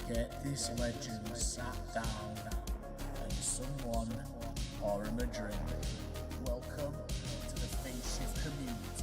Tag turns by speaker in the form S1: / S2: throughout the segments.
S1: Get this legend sat down and someone pour him a drink. Welcome to the Face Shift community.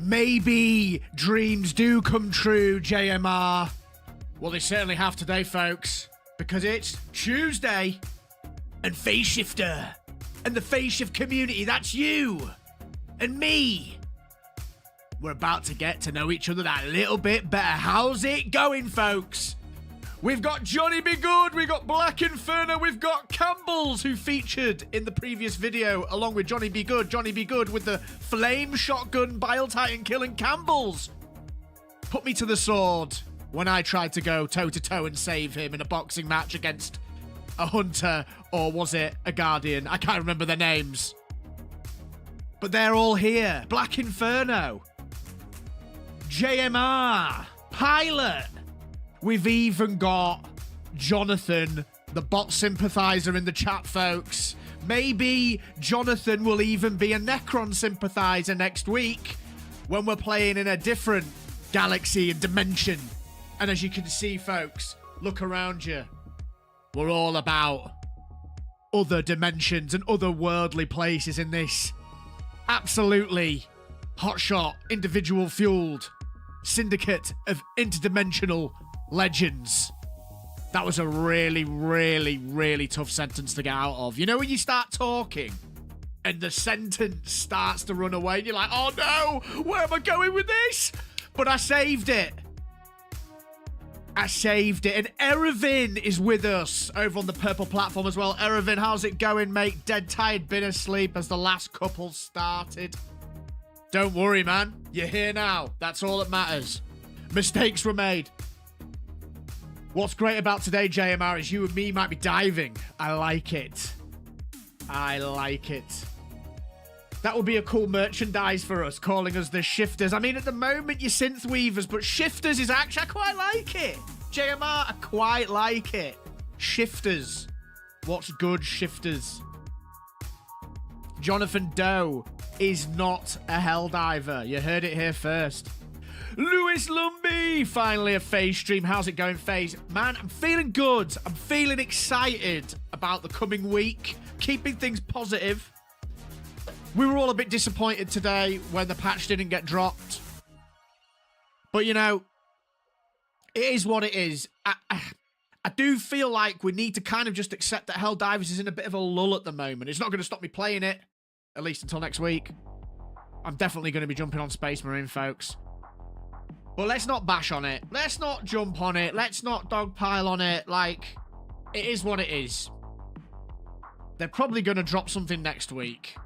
S2: Maybe dreams do come true, JMR. Well, they certainly have today, folks, because it's Tuesday, and Phase Shifter, and the Phase Shift community, that's you, and me. We're about to get to know each other that little bit better. How's it going, folks? We've got Johnny Be Good, we've got Black Inferno, we've got Campbell's, who featured in the previous video, along with Johnny Be Good. Johnny Be Good with the flame shotgun Bile Titan killing Campbell's. Put me to the sword when I tried to go toe-to-toe and save him in a boxing match against a hunter, or was it a guardian? I can't remember their names. But they're all here. Black Inferno, JMR, Pilot. We've even got Jonathan, the bot sympathizer, in the chat, folks. Maybe Jonathan will even be a Necron sympathizer next week when we're playing in a different galaxy and dimension. And as you can see, folks, look around you. We're all about other dimensions and other worldly places in this absolutely hotshot, individual fueled syndicate of interdimensional legends. That was a really, really, really tough sentence to get out of. You know when you start talking and the sentence starts to run away and you're like, oh no, where am I going with this? But I saved it. I saved it. And Erevin is with us over on the purple platform as well. Erevin, how's it going, mate? Dead tired, been asleep as the last couple started. Don't worry, man. You're here now. That's all that matters. Mistakes were made. What's great about today, JMR, is you and me might be diving. I like it. I like it. That would be a cool merchandise for us, calling us the Shifters. I mean, at the moment, you're Synth Weavers, but Shifters is actually... I quite like it. JMR, I quite like it. Shifters. What's good, Shifters? Jonathan Doe is not a Helldiver. You heard it here first. Lewis Lumby, finally a FaZe stream. How's it going, FaZe? Man, I'm feeling good. I'm feeling excited about the coming week. Keeping things positive. We were all a bit disappointed today when the patch didn't get dropped. But, you know, it is what it is. I do feel like we need to kind of just accept that Helldivers is in a bit of a lull at the moment. It's not going to stop me playing it, at least until next week. I'm definitely going to be jumping on Space Marine, folks. But let's not bash on it. Let's not jump on it. Let's not dogpile on it. Like, it is what it is. They're probably going to drop something next week.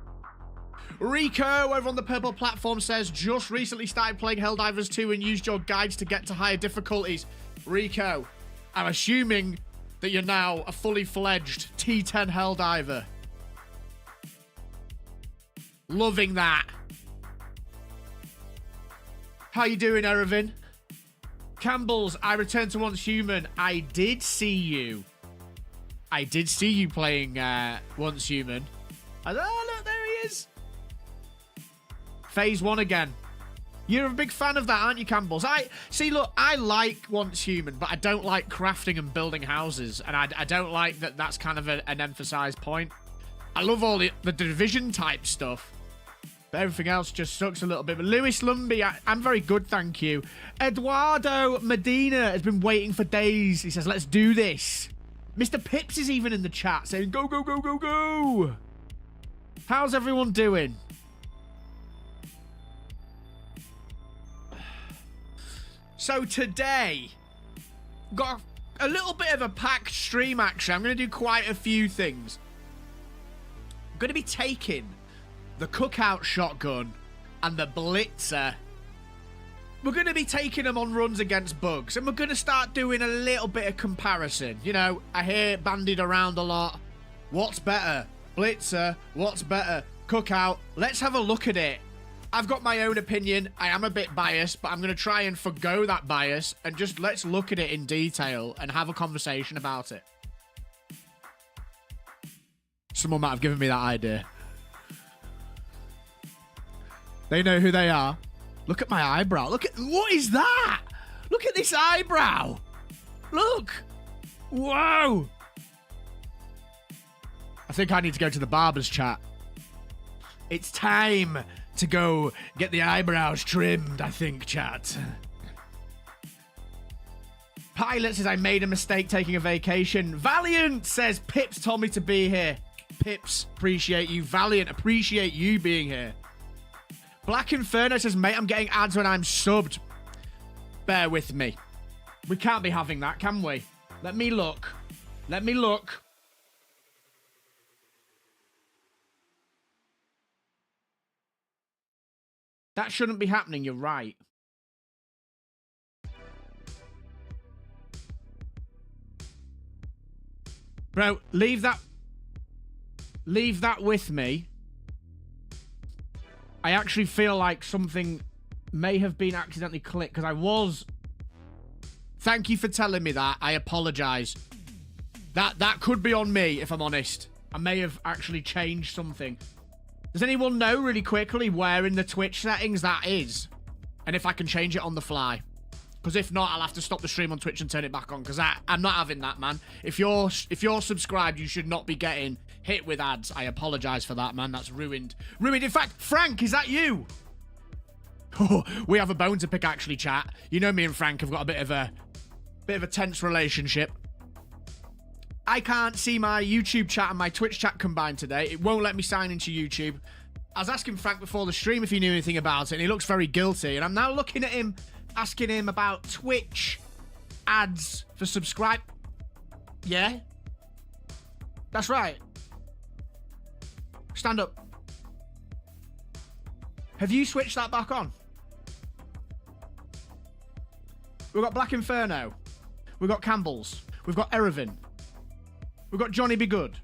S2: Rico over on the purple platform says, just recently started playing Helldivers 2 and used your guides to get to higher difficulties. Rico, I'm assuming that you're now a fully fledged T10 Helldiver. Loving that. How you doing, Erevin? Campbell's, I returned to Once Human. I did see you. I did see you playing Once Human. Oh, look, there he is. Phase 1 again. You're a big fan of that, aren't you, Campbell's? See, look, I like Once Human, but I don't like crafting and building houses. And I don't like that that's kind of an emphasized point. I love all the Division type stuff. But everything else just sucks a little bit. But Lewis Lumby, I'm very good, thank you. Eduardo Medina has been waiting for days. He says, let's do this. Mr. Pips is even in the chat saying, go, go, go, go, go. How's everyone doing? So today, got a little bit of a packed stream, actually. I'm going to do quite a few things. I'm going to be taking the cookout shotgun and the blitzer. We're going to be taking them on runs against bugs, and we're going to start doing a little bit of comparison. You know, I hear it bandied around a lot. What's better? Blitzer? What's better? Cookout? Let's have a look at it. I've got my own opinion. I am a bit biased, but I'm going to try and forgo that bias and just let's look at it in detail and have a conversation about it. Someone might have given me that idea. They know who they are. Look at my eyebrow. Look at... What is that? Look at this eyebrow. Look. Whoa. I think I need to go to the barber's chat. It's time to go get the eyebrows trimmed, I think, chat. Pilot says, I made a mistake taking a vacation. Valiant says, Pips told me to be here. Pips, appreciate you. Valiant, appreciate you being here. Black Inferno says, mate, I'm getting ads when I'm subbed. Bear with me. We can't be having that, can we? Let me look. Let me look. That shouldn't be happening, you're right. Bro, leave that with me. I actually feel like something may have been accidentally clicked because I was... Thank you for telling me that. I apologize. That could be on me, if I'm honest. I may have actually changed something. Does anyone know really quickly where in the Twitch settings that is? And if I can change it on the fly? Because if not, I'll have to stop the stream on Twitch and turn it back on. Because I'm not having that, man. If you're subscribed, you should not be getting hit with ads. I apologize for that, man. That's ruined. Ruined. In fact, Frank, is that you? Oh, we have a bone to pick, actually, chat. You know me and Frank have got a bit of a tense relationship. I can't see my YouTube chat and my Twitch chat combined today. It won't let me sign into YouTube. I was asking Frank before the stream if he knew anything about it, and he looks very guilty. And I'm now looking at him, asking him about Twitch ads for subscribe. Yeah? That's right. Stand up. Have you switched that back on? We've got Black Inferno. We've got Campbell's. We've got Erevan. We've got Johnny Be Good.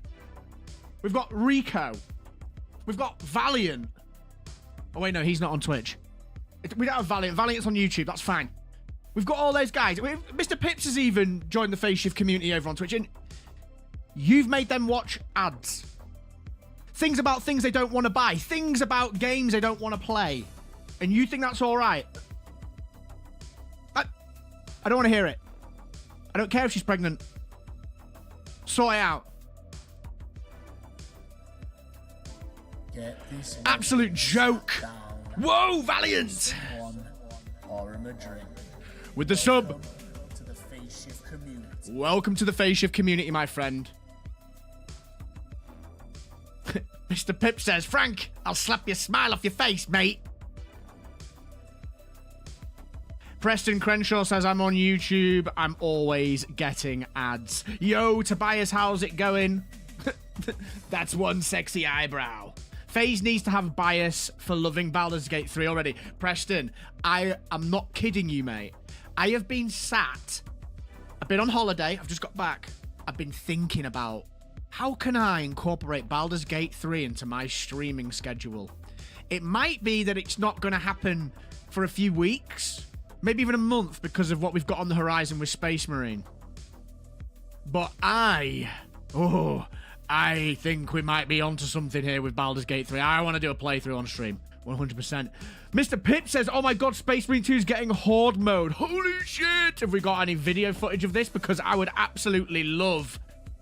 S2: We've got Rico. We've got Valiant. Oh, wait, no, he's not on Twitch. We don't have Valiant. Valiant's on YouTube. That's fine. We've got all those guys. Mr. Pips has even joined the Phase Shift community over on Twitch, and you've made them watch ads. Things about things they don't want to buy. Things about games they don't want to play. And you think that's all right? I don't want to hear it. I don't care if she's pregnant. Sort it out. Absolute joke. Whoa, Valiant.
S1: Or him a drink.
S2: With the sub.
S1: To the Phase Shift community.
S2: Welcome to the Phase Shift community, my friend. Mr. Pip says, Frank, I'll slap your smile off your face, mate. Preston Crenshaw says, I'm on YouTube. I'm always getting ads. Yo, Tobias, how's it going? That's one sexy eyebrow. FaZe needs to have bias for loving Baldur's Gate 3 already. Preston, I am not kidding you, mate. I have been sat. I've been on holiday. I've just got back. I've been thinking about how can I incorporate Baldur's Gate 3 into my streaming schedule. It might be that it's not going to happen for a few weeks, maybe even a month, because of what we've got on the horizon with Space Marine. But I think we might be onto something here with Baldur's Gate 3. I want to do a playthrough on stream. 100%. Mr. Pip says, oh my god, Space Marine 2 is getting Horde mode. Holy shit! Have we got any video footage of this? Because I would absolutely love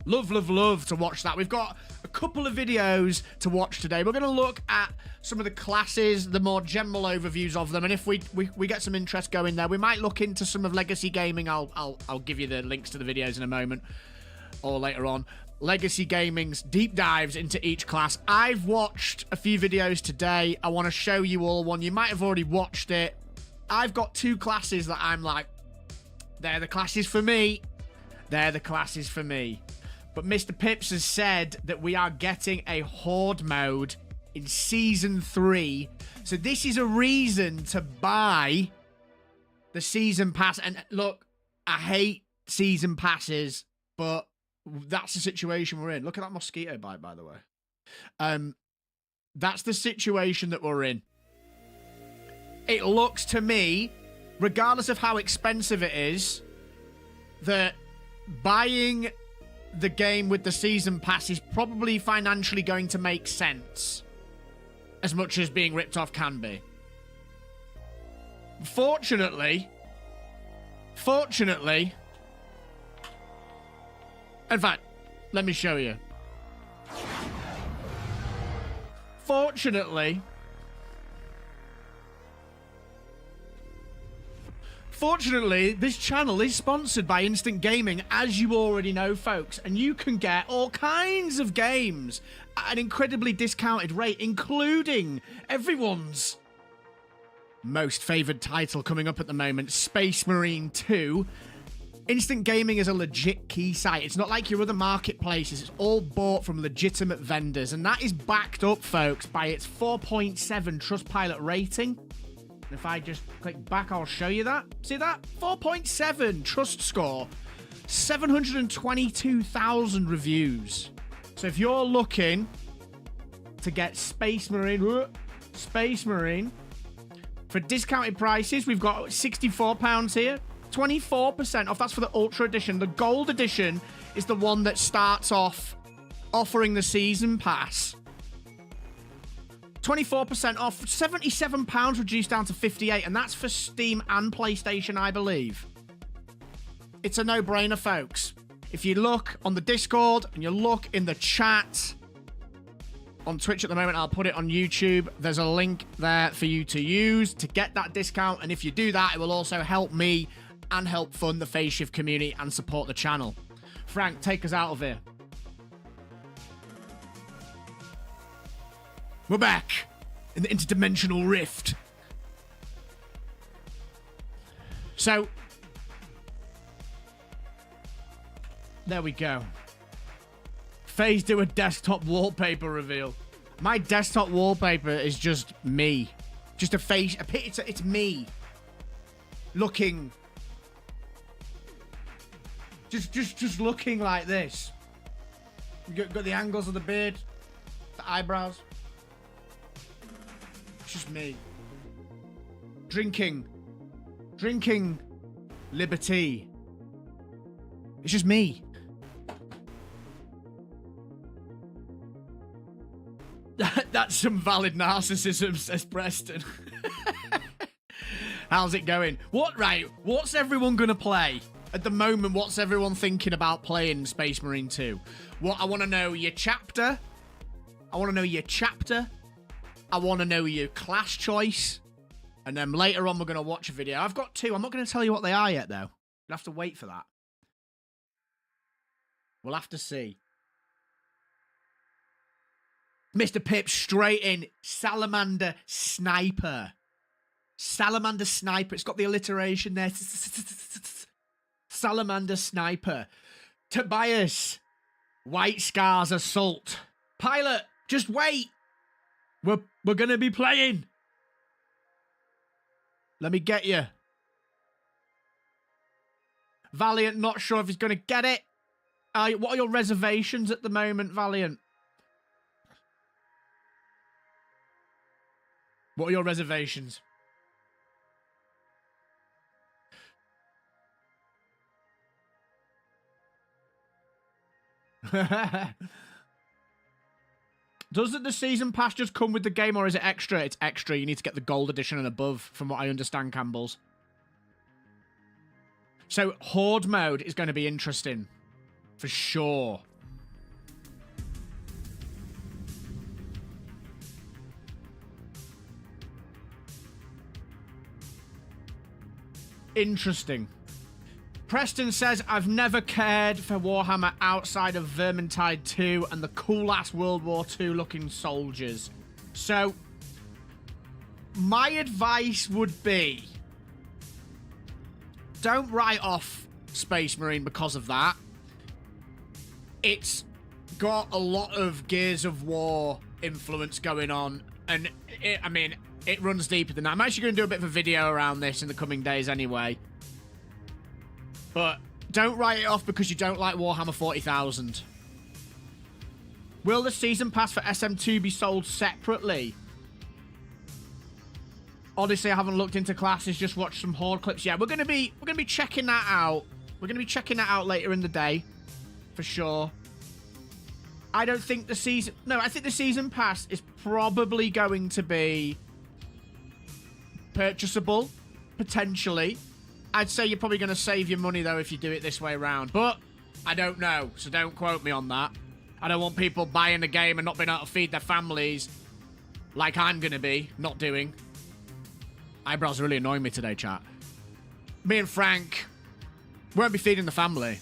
S2: to watch that. We've got a couple of videos to watch today. We're going to look at some of the classes, the more general overviews of them, and if we get some interest going there, we might look into some of Legacy Gaming. I'll give you the links to the videos in a moment or later on. Legacy Gaming's deep dives into each class. I've watched a few videos today. I want to show you all one. You might have already watched it. I've got two classes that I'm like, they're the classes for me. They're the classes for me. But Mr. Pips has said that we are getting a Horde mode in Season 3. So this is a reason to buy the Season Pass. And look, I hate Season Passes, but that's the situation we're in. Look at that mosquito bite, by the way. That's the situation that we're in. It looks to me, regardless of how expensive it is, that buying the game with the Season Pass is probably financially going to make sense, as much as being ripped off can be. Fortunately, in fact, let me show you. Fortunately, this channel is sponsored by Instant Gaming, as you already know, folks, and you can get all kinds of games at an incredibly discounted rate, including everyone's most favoured title coming up at the moment, Space Marine 2. Instant Gaming is a legit key site. It's not like your other marketplaces. It's all bought from legitimate vendors, and that is backed up, folks, by its 4.7 Trustpilot rating. And if I just click back, I'll show you that. See that? 4.7 trust score. 722,000 reviews. So if you're looking to get Space Marine for discounted prices, we've got £64 here. 24% off. That's for the Ultra Edition. The Gold Edition is the one that starts off offering the Season Pass. 24% off, £77 reduced down to 58, and that's for Steam and PlayStation, I believe. It's a no-brainer, folks. If you look on the Discord and you look in the chat on Twitch at the moment, I'll put it on YouTube. There's a link there for you to use to get that discount, and if you do that, it will also help me and help fund the Phase Shift community and support the channel. Frank, take us out of here. We're back in the interdimensional rift. So, there we go. Phase do a desktop wallpaper reveal. My desktop wallpaper is just me. Just a face. It's me. Looking. Just looking like this. Got the angles of the beard. The eyebrows. It's just me. Drinking liberty. It's just me. That's some valid narcissism, says Preston. How's it going? What's everyone gonna play? At the moment, what's everyone thinking about playing Space Marine 2? I want to know your chapter. I want to know your class choice. And then later on, we're going to watch a video. I've got 2. I'm not going to tell you what they are yet, though. You'll have to wait for that. We'll have to see. Mr. Pip straight in. Salamander Sniper. Salamander Sniper. It's got the alliteration there. Salamander Sniper. Tobias. White Scars Assault. Pilot, just wait. We're going to be playing. Let me get you. Valiant, not sure if he's going to get it. What are your reservations at the moment, Valiant? What are your reservations? Doesn't the season pass just come with the game, or is it extra? It's extra. You need to get the gold edition and above, from what I understand, Campbell's. So, Horde mode is going to be interesting. For sure. Interesting. Preston says, I've never cared for Warhammer outside of Vermintide 2 and the cool-ass World War II looking soldiers. So, my advice would be, don't write off Space Marine because of that. It's got a lot of Gears of War influence going on, and it runs deeper than that. I'm actually going to do a bit of a video around this in the coming days anyway. But don't write it off because you don't like Warhammer 40,000. Will the season pass for SM2 be sold separately? Honestly, I haven't looked into classes, just watched some Horde clips. Yeah, we're gonna be checking that out. We're gonna be checking that out later in the day. For sure. I don't think the season... No, I think the season pass is probably going to be purchasable, potentially. I'd say you're probably going to save your money, though, if you do it this way around. But I don't know, so don't quote me on that. I don't want people buying the game and not being able to feed their families like I'm going to be not doing. Eyebrows are really annoying me today, chat. Me and Frank won't be feeding the family.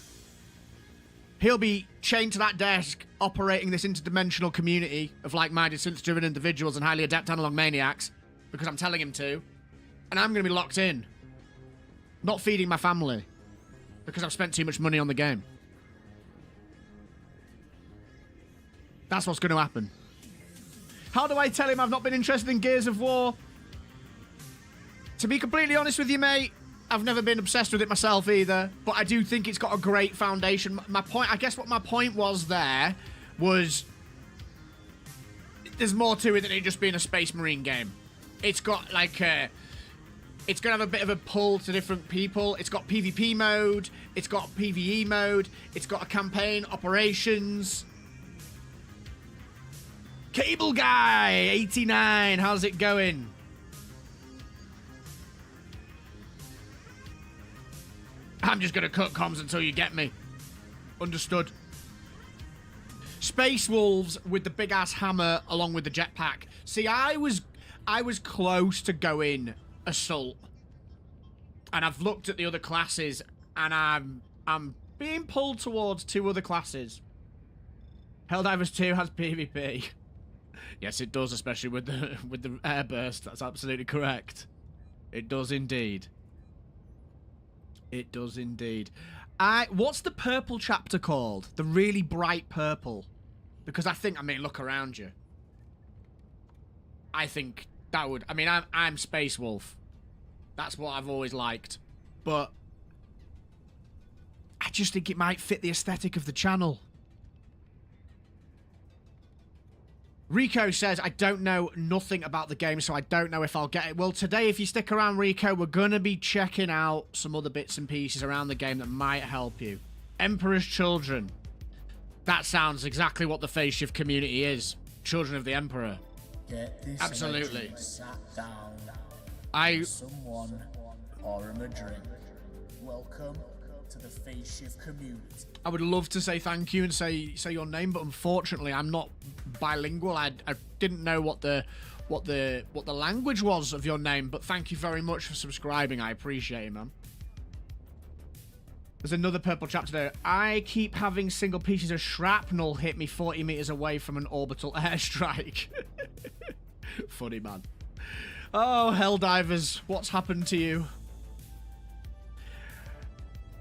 S2: He'll be chained to that desk, operating this interdimensional community of like-minded, synth-driven individuals and highly adept analog maniacs, because I'm telling him to. And I'm going to be locked in. Not feeding my family. Because I've spent too much money on the game. That's what's going to happen. How do I tell him I've not been interested in Gears of War? To be completely honest with you, mate, I've never been obsessed with it myself either. But I do think it's got a great foundation. My point, I guess what my point was there was... There's more to it than it just being a Space Marine game. It's got like a... It's going to have a bit of a pull to different people. It's got PvP mode. It's got PvE mode. It's got a campaign, operations. Cable Guy 89, how's it going? I'm just gonna cut comms until you get me. Understood. Space Wolves with the big ass hammer along with the jetpack. See, I was close to going Assault, and I've looked at the other classes, and I'm being pulled towards 2 other classes. Helldivers 2 has PvP. Yes, it does, especially with the airburst. That's absolutely correct. It does indeed. It does indeed. What's the purple chapter called? The really bright purple. Because I mean, look around you. I think that would... I mean, I'm Space Wolf. That's what I've always liked. But I just think it might fit the aesthetic of the channel. Rico says, I don't know nothing about the game, so I don't know if I'll get it. Well, today, if you stick around, Rico, we're going to be checking out some other bits and pieces around the game that might help you. Emperor's Children. That sounds exactly what the Phase Shift community is. Children of the Emperor.
S1: Get this
S2: Absolutely.
S1: Sat down.
S2: I...
S1: Someone or a drink. Welcome to the Phase Shift community.
S2: I would love to say thank you and say your name, but unfortunately I'm not bilingual. I didn't know what the language was of your name, but thank you very much for subscribing. I appreciate it, man. There's another purple chapter there. I keep having single pieces of shrapnel hit me 40 meters away from an orbital airstrike. Funny, man. Oh, Helldivers, what's happened to you?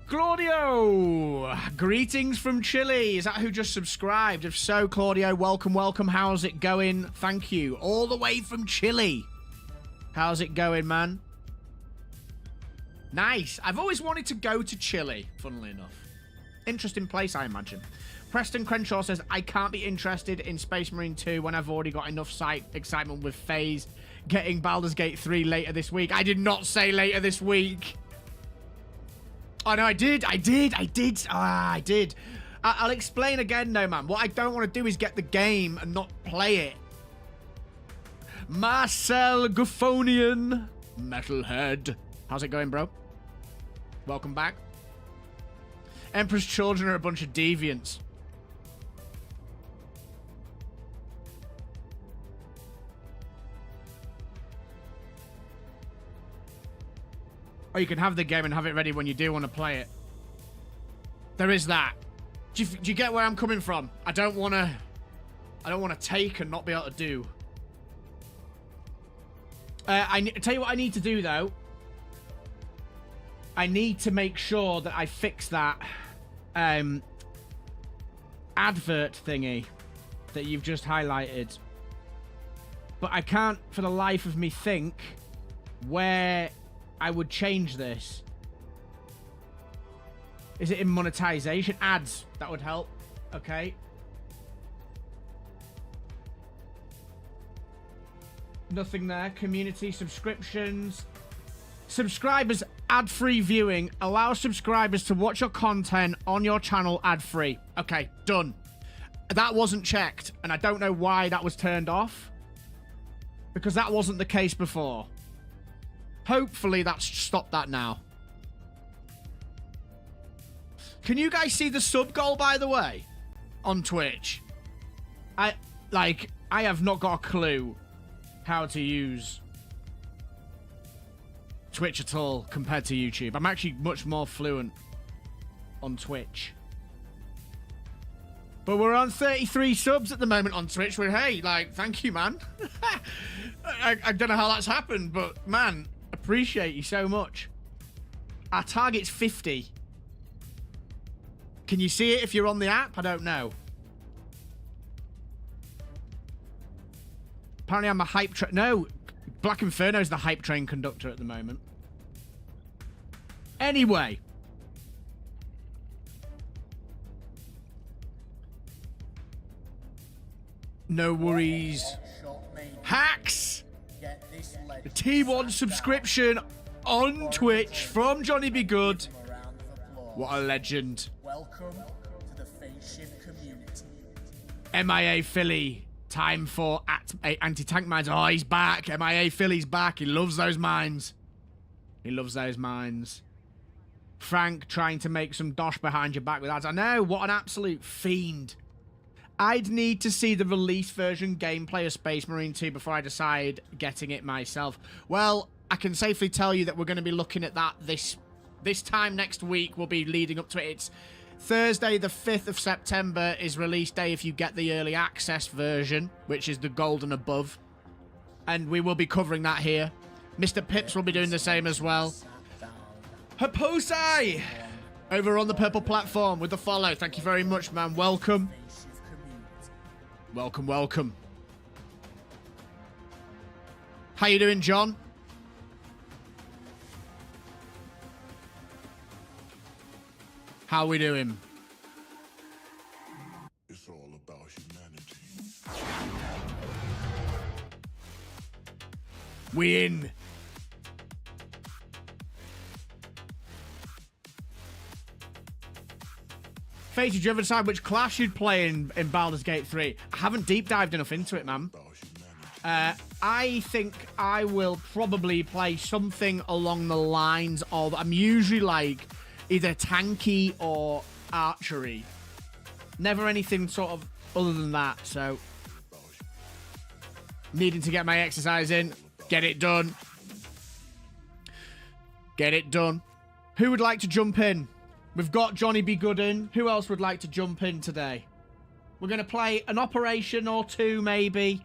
S2: Claudio, greetings from Chile. Is that who just subscribed? If so, Claudio, welcome, welcome. How's it going? Thank you. All the way from Chile. How's it going, man? Nice. I've always wanted to go to Chile, funnily enough. Interesting place, I imagine. Preston Crenshaw says, I can't be interested in Space Marine 2 when I've already got enough excitement with FaZe getting Baldur's Gate 3 later this week. I did not say later this week. Oh, no, I did. I did. I'll explain again, though, man. What I don't want to do is get the game and not play it. Marcel Guffonian. Metalhead. How's it going, bro? Welcome back. Emperor's Children are a bunch of deviants. Or you can have the game and have it ready when you do want to play it. There is that. Do you get where I'm coming from? I don't want to take and not be able to do. I tell you what I need to do, though. I need to make sure that I fix that advert thingy that you've just highlighted. But I can't, for the life of me, think where I would change this. Is it in monetization? Ads. That would help. Okay. Nothing there. Community subscriptions. Subscribers ad-free viewing. Allow subscribers to watch your content on your channel ad-free. Okay, done. That wasn't checked, and I don't know why that was turned off. Because that wasn't the case before. Hopefully that's stopped that now. Can you guys see the sub goal, by the way? On Twitch. I have not got a clue how to use Twitch at all compared to YouTube. I'm actually much more fluent on Twitch. But we're on 33 subs at the moment on Twitch. Hey, thank you, man. I don't know how that's happened, but, man, appreciate you so much. Our target's 50. Can you see it if you're on the app? I don't know. Apparently I'm a hype train. No, Black Inferno's the hype train conductor at the moment. Anyway. No worries. Hacks! The T1 subscription on Twitch from Johnny Be Good. What a legend.
S1: Welcome to the Phase Shift community.
S2: MIA Philly Time for anti-tank mines. Oh, he's back. MIA Philly's back. He loves those mines. He loves those mines. Frank trying to make some dosh behind your back with ads. I know, what an absolute fiend. I'd need to see the release version gameplay of Space Marine 2 before I decide getting it myself. Well, I can safely tell you that we're going to be looking at that this time next week. We'll be leading up to it. It's Thursday, the 5th of September is release day if you get the early access version, which is the gold and above. And we will be covering that here. Mr. Pips will be doing the same as well. Haposai! Over on the purple platform with the follow. Thank you very much, man. Welcome. Welcome, welcome. How you doing, John? How we doing?
S3: It's all about humanity.
S2: We in. Face, did you ever decide which class you'd play in Baldur's Gate 3? I haven't deep dived enough into it, man. I think I will probably play something along the lines of... I'm usually like either tanky or archery. Never anything sort of other than that, so... Needing to get my exercise in. Get it done. Get it done. Who would like to jump in? We've got Johnny B. Good in. Who else would like to jump in today? We're going to play an operation or two, maybe.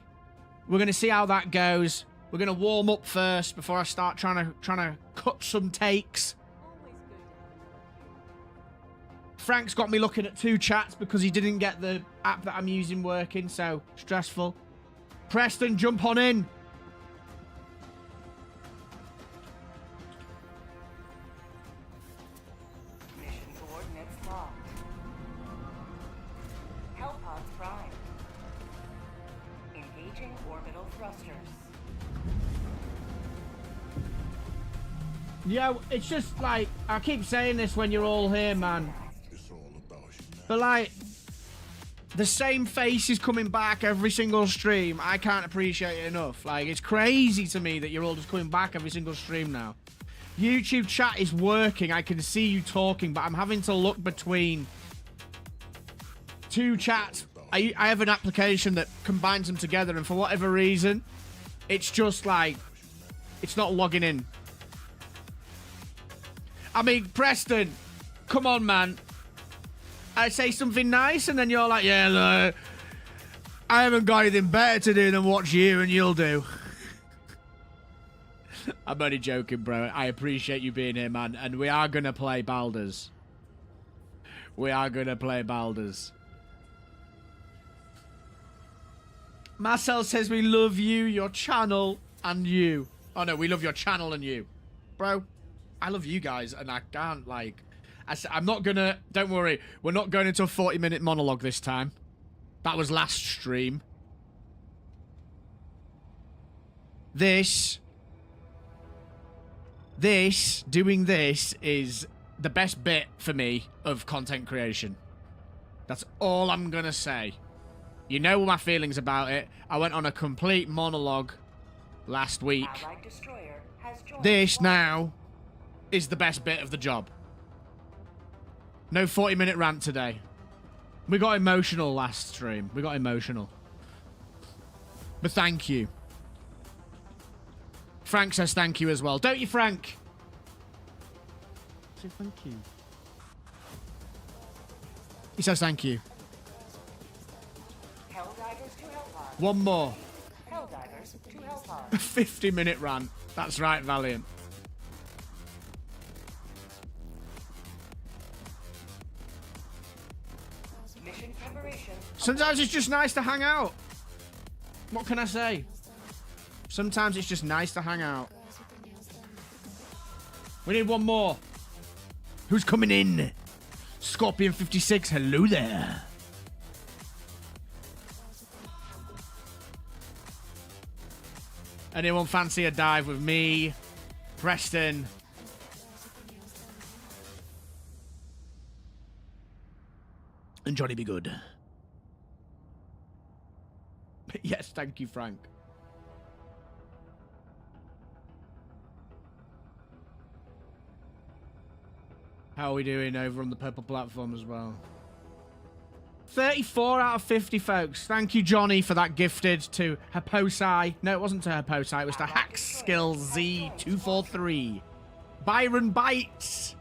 S2: We're going to see how that goes. We're going to warm up first before I start trying to cut some takes. Frank's got me looking at 2 chats because he didn't get the app that I'm using working, so stressful. Preston, jump on in. Yeah, it's just like, I keep saying this when you're all here, man. But like, the same face is coming back every single stream. I can't appreciate it enough. Like, it's crazy to me that you're all just coming back every single stream now. YouTube chat is working. I can see you talking, but I'm having to look between 2 chats. I have an application that combines them together, and for whatever reason, it's just like, it's not logging in. I mean, Preston, come on, man. I say something nice, and then you're like, yeah, look, I haven't got anything better to do than watch you, and you'll do. I'm only joking, bro. I appreciate you being here, man. And we are going to play Baldur's. We are going to play Baldur's. Marcel says we love you, your channel, and you. Oh, no, we love your channel and you. Bro, I love you guys, and I can't, like... I'm not gonna... Don't worry. We're not going into a 40-minute monologue this time. That was last stream. Doing this is the best bit for me of content creation. That's all I'm gonna say. You know my feelings about it. I went on a complete monologue last week. This now is the best bit of the job. No 40-minute rant today. We got emotional last stream. We got emotional. But thank you. Frank says thank you as well. Don't you, Frank? Say thank you. He says thank you.
S4: Helldivers to Hellpod.
S2: One more.
S4: Helldivers to Hellpod.
S2: A 50-minute rant. That's right, Valiant.
S4: Mission preparation.
S2: Sometimes it's just nice to hang out. What can I say? Sometimes it's just nice to hang out. We need one more. Who's coming in? Scorpion 56, hello there. Anyone fancy a dive with me? Preston. And Johnny Be Good. Yes, thank you, Frank. How are we doing over on the purple platform as well? 34 out of 50, folks. Thank you, Johnny, for that gifted to Haposai. No, it wasn't to Haposai. It was to Hackskill Z243. Byron Bites.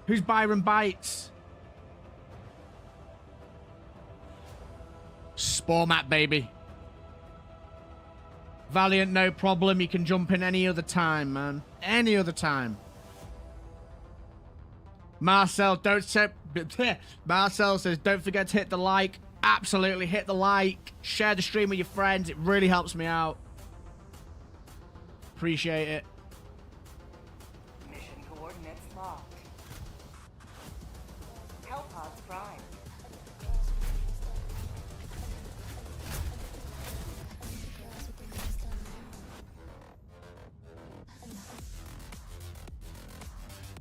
S2: Who's Byron Bites? Spore map, baby. Valiant, no problem. You can jump in any other time, man. Any other time. Marcel, Marcel says, don't forget to hit the like. Absolutely, hit the like. Share the stream with your friends. It really helps me out. Appreciate it.
S4: Mission coordinates locked. Hellpods prime.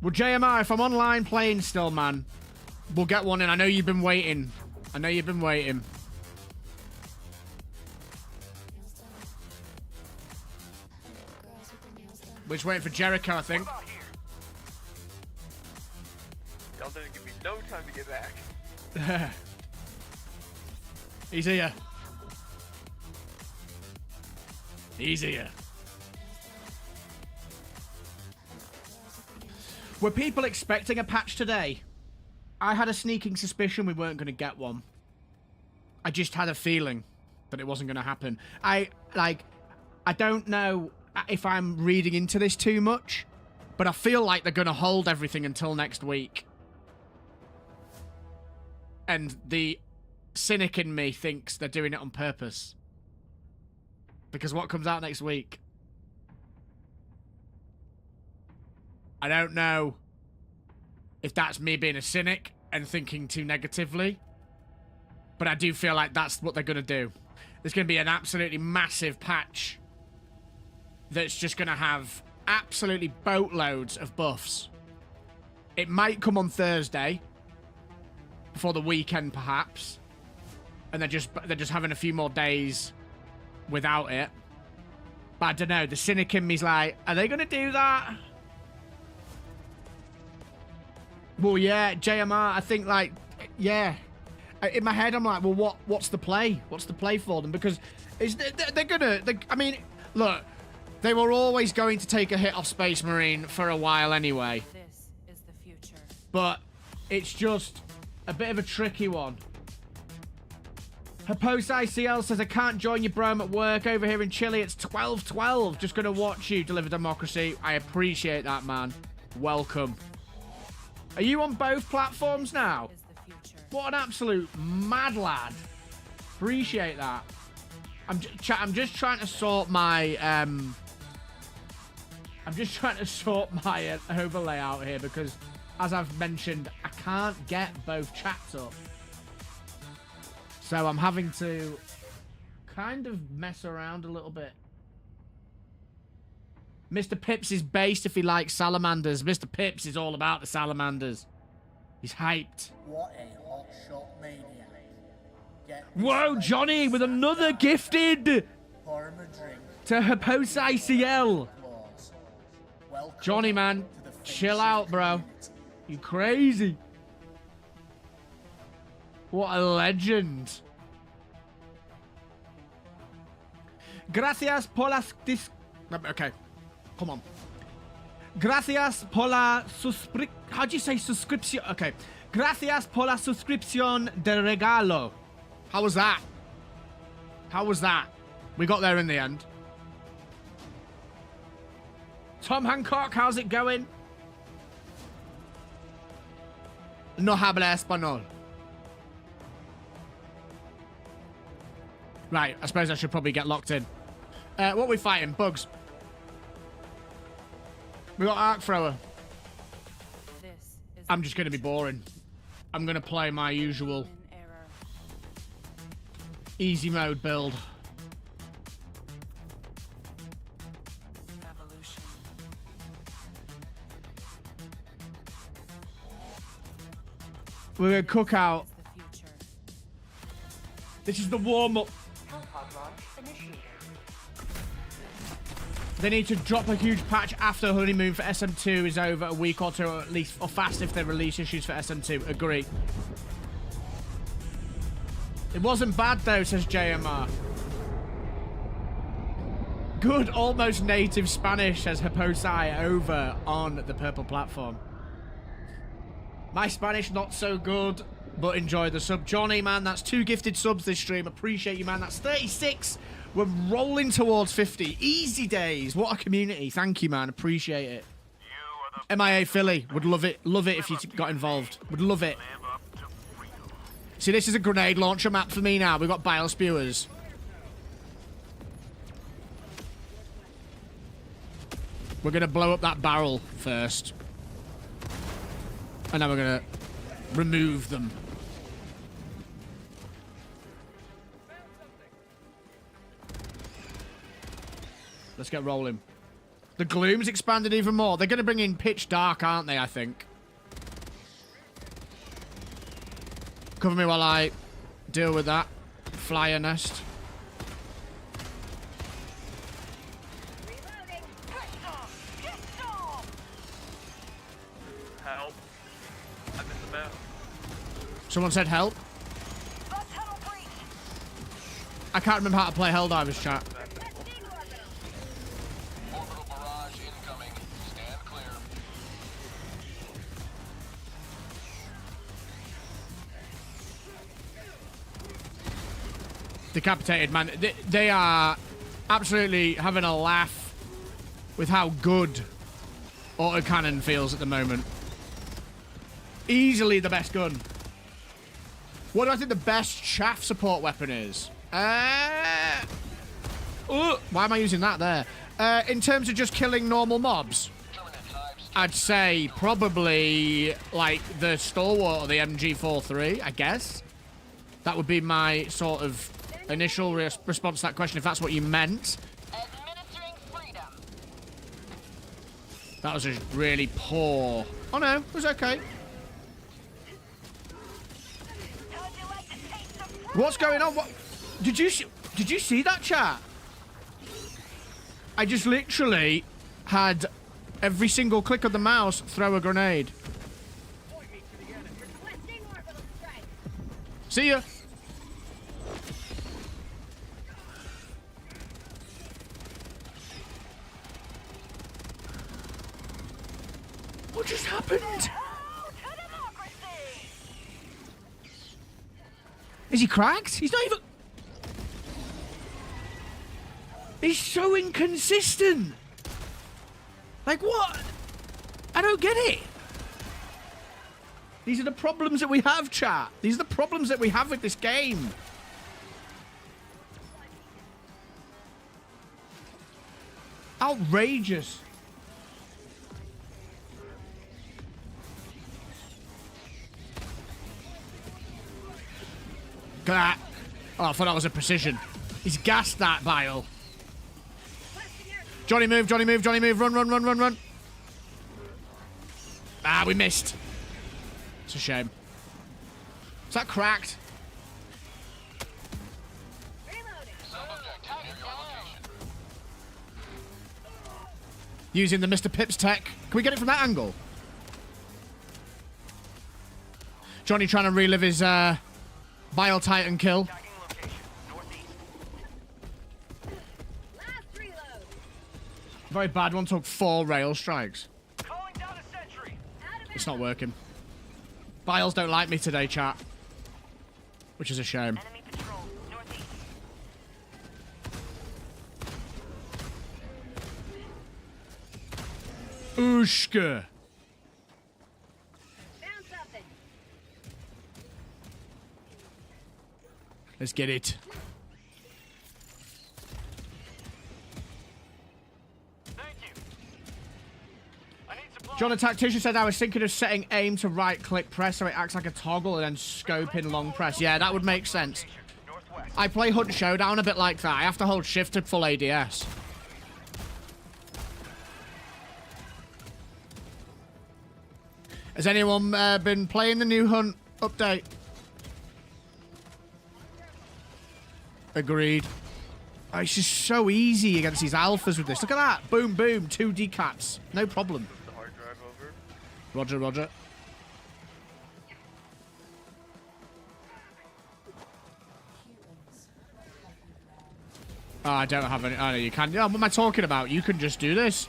S2: Well, JMR, if I'm online playing still, man, we'll get one in. I know you've been waiting. I know you've been waiting. We're just waiting for Jericho, I think.
S5: Y'all didn't give me no time to get back.
S2: He's here. He's here. Were people expecting a patch today? I had a sneaking suspicion we weren't going to get one. I just had a feeling that it wasn't going to happen. I don't know if I'm reading into this too much, but I feel like they're going to hold everything until next week. And the cynic in me thinks they're doing it on purpose. Because what comes out next week? I don't know if that's me being a cynic and thinking too negatively, but I do feel like that's what they're going to do. There's going to be an absolutely massive patch that's just going to have absolutely boatloads of buffs. It might come on Thursday, before the weekend perhaps, and they're just having a few more days without it. But I don't know, the cynic in me's like, are they going to do that? Well, yeah, JMR, I think, like, yeah. In my head, I'm like, well, what's the play? What's the play for them? Because they're gonna, I mean, look, they were always going to take a hit off Space Marine for a while anyway.
S4: This is the future.
S2: But it's just a bit of a tricky one. Her post ICL says, I can't join you, bro. I'm at work over here in Chile. It's 12:12. Just gonna watch you deliver democracy. I appreciate that, man. Welcome. Are you on both platforms now?
S4: Is the future.
S2: What an absolute mad lad. Appreciate that. I'm just trying to sort my overlay out here because, as I've mentioned, I can't get both chats up. So I'm having to kind of mess around a little bit. Mr. Pips is based if he likes salamanders. Mr. Pips is all about the salamanders. He's hyped.
S1: What a hot shot maniac. Get this
S2: Whoa,
S1: lady
S2: Johnny with
S1: sat
S2: another
S1: down,
S2: gifted
S1: pour him a drink,
S2: to Hapos ICL.
S1: applause. Welcome
S2: Johnny, man,
S1: to the
S2: chill
S1: Finship
S2: out, bro.
S1: community.
S2: You crazy. What a legend. Gracias por las okay, come on. Gracias por la how do you say suscripción? Okay. Gracias por la suscripción de regalo. How was that? How was that? We got there in the end. Tom Hancock, how's it going? No habla español. Right, I suppose I should probably get locked in. What are we fighting? Bugs. We got Arc Thrower.
S4: This is
S2: I'm just going to be boring. I'm going to play my usual
S4: in error.
S2: easy mode build.
S4: Revolution.
S2: We're going to cook out.
S4: Is the future.
S2: This is the warm-up.
S4: Hellpods
S2: They need to drop a huge patch after honeymoon for SM2 is over, a week or two, or at least, or fast if they release issues for SM2. Agree. It wasn't bad though, says JMR. Good, almost native Spanish, says Hipposai over on the purple platform. My Spanish not so good, but enjoy the sub. Johnny, man, that's 2 gifted subs this stream. Appreciate you, man. That's 36. We're rolling towards 50. Easy days. What a community. Thank you, man. Appreciate it. MIA Philly. Would love it. Love it if you got involved. Would love it. See, this is a grenade launcher map for me now. We've got bile spewers. We're going to blow up that barrel first. And then we're going to remove them. Let's get rolling. The gloom's expanded even more. They're going to bring in pitch dark, aren't they, I think? Cover me while I deal with that. Flyer nest.
S5: Help. I missed the map.
S2: Someone said help. I can't remember how to play Helldivers, chat.
S6: Orbital barrage incoming. Stand clear.
S2: Decapitated, man. They are absolutely having a laugh with how good autocannon feels at the moment. Easily the best gun. What do I think the best chaff support weapon is? Why am I using that there? In terms of just killing normal mobs, I'd say probably like the Stalwart or the MG43, I guess. That would be my sort of initial response to that question, if that's what you meant.
S7: Administering freedom.
S2: That was a really poor... Oh no, it was okay. What's going on? What? Did you see that, chat? I just literally had every single click of the mouse throw a grenade. See ya. What just happened? Is he cracked? He's not even... He's so inconsistent. Like, what? I don't get it. These are the problems that we have, chat. These are the problems that we have with this game. Outrageous. Look at that. Oh, I thought that was a precision. He's gassed that bile. Johnny move, Johnny move, Johnny move. Run, run, run, run, run. Ah, we missed. It's a shame. Is that cracked? Using the Mr. Pips tech. Can we get it from that angle? Johnny trying to relive his Bile Titan kill. Very bad one, took 4 rail strikes. It's not working. Biles don't like me today, chat. Which is a shame. Ooshka. Let's get it. John, a tactician, said I was thinking of setting aim to right-click press so it acts like a toggle and then scope in long press. Yeah, that would make sense. I play Hunt Showdown a bit like that. I have to hold shift to full ADS. Has anyone been playing the new Hunt update? Agreed. Oh, it's just so easy against these alphas with this. Look at that. Boom, boom. 2 decats. No problem.
S5: The hard drive over.
S2: Roger, roger. Oh, I don't have any. Oh, no, you can. Oh, what am I talking about? You can just do this.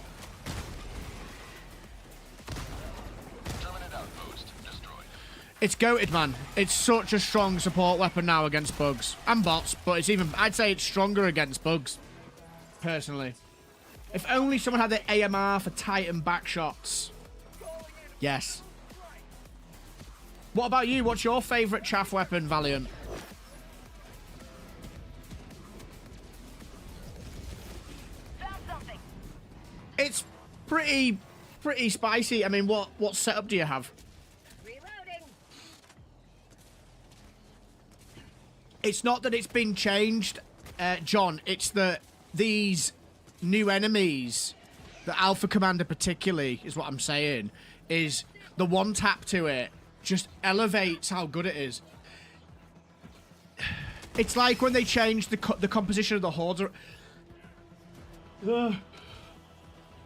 S6: Terminate outpost destroyed.
S2: It's goated, man. It's such a strong support weapon now against bugs and bots, but it's even. I'd say it's stronger against bugs, personally. If only someone had the AMR for Titan back shots. Yes. What about you? What's your favourite chaff weapon, Valiant?
S7: Found something.
S2: It's pretty spicy. I mean, what setup do you have?
S7: Reloading.
S2: It's not that it's been changed, John. It's that these new enemies, the Alpha Commander particularly, is what I'm saying, is the one tap to it just elevates how good it is. It's like when they changed the composition of the hordes.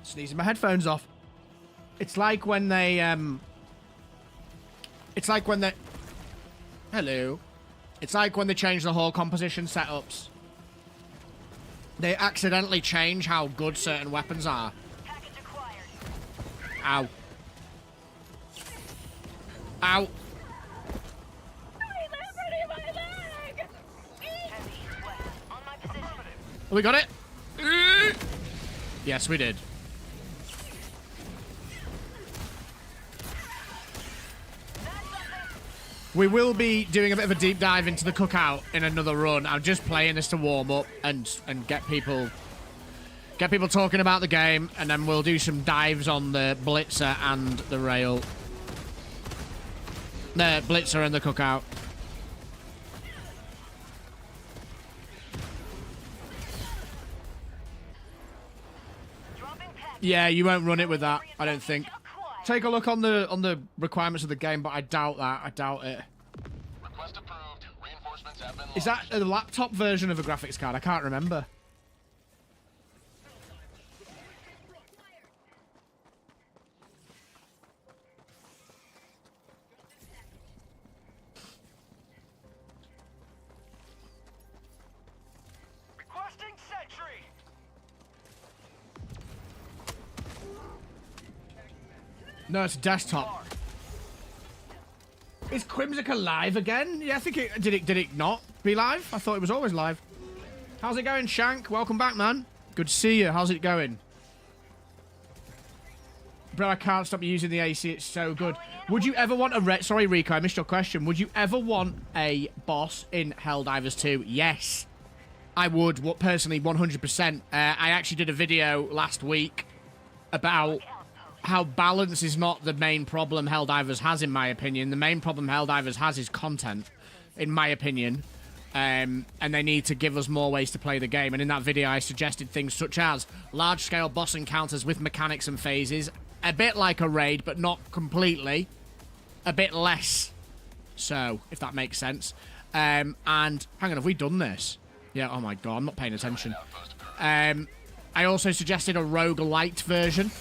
S2: Sneezing my headphones off. It's like when they hello. It's like when they change the whole composition setups. They accidentally change how good certain weapons are.
S7: Package acquired.
S2: Ow. Ow.
S7: Heavy west. On my position.
S2: We got it? Yes, we did. We will be doing a bit of a deep dive into the cookout in another run. I'm just playing this to warm up and get people talking about the game, and then we'll do some dives on the Blitzer and the rail. The Blitzer and the cookout. Yeah, you won't run it with that, I don't think. Take a look on the requirements of the game, but I doubt that. I doubt it.
S6: Request approved. Reinforcements have been
S2: Is that a laptop version of a graphics card? I can't remember.
S5: Requesting sentry.
S2: No, it's a desktop. Is Quimsica live again? Yeah, I think it did it not be live? I thought it was always live. How's it going, Shank? Welcome back, man. Good to see you. How's it going? Bro, I can't stop using the AC. It's so good. Would you ever want a sorry, Rico, I missed your question. Would you ever want a boss in Helldivers 2? Yes. I would, personally, 100%. I actually did a video last week about how balance is not the main problem Helldivers has, in my opinion. The main problem Helldivers has is content, in my opinion. And they need to give us more ways to play the game. And in that video, I suggested things such as large-scale boss encounters with mechanics and phases. A bit like a raid, but not completely. A bit less so, if that makes sense. And hang on, have we done this? Yeah, oh my god, I'm not paying attention. I also suggested a roguelite version.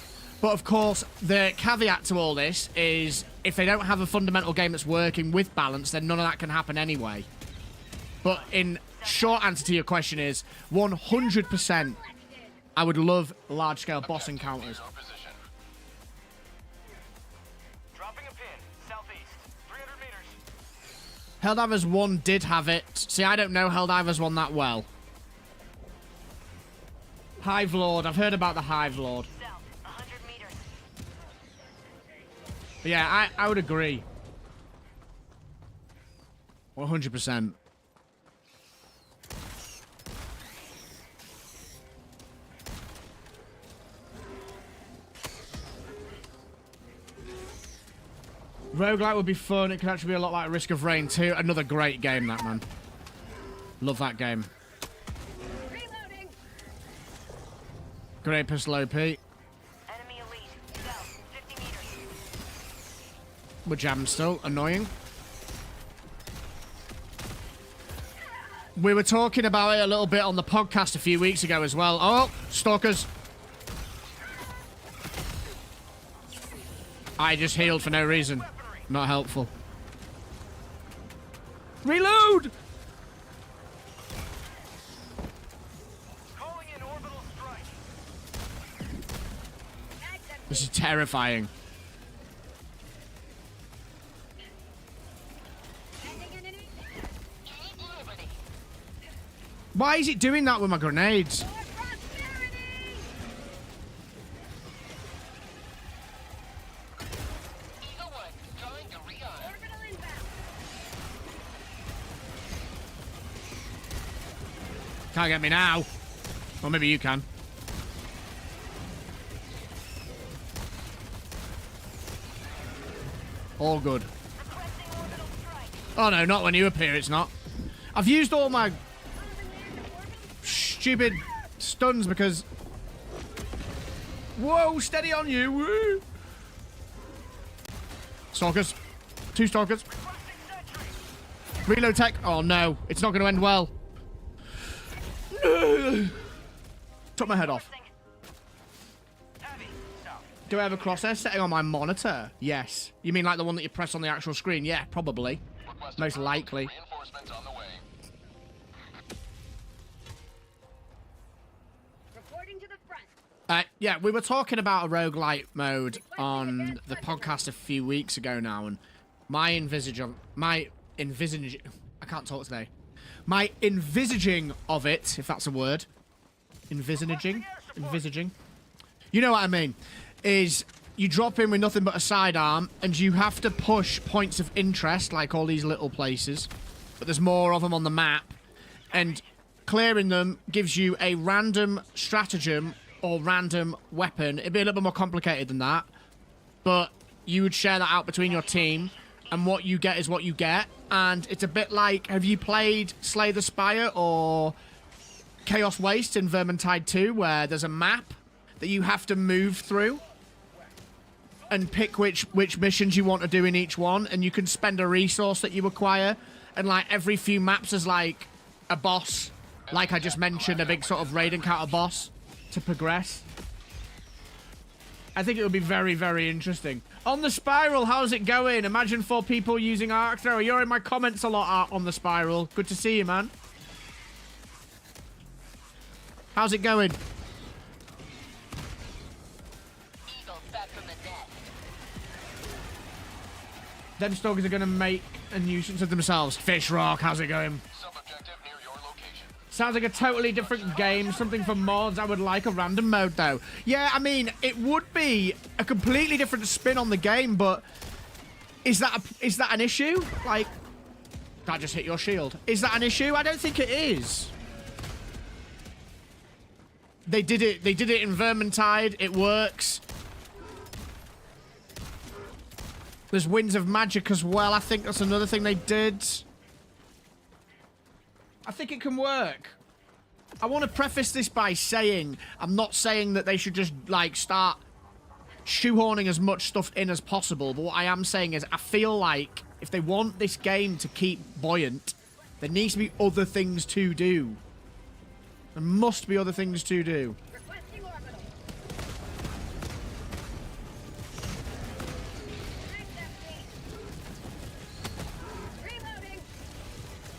S2: But of course, the caveat to all this is if they don't have a fundamental game that's working with balance, then none of that can happen anyway. But in short answer to your question is 100% I would love large-scale boss encounters.
S5: Dropping a pin. Southeast. 300 meters.
S2: Helldivers 1 did have it. See, I don't know Helldivers 1 that well. Hive Lord. I've heard about the Hive Lord.
S7: South. 100 meters.
S2: But yeah, I would agree. 100%. Roguelite would be fun. It could actually be a lot like Risk of Rain 2. Another great game, that, man. Love that game.
S7: Reloading.
S2: Great pistol OP.
S7: Enemy elite. South. 50 meters.
S2: We're jammed still. Annoying. We were talking about it a little bit on the podcast a few weeks ago as well. Oh, stalkers. I just healed for no reason. Not helpful. Reload!
S5: Calling in orbital strike.
S2: This is terrifying. Why is it doing that with my grenades? Can't get me now. Or maybe you can. All good. Oh no, not when you appear, it's not. I've used all my stupid stuns because... Whoa, steady on you. Woo. Stalkers. 2 stalkers. Reload tech. Oh no, it's not going to end well. Took my head off. Do I have a crosshair setting on my monitor? Yes. You mean like the one that you press on the actual screen? Yeah, probably. Most likely.
S6: Reinforcements on the way.
S7: Reporting to the front.
S2: Yeah, we were talking about a roguelite mode on the podcast a few weeks ago now, and my envisaging of it, if that's a word, envisaging, you know what I mean, is you drop in with nothing but a sidearm, and you have to push points of interest, like all these little places, but there's more of them on the map, and clearing them gives you a random stratagem or random weapon. It'd be a little bit more complicated than that, but you would share that out between your team, and what you get is what you get. And it's a bit like, have you played Slay the Spire or Chaos Waste in Vermintide 2, where there's a map that you have to move through and pick which missions you want to do in each one, and you can spend a resource that you acquire, and like every few maps is like a boss, like I just mentioned, a big sort of raid encounter boss to progress. I think it would be very, very interesting. On the Spiral, how's it going? Imagine 4 people using Arc Thrower. You're in my comments a lot, Art, on the Spiral. Good to see you, man. How's it going? Them stalkers are going to make a nuisance of themselves. Fish Rock, how's it going?
S6: Sub-objective near your location.
S2: Sounds like a totally different game. Something for mods. I would like a random mode, though. Yeah, I mean, it would be a completely different spin on the game, but is that an issue? Like, that just hit your shield. Is that an issue? I don't think it is. They did it in Vermintide. It works. There's Winds of Magic as well. I think that's another thing they did. I think it can work. I want to preface this by saying, I'm not saying that they should just, like, start shoehorning as much stuff in as possible, but what I am saying is I feel like if they want this game to keep buoyant, there needs to be other things to do. There must be other things to do.
S7: Requesting orbital. Reloading.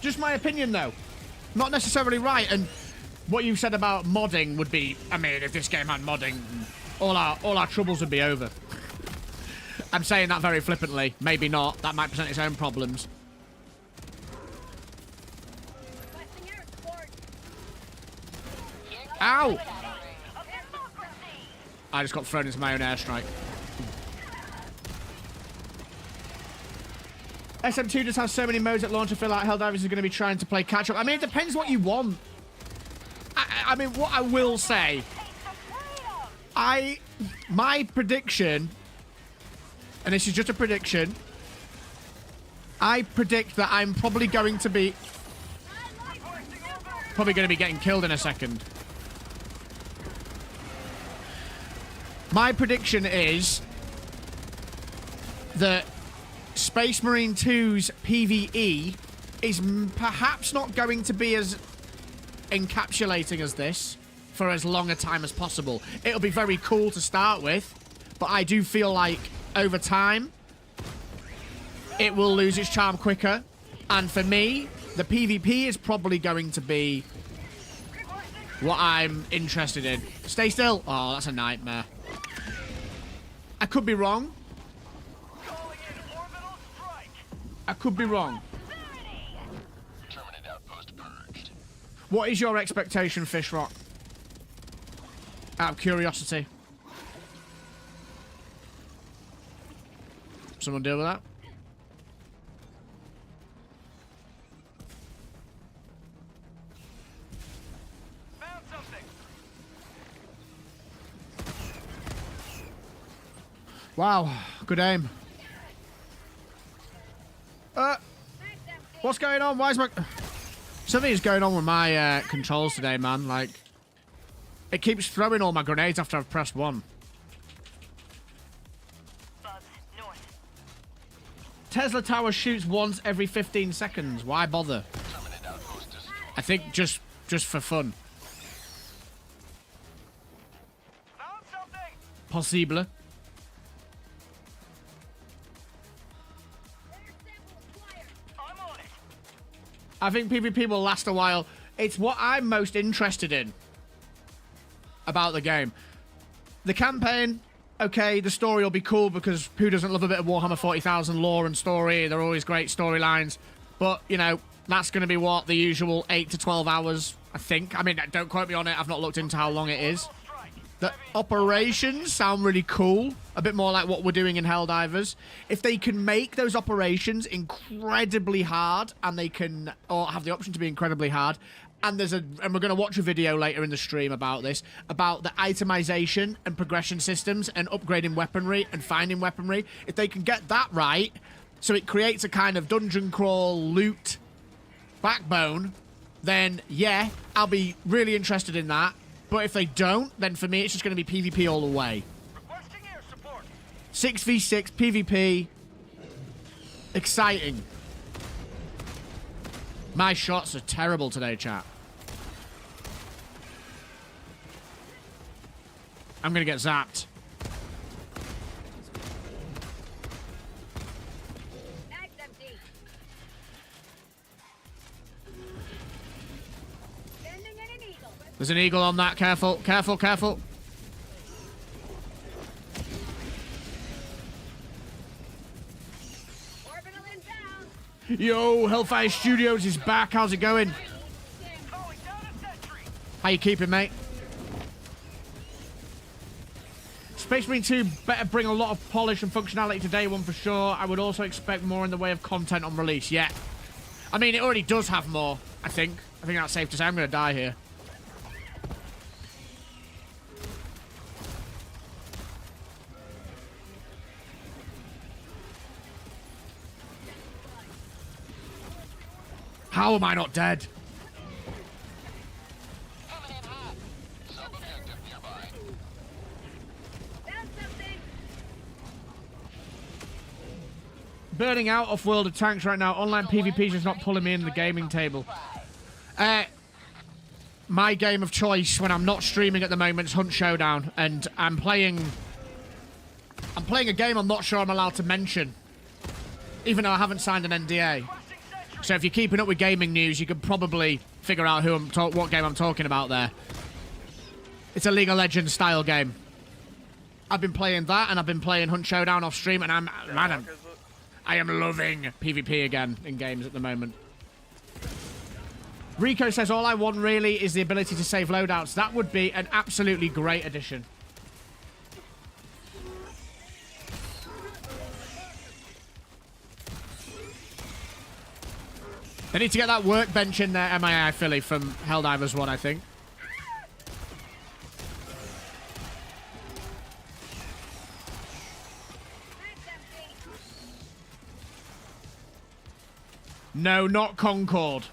S2: Just my opinion, though. Not necessarily right, and what you said about modding would be, I mean, if this game had modding, all our troubles would be over. I'm saying that very flippantly. Maybe not. That might present its own problems.
S7: Requesting air support.
S2: Ow! I just got thrown into my own airstrike. SM2 just has so many modes at launch. I feel like Helldivers is going to be trying to play catch-up. I mean, it depends what you want. I mean, what I will say... My prediction... And this is just a prediction. I predict that I'm probably going to be... Probably going to be getting killed in a second. My prediction is... that Space Marine 2's PvE is perhaps not going to be as encapsulating as this for as long a time as possible. It'll be very cool to start with, but I do feel like over time it will lose its charm quicker. And for me, the PvP is probably going to be what I'm interested in. Stay still. Oh, that's a nightmare. I could be wrong. I could be wrong.
S6: Terminate outpost purged.
S2: What is your expectation, Fishrock? Out of curiosity. Someone deal with that?
S5: Found something.
S2: Wow, good aim. What's going on? Why is my... Something is going on with my controls today, man. Like, it keeps throwing all my grenades after I've pressed one. Tesla Tower shoots once every 15 seconds. Why bother?
S6: Terminate outpost destroyed.
S2: I think just for fun.
S5: Found something.
S2: Possible.
S5: I'm on it.
S2: I think PvP will last a while. It's what I'm most interested in about the game. The campaign, okay, the story will be cool because who doesn't love a bit of Warhammer 40,000 lore and story? They're always great storylines. But, you know, that's going to be what? The usual 8 to 12 hours, I think. I mean, don't quote me on it. I've not looked into how long it is. The operations sound really cool. A bit more like what we're doing in Helldivers. If they can make those operations incredibly hard, and they can, or have the option to be incredibly hard, and we're going to watch a video later in the stream about this, about the itemization and progression systems and upgrading weaponry and finding weaponry. If they can get that right, so it creates a kind of dungeon crawl loot backbone, then yeah, I'll be really interested in that. But if they don't, then for me it's just going to be PvP all the way.
S5: Requesting air support.
S2: 6v6 PvP. Exciting. My shots are terrible today, chat. I'm going to get zapped.
S7: Mag's empty. Sending in an eagle.
S2: There's an eagle on that. Careful, careful, careful.
S7: Orbital inbound.
S2: Yo, Hellfire Studios is back. How's it going?
S5: Calling down a sentry.
S2: How you keeping, mate? Space Marine 2 better bring a lot of polish and functionality to day one for sure. I would also expect more in the way of content on release. Yeah. I mean, it already does have more, I think. I think that's safe to say. I'm going to die here. How am I not dead?
S6: Sub-objective nearby.
S7: Found something.
S2: Burning out off World of Tanks right now. Online PvP is just not pulling me in the gaming table. My game of choice when I'm not streaming at the moment is Hunt Showdown, and I'm playing a game I'm not sure I'm allowed to mention, even though I haven't signed an NDA. So if you're keeping up with gaming news, you can probably figure out what game I'm talking about there. It's a League of Legends style game. I've been playing that, and I've been playing Hunt Showdown off stream, and I am loving PvP again in games at the moment. Rico says, all I want really is the ability to save loadouts. That would be an absolutely great addition. They need to get that workbench in there, MII Philly, from Helldivers 1, I think.
S7: Mag's empty.
S2: No, not Concord.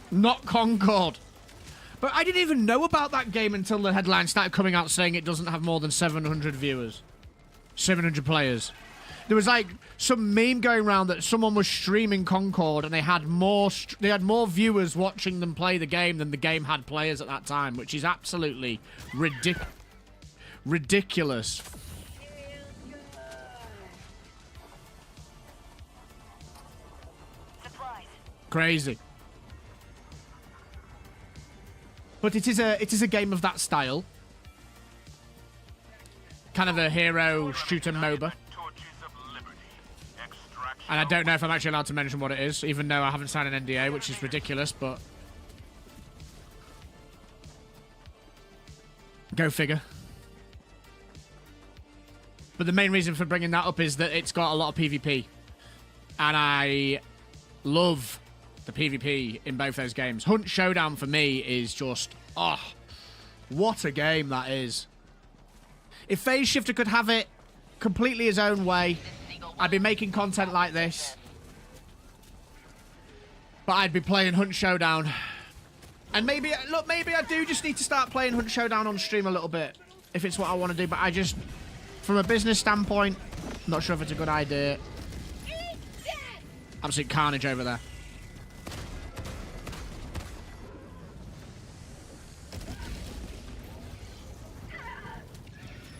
S2: Not Concord. But I didn't even know about that game until the headline started coming out saying it doesn't have more than 700 viewers. 700 players. There was like some meme going around that someone was streaming Concord and they had more viewers watching them play the game than the game had players at that time, which is absolutely ridiculous. Crazy. But it is a game of that style. Kind of a hero shooter MOBA. And I don't know if I'm actually allowed to mention what it is, even though I haven't signed an NDA, which is ridiculous, but... Go figure. But the main reason for bringing that up is that it's got a lot of PvP. And I love the PvP in both those games. Hunt Showdown for me is just... Oh, what a game that is. If Phase Shifter could have it completely his own way, I'd be making content like this. But I'd be playing Hunt Showdown. And maybe, look, maybe I do just need to start playing Hunt Showdown on stream a little bit. If it's what I want to do. But I just, from a business standpoint, not sure if it's a good idea. Absolute carnage over there.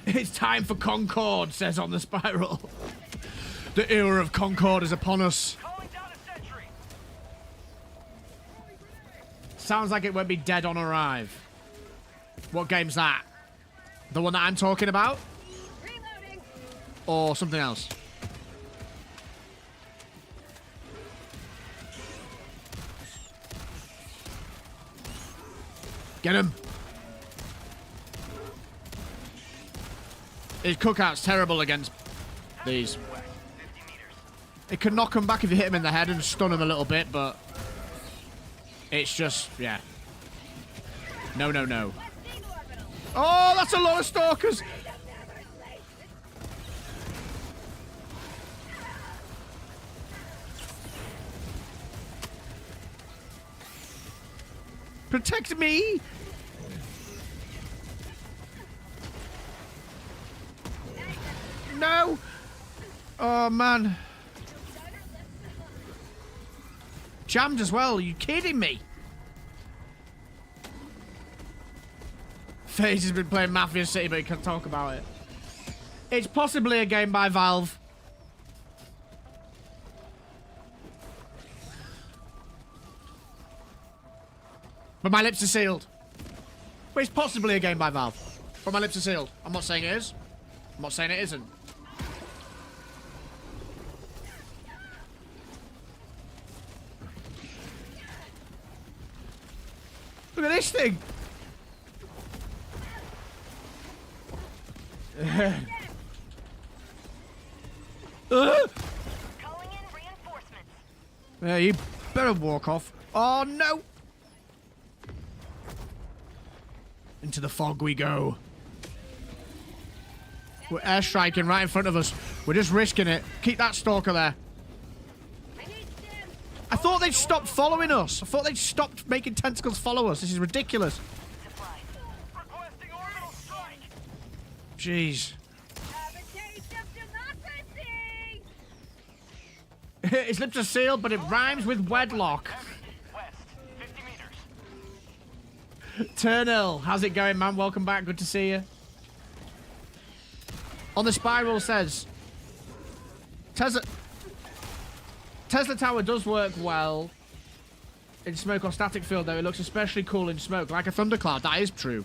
S2: It's time for Concord, says on the spiral. The era of Concord is upon us. Sounds like it won't be dead on arrive. What game's that? The one that I'm talking about?
S7: Reloading.
S2: Or something else? Get him. His cookout's terrible against these. It can knock him back if you hit him in the head and stun him a little bit, but it's just, yeah. No, no, no. Oh, that's a lot of stalkers. Protect me. No. Oh, man. Jammed as well. Are you kidding me? FaZe has been playing Mafia City, but he can't talk about it. It's possibly a game by Valve. But my lips are sealed. But it's possibly a game by Valve. But my lips are sealed. I'm not saying it is. I'm not saying it isn't. Look at this thing.
S7: Calling in reinforcements.
S2: Yeah, you better walk off. Oh, no. Into the fog we go. We're airstriking right in front of us. We're just risking it. Keep that stalker there. I thought they'd stopped following us. I thought they'd stopped making tentacles follow us. This is ridiculous.
S5: Requesting orbital strike.
S2: Jeez.
S7: Have a taste of democracy.
S2: His lips are sealed, but it rhymes with wedlock.
S5: West, 50 meters.
S2: Turnell, how's it going, man? Welcome back. Good to see you. On the spiral says, Tesla Tower does work well in smoke or static field, though. It looks especially cool in smoke, like a thundercloud. That is true.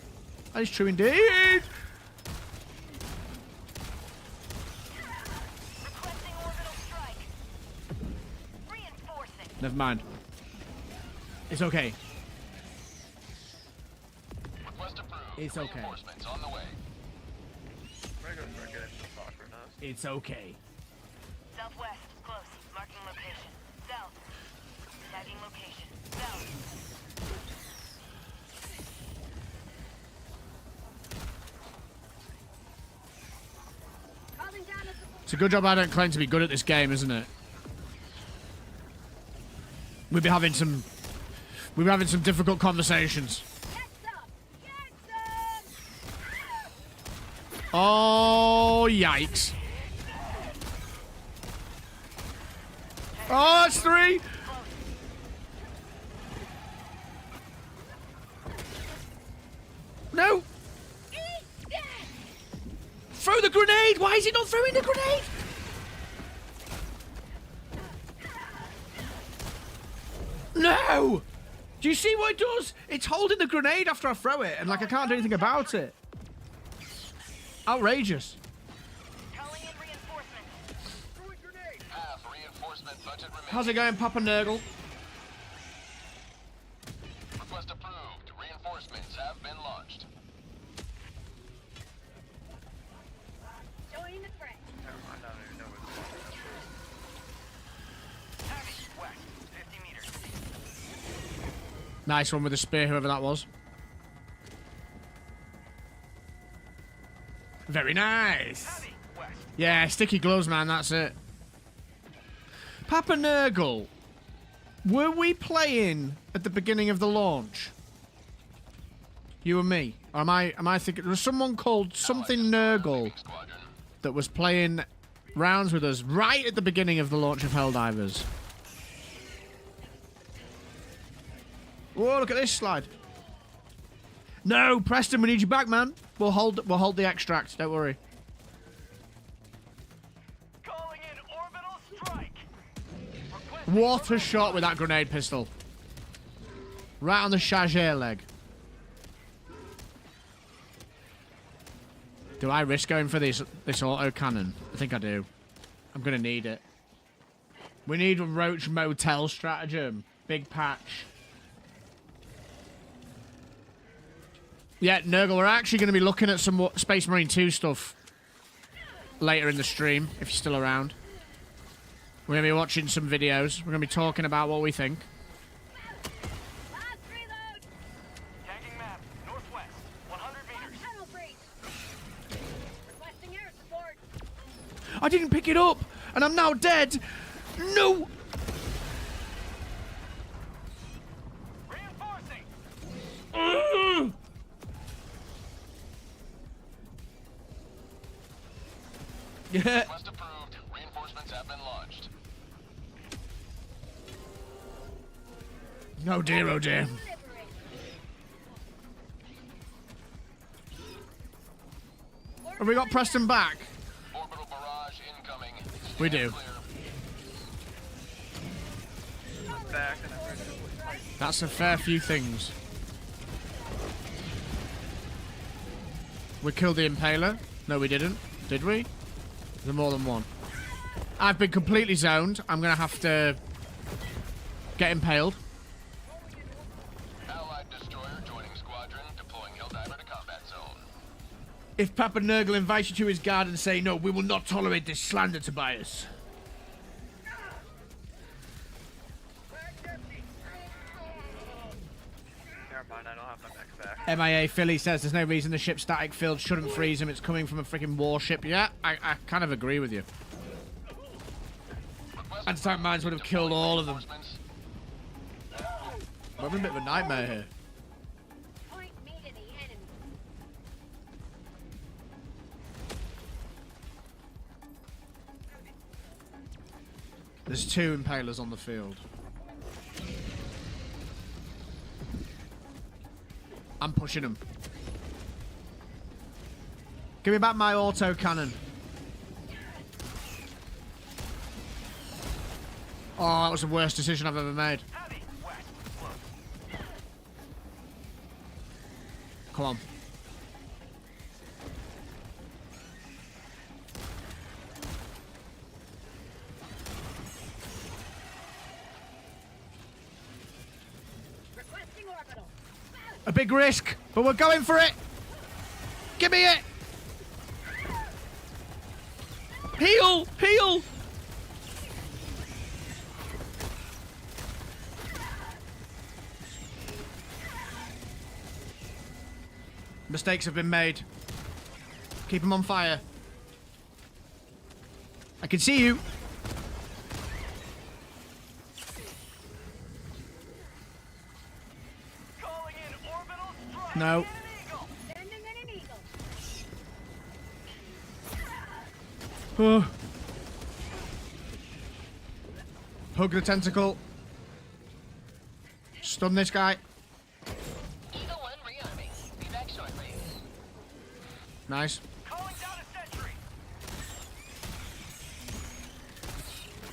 S2: That is true indeed.
S7: Requesting orbital strike. Reinforcing.
S2: Never mind. It's okay.
S6: Request approved.
S2: It's okay.
S6: Reinforcements on the way.
S5: We're gonna start getting some soccer now.
S2: It's okay.
S7: Southwest, close. Marking location. South. Tagging location. South. Calling down a support.
S2: It's a good job I don't claim to be good at this game, isn't it? We'd be having some difficult conversations.
S7: Get some. Get some.
S2: Oh, yikes. Oh, that's 3. No. Throw the grenade. Why is he not throwing the grenade? No. Do you see what it does? It's holding the grenade after I throw it, and like I can't do anything about it. Outrageous.
S6: Half reinforcement budget remaining.
S2: How's it going, Papa Nurgle?
S6: Request approved. Reinforcements have been launched.
S7: Join the fray.
S5: I don't even know what this is. Heavy, west, 50 meters.
S2: Nice one with the spear, whoever that was. Very nice.
S5: Heavy, west.
S2: Yeah, sticky gloves, man, that's it. Papa Nurgle, were we playing at the beginning of the launch? You and me? Or am I thinking... There was someone called something Nurgle
S6: Squadron.
S2: that was playing rounds with us right at the beginning of the launch of Helldivers. Whoa, look at this slide. No, Preston, we need you back, man. We'll hold the extract, don't worry.
S5: Calling in orbital strike.
S2: What a shot with that grenade pistol. Right on the Chargeur leg. Do I risk going for this auto cannon? I think I do. I'm gonna need it. We need a Roach Motel stratagem. Big patch. Yeah, Nurgle, we're actually going to be looking at some Space Marine 2 stuff later in the stream, if you're still around. We're going to be watching some videos. We're going to be talking about what we think.
S7: Last reload.
S5: Tagging map, northwest, 100 meters.
S7: Tunnel breach. Requesting air support.
S2: I didn't pick it up, and I'm now dead. No!
S5: Reinforcing.
S2: Yeah.
S6: Request approved. Reinforcements have been launched.
S2: No dear, oh dear.
S7: Liberate.
S2: Have we got Preston back?
S6: Orbital barrage incoming.
S2: We
S6: Stand
S2: do.
S6: clear.
S5: Back and I'm ready to fight.
S2: That's a fair few things. We killed the Impaler. No, we didn't. Did we? There's more than one. I've been completely zoned. I'm going to have to get impaled.
S6: Allied destroyer joining squadron, deploying Helldiver to combat zone.
S2: If Papa Nurgle invites you to his garden, say no, we will not tolerate this slander, Tobias.
S5: Never mind, I don't have my mech back.
S2: MIA Philly says there's no reason the ship's static field shouldn't freeze him. It's coming from a freaking warship. Yeah, I kind of agree with you.
S6: Request
S2: Anti-tank mines would have killed all of them.
S6: reinforcements.
S2: We're having a bit of a nightmare here.
S7: Point me to the enemy.
S2: There's 2 Impalers on the field. I'm pushing them. Give me back my auto cannon. Oh, that was the worst decision I've ever made.
S5: Heavy, west, close.
S2: Come on.
S7: Requesting orbital.
S2: A big risk, but we're going for it. Give me it. Heal, heal. Mistakes have been made. Keep them on fire. I can see you.
S5: Calling in orbital strike.
S2: No.
S5: Eagle.
S7: Sending in an eagle.
S2: Oh. Hug the tentacle. Stun this guy.
S6: Eagle 1 rearming. Be back shortly.
S2: Nice.
S5: Calling down a sentry.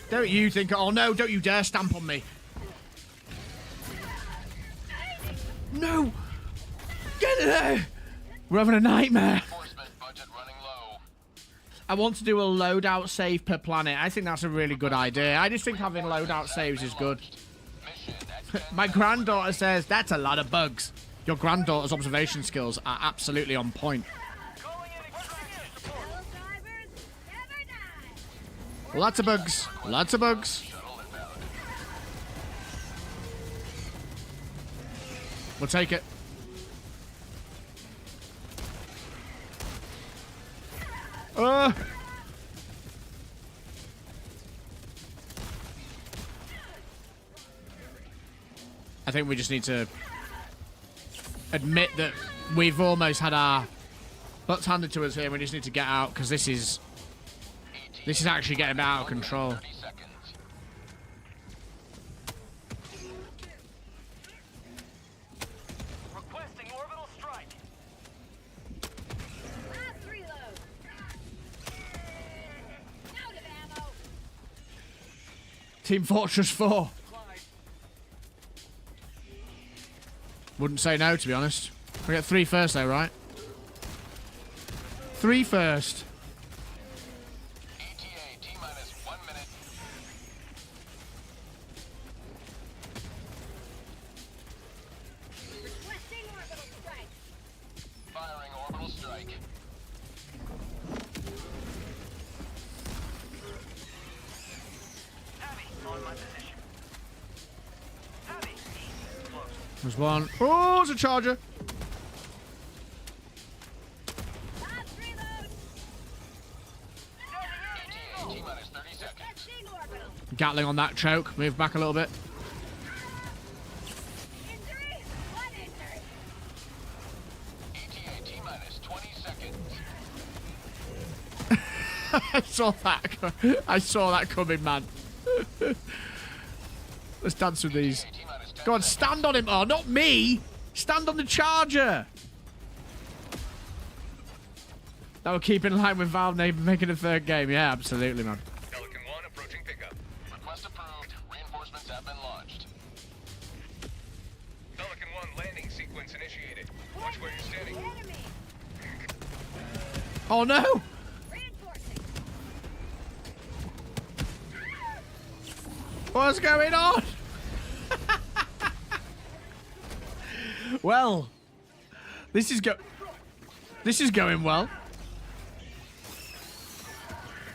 S2: Don't you think... Oh, no, don't you dare stamp on me. No! Get in there! We're having a nightmare.
S6: Reinforcement budget running low.
S2: I want to do a loadout save per planet. I think that's a really good idea. I just think having loadout saves is good.
S6: Mission at 10
S2: My granddaughter says, that's a lot of bugs. Your granddaughter's observation skills are absolutely on point.
S5: Calling in extraction support.
S7: Helldivers never die.
S2: Lots of bugs. Lots of bugs.
S6: shuttle inbound.
S2: We'll take it. I think we just need to admit that we've almost had our butts handed to us here. We just need to get out because this is actually getting out of control.
S6: 30 seconds.
S5: Requesting orbital strike.
S7: Last reload. Out of ammo.
S2: Team Fortress 4. Wouldn't say no, to be honest. We get 3 first, though, right? 3 first.
S6: ETA T-minus 1 minute.
S7: Requesting orbital strike.
S6: Firing orbital strike.
S5: Heavy on my position. Heavy. Close.
S2: There's one. Oh, it's a charger.
S7: Last reload.
S6: ETA T-minus 30 seconds.
S7: Requesting orbital.
S2: Gatling on that choke. Move back a little bit.
S7: Injury. One injury.
S6: ETA T-minus 20 seconds.
S2: I saw that. I saw that coming, man. Let's dance with these.
S6: ETA T-minus 10
S2: Go on,
S6: seconds.
S2: stand on him. Oh, not me. Stand on the charger. That will keep in line with Valve making a 3rd game. Yeah, absolutely, man.
S5: Pelican 1 approaching pickup.
S6: Request approved. Reinforcements have been launched.
S5: Pelican 1 landing sequence initiated. Watch where you're standing.
S7: Enemy.
S2: Oh, no.
S7: Reinforcing.
S2: What's going on? Well, this is going well.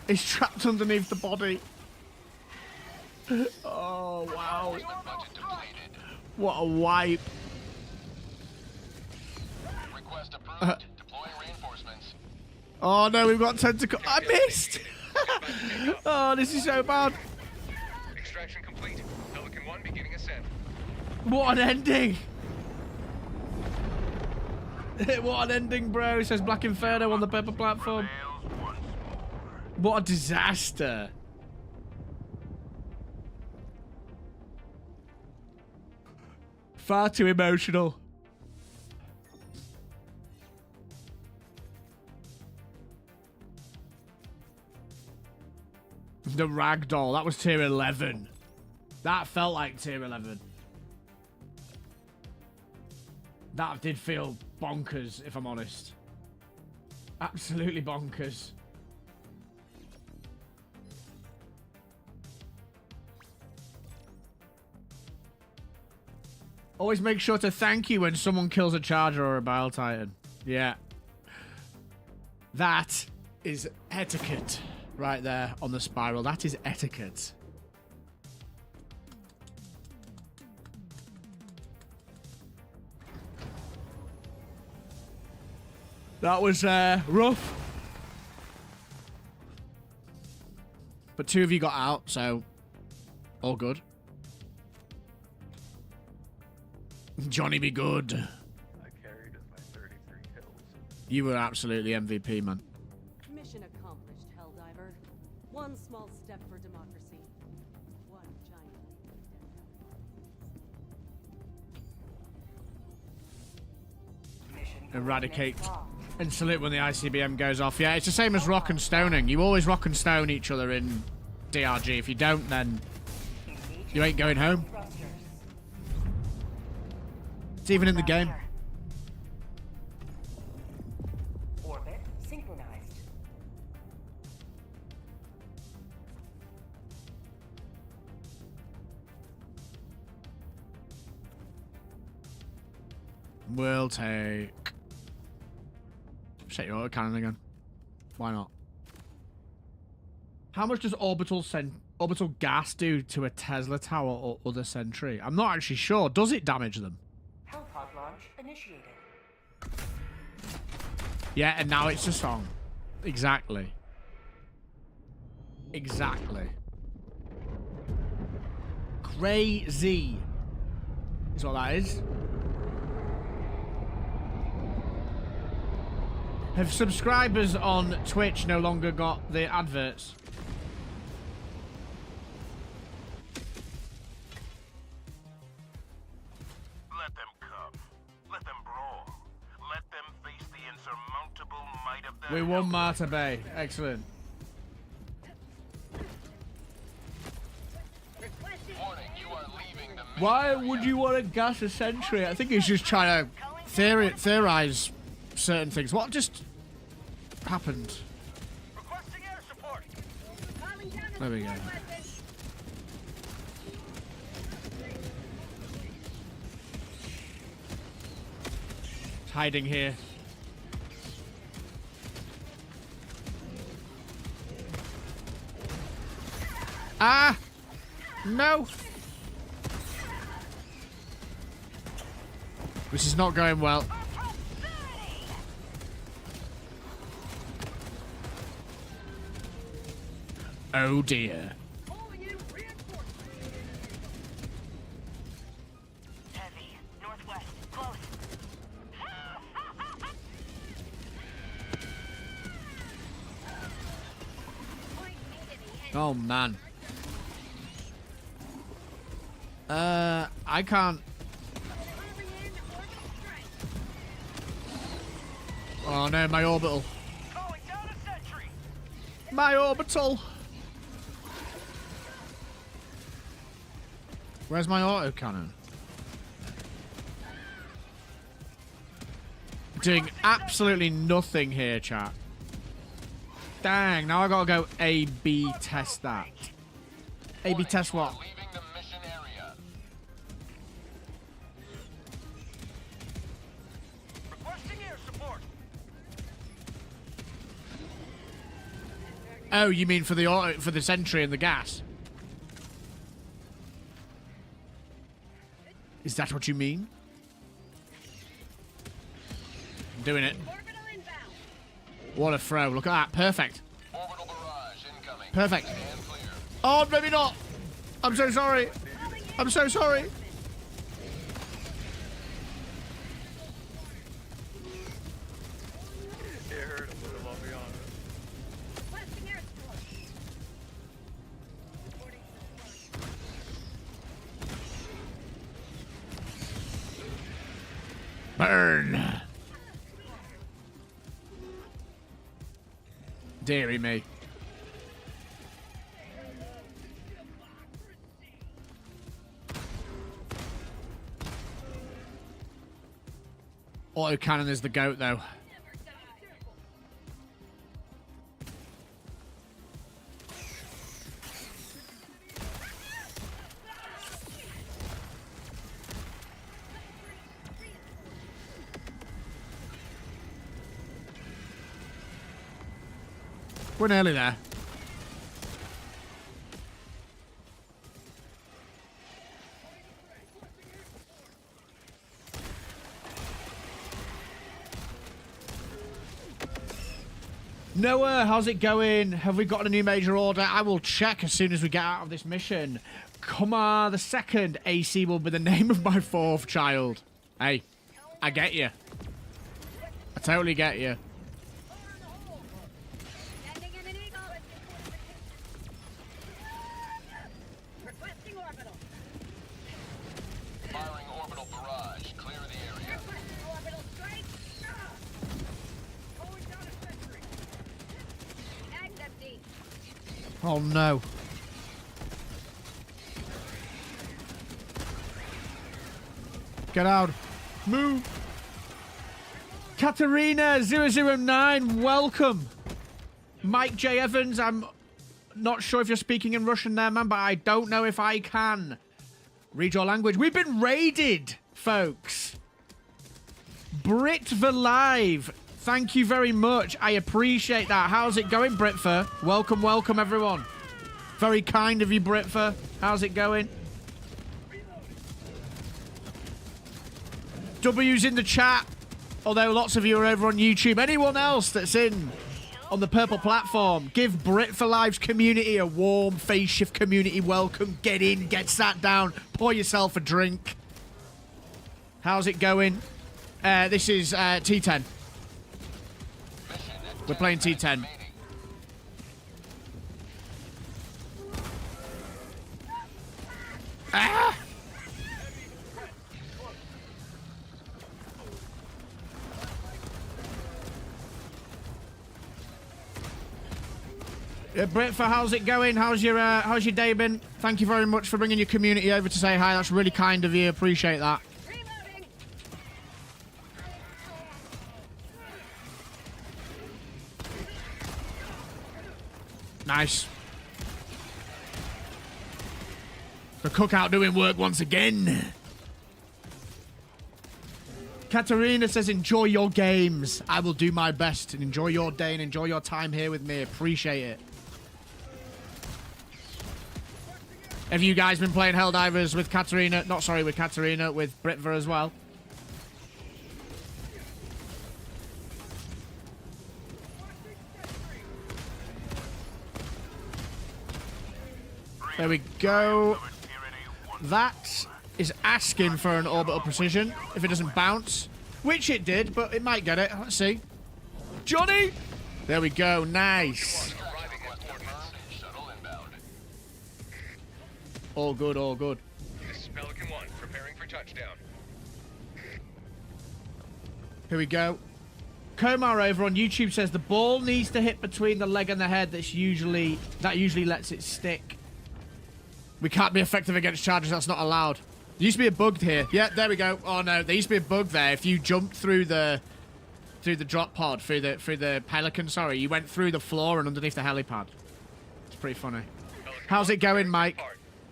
S2: He's trapped underneath the body. Oh, wow.
S6: Reinforcement budget depleted.
S2: What a wipe.
S6: Request approved. Deploying reinforcements.
S2: Oh, no, we've got tentacle. I missed. Oh, this is so bad.
S5: Extraction complete. Pelican 1 beginning ascent.
S2: What an ending. What an ending, bro. It says Black Inferno on the purple platform. What a disaster. Far too emotional. The ragdoll. That was tier 11. That felt like tier 11. That did feel bonkers, if I'm honest. Absolutely bonkers. Always make sure to thank you when someone kills a charger or a Bile Titan. Yeah. That is etiquette right there on the spiral. That is etiquette. That was rough. But 2 of you got out, so all good. Johnny be good.
S5: I carried us by 33 kills.
S2: You were absolutely MVP, man.
S8: Mission accomplished, Helldiver. One small step for democracy. One giant
S2: eradicate and salute when the ICBM goes off. Yeah, it's the same as rock and stoning. You always rock and stone each other in DRG. If you don't, then you ain't going home. It's even in the game.
S8: Orbit synchronized.
S2: We'll take... Set your autocannon again. Why not? How much does orbital gas do to a Tesla tower or other sentry? I'm not actually sure. Does it damage them?
S8: Hellpod launch initiated.
S2: Yeah, and now it's a song. Exactly. Exactly. Crazy is what that is. Have subscribers on Twitch no longer got the adverts?
S9: Let them come. Let them brawl. Let them face the insurmountable might of the...
S2: We won Marta Bay. Excellent.
S6: Warning, you are leaving the mission
S2: Why
S6: area.
S2: would you want to gas a sentry? I think he's just trying to theorize certain things. What just happened?
S5: Requesting air support.
S2: There we go. It's hiding here. Ah! No! This is not going well. Oh dear.
S8: Heavy. Northwest. Close.
S2: Oh man. I can't. Oh no, my orbital.
S5: Calling down a sentry.
S2: My orbital. Where's my autocannon? Doing absolutely nothing here, chat. Dang, now I gotta go A/B test that. A/B test what?
S6: Leaving the mission area.
S5: Requesting air support.
S2: Oh, you mean for the sentry and the gas? Is that what you mean? I'm doing it. What a throw. Look at that. Perfect.
S6: Orbital barrage incoming.
S2: Perfect.
S6: Stand clear.
S2: Oh, maybe not. I'm so sorry. I'm so sorry.
S5: It hurt a little, I'll be honest.
S2: Burn. Deary me. Autocannon is the goat, though. We're nearly there. Noah, how's it going? Have we got a new major order? I will check as soon as we get out of this mission. Kumar the second AC will be the name of my fourth child. Hey, I get you. I totally get you.
S6: Firing orbital barrage. Clear the area.
S2: Oh no. Get out. Move. Katerina009, welcome. Mike J. Evans, I'm not sure if you're speaking in Russian there, man, but I don't know if I can read your language. We've been raided, folks. Britva Live, thank you very much. I appreciate that. How's it going, Britva? Welcome, welcome, everyone. Very kind of you, Britva. How's it going? W's in the chat. Although lots of you are over on YouTube. Anyone else that's in on the purple platform, give Brit for Live's community a warm Phase Shift community welcome. Get in, get sat down, pour yourself a drink. How's it going? This is T10. We're playing T10. Ah! Britfa, how's it going? How's your day been? Thank you very much for bringing your community over to say hi. That's really kind of you. Appreciate that.
S7: Reloading.
S2: Nice. The cookout doing work once again. Katerina says, enjoy your games. I will do my best and enjoy your day and enjoy your time here with me. Appreciate it. Have you guys been playing Helldivers with Katerina? Not sorry, with Katerina, with Britva as well. There we go. That is asking for an orbital precision if it doesn't bounce, which it did, but it might get it. Let's see. Johnny! There we go. Nice. All good, all good.
S6: This is Pelican 1, preparing for touchdown.
S2: Here we go. Komar over on YouTube says the ball needs to hit between the leg and the head. That usually lets it stick. We can't be effective against charges. That's not allowed. There used to be a bug here. Yeah, there we go. Oh no, there used to be a bug there. If you jumped through the drop pod, through the Pelican, sorry, you went through the floor and underneath the helipad. It's pretty funny. How's it going, Mike?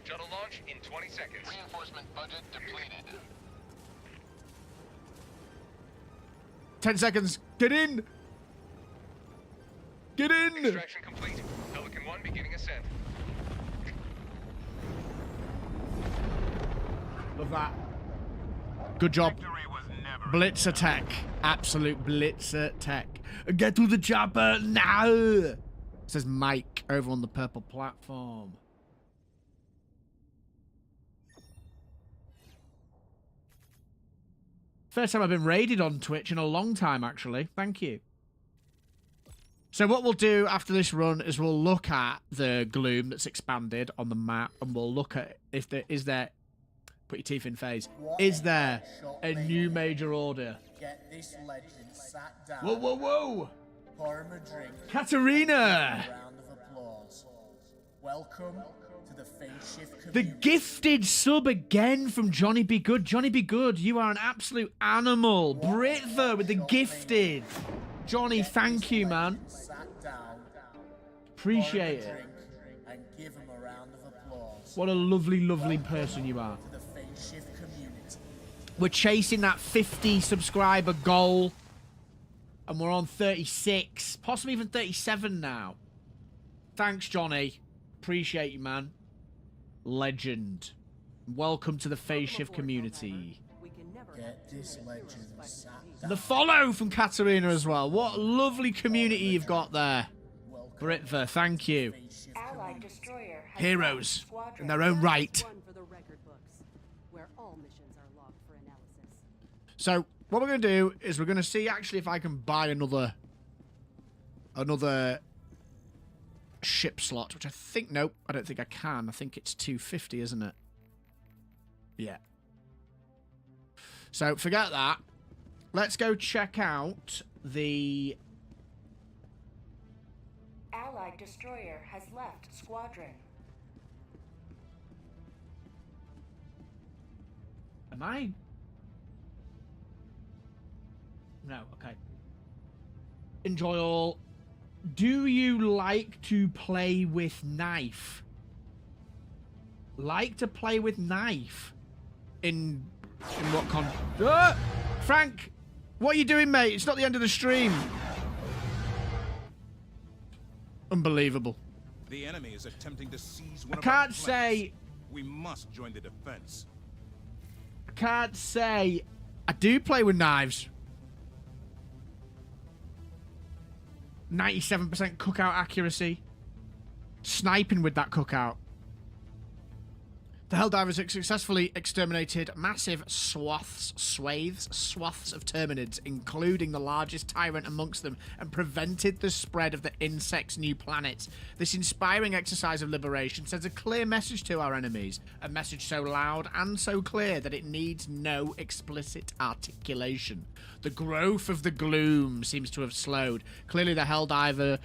S6: Shuttle launch in 20 seconds. Reinforcement budget depleted.
S2: 10 seconds. Get in. Get in.
S6: Extraction complete. Pelican 1 beginning ascent.
S2: Love that. Good job. Blitz attack. Absolute blitz attack. Get to the chopper now. Says Mike over on the purple platform. First time I've been raided on Twitch in a long time, actually. Thank you. So what we'll do after this run is we'll look at the gloom that's expanded on the map, and we'll look at if there is there. Put your teeth in, Phase. Is there a new major order?
S1: Get this legend sat down.
S2: Whoa, whoa, whoa!
S1: Pour him a drink.
S2: Katerina!
S1: Round of applause. Welcome to the Phase Shift
S2: The
S1: community.
S2: gifted sub again from Johnny Be Good. Johnny Be Good, you are an absolute animal. Britva with the gifted. Johnny, thank you, man.
S1: Sat down.
S2: Appreciate
S1: pour him a
S2: it.
S1: drink and give him a round of applause.
S2: What a lovely, lovely person you are.
S1: To the Phase Shift community.
S2: We're chasing that 50 subscriber goal. And we're on 36. Possibly even 37 now. Thanks, Johnny. Appreciate you, man. Legend. Welcome to the Phase Shift community.
S1: Get this legend sat down.
S2: The follow from Katerina as well. What a lovely community you've got there. Britva, thank you.
S8: Allied destroyer has
S2: Heroes
S8: launched squadron.
S2: in their own right.
S10: One for the record books, where all missions are logged for analysis.
S2: So what we're going to do is we're going to see actually if I can buy another ship slot, which I think, nope, I don't think I can. I think it's 250, isn't it? Yeah. So forget that. Let's go check out the
S8: Allied destroyer has left squadron.
S2: Am I? No, okay. Enjoy all. Do you like to play with knife? Like to play with knife? In what Frank! What are you doing, mate? It's not the end of the stream. Unbelievable.
S9: The enemy is attempting to seize one
S2: I
S9: of our
S2: can't
S9: planets.
S2: say...
S9: We must join the defense.
S2: I can't say... I do play with knives. 97% cookout accuracy. Sniping with that cookout. The Helldivers have successfully exterminated massive swathes of Terminids, including the largest tyrant amongst them, and prevented the spread of the insect's new planet. This inspiring exercise of liberation sends a clear message to our enemies, a message so loud and so clear that it needs no explicit articulation. The growth of the gloom seems to have slowed. Clearly the Helldiver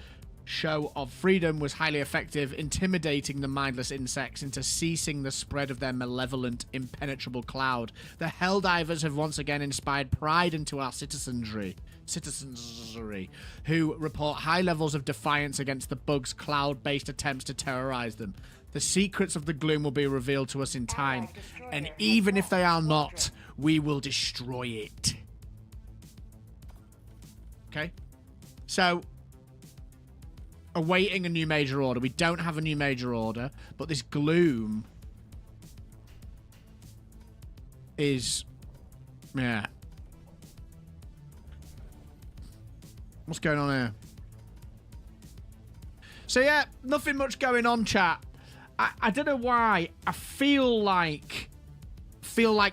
S2: show of freedom was highly effective, intimidating the mindless insects into ceasing the spread of their malevolent, impenetrable cloud. The Helldivers have once again inspired pride into our citizenry, who report high levels of defiance against the bug's cloud-based attempts to terrorize them. The secrets of the gloom will be revealed to us in time, and even if they are not, we will destroy it. Okay? So, awaiting a new major order. We don't have a new major order, but this gloom is... yeah. What's going on here? So yeah, nothing much going on, chat. I don't know why. I feel like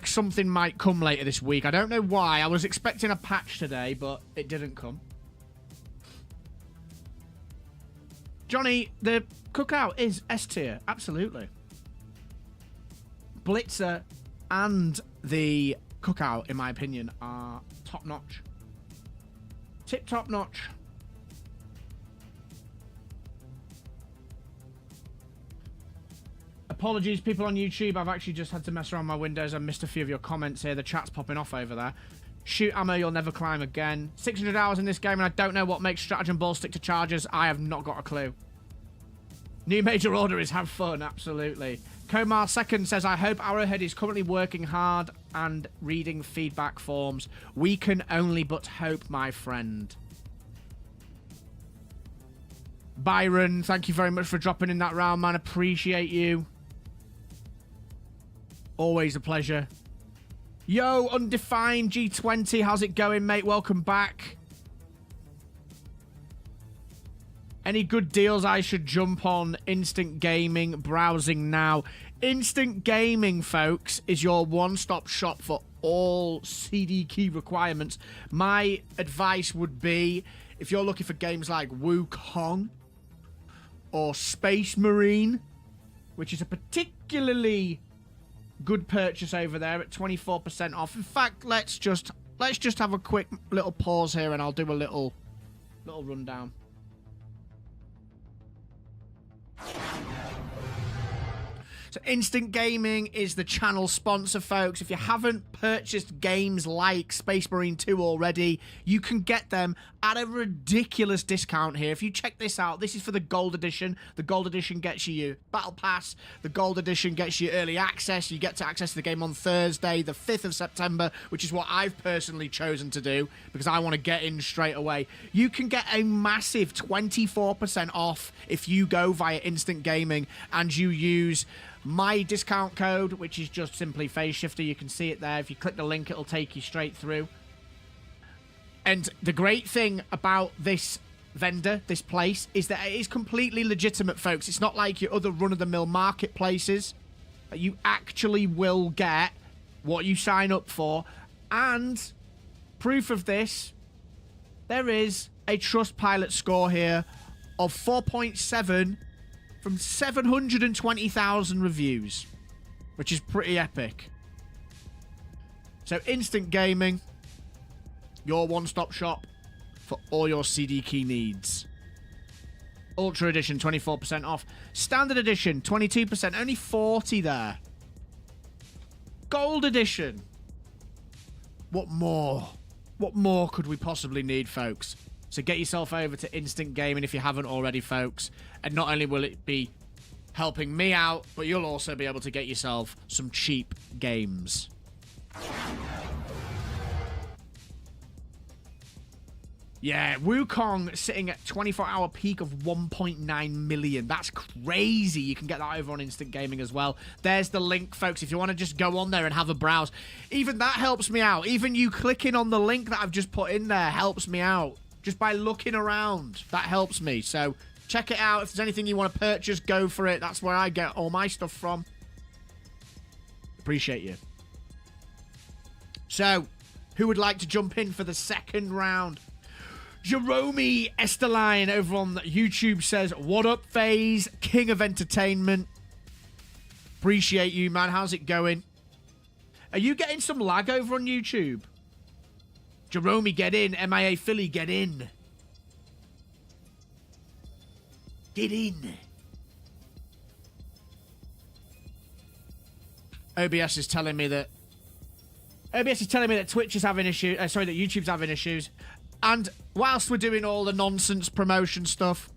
S2: something might come later this week. I don't know why. I was expecting a patch today, but it didn't come. Johnny, the cookout is S tier. Absolutely. Blitzer and the cookout, in my opinion, are top-notch. Tip-top notch. Apologies, people on YouTube. I've actually just had to mess around my windows. I missed a few of your comments here. The chat's popping off over there. Shoot ammo, you'll never climb again. 600 hours in this game, and I don't know what makes stratagem balls stick to chargers. I have not got a clue. New major order is have fun, absolutely. Komar Second says, I hope Arrowhead is currently working hard and reading feedback forms. We can only but hope, my friend. Byron, thank you very much for dropping in that round, man. Appreciate you. Always a pleasure. Yo, Undefined G20, how's it going, mate? Welcome back. Any good deals I should jump on? Instant Gaming, browsing now. Instant Gaming, folks, is your one-stop shop for all CD key requirements. My advice would be, if you're looking for games like Wukong or Space Marine, which is a particularly good purchase over there at 24% off. In fact, let's just have a quick little pause here and I'll do a little rundown. So Instant Gaming is the channel sponsor, folks. If you haven't purchased games like Space Marine 2 already, you can get them at a ridiculous discount here. If you check this out, this is for the Gold Edition. The Gold Edition gets you your Battle Pass. The Gold Edition gets you early access. You get to access the game on Thursday, the 5th of September, which is what I've personally chosen to do because I want to get in straight away. You can get a massive 24% off if you go via Instant Gaming and you use my discount code, which is just simply Phase Shifter. You can see it there. If you click the link, it'll take you straight through. And the great thing about this vendor, this place, is that it is completely legitimate, folks. It's not like your other run-of-the-mill marketplaces. You actually will get what you sign up for. And proof of this, there is a Trustpilot score here of 4.7 from 720,000 reviews, which is pretty epic. So Instant Gaming, your one-stop shop for all your CD key needs. Ultra Edition, 24% off. Standard Edition, 22%. Only 40 there. Gold Edition. What more? What more could we possibly need, folks? So get yourself over to Instant Gaming if you haven't already, folks. And not only will it be helping me out, but you'll also be able to get yourself some cheap games. Yeah, Wukong sitting at 24-hour peak of 1.9 million. That's crazy. You can get that over on Instant Gaming as well. There's the link, folks, if you want to just go on there and have a browse. Even that helps me out. Even you clicking on the link that I've just put in there helps me out. Just by looking around, that helps me. So check it out. If there's anything you want to purchase, go for it. That's where I get all my stuff from. Appreciate you. So, who would like to jump in for the second round? Jerome Esteline over on YouTube says, what up, FaZe? King of Entertainment. Appreciate you, man. How's it going? Are you getting some lag over on YouTube? Jerome, get in. MIA Philly, get in. Get in. OBS is telling me that Twitch is having issues. Sorry, that YouTube's having issues. And whilst we're doing all the nonsense promotion stuff,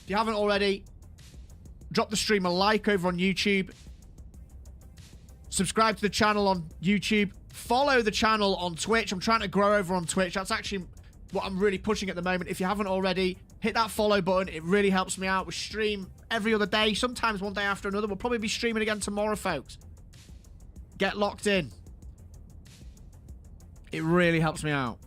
S2: if you haven't already, drop the stream a like over on YouTube. Subscribe to the channel on YouTube. Follow the channel on Twitch. I'm trying to grow over on Twitch. That's actually what I'm really pushing at the moment. If you haven't already, hit that follow button. It really helps me out. We stream every other day, sometimes one day after another. We'll probably be streaming again tomorrow, folks. Get locked in. It really helps me out.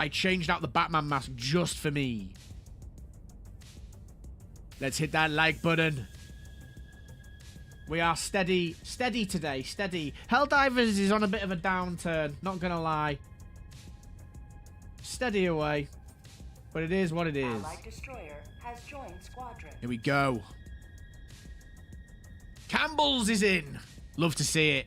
S2: I changed out the Batman mask just for me. Let's hit that like button. We are steady today, steady. Helldivers is on a bit of a downturn, not gonna lie. Steady away. But it is what it is.
S8: Allied destroyer has joined squadron.
S2: Here we go. Campbell's is in. Love to see it.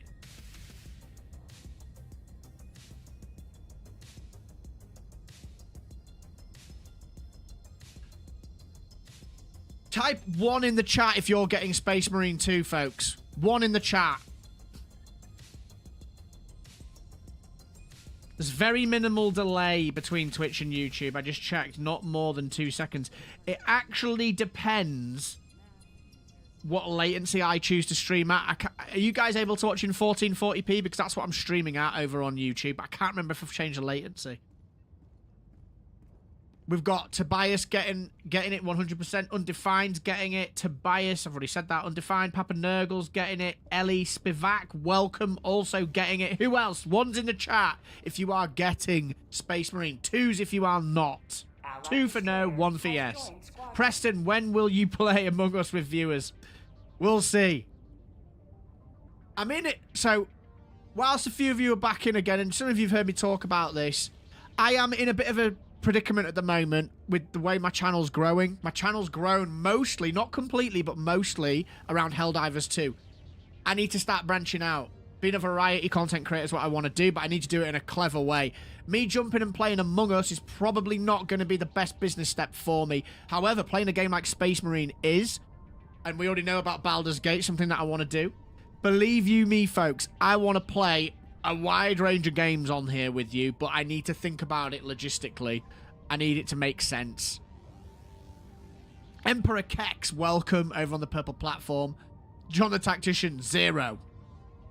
S2: Type 1 in the chat if you're getting Space Marine 2, folks. 1 in the chat. There's very minimal delay between Twitch and YouTube. I just checked, not more than 2 seconds. It actually depends what latency I choose to stream at. Are you guys able to watch in 1440p? Because that's what I'm streaming at over on YouTube. I can't remember if I've changed the latency. We've got Tobias getting it 100%. Undefined getting it. Tobias, I've already said that. Undefined. Papa Nurgle's getting it. Ellie Spivak, welcome, also getting it. Who else? 1's in the chat if you are getting Space Marine. 2's if you are not. 2 for no, 1 for yes. Preston, when will you play Among Us with viewers? We'll see. I'm in it. So, whilst a few of you are back in again, and some of you have heard me talk about this, I am in a bit of a predicament at the moment with the way my channel's growing. My channel's grown mostly, not completely, but mostly around Helldivers 2. I need to start branching out. Being a variety content creator is what I want to do, but I need to do it in a clever way. Me jumping and playing Among Us is probably not going to be the best business step for me. However, playing a game like Space Marine is, and we already know about Baldur's Gate, something that I want to do. Believe you me, folks, I want to play a wide range of games on here with you, but I need to think about it logistically. I need it to make sense. Emperor Kex, welcome over on the purple platform. John the Tactician, 0.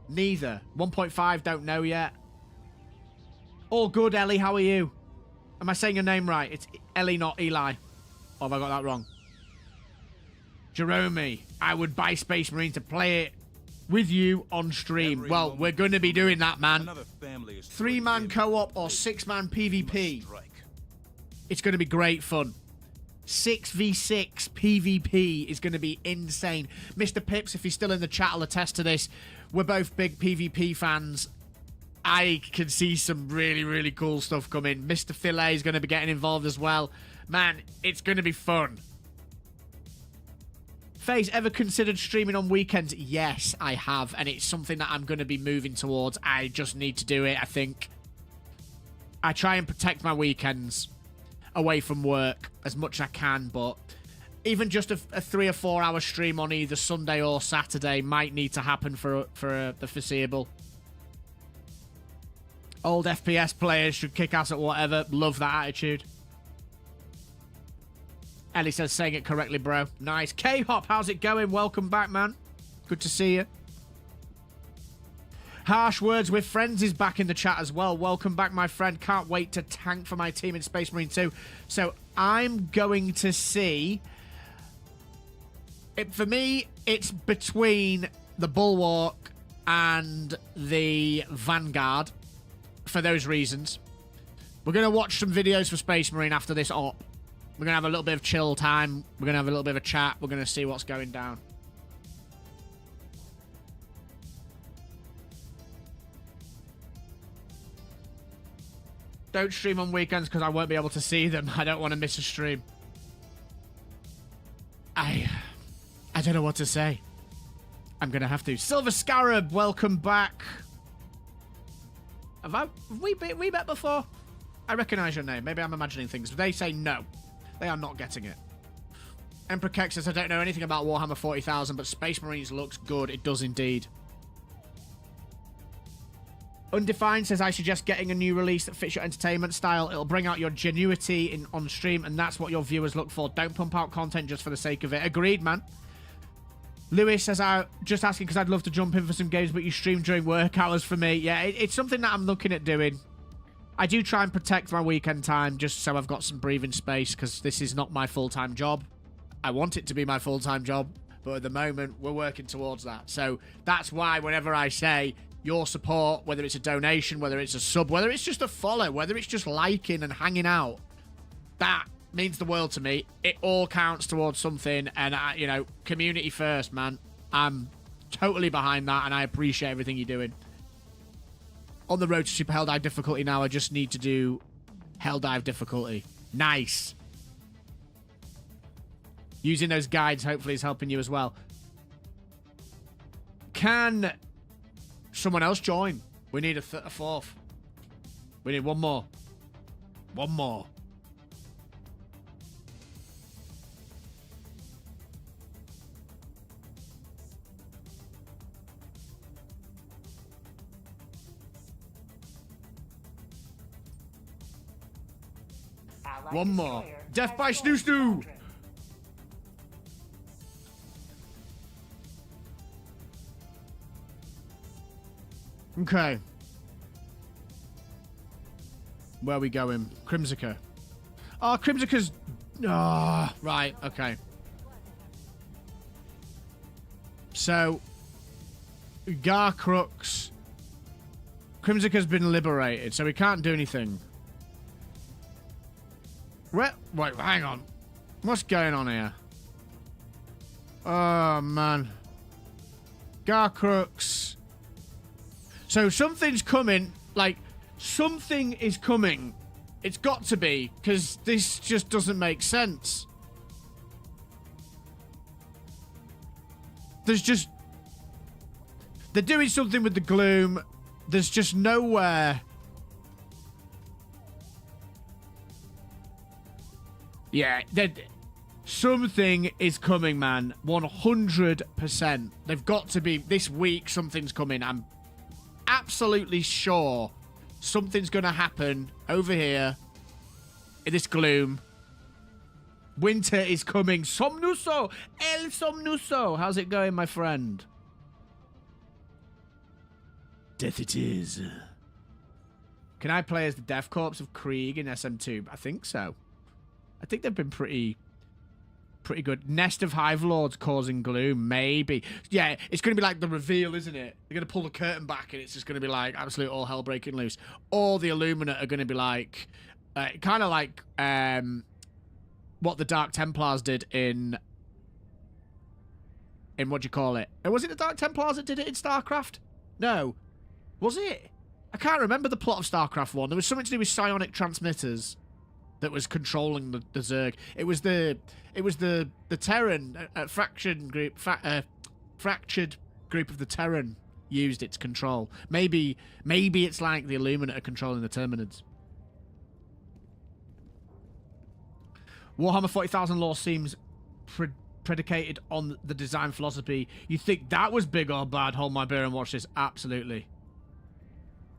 S2: Neither. 1.5, don't know yet. All good, Ellie, how are you? Am I saying your name right? It's Ellie, not Eli. Or have I got that wrong? Jerome, I would buy Space Marine to play it with you on stream. Well, we're going to be doing that, man. 3-man co-op or 6-man PvP. It's going to be great fun. 6v6 PvP is going to be insane. Mr. Pips, if he's still in the chat, will attest to this. We're both big PvP fans. I can see some really, really cool stuff coming. Mr. Filet is going to be getting involved as well. Man, it's going to be fun. FaZe, ever considered streaming on weekends? Yes, I have, and it's something that I'm going to be moving towards. I just need to do it, I think. I try and protect my weekends away from work as much as I can, but even just a 3 or 4 hour stream on either Sunday or Saturday might need to happen for the foreseeable. Old FPS players should kick ass at whatever. Love that attitude. Ellie says, saying it correctly, bro. Nice. K-Hop, how's it going? Welcome back, man. Good to see you. Harsh Words with Friends is back in the chat as well. Welcome back, my friend. Can't wait to tank for my team in Space Marine 2. So I'm going to see... for me, it's between the Bulwark and the Vanguard for those reasons. We're going to watch some videos for Space Marine after this op. We're going to have a little bit of chill time. We're going to have a little bit of a chat. We're going to see what's going down. Don't stream on weekends because I won't be able to see them. I don't want to miss a stream. I don't know what to say. I'm going to have to. Silver Scarab, welcome back. Have we met before? I recognise your name. Maybe I'm imagining things. They say no. They are not getting it. Emperor Keck says, I don't know anything about Warhammer 40,000, but Space Marines looks good. It does indeed. Undefined says, I suggest getting a new release that fits your entertainment style. It'll bring out your genuity on stream, and that's what your viewers look for. Don't pump out content just for the sake of it. Agreed, man. Lewis says, I just asking because I'd love to jump in for some games, but you stream during work hours for me. Yeah, it's something that I'm looking at doing. I do try and protect my weekend time just so I've got some breathing space, because this is not my full-time job. I want it to be my full-time job, but at the moment, we're working towards that. So that's why whenever I say your support, whether it's a donation, whether it's a sub, whether it's just a follow, whether it's just liking and hanging out, that means the world to me. It all counts towards something, and you know, community first, man. I'm totally behind that, and I appreciate everything you're doing. On the road to Super Helldive difficulty now, I just need to do Helldive difficulty. Nice. Using those guides hopefully is helping you as well. Can someone else join? We need a fourth. We need one more. One more. One more. Death by Snoo Snoo. Okay. Where are we going? Crimsica. Oh, Crimsica's... Ah, oh, right. Okay. So, Garcrux. Crimsica's been liberated, so we can't do anything. Wait, hang on. What's going on here? Oh, man. Garcrux. So something's coming. Like, something is coming. It's got to be, because this just doesn't make sense. There's just... They're doing something with the gloom. There's just nowhere... Yeah, something is coming, man. 100%. They've got to be... This week, something's coming. I'm absolutely sure something's going to happen over here in this gloom. Winter is coming. Somnuso! El Somnuso! How's it going, my friend? Death it is. Can I play as the Death Corps of Krieg in SM2? I think so. I think they've been pretty good. Nest of Hive Lords causing gloom, maybe. Yeah, it's going to be like the reveal, isn't it? They're going to pull the curtain back and it's just going to be like absolute all hell breaking loose. Or the Illuminate are going to be like, kind of like what the Dark Templars did in what do you call it? Was it the Dark Templars that did it in StarCraft? No. Was it? I can't remember the plot of StarCraft 1. There was something to do with psionic transmitters that was controlling the Zerg. It was the Terran fractured group of the Terran used its control. Maybe it's like the Illuminate are controlling the Terminids. Warhammer 40,000 lore seems predicated on the design philosophy. You think that was big or bad? Hold my beer and watch this. Absolutely.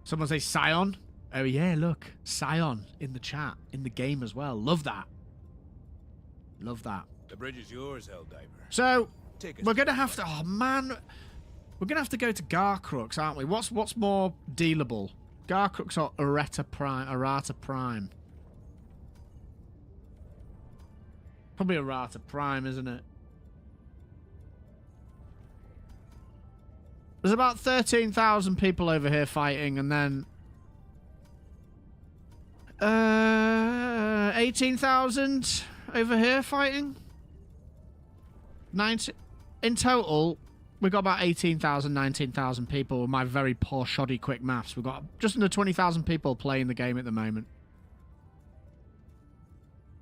S2: Someone say Scion. Oh yeah, look. Scion in the chat. In the game as well. Love that. Love that.
S11: The bridge is yours, Helldiver.
S2: So, we're going to have to... Oh, man. We're going to have to go to Garcrux, aren't we? What's more dealable? Garcrux or Errata Prime? Probably Errata Prime, isn't it? There's about 13,000 people over here fighting, and then... 18,000 over here fighting? 90... In total, we've got about 18,000, 19,000 people with my very poor, shoddy, quick maths. We've got just under 20,000 people playing the game at the moment.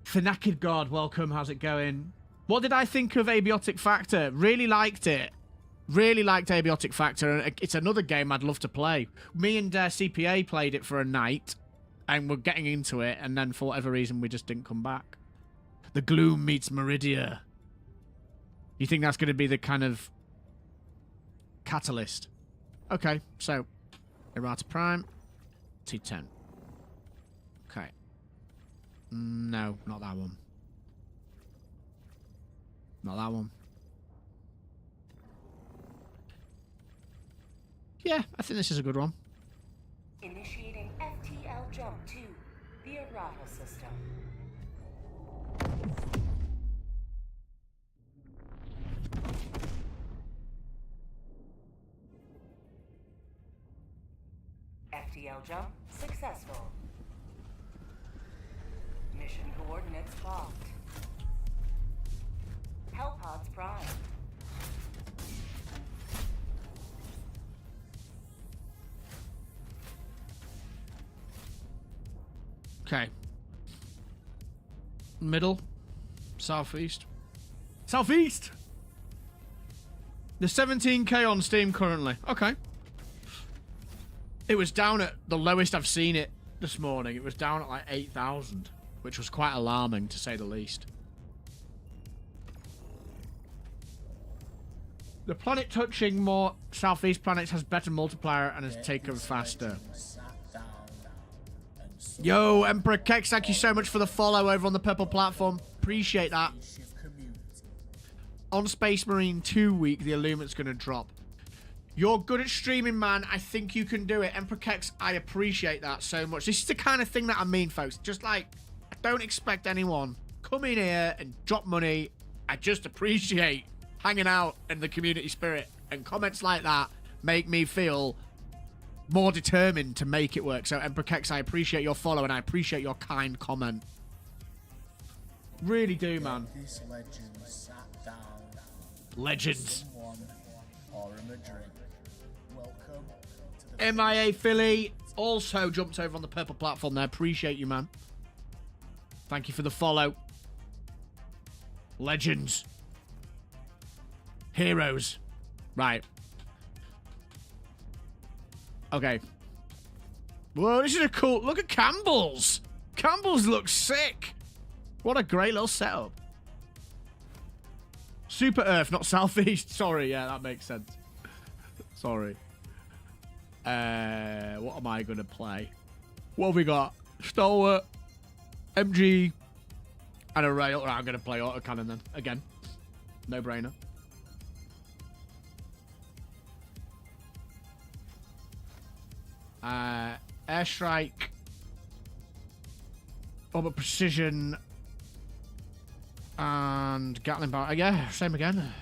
S2: Thanakid God, welcome. How's it going? What did I think of Abiotic Factor? Really liked it. Really liked Abiotic Factor. And it's another game I'd love to play. Me and CPA played it for a night, and we're getting into it, and then for whatever reason, we just didn't come back. The Gloom meets Meridia. You think that's going to be the kind of catalyst? Okay, so Errata Prime, T10. Okay. No, not that one. Not that one. Yeah, I think this is a good one.
S8: Initiating FTL jump to the Errata system. FTL jump successful. Mission coordinates locked. Hellpods prime.
S2: Okay. Middle. Southeast. Southeast! There's 17k on Steam currently. Okay. It was down at the lowest I've seen it this morning. It was down at like 8,000, which was quite alarming to say the least. The planet touching more southeast planets has better multiplier and has taken faster. Yo, Emperor Kex, thank you so much for the follow over on the purple platform. Appreciate that. On Space Marine 2 week, the Illuminate's going to drop. You're good at streaming, man. I think you can do it. Emperor Kex, I appreciate that so much. This is the kind of thing that I mean, folks. Just like, I don't expect anyone come in here and drop money. I just appreciate hanging out in the community spirit. And comments like that make me feel more determined to make it work. So, Emperor Kex, I appreciate your follow and I appreciate your kind comment. Really do, man.
S1: This legend sat down.
S2: Legends.
S1: Someone or a drink. Welcome to the
S2: MIA Philly also jumped over on the purple platform there. Appreciate you, man. Thank you for the follow. Legends. Heroes. Right. Okay. Whoa, this is a cool... Look at Campbell's. Campbell's looks sick. What a great little setup. Super Earth, not Southeast. Sorry, yeah, that makes sense. Sorry. What am I going to play? What have we got? Stalwart, MG, and a rail. Right, I'm going to play autocannon then. Again. No brainer. Airstrike. Orbit precision. And Gatling bar. Yeah, same again.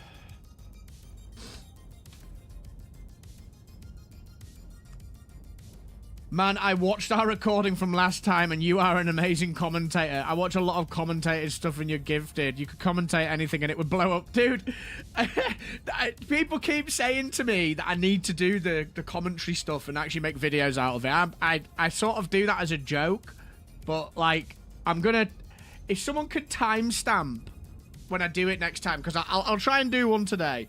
S2: Man, I watched our recording from last time and you are an amazing commentator. I watch a lot of commentated stuff and you're gifted. You could commentate anything and it would blow up. Dude, people keep saying to me that I need to do the commentary stuff and actually make videos out of it. I sort of do that as a joke, but like, I'm gonna... If someone could timestamp when I do it next time, because I'll try and do one today.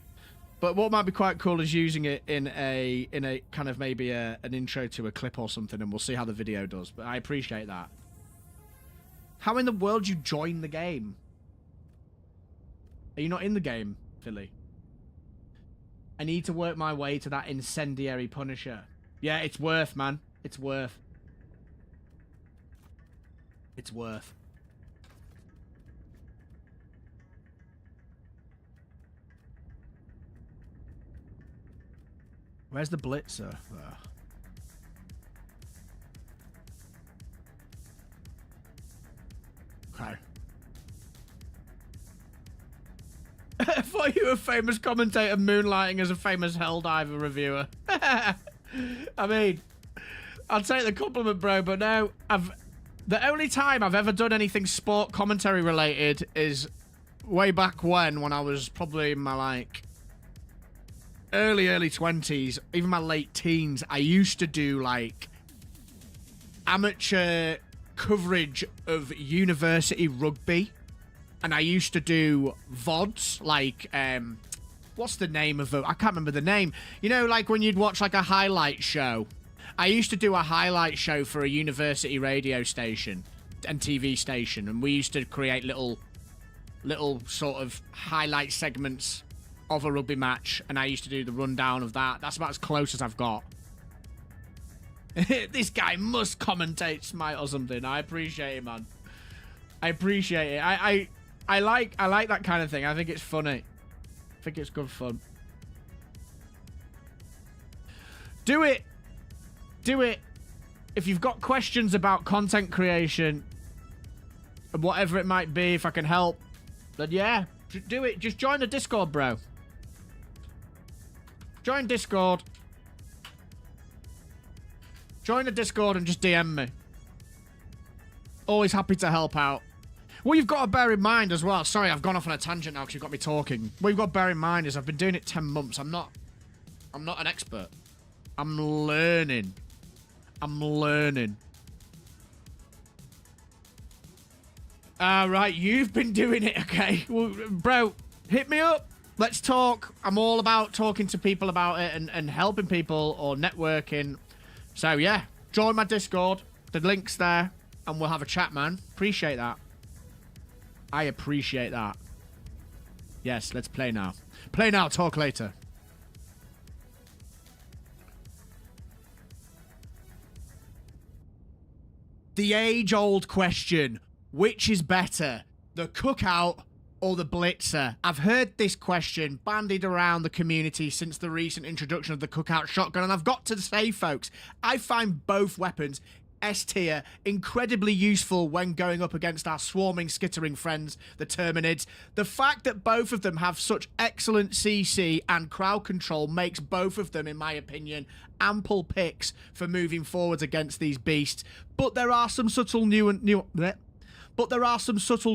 S2: But what might be quite cool is using it in a kind of maybe an intro to a clip or something, and we'll see how the video does. But I appreciate that. How in the world you join the game? Are you not in the game, Philly? I need to work my way to that incendiary Punisher. Yeah, it's worth, man. It's worth. It's worth. Where's the Blitzer? There. Okay. I thought you were a famous commentator moonlighting as a famous Helldiver reviewer. I mean, I'll take the compliment, bro, but no, the only time I've ever done anything sport commentary related is way back when I was probably in my, like, early 20s, even my late teens. I used to do, like, amateur coverage of university rugby. And I used to do VODs, like, what's the name of it? I can't remember the name. You know, like when you'd watch like a highlight show. I used to do a highlight show for a university radio station and TV station. And we used to create little sort of highlight segments of a rugby match. And I used to do the rundown of that. That's about as close as I've got. This guy must commentate Smite or something. I appreciate it, man. I appreciate it. I like that kind of thing. I think it's funny. I think it's good fun. Do it. Do it. If you've got questions about content creation, whatever it might be, if I can help, then yeah, do it. Just join the Discord, bro. Join Discord. Join the Discord and just DM me. Always happy to help out. What you've got to bear in mind as well, sorry, I've gone off on a tangent now because you've got me talking. What you've got to bear in mind is I've been doing it 10 months. I'm not an expert. I'm learning. Right, you've been doing it, okay. Well, bro, hit me up. Let's talk. I'm all about talking to people about it and helping people or networking. So, yeah, join my Discord. The link's there, and we'll have a chat, man. Appreciate that. I appreciate that. Yes, let's play now. Play now, talk later. The age-old question. Which is better? The cookout or the blitzer? I've heard this question bandied around the community since the recent introduction of the cookout shotgun, and I've got to say, folks, I find both weapons S tier, incredibly useful when going up against our swarming, skittering friends, the Terminids. The fact that both of them have such excellent CC and crowd control makes both of them, in my opinion, ample picks for moving forwards against these beasts. But there are some subtle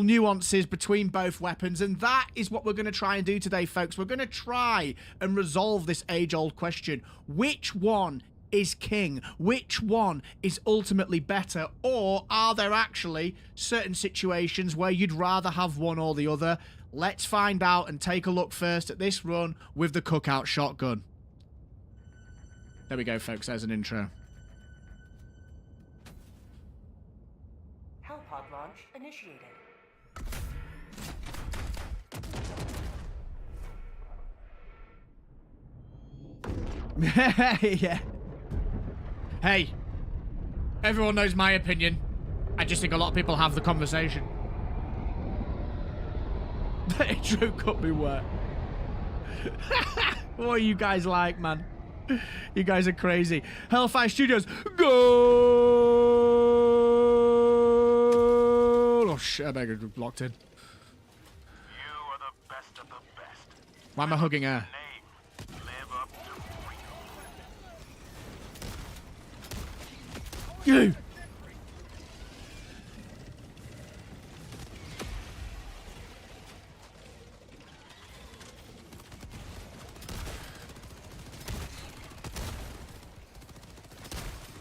S2: nuances between both weapons, and that is what we're going to try and do today, folks. We're going to try and resolve this age-old question. Which one is king? Which one is ultimately better? Or are there actually certain situations where you'd rather have one or the other? Let's find out and take a look first at this run with the cookout shotgun. There we go, folks. There's an intro.
S8: Hellpod launch initiated.
S2: Yeah. Hey, everyone knows my opinion. I just think a lot of people have the conversation. The intro cut me wet. What are you guys like, man? You guys are crazy. Hellfire Studios, go! Oh shit, I better get locked in.
S9: You are the best of the best.
S2: Why am I hugging her?
S9: Live up to freedom.
S2: You!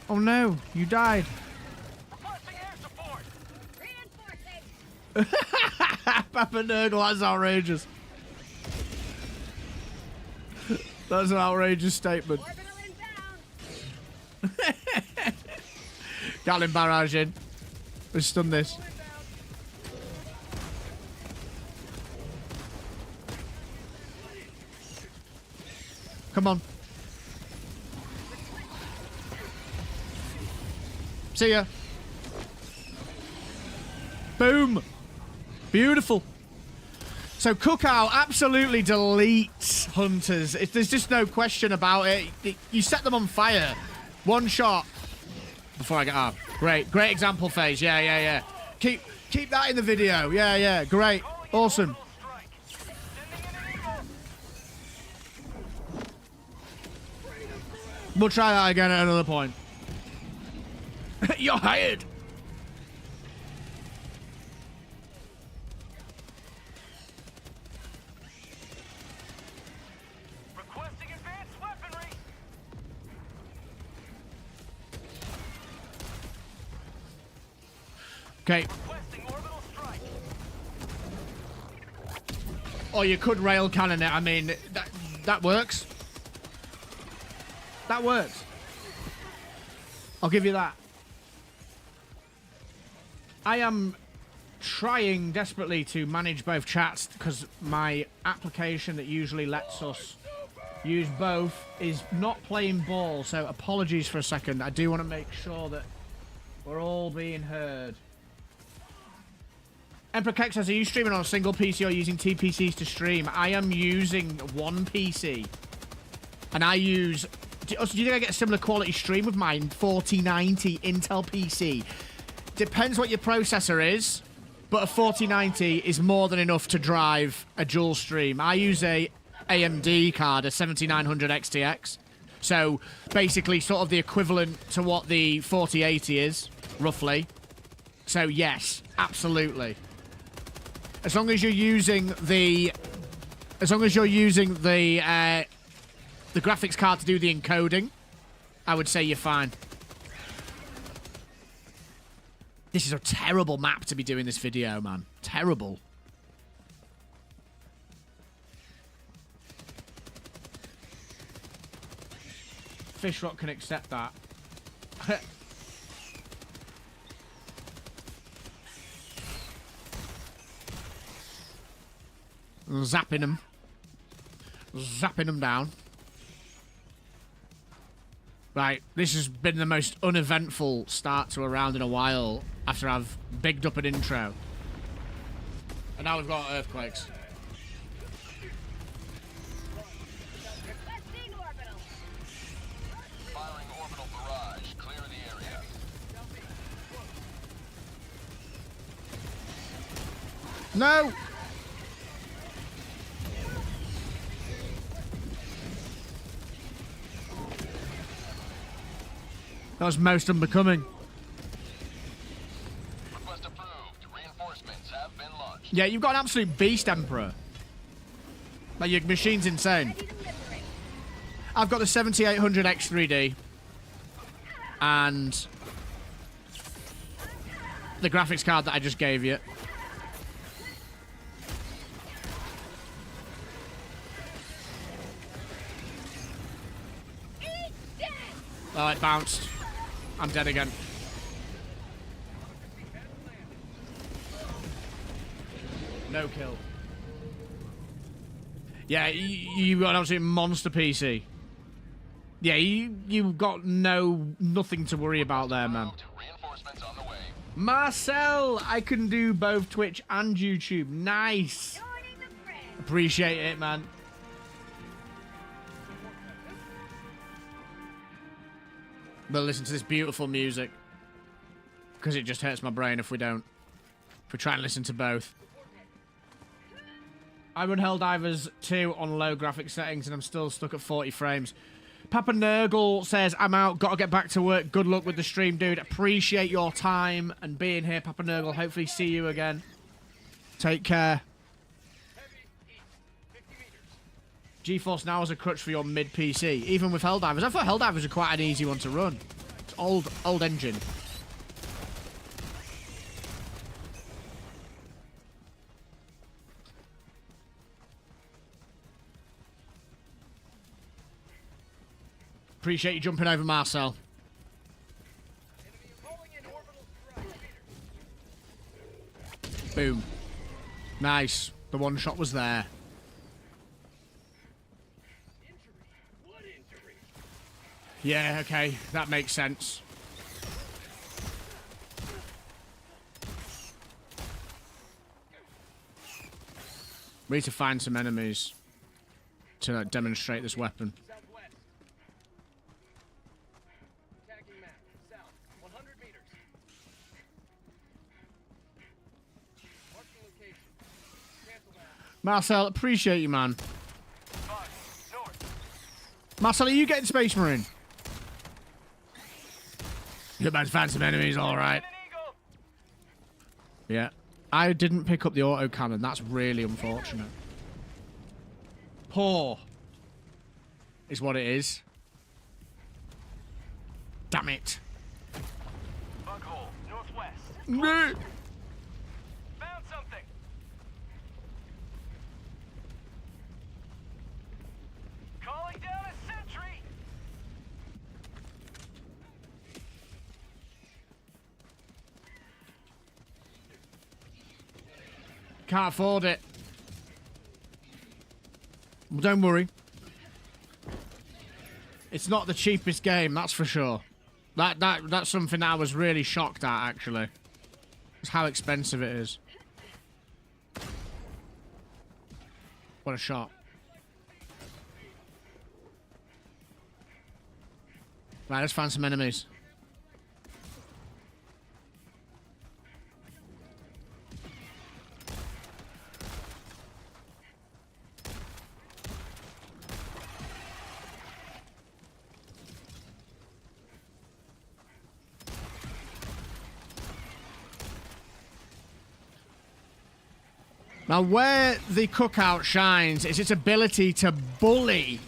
S2: Oh no, you died. Papa Nurgle, that's outrageous. That's an outrageous statement. Gatling barrage in. Let's stun this. Come on. See ya. Boom. Beautiful. So Cookout absolutely deletes hunters. There's just no question about it. You set them on fire. One shot. Before I get up. Great. Great example, FaZe. Yeah. Keep that in the video. Yeah. Great. Awesome. We'll try that again at another point. You're hired.
S9: Requesting advanced weaponry.
S2: Okay.
S9: Requesting orbital strike.
S2: Or you could rail cannon it. I mean, that works. That works. I'll give you that. I am trying desperately to manage both chats because my application that usually lets us use both is not playing ball, so apologies for a second. I do want to make sure that we're all being heard. Emperor Keck says, are you streaming on a single PC or using TPCs to stream? I am using one PC. And I use... Do you think I get a similar quality stream with mine? 4090 Intel PC. Depends what your processor is, but a 4090 is more than enough to drive a dual stream. I use a AMD card, a 7900 XTX. So basically sort of the equivalent to what the 4080 is, roughly. So yes, absolutely. As long as you're using the the graphics card to do the encoding, I would say you're fine. This is a terrible map to be doing this video, man. Terrible. Fishrock can accept that. Zapping them. Zapping them down. Right, this has been the most uneventful start to a round in a while after I've bigged up an intro. And now we've got earthquakes.
S6: Firing orbital barrage. Clear the area.
S2: No! That was most unbecoming.
S6: Request approved. Reinforcements have been launched.
S2: Yeah, you've got an absolute beast, Emperor. Like, your machine's insane. I've got the 7800 X3D. And the graphics card that I just gave you. Oh, it bounced. I'm dead again. No kill. Yeah, you got an absolute monster PC. Yeah, you've got nothing to worry about there, man.
S6: Reinforcements on the way.
S2: Marcel, I can do both Twitch and YouTube. Nice. Appreciate it, man. But listen to this beautiful music. Because it just hurts my brain if we don't. If we try and listen to both. I run Helldivers 2 on low graphic settings and I'm still stuck at 40 frames. Papa Nurgle says, I'm out, gotta get back to work. Good luck with the stream, dude. Appreciate your time and being here, Papa Nurgle. Hopefully see you again. Take care. GeForce Now is a crutch for your mid PC, even with Helldivers. I thought Helldivers were quite an easy one to run. It's old engine. Appreciate you jumping over, Marcel. Boom. Nice. The one shot was there. Yeah, okay. That makes sense. We need to find some enemies to demonstrate this weapon.
S5: Southwest. Attacking map. South. 100 meters. Marking location. Cancel that.
S2: Marcel, appreciate you, man.
S5: 5. North.
S2: Marcel, are you getting Space Marine? You're about to find some enemies, alright. Yeah. I didn't pick up the autocannon. That's really unfortunate. Poor is what it is. Damn it.
S5: Buckhole. Northwest.
S2: No.
S5: Found something. Calling down a sentry.
S2: Can't afford it. Well, don't worry. It's not the cheapest game, that's for sure. That's something that I was really shocked at, actually. It's how expensive it is. What a shot. Right, let's find some enemies. Now, where the cookout shines is its ability to bully.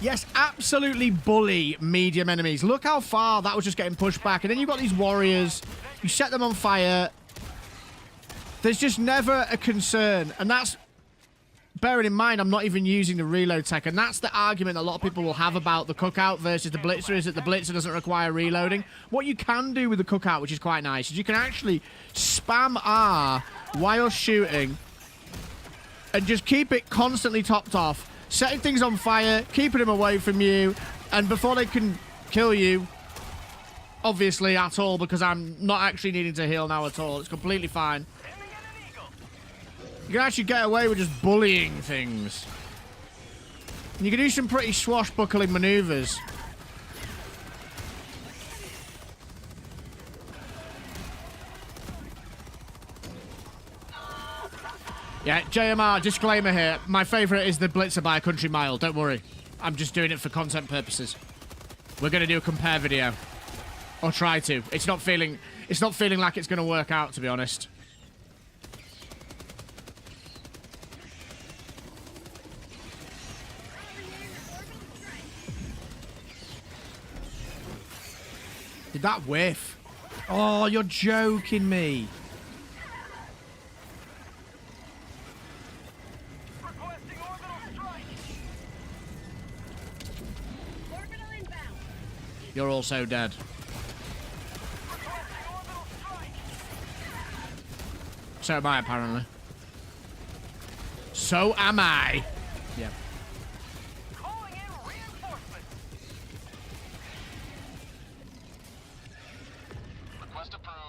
S2: Yes, absolutely bully medium enemies. Look how far that was just getting pushed back. And then you've got these warriors. You set them on fire. There's just never a concern. And that's... Bearing in mind, I'm not even using the reload tech. And that's the argument a lot of people will have about the cookout versus the blitzer, is that the blitzer doesn't require reloading. What you can do with the cookout, which is quite nice, is you can actually spam R while shooting... and just keep it constantly topped off, setting things on fire, keeping them away from you, and before they can kill you, obviously at all, because I'm not actually needing to heal now at all. It's completely fine. You can actually get away with just bullying things. And you can do some pretty swashbuckling maneuvers. Yeah, JMR, disclaimer here. My favourite is the Blitzer by a country mile. Don't worry. I'm just doing it for content purposes. We're going to do a compare video. Or try to. It's not feeling like it's going to work out, to be honest. Did that whiff? Oh, you're joking me. You're also dead. So am I, apparently. So am I. Yeah.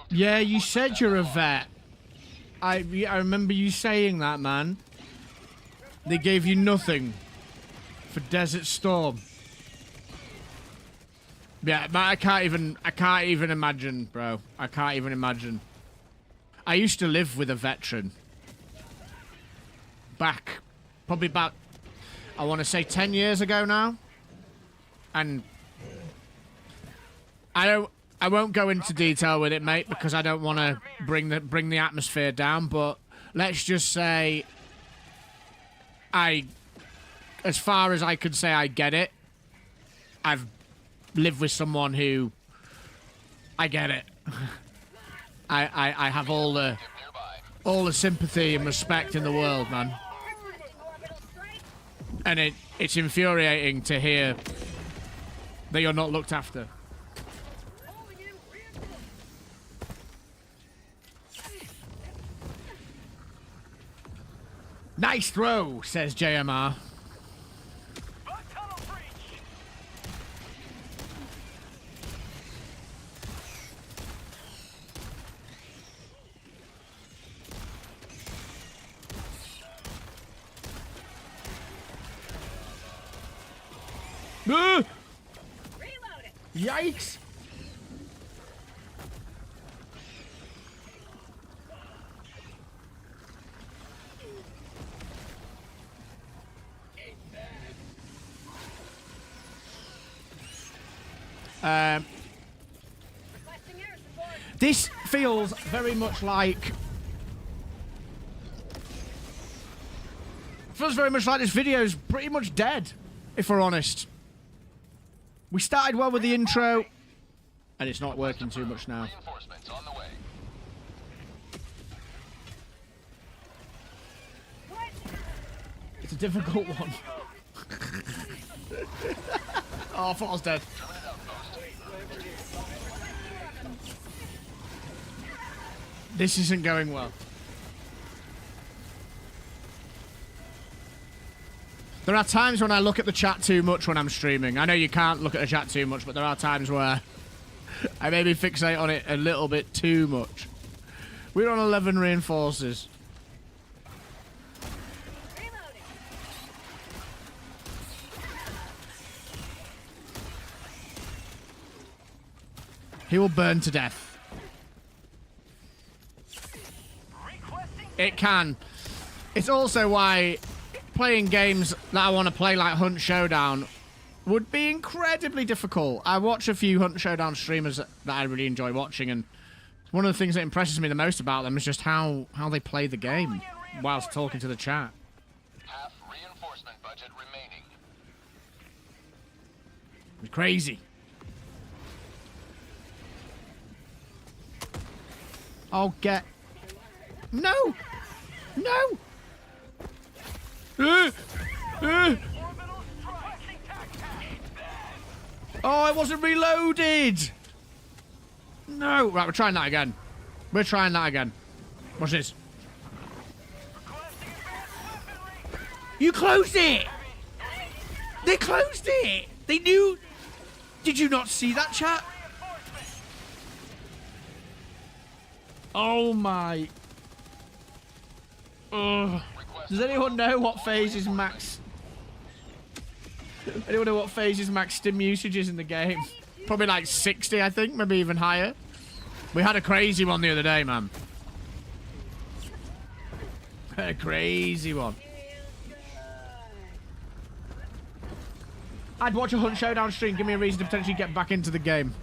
S2: Yeah, you said you're a vet. I remember you saying that, man. They gave you nothing for Desert Storm. Yeah, I can't even imagine, bro. I can't even imagine. I used to live with a veteran. Back, probably about, I want to say 10 years ago now. And I won't go into detail with it, mate, because I don't want to bring the atmosphere down, but let's just say as far as I could say I get it, I've live with someone who I get it. I have all the sympathy and respect in the world, man. And it's infuriating to hear that you're not looked after. Nice throw, says JMR. Ah!
S7: Reloading.
S2: Yikes!
S7: Requesting air support.
S2: This feels very much like... Feels very much like this video's pretty much dead, if we're honest. We started well with the intro, and it's not working too much now.
S6: Reinforcements on the way.
S2: It's a difficult one. Oh, I thought I was dead. This isn't going well. There are times when I look at the chat too much when I'm streaming. I know you can't look at the chat too much, but there are times where I maybe fixate on it a little bit too much. We're on 11 reinforcers.
S7: Reloading.
S2: He will burn to death. It can. It's also why playing games that I want to play like Hunt Showdown would be incredibly difficult. I watch a few Hunt Showdown streamers that I really enjoy watching, and one of the things that impresses me the most about them is just how they play the game whilst talking to the chat.
S6: Half reinforcement budget remaining.
S2: It's crazy. I'll get... No! No! Oh, it wasn't reloaded! No! Right, we're trying that again. We're trying that again. Watch this. You closed it! They closed it! They knew... Did you not see that, chat? Oh my... Ugh. Does anyone know what phase is max... Anyone know what phase is max stim usage is in the game? Probably like 60, I think. Maybe even higher. We had a crazy one the other day, man. A crazy one. I'd watch a Hunt Showdown stream. Give me a reason to potentially get back into the game.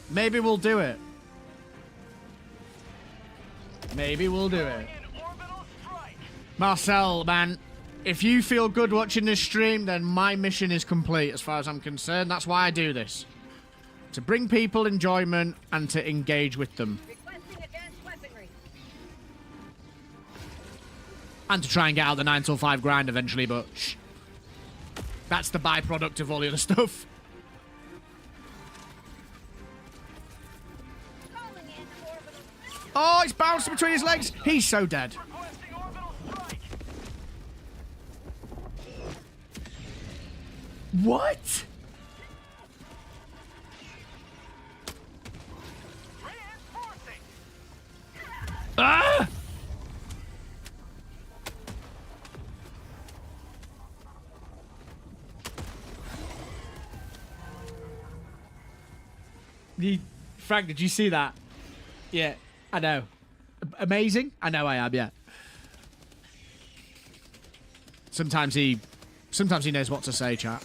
S2: Maybe we'll do it. Maybe we'll do it. Marcel, man, if you feel good watching this stream, then my mission is complete as far as I'm concerned. That's why I do this. To bring people enjoyment and to engage with them.
S7: Requesting advanced weaponry.
S2: And to try and get out the 9 till 5 grind eventually, but shh. That's the byproduct of all the other stuff.
S7: Calling in orbital.
S2: Oh, it's bouncing between his legs. He's so dead. What? Ah! Frank, did you see that? Yeah, I know. Amazing? I know I am, yeah. Sometimes he knows what to say, chat.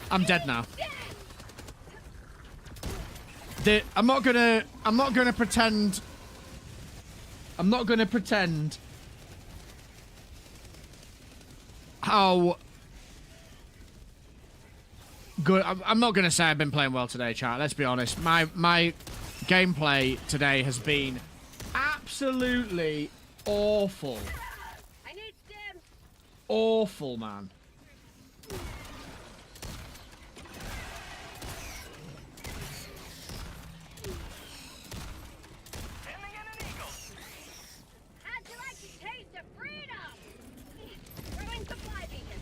S2: I'm dead now. I'm not gonna pretend how good. I'm not gonna say I've been playing well today, chat. Let's be honest. My gameplay today has been absolutely awful.
S7: I need stim.
S2: Awful, man.
S7: How'd you like the taste of freedom? Throwing supply beacon.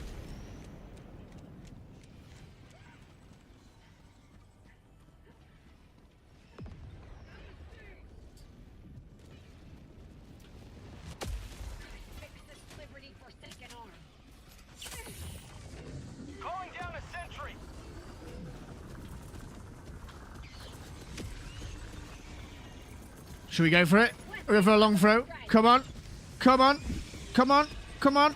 S2: Should we go for it? We'll go for a long throw. Come on. Come on. Come on. Come on.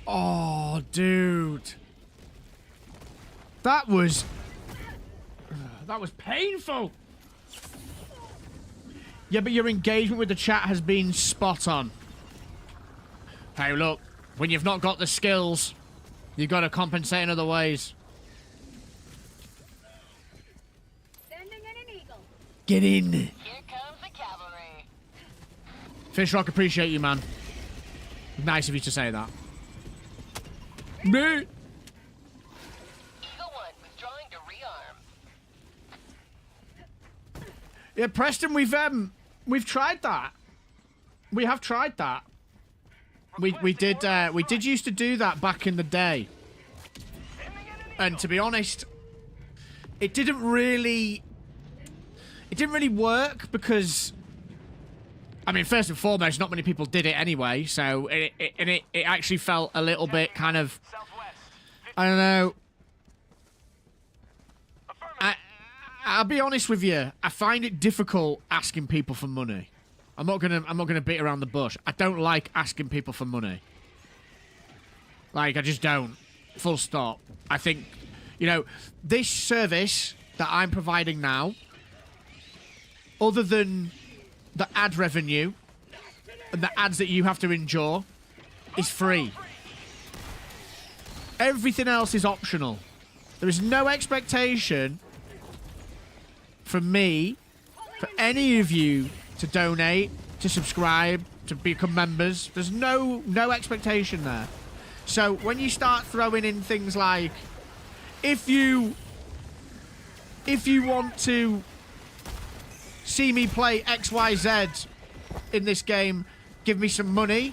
S2: Oh, dude. That was painful. Yeah, but your engagement with the chat has been spot on. Hey, look. When you've not got the skills, you've got to compensate in other ways.
S7: Sending in an eagle.
S2: Get in.
S6: Here comes the cavalry.
S2: Fishrock, appreciate you, man. Nice of you to say that. Me.
S6: Eagle 1 withdrawing to rearm.
S2: Yeah, Preston, we've tried that. We have tried that. We did used to do that back in the day. And to be honest, it didn't really work because, I mean, first and foremost, not many people did it anyway, so it actually felt a little bit kind of, I don't know. I'll be honest with you, I find it difficult asking people for money. I'm not gonna beat around the bush. I don't like asking people for money. Like, I just don't. Full stop. I think, you know, this service that I'm providing now, other than the ad revenue and the ads that you have to endure, is free. Everything else is optional. There is no expectation from me, for any of you, to donate, to subscribe, to become members. There's no expectation there. So when you start throwing in things like, if you want to see me play XYZ in this game, give me some money.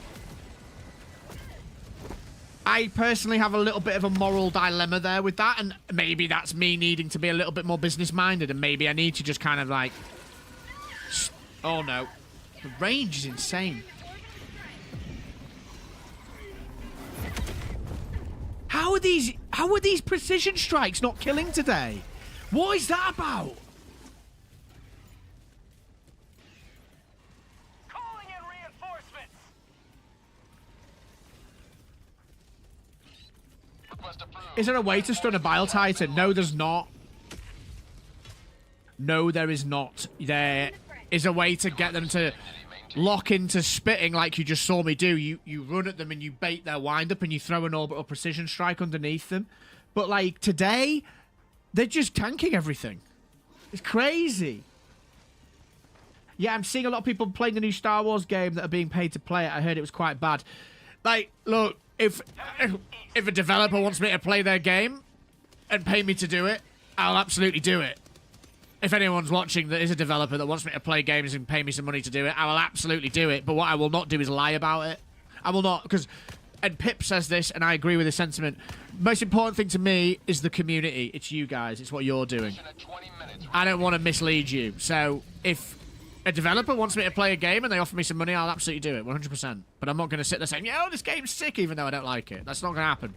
S2: I personally have a little bit of a moral dilemma there with that, and maybe that's me needing to be a little bit more business-minded, and maybe I need to just kind of like... Oh no. The range is insane. How are these precision strikes not killing today? What is that about?
S9: Calling in reinforcements.
S6: Request approved.
S2: Is there a way to stun a Bile Titan? No, there's not. No, there is not. There is a way to get them to lock into spitting like you just saw me do. You run at them and you bait their wind-up and you throw an orbital precision strike underneath them. But, like, today, they're just tanking everything. It's crazy. Yeah, I'm seeing a lot of people playing the new Star Wars game that are being paid to play it. I heard it was quite bad. Like, look, if a developer wants me to play their game and pay me to do it, I'll absolutely do it. If anyone's watching that is a developer that wants me to play games and pay me some money to do it, I will absolutely do it. But what I will not do is lie about it. I will not, because... And Pip says this, and I agree with his sentiment. Most important thing to me is the community. It's you guys. It's what you're doing. I don't want to mislead you. So if a developer wants me to play a game and they offer me some money, I'll absolutely do it, 100%. But I'm not going to sit there saying, yo, this game's sick, even though I don't like it. That's not going to happen.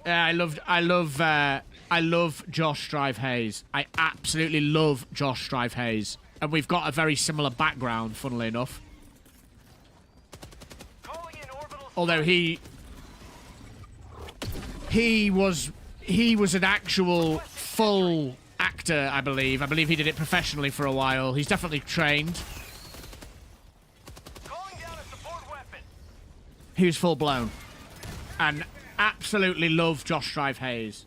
S2: Yeah, I love Josh Strive Hayes. I absolutely love Josh Strive Hayes. And we've got a very similar background, funnily enough. Although he was an actual full actor, I believe. I believe he did it professionally for a while. He's definitely trained. He was full blown. And absolutely love Josh Strive Hayes.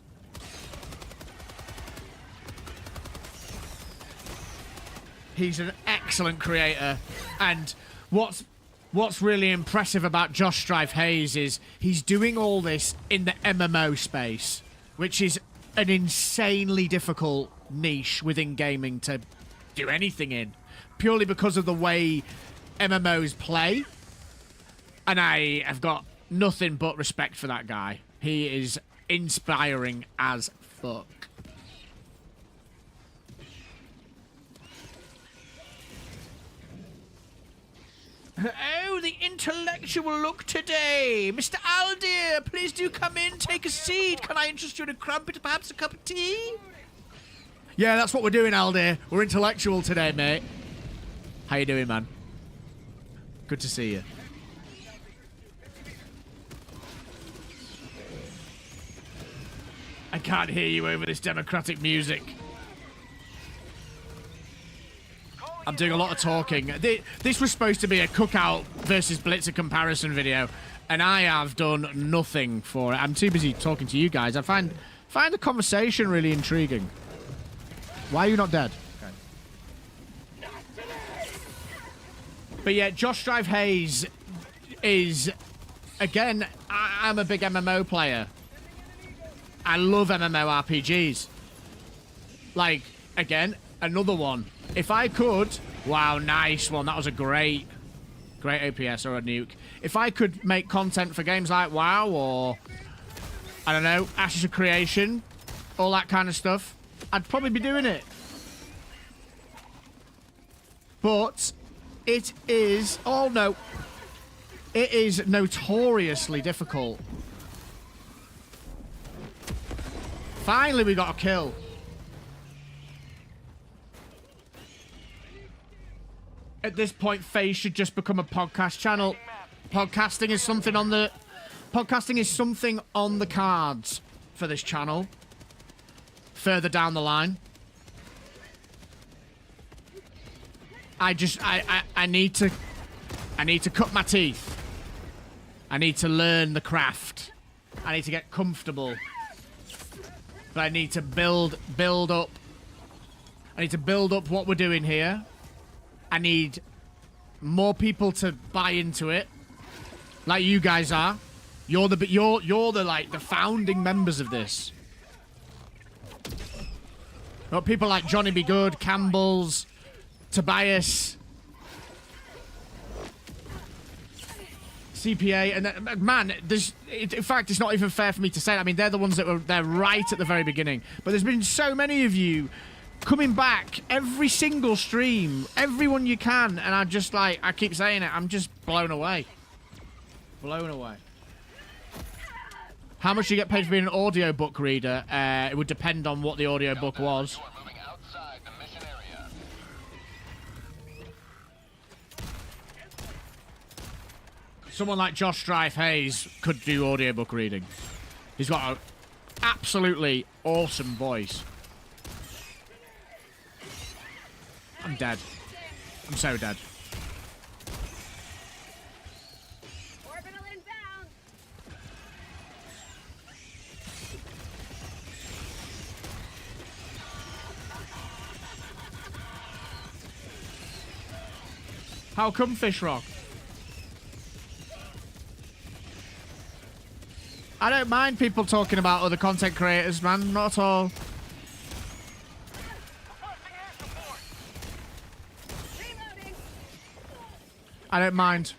S2: He's an excellent creator, and what's really impressive about Josh Strive Hayes is he's doing all this in the MMO space, which is an insanely difficult niche within gaming to do anything in, purely because of the way MMOs play. And I have got nothing but respect for that guy. He is inspiring as fuck. Oh, the intellectual look today. Mr. Aldir, please do come in, take a seat. Can I interest you in a crumpet, perhaps a cup of tea? Yeah, that's what we're doing, Aldir. We're intellectual today, mate. How you doing, man? Good to see you. I can't hear you over this democratic music. I'm doing a lot of talking. This was supposed to be a cookout versus Blitzer comparison video, and I have done nothing for it. I'm too busy talking to you guys. I find the conversation really intriguing. Why are you not dead? Okay. But yeah, Josh Drive Hayes is, again, I'm a big MMO player. I love MMORPGs. Like, again, another one. If I could... Wow, nice one. That was a great OPS or a nuke. If I could make content for games like WoW or, I don't know, Ashes of Creation, all that kind of stuff, I'd probably be doing it. But it is... Oh, no. It is notoriously difficult. Finally, we got a kill. At this point, FaZe should just become a podcast channel. Podcasting is something on the cards for this channel. Further down the line. I need to cut my teeth. I need to learn the craft. I need to get comfortable. But I need to build up. I need to build up what we're doing here. I need more people to buy into it, like you guys are. You're the like the founding members of this. Got people like Johnny Be Good, Campbell's, Tobias, CPA, and man, in fact, it's not even fair for me to say. I mean, they're the ones that were there right at the very beginning. But there's been so many of you coming back every single stream, everyone you can, and I just like, I keep saying it, I'm just blown away. Blown away. How much do you get paid for being an audiobook reader? It would depend on what the audiobook was. Someone like Josh Strife Hayes could do audiobook reading. He's got an absolutely awesome voice. I'm dead. I'm so dead.
S7: Orbital inbound.
S2: How come, Fish Rock? I don't mind people talking about other content creators, man. Not at all. I don't mind.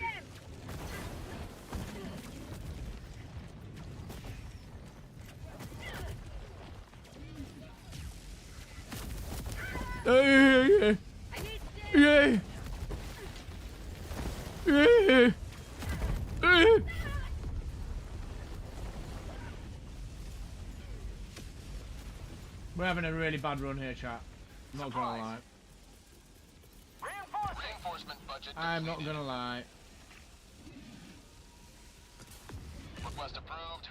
S2: Yeah. We're having a really bad run here, chat. I'm not gonna lie. I'm not gonna lie.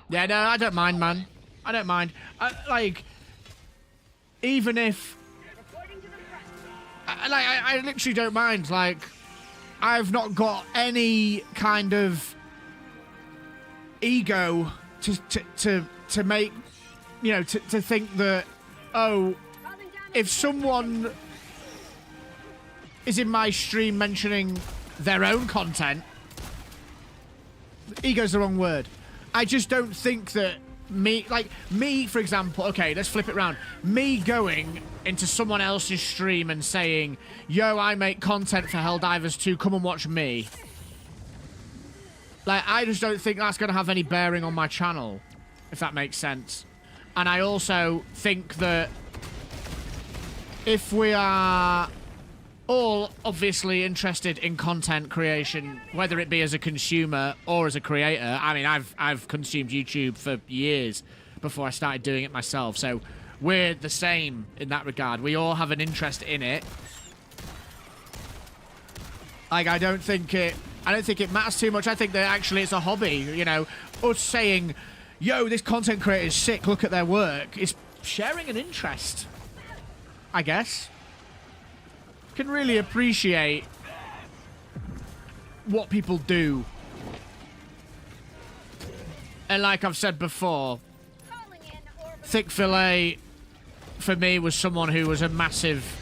S2: Yeah, no, I don't mind, man. I don't mind. Like, even if... I literally don't mind. Like, I've not got any kind of ego to make, you know, to think that, oh, if someone is in my stream mentioning their own content, ego's the wrong word. I just don't think that me, for example, okay, let's flip it around. Me going into someone else's stream and saying, yo, I make content for Helldivers 2, come and watch me. Like, I just don't think that's going to have any bearing on my channel, if that makes sense. And I also think that if we are all obviously interested in content creation, whether it be as a consumer or as a creator. I mean, I've consumed YouTube for years before I started doing it myself, so we're the same in that regard. We all have an interest in it. Like, I don't think it matters too much. I think that actually it's a hobby, you know. Us saying, yo, this content creator is sick, look at their work, it's sharing an interest, I guess. Can really appreciate what people do. And like I've said before, Thick Fillet, for me, was someone who was a massive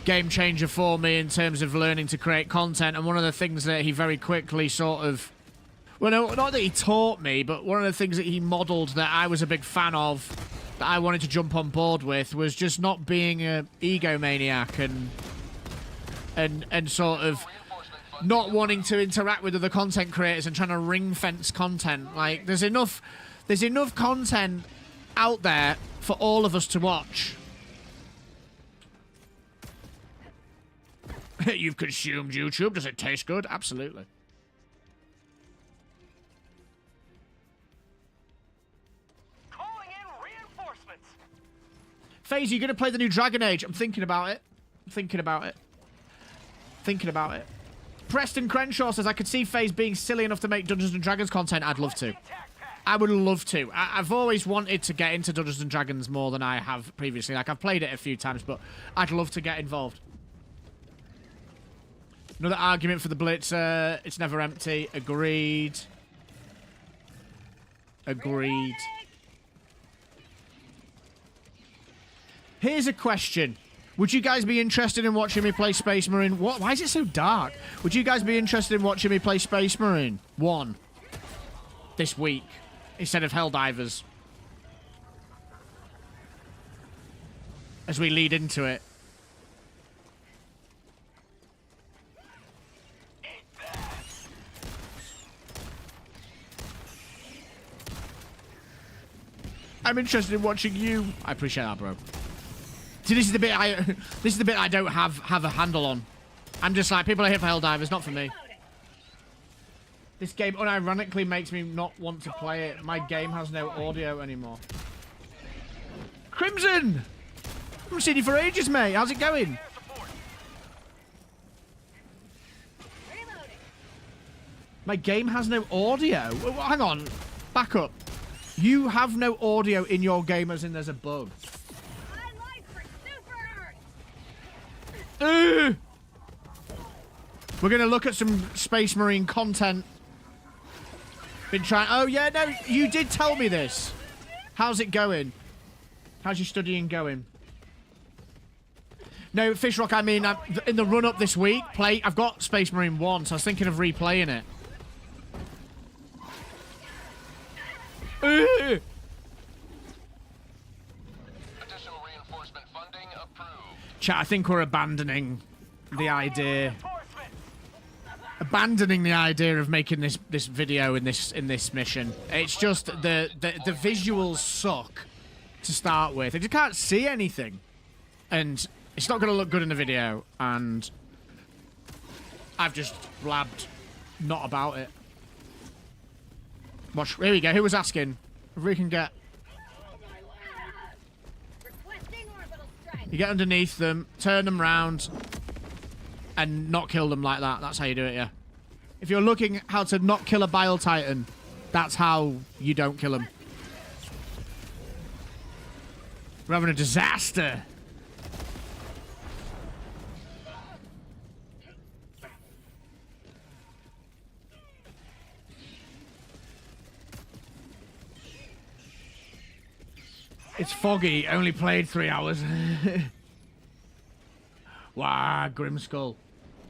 S2: game changer for me in terms of learning to create content. And one of the things that he very quickly sort of... Well, no, not that he taught me, but one of the things that he modeled that I was a big fan of, that I wanted to jump on board with, was just not being an egomaniac and sort of not wanting to interact with other content creators and trying to ring fence content. Like, there's enough content out there for all of us to watch. You've consumed YouTube. Does it taste good? Absolutely.
S5: Calling in reinforcements.
S2: FaZe, are you going to play the new Dragon Age? I'm thinking about it. Thinking about it. Preston Crenshaw says, I could see FaZe being silly enough to make Dungeons & Dragons content. I'd love to. I would love to. I've always wanted to get into Dungeons & Dragons more than I have previously. Like, I've played it a few times, but I'd love to get involved. Another argument for the Blitzer. It's never empty. Agreed. Agreed. Here's a question. Would you guys be interested in watching me play Space Marine? What? Why is it so dark? Would you guys be interested in watching me play Space Marine 1 this week instead of Helldivers? As we lead into it. I'm interested in watching you. I appreciate that, bro. See, this is the bit I don't have a handle on. I'm just like, people are here for Helldivers, not for me. This game unironically makes me not want to play it. My game has no audio anymore. Crimson! I haven't seen you for ages, mate. How's it going? My game has no audio. Hang on. Back up. You have no audio in your game as in there's a bug. We're going to look at some Space Marine content. Been trying... Oh, yeah, no, you did tell me this. How's it going? How's your studying going? No, Fishrock, I mean, in the run-up this week, I've got Space Marine 1, so I was thinking of replaying it.
S6: Additional reinforcement funding approved.
S2: Chat, I think we're abandoning the idea. Abandoning the idea of making this video in this mission. It's just the visuals suck to start with. You can't see anything, and it's not going to look good in the video. And I've just blabbed not about it. Watch. Here we go. Who was asking if we can get? You get underneath them, turn them round, and not kill them like that. That's how you do it, yeah. If you're looking how to not kill a Bile Titan, that's how you don't kill them. We're having a disaster. It's foggy. Only played 3 hours. Wow, Grimskull.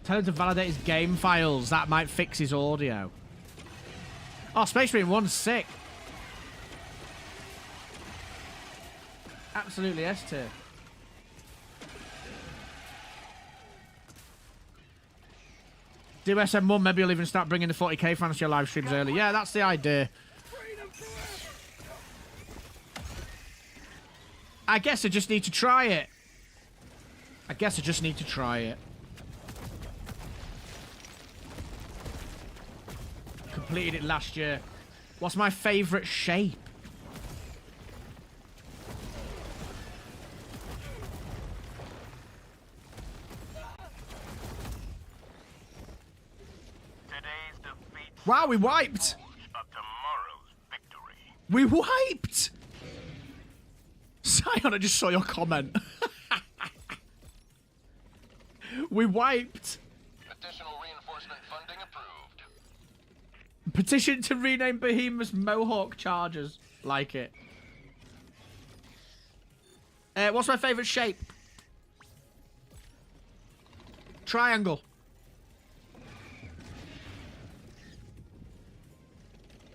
S2: Tell him to validate his game files. That might fix his audio. Oh, Space Marine 1's sick. Absolutely S tier. Do SM1, maybe you'll even start bringing the 40k fans to your live streams early. Yeah, that's the idea. I guess I just need to try it. completed it last year. What's my favourite shape?
S9: Today's defeat
S2: Wow, we wiped!
S9: of tomorrow's victory.
S2: We wiped! Sion, I just saw your comment. We wiped.
S6: Additional reinforcement funding approved.
S2: Petition to rename Behemoth's Mohawk Chargers. Like it. What's my favourite shape? Triangle.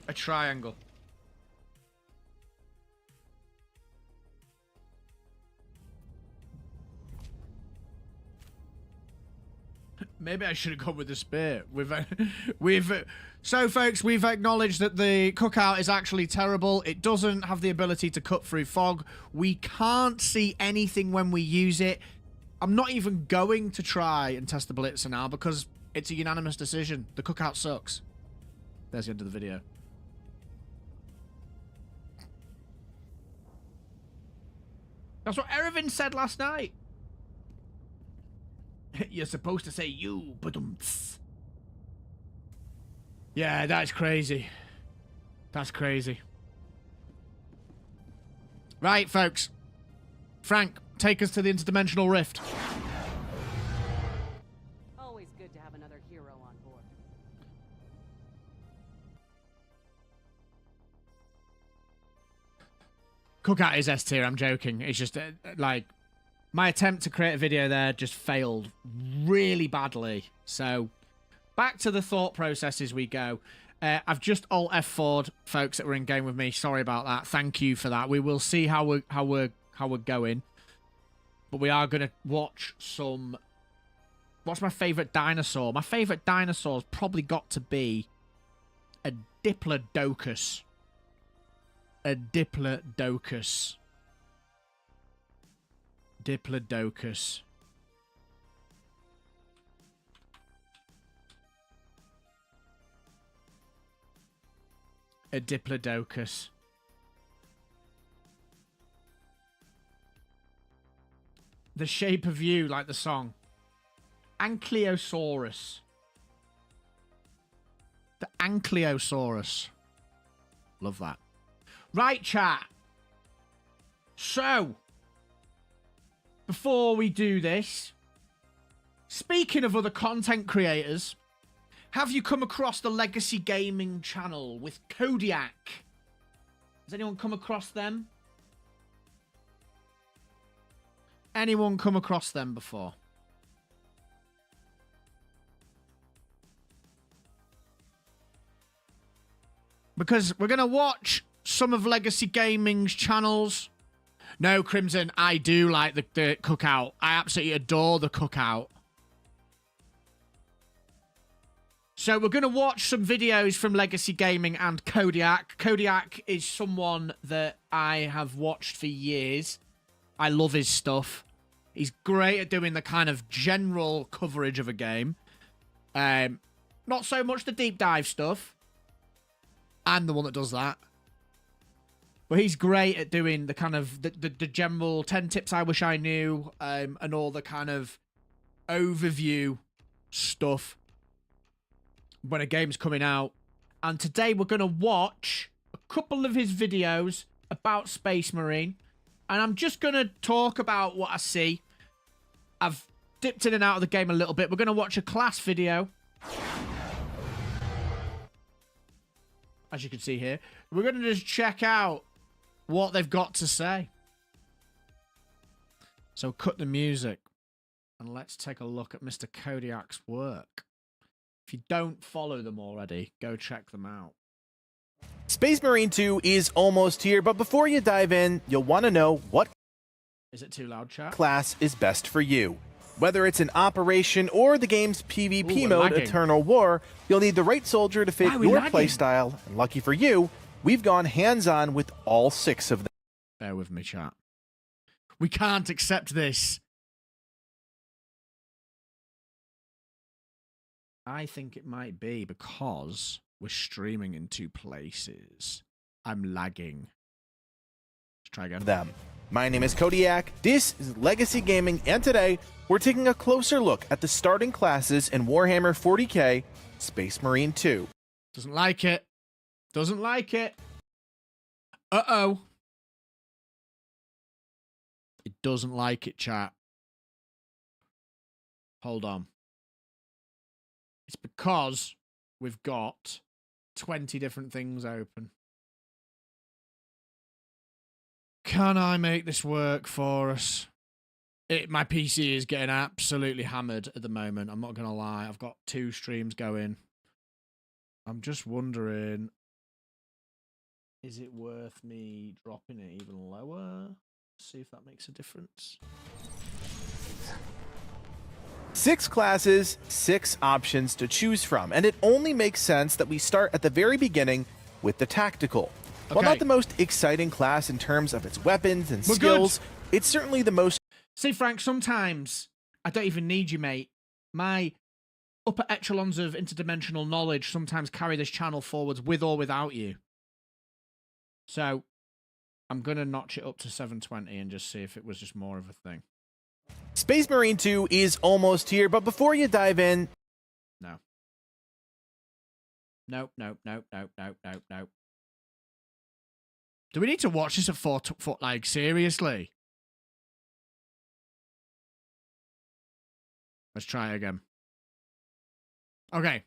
S2: A triangle. Maybe I should have gone with the spear. So folks, we've acknowledged that the cookout is actually terrible. It doesn't have the ability to cut through fog. We can't see anything when we use it. I'm not even going to try and test the blitzer now because it's a unanimous decision. The cookout sucks. There's the end of the video. That's what Erevin said last night. You're supposed to say you, but yeah, that's crazy. That's crazy. Right, folks. Frank, take us to the interdimensional rift.
S10: Always good to have another hero on board.
S2: Cookout is S tier, I'm joking. It's just, like, my attempt to create a video there just failed really badly. So, back to the thought processes we go. I've just Alt F4'd folks that were in game with me. Sorry about that. Thank you for that. We will see how we're going. But we are gonna watch some. What's my favourite dinosaur? My favourite dinosaur's probably got to be a Diplodocus. A Diplodocus. Diplodocus. A Diplodocus. The shape of you, like the song. Ankylosaurus. The Ankylosaurus. Love that. Right, chat. So, before we do this, speaking of other content creators, have you come across the Legacy Gaming channel with Kodiak? Has anyone come across them? Anyone come across them before? Because we're going to watch some of Legacy Gaming's channels. No, Crimson, I do like the cookout. I absolutely adore the cookout. So we're going to watch some videos from Legacy Gaming and Kodiak. Kodiak is someone that I have watched for years. I love his stuff. He's great at doing the kind of general coverage of a game. Not so much the deep dive stuff. I'm the one that does that. But he's great at doing the kind of the general 10 tips I wish I knew, and all the kind of overview stuff when a game's coming out. And today we're going to watch a couple of his videos about Space Marine. And I'm just going to talk about what I see. I've dipped in and out of the game a little bit. We're going to watch a class video. As you can see here. We're going to just check out what they've got to say. So cut the music. And let's take a look at Mr. Kodiak's work. If you don't follow them already, go check them out.
S12: Space Marine 2 is almost here, but before you dive in, you'll want to know what
S2: Is it too loud, chat?
S12: class is best for you. Whether it's an operation or the game's PvP mode,
S2: lagging.
S12: Eternal War, you'll need the right soldier to fit
S2: Why are we
S12: your
S2: lagging?
S12: playstyle. And lucky for you, we've gone hands-on with all 6 of them.
S2: Bear with me, chat. We can't accept this. I think it might be because we're streaming in 2 places. I'm lagging. Let's try again.
S12: Them. My name is Kodiak, this is Legacy Gaming, and today we're taking a closer look at the starting classes in Warhammer 40k Space Marine 2.
S2: Doesn't like it. Doesn't like it. Uh-oh. It doesn't like it, chat. Hold on. It's because we've got 20 different things open. Can I make this work for us? My PC is getting absolutely hammered at the moment. I'm not going to lie. I've got 2 streams going. I'm just wondering, is it worth me dropping it even lower? See if that makes a difference.
S12: 6 classes, 6 options to choose from, and it only makes sense that we start at the very beginning with the tactical. While not the most exciting class in terms of its weapons and skills, it's certainly the most...
S2: See, Frank, sometimes I don't even need you, mate. My upper echelons of interdimensional knowledge sometimes carry this channel forwards with or without you. So, I'm going to notch it up to 720 and just see if it was just more of a thing.
S12: Space Marine 2 is almost here, but before you dive in...
S2: No. Nope, nope, nope, nope, nope, nope, nope. Do we need to watch this at 4 foot, like, seriously? Let's try again. Okay.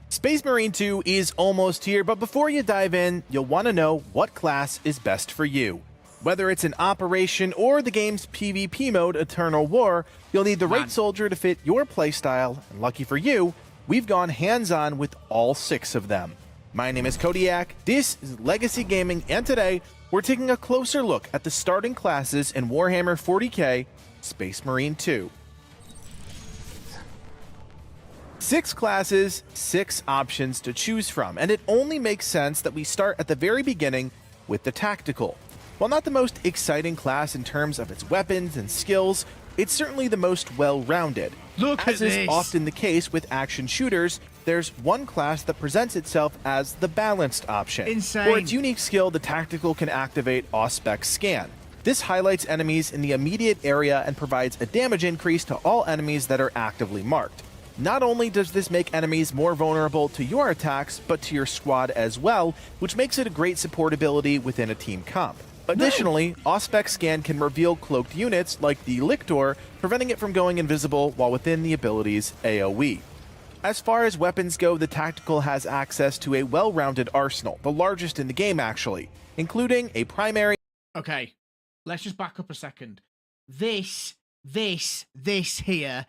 S12: Space Marine 2 is almost here, but before you dive in, you'll want to know what class is best for you. Whether it's an operation or the game's PvP mode, Eternal War, you'll need the right soldier to fit your playstyle, and lucky for you, we've gone hands-on with all 6 of them. My name is Kodiak, this is Legacy Gaming, and today we're taking a closer look at the starting classes in Warhammer 40k Space Marine 2. 6 classes, 6 options to choose from, and it only makes sense that we start at the very beginning with the tactical. While not the most exciting class in terms of its weapons and skills, it's certainly the most well-rounded. As is often the case with action shooters, there's one class that presents itself as the balanced option.
S2: Insane.
S12: For its unique skill, the tactical can activate Auspex Scan. This highlights enemies in the immediate area and provides a damage increase to all enemies that are actively marked. Not only does this make enemies more vulnerable to your attacks, but to your squad as well, which makes it a great support ability within a team comp. Additionally, Auspex Scan can reveal cloaked units like the Lictor, preventing it from going invisible while within the ability's AoE. As far as weapons go, the Tactical has access to a well-rounded arsenal, the largest in the game actually, including a primary...
S2: Okay, let's just back up a second. This here,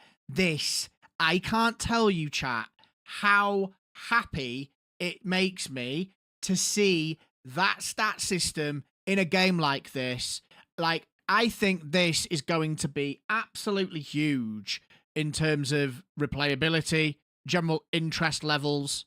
S2: I can't tell you, chat, how happy it makes me to see that stat system in a game like this. Like, I think this is going to be absolutely huge in terms of replayability, general interest levels.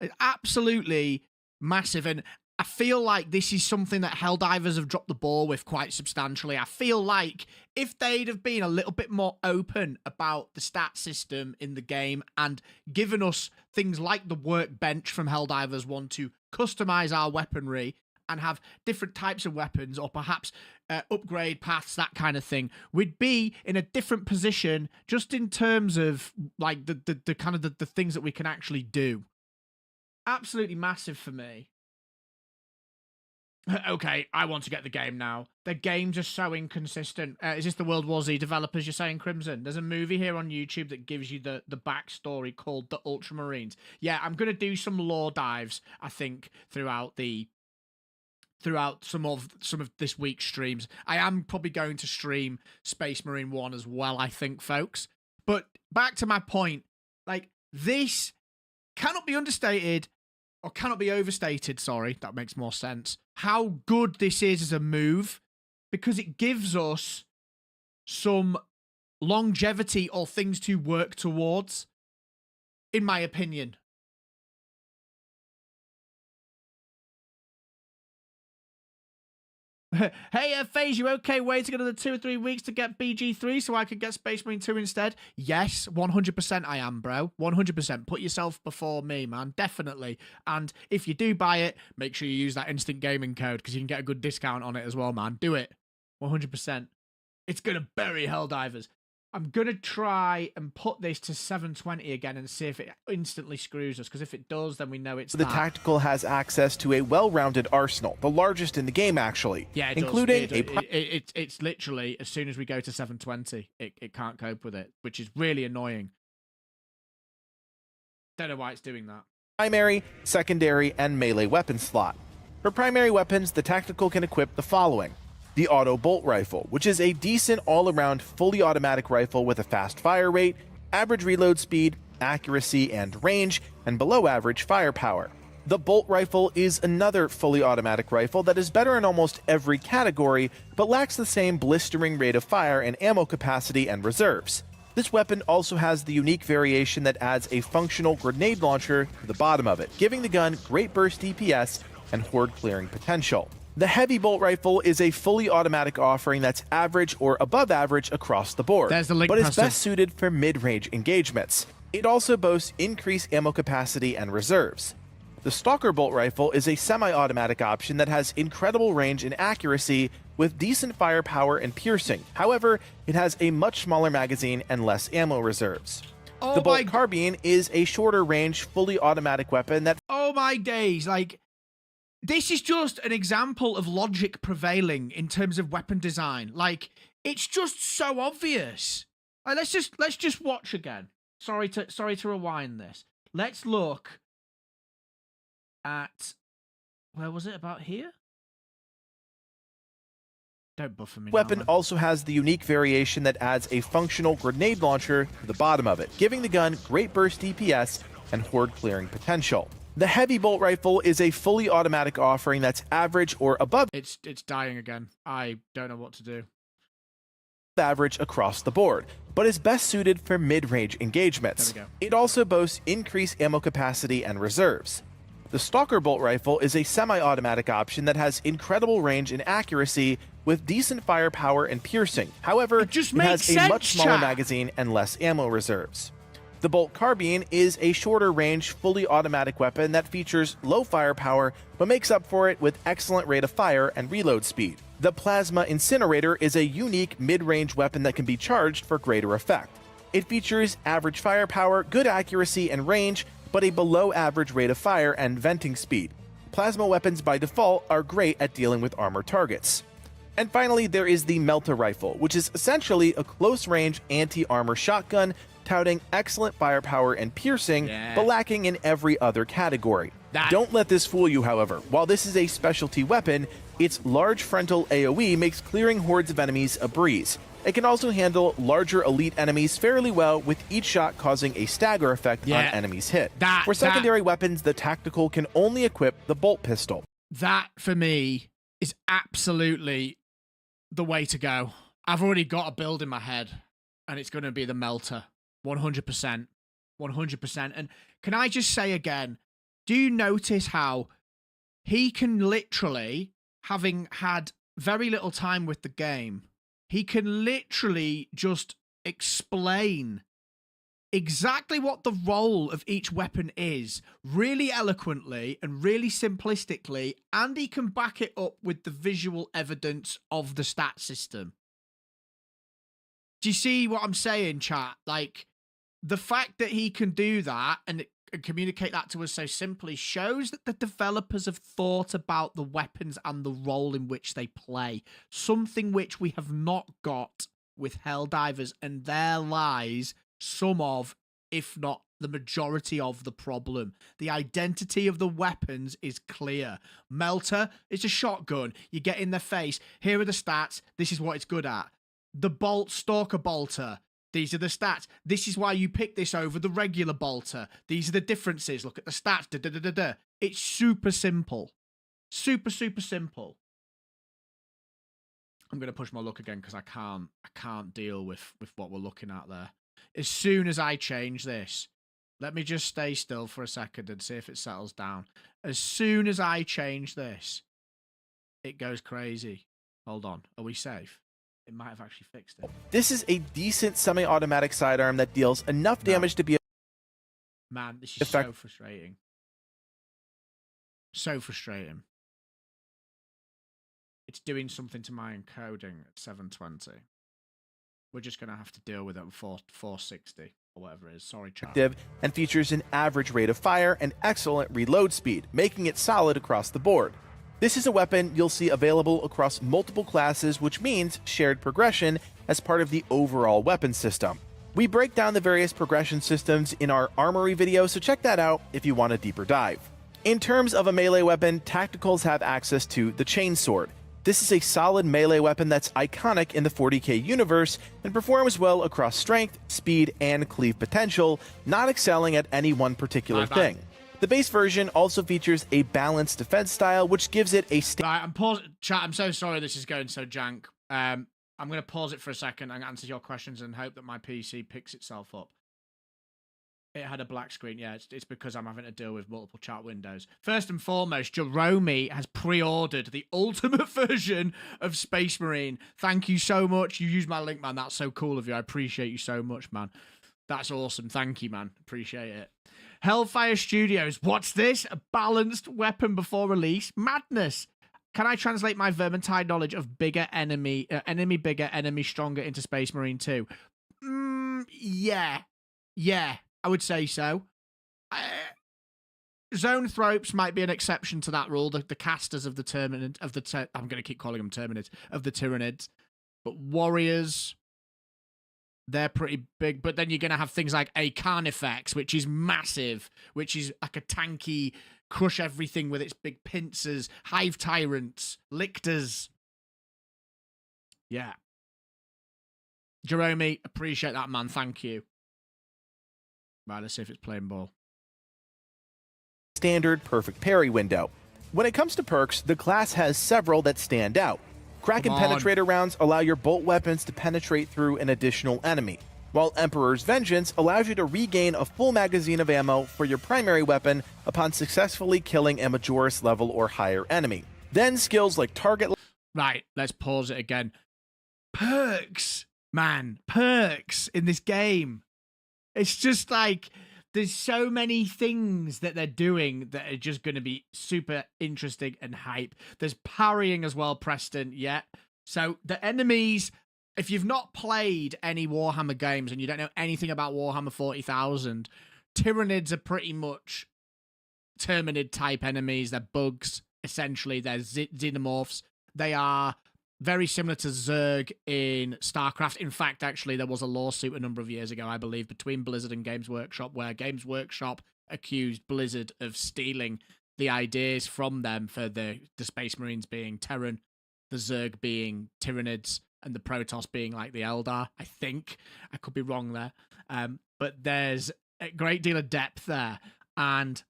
S2: It's absolutely massive, and I feel like this is something that Helldivers have dropped the ball with quite substantially. I feel like if they'd have been a little bit more open about the stat system in the game and given us things like the workbench from Helldivers 1 to customize our weaponry and have different types of weapons, or perhaps upgrade paths, that kind of thing, we'd be in a different position just in terms of like the kind of the things that we can actually do. Absolutely massive for me. Okay, I want to get the game now. The games are so inconsistent. Is this the World War Z developers you're saying, Crimson? There's a movie here on YouTube that gives you the backstory called The Ultramarines. Yeah, I'm going to do some lore dives, I think, throughout some of this week's streams. I am probably going to stream Space Marine 1 as well, I think, folks. But back to my point, like, this cannot be understated, or cannot be overstated, sorry, that makes more sense, how good this is as a move, because it gives us some longevity or things to work towards, in my opinion. Hey, FaZe, you okay waiting another 2 or 3 weeks to get BG3 so I could get Space Marine 2 instead? Yes, 100% I am, bro. 100%. Put yourself before me, man. Definitely. And if you do buy it, make sure you use that instant gaming code because you can get a good discount on it as well, man. Do it. 100%. It's going to bury Helldivers. I'm going to try and put this to 720 again and see if it instantly screws us, because if it does, then we know it's
S12: The
S2: that.
S12: tactical has access to a well-rounded arsenal, the largest in the game, actually.
S2: Yeah, it
S12: including
S2: does. It's literally, as soon as we go to 720, it can't cope with it, which is really annoying. Don't know why it's doing that.
S12: primary, secondary, and melee weapon slot. For primary weapons, the tactical can equip the following. The auto bolt rifle, which is a decent all-around fully automatic rifle with a fast fire rate, average reload speed, accuracy and range, and below average firepower. The bolt rifle is another fully automatic rifle that is better in almost every category, but lacks the same blistering rate of fire and ammo capacity and reserves. This weapon also has the unique variation that adds a functional grenade launcher to the bottom of it, giving the gun great burst DPS and horde clearing potential. The heavy bolt rifle is a fully automatic offering that's average or above average across the board,
S2: There's the link,
S12: but is
S2: Preston.
S12: best suited for mid-range engagements. It also boasts increased ammo capacity and reserves. The Stalker bolt rifle is a semi-automatic option that has incredible range and accuracy with decent firepower and piercing. However, it has a much smaller magazine and less ammo reserves.
S2: Oh
S12: The bolt
S2: my-
S12: carbine is a shorter range, fully automatic weapon that
S2: Oh my days, like, this is just an example of logic prevailing in terms of weapon design. Like, it's just so obvious. Like, let's just watch again. Sorry to rewind this. Let's look at, where was it, about here? Don't buffer me.
S12: weapon
S2: now, man.
S12: also has the unique variation that adds a functional grenade launcher to the bottom of it, giving the gun great burst DPS and horde clearing potential. The heavy bolt rifle is a fully automatic offering that's average or above
S2: It's dying again. I don't know what to do.
S12: average across the board, but is best suited for mid-range engagements.
S2: There we go.
S12: It also boasts increased ammo capacity and reserves. The Stalker bolt rifle is a semi-automatic option that has incredible range and accuracy with decent firepower and piercing. However,
S2: It just
S12: it
S2: makes
S12: has a
S2: sense,
S12: much smaller
S2: chat.
S12: magazine and less ammo reserves. The bolt carbine is a shorter range, fully automatic weapon that features low firepower but makes up for it with excellent rate of fire and reload speed. The plasma incinerator is a unique mid-range weapon that can be charged for greater effect. It features average firepower, good accuracy and range, but a below average rate of fire and venting speed. Plasma weapons by default are great at dealing with armor targets. And finally, there is the Melta rifle, which is essentially a close-range anti-armor shotgun touting excellent firepower and piercing,
S2: Yeah.
S12: but lacking in every other category.
S2: That-
S12: Don't let this fool you, however. While this is a specialty weapon, its large frontal AoE makes clearing hordes of enemies a breeze. It can also handle larger elite enemies fairly well, with each shot causing a stagger effect
S2: Yeah.
S12: on enemies hit.
S2: That-
S12: For secondary weapons, the tactical can only equip the bolt pistol.
S2: That, for me, is absolutely the way to go. I've already got a build in my head, and it's going to be the Melter. 100%. 100%. And can I just say again, do you notice how he can literally, having had very little time with the game, he can literally just explain exactly what the role of each weapon is really eloquently and really simplistically, and he can back it up with the visual evidence of the stat system. Do you see what I'm saying, chat? Like, the fact that he can do that and communicate that to us so simply shows that the developers have thought about the weapons and the role in which they play. Something which we have not got with Helldivers, and there lies some of, if not the majority of the problem. The identity of the weapons is clear. Melter, it's a shotgun. You get in their face. Here are the stats. This is what it's good at. The bolt, Stalker bolter. These are the stats. This is why you pick this over the regular bolter. These are the differences. Look at the stats. Da, da, da, da, da. It's super simple. Super, super simple. I'm going to push my luck again because I can't deal with what we're looking at there. As soon as I change this, let me just stay still for a second and see if it settles down. As soon as I change this, it goes crazy. Hold on. Are we safe? It might have actually fixed it.
S12: This is a decent semi-automatic sidearm that deals enough damage to be
S2: Man, this is so frustrating. So frustrating. It's doing something to my encoding at 720. We're just going to have to deal with it at 460 or whatever it is. Sorry, chat.
S12: And features an average rate of fire and excellent reload speed, making it solid across the board. This is a weapon you'll see available across multiple classes, which means shared progression as part of the overall weapon system. We break down the various progression systems in our armory video, so check that out if you want a deeper dive. In terms of a melee weapon, Tacticals have access to the Chainsword. This is a solid melee weapon that's iconic in the 40k universe and performs well across strength, speed, and cleave potential, not excelling at any one particular thing. The base version also features a balanced defense style, which gives it a
S2: Chat, I'm so sorry this is going so jank. I'm going to pause it for a second and answer your questions and hope that my PC picks itself up. It had a black screen. Yeah, it's because I'm having to deal with multiple chat windows. First and foremost, Jerome has pre-ordered the ultimate version of Space Marine. Thank you so much. You used my link, man. That's so cool of you. I appreciate you so much, man. That's awesome. Thank you, man. Appreciate it. Hellfire Studios. What's this? A balanced weapon before release? Madness. Can I translate my Vermintide knowledge of bigger enemy, bigger, enemy stronger into Space Marine 2? Yeah. Yeah. I would say so. Zoanthropes might be an exception to that rule. The casters of the Terminid, I'm going to keep calling them Terminids, of the Tyranids. But warriors, they're pretty big. But then you're going to have things like a Carnifex, which is massive, which is like a tanky, crush everything with its big pincers, hive tyrants, lictors. Yeah. Jerome, appreciate that, man. Thank you. Right, let's see if it's playing ball.
S12: Standard perfect parry window. When it comes to perks, the class has several that stand out. Kraken Penetrator rounds allow your bolt weapons to penetrate through an additional enemy, while Emperor's Vengeance allows you to regain a full magazine of ammo for your primary weapon upon successfully killing a Majoris level or higher enemy. Then skills like target...
S2: Right, let's pause it again. Perks! Man, perks in this game. It's just like, there's so many things that they're doing that are just going to be super interesting and hype. There's parrying as well, Preston, yeah. So the enemies, if you've not played any Warhammer games and you don't know anything about Warhammer 40,000, Tyranids are pretty much Terminid type enemies. They're bugs, essentially. They're xenomorphs. They are very similar to Zerg in StarCraft. In fact, actually, there was a lawsuit a number of years ago, I believe, between Blizzard and Games Workshop, where Games Workshop accused Blizzard of stealing the ideas from them for the Space Marines being Terran, the Zerg being Tyranids, and the Protoss being like the Eldar, I think. I could be wrong there. But there's a great deal of depth there. And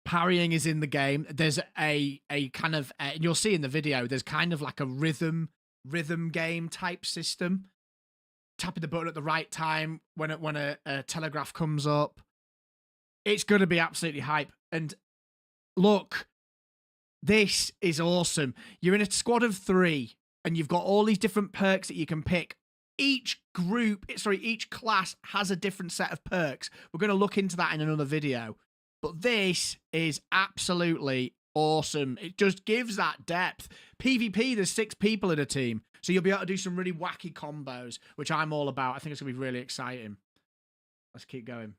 S2: parrying is in the game. There's a kind of, and you'll see in the video, there's kind of like a rhythm game type system. Tapping the button at the right time when a telegraph comes up. It's going to be absolutely hype. And look, this is awesome. You're in a squad of 3 and you've got all these different perks that you can pick. Each class has a different set of perks. We're going to look into that in another video. But this is absolutely awesome. It just gives that depth. PvP, there's 6 people in a team. So you'll be able to do some really wacky combos, which I'm all about. I think it's going to be really exciting. Let's keep going.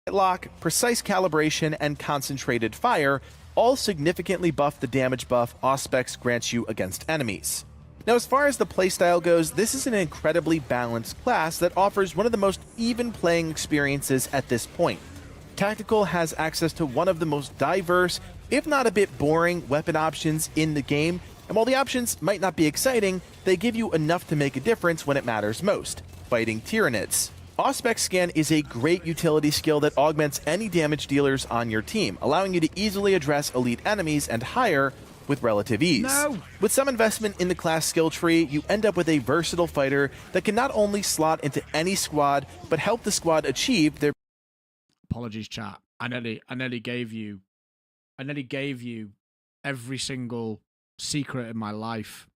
S12: Lock, precise calibration, and concentrated fire all significantly buff the damage buff Auspex grants you against enemies. Now, as far as the playstyle goes, this is an incredibly balanced class that offers one of the most even playing experiences at this point. Tactical has access to one of the most diverse, if not a bit boring, weapon options in the game, and while the options might not be exciting, they give you enough to make a difference when it matters most, fighting Tyranids. Auspex Scan is a great utility skill that augments any damage dealers on your team, allowing you to easily address elite enemies and higher with relative ease.
S2: No.
S12: With some investment in the class skill tree, you end up with a versatile fighter that can not only slot into any squad, but help the squad achieve their...
S2: Apologies, chat. I nearly gave you every single secret in my life.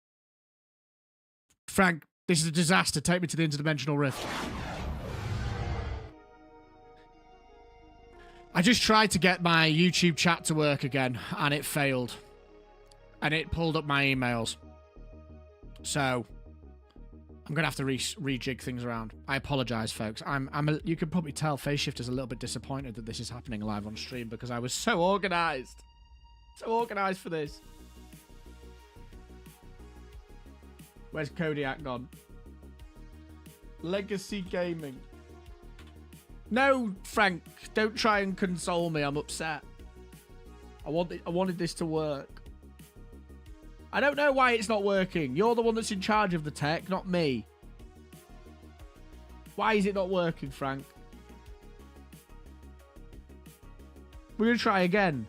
S2: Frank, this is a disaster. Take me to the interdimensional rift. I just tried to get my YouTube chat to work again, and it failed. And it pulled up my emails. So, I'm going to have to rejig things around. I apologize, folks. You can probably tell FaceShifter's a little bit disappointed that this is happening live on stream because I was so organized. So organized for this. Where's Kodiak gone? Legacy Gaming. No, Frank, don't try and console me. I'm upset. I wanted this to work. I don't know why it's not working. You're the one that's in charge of the tech, not me. Why is it not working, Frank? We're going to try again.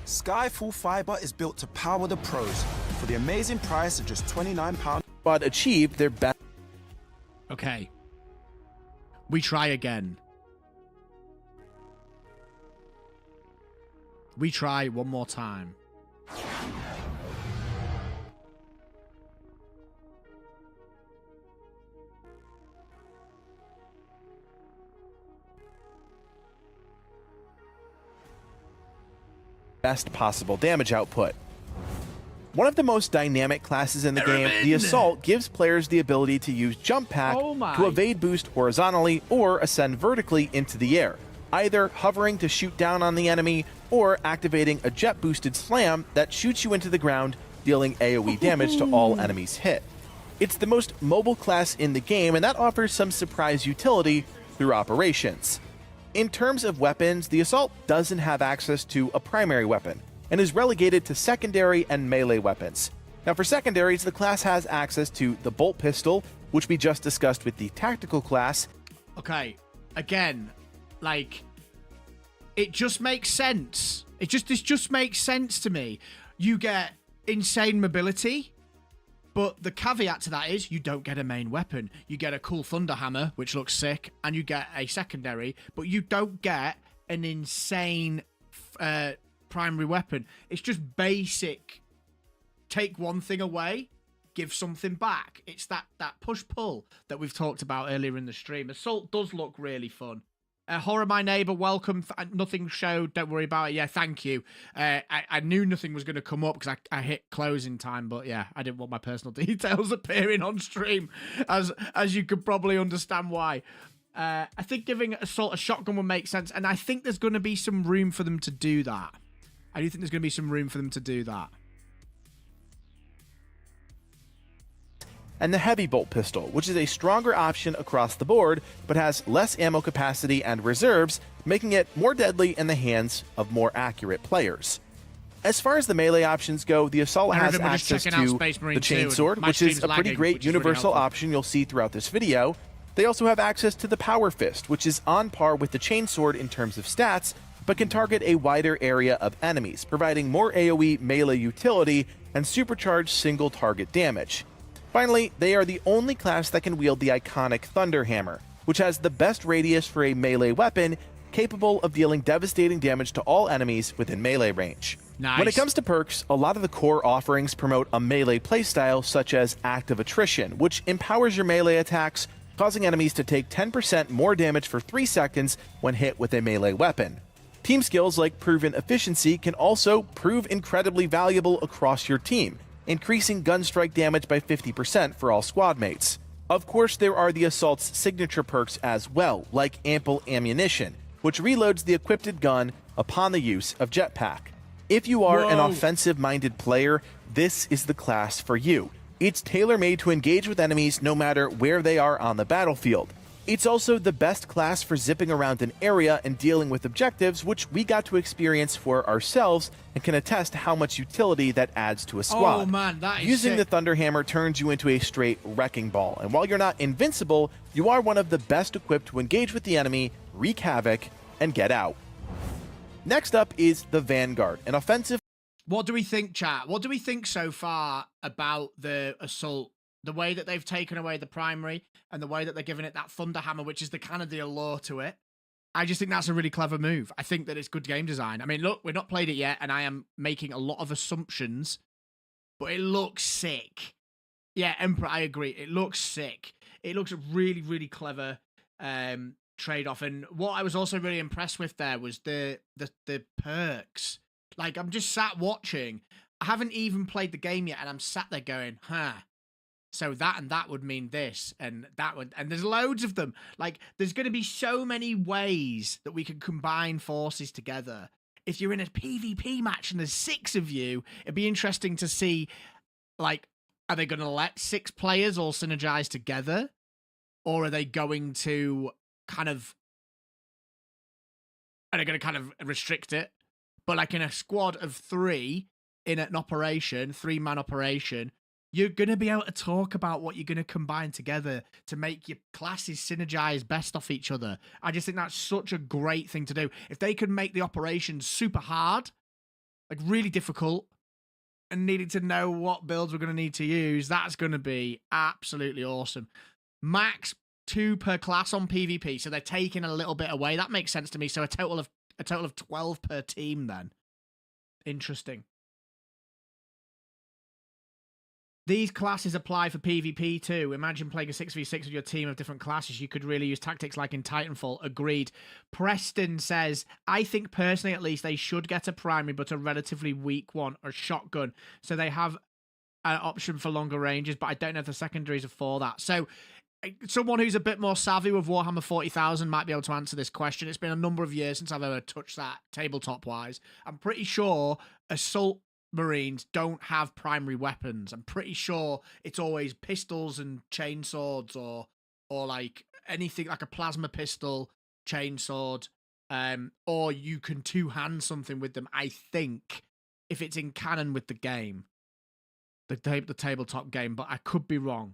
S13: Skyfall Fiber is built to power the pros for the amazing price of just £29.
S12: But achieve their best.
S2: Okay. We try again. We try one more time.
S12: Best possible damage output. One of the most dynamic classes in the game, the Assault, gives players the ability to use Jump Pack to evade boost horizontally or ascend vertically into the air, either hovering to shoot down on the enemy or activating a jet-boosted slam that shoots you into the ground, dealing AoE damage to all enemies hit. It's the most mobile class in the game, and that offers some surprise utility through operations. In terms of weapons, the Assault doesn't have access to a primary weapon, and is relegated to secondary and melee weapons. Now for secondaries, the class has access to the bolt pistol, which we just discussed with the tactical class.
S2: Okay, again, like, it just makes sense. This just makes sense to me. You get insane mobility, but the caveat to that is you don't get a main weapon. You get a cool thunder hammer, which looks sick, and you get a secondary, but you don't get an insane primary weapon. It's just basic. Take one thing away, give something back. It's that push-pull that we've talked about earlier in the stream. Assault does look really fun. Horror, my neighbor, welcome. Nothing showed. Don't worry about it. Yeah, thank you. I knew nothing was going to come up because I hit closing time, but yeah, I didn't want my personal details appearing on stream, as you could probably understand why. I think giving Assault a shotgun would make sense, and I think there's going to be some room for them to do that. I do think there's going to be some room for them to do that.
S12: And the heavy bolt pistol, which is a stronger option across the board, but has less ammo capacity and reserves, making it more deadly in the hands of more accurate players. As far as the melee options go, the Assault has access to the Chainsword, which is a pretty great universal option you'll see throughout this video. They also have access to the Power Fist, which is on par with the Chainsword in terms of stats, but can target a wider area of enemies, providing more AoE melee utility and supercharged single target damage. Finally, they are the only class that can wield the iconic Thunder Hammer, which has the best radius for a melee weapon, capable of dealing devastating damage to all enemies within melee range.
S2: Nice.
S12: When it comes to perks, a lot of the core offerings promote a melee playstyle such as Active Attrition, which empowers your melee attacks, causing enemies to take 10% more damage for 3 seconds when hit with a melee weapon. Team skills like Proven Efficiency can also prove incredibly valuable across your team, increasing gun strike damage by 50% for all squad mates. Of course, there are the Assault's signature perks as well, like Ample Ammunition, which reloads the equipped gun upon the use of Jetpack. If you are an offensive-minded player, this is the class for you. It's tailor-made to engage with enemies no matter where they are on the battlefield. It's also the best class for zipping around an area and dealing with objectives, which we got to experience for ourselves and can attest to how much utility that adds to a squad.
S2: Oh man, that is
S12: Using
S2: sick.
S12: the Thunder Hammer turns you into a straight wrecking ball, and while you're not invincible, you are one of the best equipped to engage with the enemy, wreak havoc, and get out. Next up is the Vanguard, an offensive...
S2: What do we think, chat? What do we think so far about the Assault the way that they've taken away the primary and the way that they're giving it that thunder hammer, which is the kind of the allure to it, I just think that's a really clever move. I think that it's good game design. I mean, look, we've not played it yet, and I am making a lot of assumptions, but it looks sick. Yeah, Emperor, I agree. It looks sick. It looks a really, really clever trade-off. And what I was also really impressed with there was the perks. Like, I'm just sat watching. I haven't even played the game yet, and I'm sat there going, huh. So that and that would mean this, and that would... And there's loads of them. Like, there's going to be so many ways that we can combine forces together. If you're in a PvP match and there's 6 of you, it'd be interesting to see, like, are they going to let 6 players all synergize together? Or are they going to kind of... Are they going to kind of restrict it? But like in a squad of 3 in an operation, 3-man operation, you're going to be able to talk about what you're going to combine together to make your classes synergize best off each other. I just think that's such a great thing to do. If they could make the operations super hard, like really difficult, and needed to know what builds we're going to need to use, that's going to be absolutely awesome. Max 2 per class on PvP, so they're taking a little bit away. That makes sense to me. So a total of 12 per team then. Interesting. These classes apply for PvP too. Imagine playing a 6v6 with your team of different classes. You could really use tactics like in Titanfall. Agreed. Preston says, I think personally at least they should get a primary but a relatively weak one, or shotgun, so they have an option for longer ranges, but I don't know if the secondaries are for that. So someone who's a bit more savvy with Warhammer 40,000 might be able to answer this question. It's been a number of years since I've ever touched that tabletop-wise. I'm pretty sure Assault Marines don't have primary weapons. I'm pretty sure it's always pistols and chainswords, or like anything like a plasma pistol, chainsword, or you can two-hand something with them, I think, if it's in canon with the game, the tabletop game, but I could be wrong.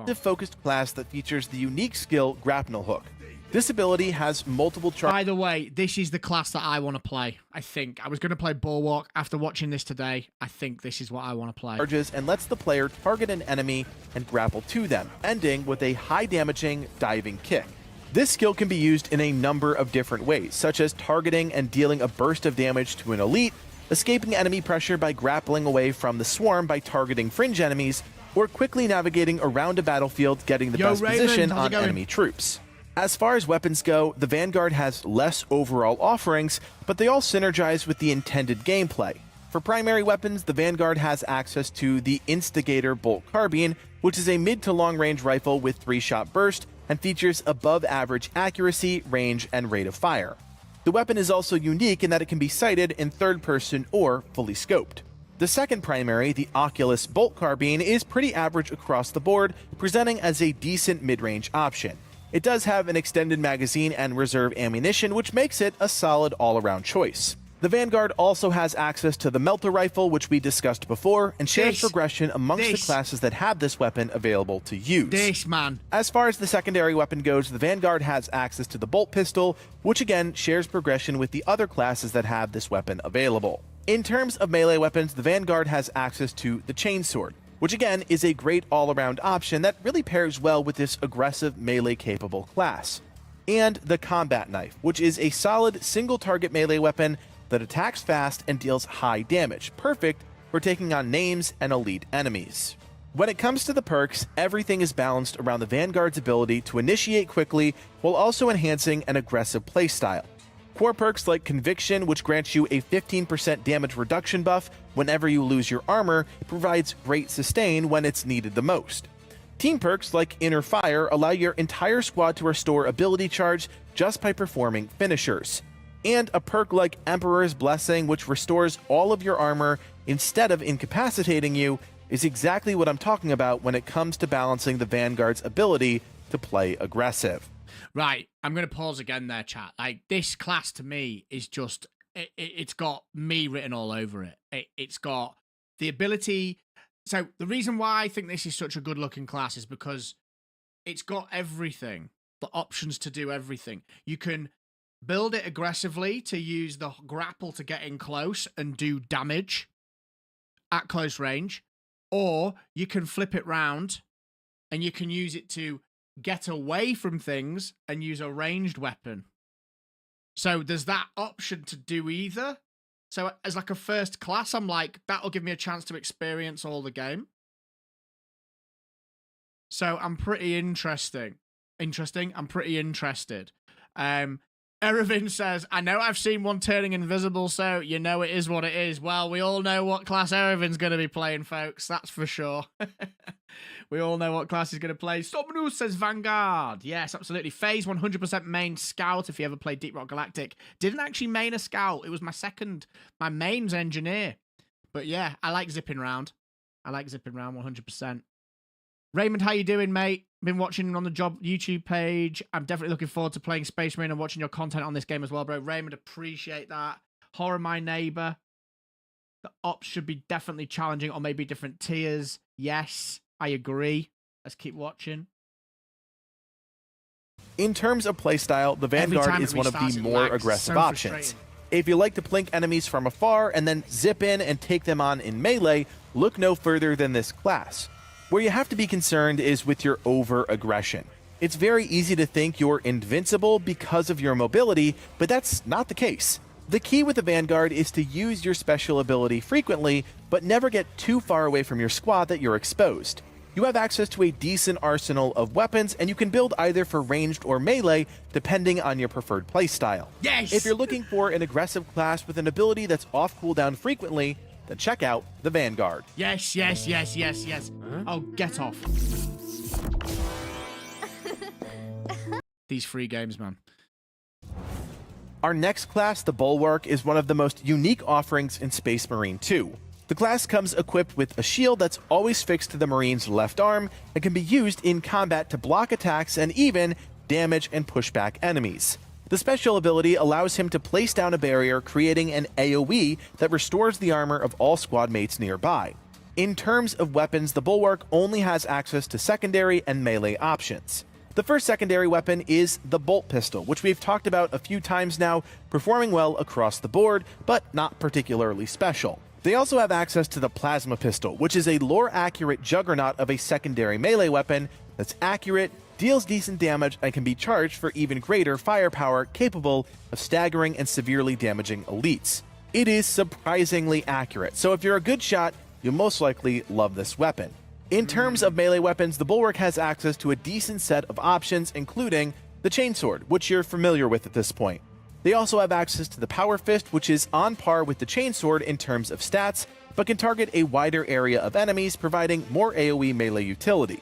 S12: The focused class that features the unique skill Grapnel Hook. This ability has multiple
S2: By the way, this is the class that I want to play. I think I was going to play Bulwark after watching this today. I think this is what I want to play.
S12: Charges and lets the player target an enemy and grapple to them, ending with a high damaging diving kick. This skill can be used in a number of different ways, such as targeting and dealing a burst of damage to an elite, escaping enemy pressure by grappling away from the swarm by targeting fringe enemies, or quickly navigating around a battlefield, getting the best position on enemy troops. As far as weapons go, the Vanguard has less overall offerings, but they all synergize with the intended gameplay. For primary weapons, the Vanguard has access to the Instigator Bolt Carbine, which is a mid to long range rifle with 3-shot burst and features above average accuracy, range, and rate of fire. The weapon is also unique in that it can be sighted in third person or fully scoped. The second primary, the Oculus Bolt Carbine, is pretty average across the board, presenting as a decent mid-range option. It does have an extended magazine and reserve ammunition, which makes it a solid all-around choice. The Vanguard also has access to the Melter Rifle, which we discussed before, and shares progression amongst the classes that have this weapon available to use. As far as the secondary weapon goes, the Vanguard has access to the Bolt Pistol, which again shares progression with the other classes that have this weapon available. In terms of melee weapons, the Vanguard has access to the Chainsword, which again is a great all-around option that really pairs well with this aggressive melee-capable class. And the Combat Knife, which is a solid single-target melee weapon that attacks fast and deals high damage, perfect for taking on names and elite enemies. When it comes to the perks, everything is balanced around the Vanguard's ability to initiate quickly while also enhancing an aggressive playstyle. Core perks like Conviction, which grants you a 15% damage reduction buff whenever you lose your armor, provides great sustain when it's needed the most. Team perks like Inner Fire allow your entire squad to restore ability charge just by performing finishers. And a perk like Emperor's Blessing, which restores all of your armor instead of incapacitating you, is exactly what I'm talking about when it comes to balancing the Vanguard's ability to play aggressive.
S2: Right, I'm going to pause again there, chat. Like, this class to me is just, it's got me written all over it. It's got the ability. So the reason why I think this is such a good looking class is because it's got everything, the options to do everything. You can build it aggressively to use the grapple to get in close and do damage at close range. Or you can flip it round and you can use it to get away from things and use a ranged weapon. So there's that option to do either. So as like a first class, I'm like, that'll give me a chance to experience all the game. So I'm pretty interested. I'm pretty interested. Erevin says, I know I've seen one turning invisible, so you know it is what it is. Well, we all know what class Erevin's going to be playing, folks. That's for sure. We all know what class he's going to play. Stopmanus says Vanguard. Yes, absolutely. Phase 100% main Scout if you ever played Deep Rock Galactic. Didn't actually main a Scout. It was my main's Engineer. But yeah, I like zipping round. 100%. Raymond, how you doing, mate? Been watching on the Job YouTube page. I'm definitely looking forward to playing Space Marine and watching your content on this game as well, bro. Raymond, appreciate that. Horror My Neighbor. The ops should be definitely challenging or maybe different tiers. Yes, I agree. Let's keep watching.
S12: In terms of playstyle, the Vanguard is one of the more aggressive options. If you like to plink enemies from afar and then zip in and take them on in melee, look no further than this class. Where you have to be concerned is with your over-aggression. It's very easy to think you're invincible because of your mobility, but that's not the case. The key with the Vanguard is to use your special ability frequently, but never get too far away from your squad that you're exposed. You have access to a decent arsenal of weapons, and you can build either for ranged or melee, depending on your preferred playstyle.
S2: Yes!
S12: If you're looking for an aggressive class with an ability that's off cooldown frequently, then check out the Vanguard.
S2: Yes. Oh, get off. These free games, man.
S12: Our next class, the Bulwark, is one of the most unique offerings in Space Marine 2. The class comes equipped with a shield that's always fixed to the Marine's left arm and can be used in combat to block attacks and even damage and push back enemies. The special ability allows him to place down a barrier, creating an AoE that restores the armor of all squad mates nearby. In terms of weapons, the Bulwark only has access to secondary and melee options. The first secondary weapon is the Bolt Pistol, which we've talked about a few times now, performing well across the board, but not particularly special. They also have access to the Plasma Pistol, which is a lore-accurate juggernaut of a secondary melee weapon that's accurate, deals decent damage, and can be charged for even greater firepower, capable of staggering and severely damaging elites. It is surprisingly accurate, so if you're a good shot, you'll most likely love this weapon. In terms of melee weapons, the Bulwark has access to a decent set of options, including the Chainsword, which you're familiar with at this point. They also have access to the Power Fist, which is on par with the Chainsword in terms of stats, but can target a wider area of enemies, providing more AoE melee utility.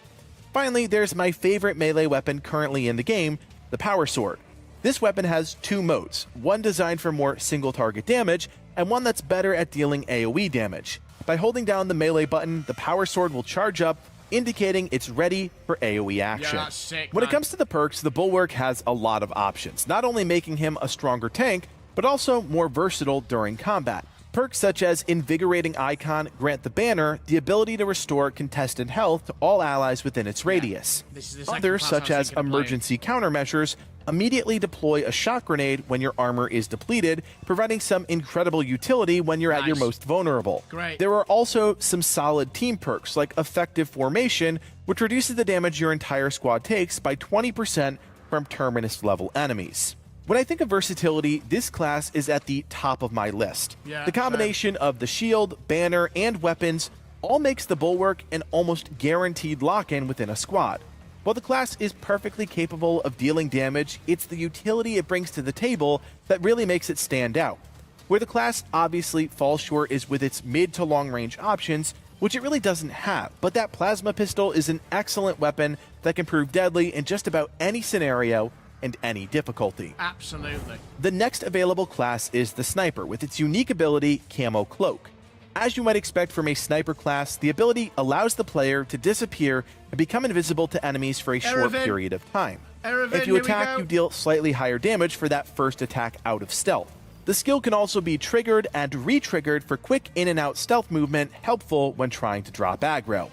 S12: Finally, there's my favorite melee weapon currently in the game, the Power Sword. This weapon has two modes, one designed for more single target damage, and one that's better at dealing AoE damage. By holding down the melee button, the Power Sword will charge up, indicating it's ready for AoE action.
S2: Yeah, that's sick,
S12: when
S2: man.
S12: it comes to the perks, the Bulwark has a lot of options, not only making him a stronger tank, but also more versatile during combat. Perks such as Invigorating Icon grant the banner the ability to restore contested health to all allies within its radius. Others, such as Emergency Countermeasures, immediately deploy a shock grenade when your armor is depleted, providing some incredible utility when you're at your most vulnerable.
S2: Great.
S12: There are also some solid team perks like Effective Formation, which reduces the damage your entire squad takes by 20% from Terminus level enemies. When I think of versatility, this class is at the top of my list. The combination of the shield, banner, and weapons all makes the Bulwark an almost guaranteed lock-in within a squad. While the class is perfectly capable of dealing damage, it's the utility it brings to the table that really makes it stand out. Where the class obviously falls short is with its mid to long range options, which it really doesn't have, but that Plasma Pistol is an excellent weapon that can prove deadly in just about any scenario and any difficulty.
S2: Absolutely.
S12: The next available class is the Sniper, with its unique ability, Camo Cloak. As you might expect from a Sniper class, the ability allows the player to disappear and become invisible to enemies for a short period of time. If you attack, you deal slightly higher damage for that first attack out of stealth. The skill can also be triggered and re-triggered for quick in and out stealth movement, helpful when trying to drop aggro.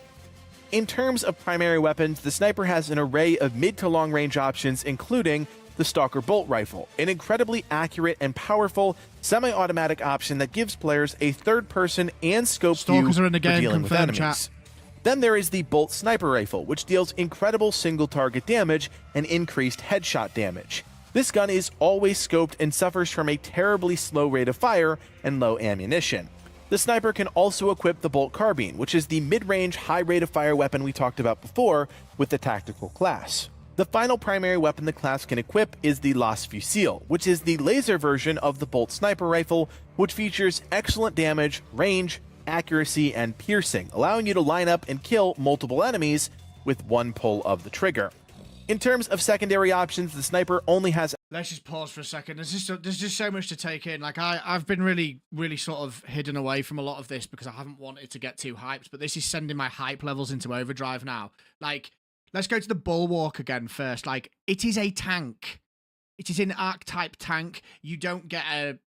S12: In terms of primary weapons, the Sniper has an array of mid to long range options, including the Stalker Bolt Rifle, an incredibly accurate and powerful semi-automatic option that gives players a third-person and scope view
S2: Stalkers are in the game,
S12: for dealing with
S2: confirmed,
S12: enemies.
S2: chat.
S12: Then there is the bolt sniper rifle, which deals incredible single target damage and increased headshot damage. This gun is always scoped and suffers from a terribly slow rate of fire and low ammunition. The sniper can also equip the bolt carbine, which is the mid-range high rate of fire weapon we talked about before with the tactical class. The final primary weapon the class can equip is the Las Fusil, which is the laser version of the bolt sniper rifle, which features excellent damage, range, accuracy, and piercing, allowing you to line up and kill multiple enemies with one pull of the trigger. In terms of secondary options, the sniper only has...
S2: Let's just pause for a second. There's just so much to take in. Like, I've been really sort of hidden away from a lot of this because I haven't wanted to get too hyped, but this is sending my hype levels into overdrive now. Like, let's go to the Bulwark again first. Like, it is a tank. It is an archetype tank. You don't get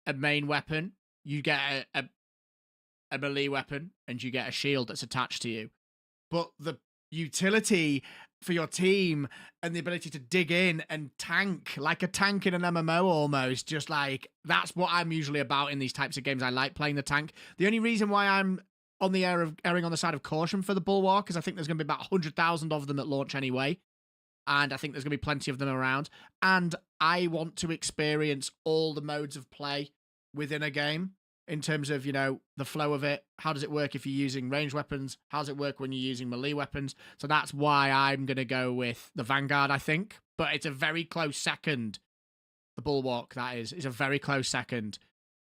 S2: a main weapon. You get a melee weapon, and you get a shield that's attached to you. But the utility for your team and the ability to dig in and tank, like a tank in an MMO almost, just like, that's what I'm usually about in these types of games. I like playing the tank. The only reason why I'm on the erring on the side of caution for the Bulwark is I think there's going to be about 100,000 of them at launch anyway, and I think there's going to be plenty of them around, and I want to experience all the modes of play within a game. In terms of, you know, the flow of it, how does it work if you're using ranged weapons? How does it work when you're using melee weapons? So that's why I'm going to go with the Vanguard, I think. But it's a very close second. The Bulwark, that is a very close second.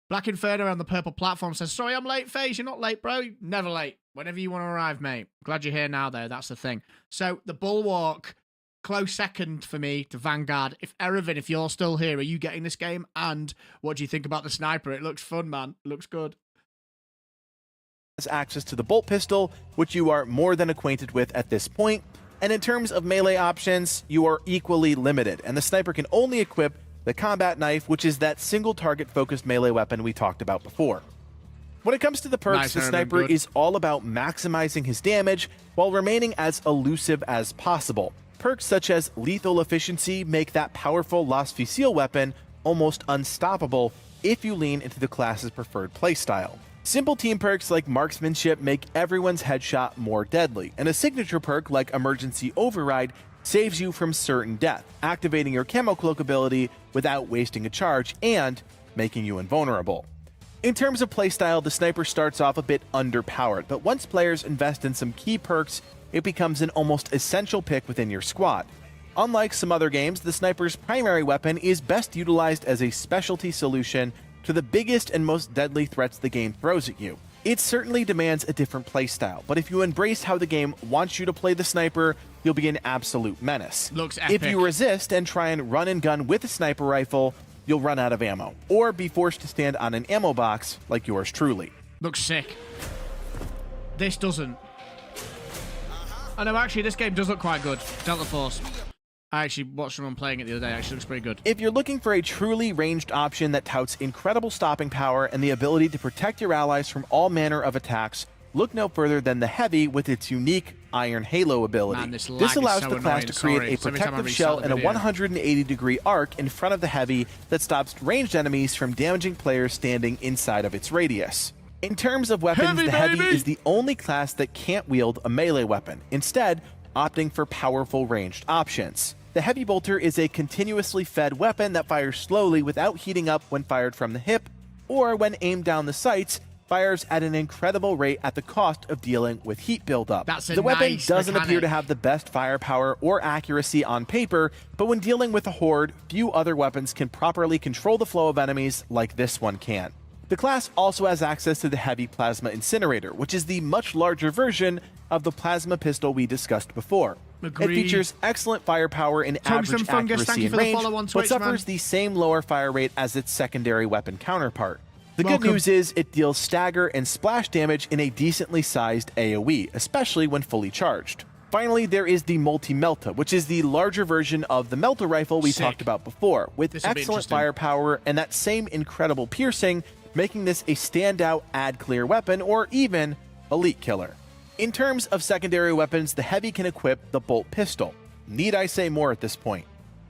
S2: Black Inferno on the purple platform says, sorry, I'm late, FaZe. You're not late, bro. You're never late. Whenever you want to arrive, mate. Glad you're here now, though. That's the thing. So the Bulwark, close second for me to Vanguard. If Erevan, if you're still here, are you getting this game? And what do you think about the sniper? It looks fun, man. It looks good.
S12: Has access to the bolt pistol, which you are more than acquainted with at this point. And in terms of melee options, you are equally limited, and the sniper can only equip the combat knife, which is that single target focused melee weapon we talked about before. When it comes to the perks, the sniper is all about maximizing his damage while remaining as elusive as possible. Perks such as lethal efficiency make that powerful Las Fusil weapon almost unstoppable if you lean into the class's preferred playstyle. Simple team perks like marksmanship make everyone's headshot more deadly, and a signature perk like emergency override saves you from certain death, activating your camo cloak ability without wasting a charge and making you invulnerable. In terms of playstyle, the sniper starts off a bit underpowered, but once players invest in some key perks, it becomes an almost essential pick within your squad. Unlike some other games, the sniper's primary weapon is best utilized as a specialty solution to the biggest and most deadly threats the game throws at you. It certainly demands a different playstyle, but if you embrace how the game wants you to play the sniper, you'll be an absolute menace.
S2: Looks epic.
S12: If you resist and try and run and gun with a sniper rifle, you'll run out of ammo, or be forced to stand on an ammo box like yours truly.
S2: Looks sick. This doesn't. Oh no, actually, this game does look quite good. Delta Force. I actually watched someone playing it the other day. It actually looks pretty good.
S12: If you're looking for a truly ranged option that touts incredible stopping power and the ability to protect your allies from all manner of attacks, look no further than the Heavy with its unique Iron Halo ability.
S2: Man, this
S12: allows
S2: so
S12: the class
S2: annoying.
S12: to create
S2: Sorry.
S12: a protective shell and a
S2: video.
S12: 180-degree arc in front of the Heavy that stops ranged enemies from damaging players standing inside of its radius. In terms of weapons, the Heavy is the only class that can't wield a melee weapon, instead opting for powerful ranged options. The Heavy Bolter is a continuously fed weapon that fires slowly without heating up when fired from the hip, or when aimed down the sights, fires at an incredible rate at the cost of dealing with heat buildup.
S2: The
S12: weapon doesn't appear to have the best firepower or accuracy on paper, but when dealing with a horde, few other weapons can properly control the flow of enemies like this one can. The class also has access to the Heavy Plasma Incinerator, which is the much larger version of the plasma pistol we discussed before.
S2: Agreed.
S12: It features excellent firepower and average accuracy and range, but suffers the same lower fire rate as its secondary weapon counterpart. The good news is it deals stagger and splash damage in a decently sized AoE, especially when fully charged. Finally, there is the Multi-Melta, which is the larger version of the Melta rifle we talked about before, with excellent firepower and that same incredible piercing, making this a standout ad-clear weapon or even elite killer. In terms of secondary weapons, the Heavy can equip the bolt pistol. Need I say more at this point?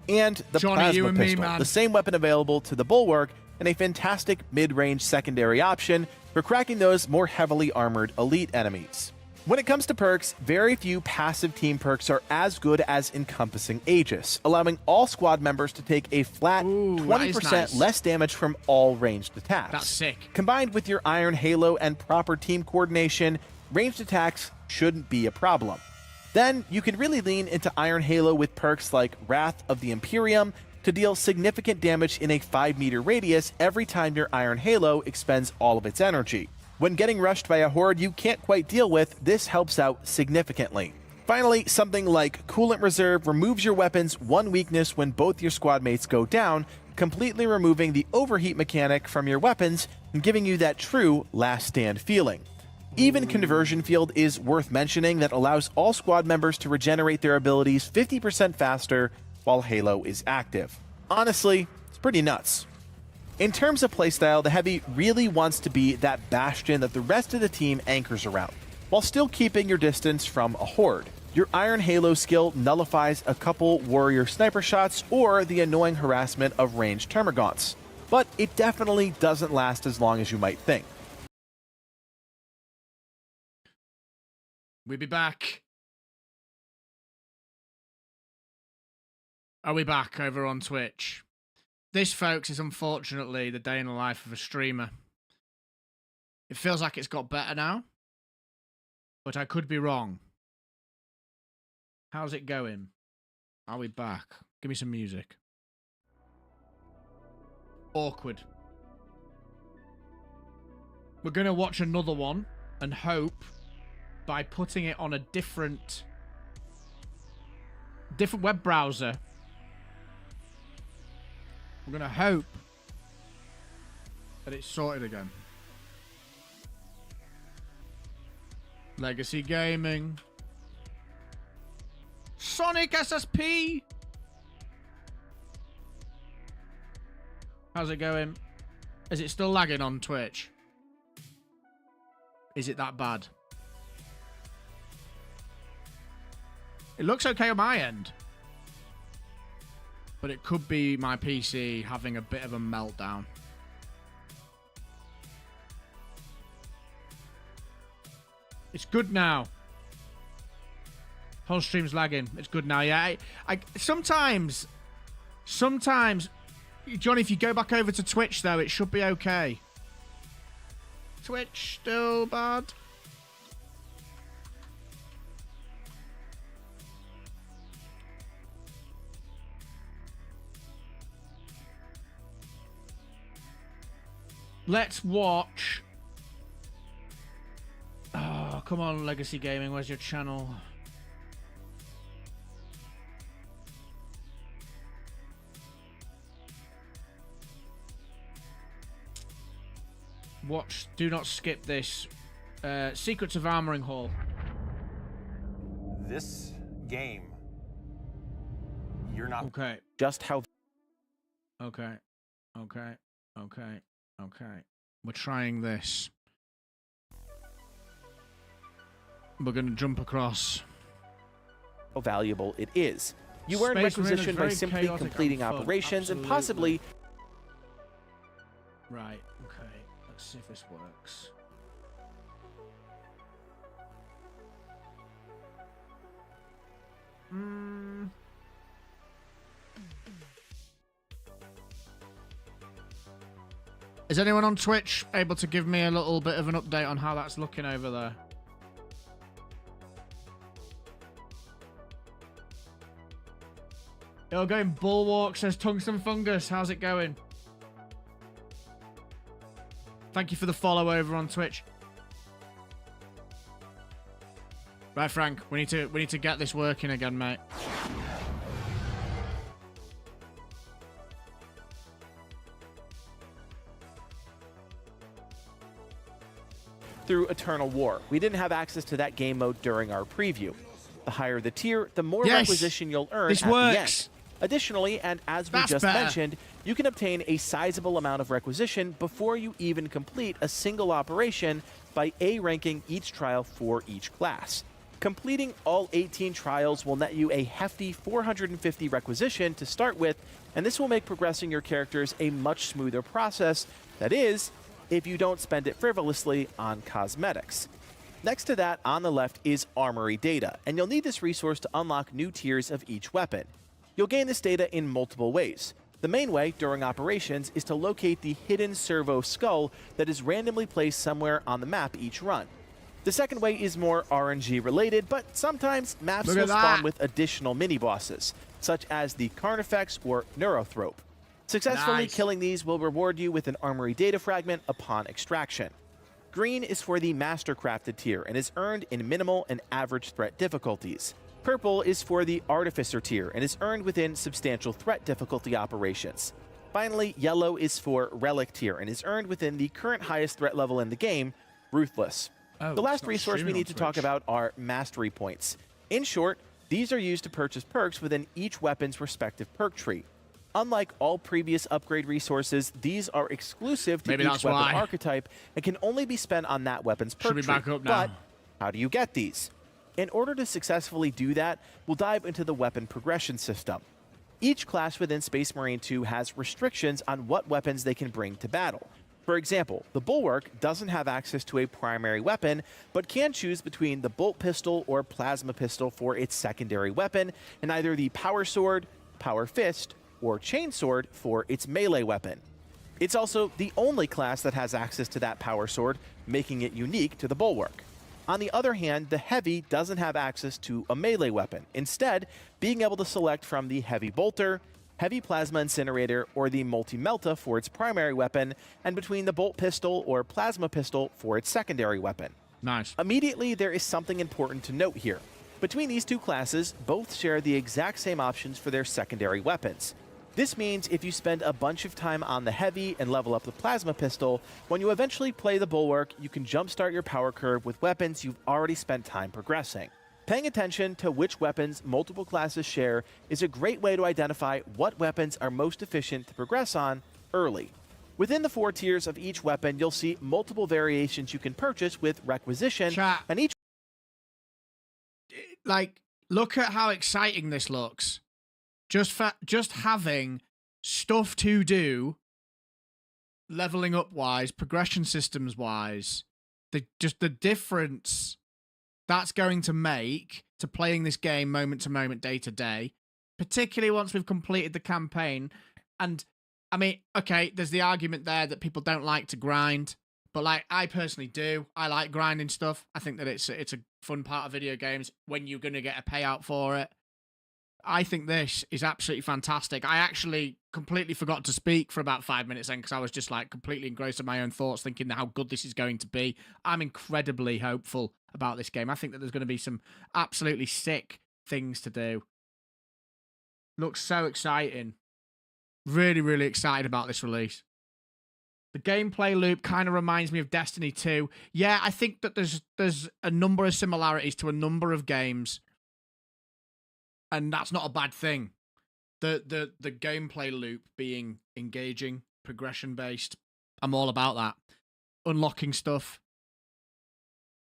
S12: And the plasma pistol, the same weapon available to the Bulwark, and a fantastic mid-range secondary option for cracking those more heavily armored elite enemies. When it comes to perks, very few passive team perks are as good as Encompassing Aegis, allowing all squad members to take a flat 20%
S2: nice.
S12: less damage from all ranged attacks.
S2: That's sick.
S12: Combined with your Iron Halo and proper team coordination, ranged attacks shouldn't be a problem. Then you can really lean into Iron Halo with perks like Wrath of the Imperium to deal significant damage in a 5-meter radius every time your Iron Halo expends all of its energy. When getting rushed by a horde you can't quite deal with, this helps out significantly. Finally, something like Coolant Reserve removes your weapon's one weakness when both your squad mates go down, completely removing the overheat mechanic from your weapons and giving you that true last stand feeling. Even Conversion Field is worth mentioning, that allows all squad members to regenerate their abilities 50% faster while Halo is active. Honestly, it's pretty nuts. In terms of playstyle, the Heavy really wants to be that bastion that the rest of the team anchors around, while still keeping your distance from a horde. Your Iron Halo skill nullifies a couple warrior sniper shots or the annoying harassment of ranged termagants, but it definitely doesn't last as long as you might think.
S2: We'll be back. Are we back over on Twitch? This, folks, is unfortunately the day in the life of a streamer. It feels like it's got better now, but I could be wrong. How's it going? Are we back? Give me some music. Awkward. We're going to watch another one and hope by putting it on a different web browser. We're going to hope that it's sorted again. Legacy Gaming. Sonic SSP. How's it going? Is it still lagging on Twitch? Is it that bad? It looks okay on my end. But it could be my PC having a bit of a meltdown. It's good now. Whole stream's lagging. It's good now. Yeah, I sometimes, Johnny, if you go back over to Twitch though, it should be okay. Twitch still bad. Let's watch. Oh, come on, Legacy Gaming. Where's your channel? Watch. Do not skip this. Secrets of Armoring Hall.
S14: This game. You're not.
S2: Okay.
S12: Just how.
S2: Okay. Okay. Okay. Okay, we're trying this. We're going to jump across.
S12: How valuable it is. You earn
S2: Space Marine is
S12: requisition by
S2: very
S12: simply
S2: chaotic
S12: completing
S2: and fun.
S12: operations and
S2: Absolutely.
S12: possibly...
S2: Right, okay. Let's see if this works. Is anyone on Twitch able to give me a little bit of an update on how that's looking over there? Yo, going Bulwark, says Tungsten Fungus. How's it going? Thank you for the follow over on Twitch. Right, Frank, we need to get this working again, mate.
S12: through Eternal War. We didn't have access to that game mode during our preview. The higher the tier, the more requisition you'll earn at the end. Additionally, and as we just mentioned, you can obtain a sizable amount of requisition before you even complete a single operation by A-ranking each trial for each class. Completing all 18 trials will net you a hefty 450 requisition to start with, and this will make progressing your characters a much smoother process. That is, if you don't spend it frivolously on cosmetics. Next to that, on the left, is Armory Data, and you'll need this resource to unlock new tiers of each weapon. You'll gain this data in multiple ways. The main way, during operations, is to locate the hidden servo skull that is randomly placed somewhere on the map each run. The second way is more RNG related, but sometimes maps will spawn with additional mini-bosses, such as the Carnifex or Neurothrope. Successfully killing these will reward you with an Armory Data fragment upon extraction. Green is for the Mastercrafted tier and is earned in minimal and average threat difficulties. Purple is for the Artificer tier and is earned within substantial threat difficulty operations. Finally, yellow is for Relic tier and is earned within the current highest threat level in the game, Ruthless. The last resource we need to talk about are Mastery Points. In short, these are used to purchase perks within each weapon's respective perk tree. Unlike all previous upgrade resources, these are exclusive to each weapon archetype and can only be spent on that weapon's perk tree. But how do you get these? In order to successfully do that, we'll dive into the weapon progression system. Each class within Space Marine 2 has restrictions on what weapons they can bring to battle. For example, the Bulwark doesn't have access to a primary weapon, but can choose between the Bolt Pistol or Plasma Pistol for its secondary weapon, and either the Power Sword, Power Fist, or Chainsword for its melee weapon. It's also the only class that has access to that Power Sword, making it unique to the Bulwark. On the other hand, the Heavy doesn't have access to a melee weapon, instead being able to select from the Heavy Bolter, Heavy Plasma Incinerator, or the Multi-Melta for its primary weapon, and between the Bolt Pistol or Plasma Pistol for its secondary weapon.
S2: Nice.
S12: Immediately, there is something important to note here. Between these two classes, both share the exact same options for their secondary weapons. This means if you spend a bunch of time on the Heavy and level up the Plasma Pistol, when you eventually play the Bulwark, you can jumpstart your power curve with weapons you've already spent time progressing. Paying attention to which weapons multiple classes share is a great way to identify what weapons are most efficient to progress on early. Within the 4 tiers of each weapon, you'll see multiple variations you can purchase with Requisition, and each...
S2: Like, look at how exciting this looks. Just having stuff to do, leveling up wise, progression systems wise, the difference that's going to make to playing this game moment to moment, day to day, particularly once we've completed the campaign. And I mean, okay, there's the argument there that people don't like to grind, but like I personally do. I like grinding stuff. I think that it's a fun part of video games when you're going to get a payout for it. I think this is absolutely fantastic. I actually completely forgot to speak for about 5 minutes then because I was just like completely engrossed in my own thoughts thinking how good this is going to be. I'm incredibly hopeful about this game. I think that there's going to be some absolutely sick things to do. Looks so exciting. Really, really excited about this release. The gameplay loop kind of reminds me of Destiny 2. Yeah, I think that there's a number of similarities to a number of games. And that's not a bad thing. The gameplay loop being engaging, progression-based, I'm all about that. Unlocking stuff.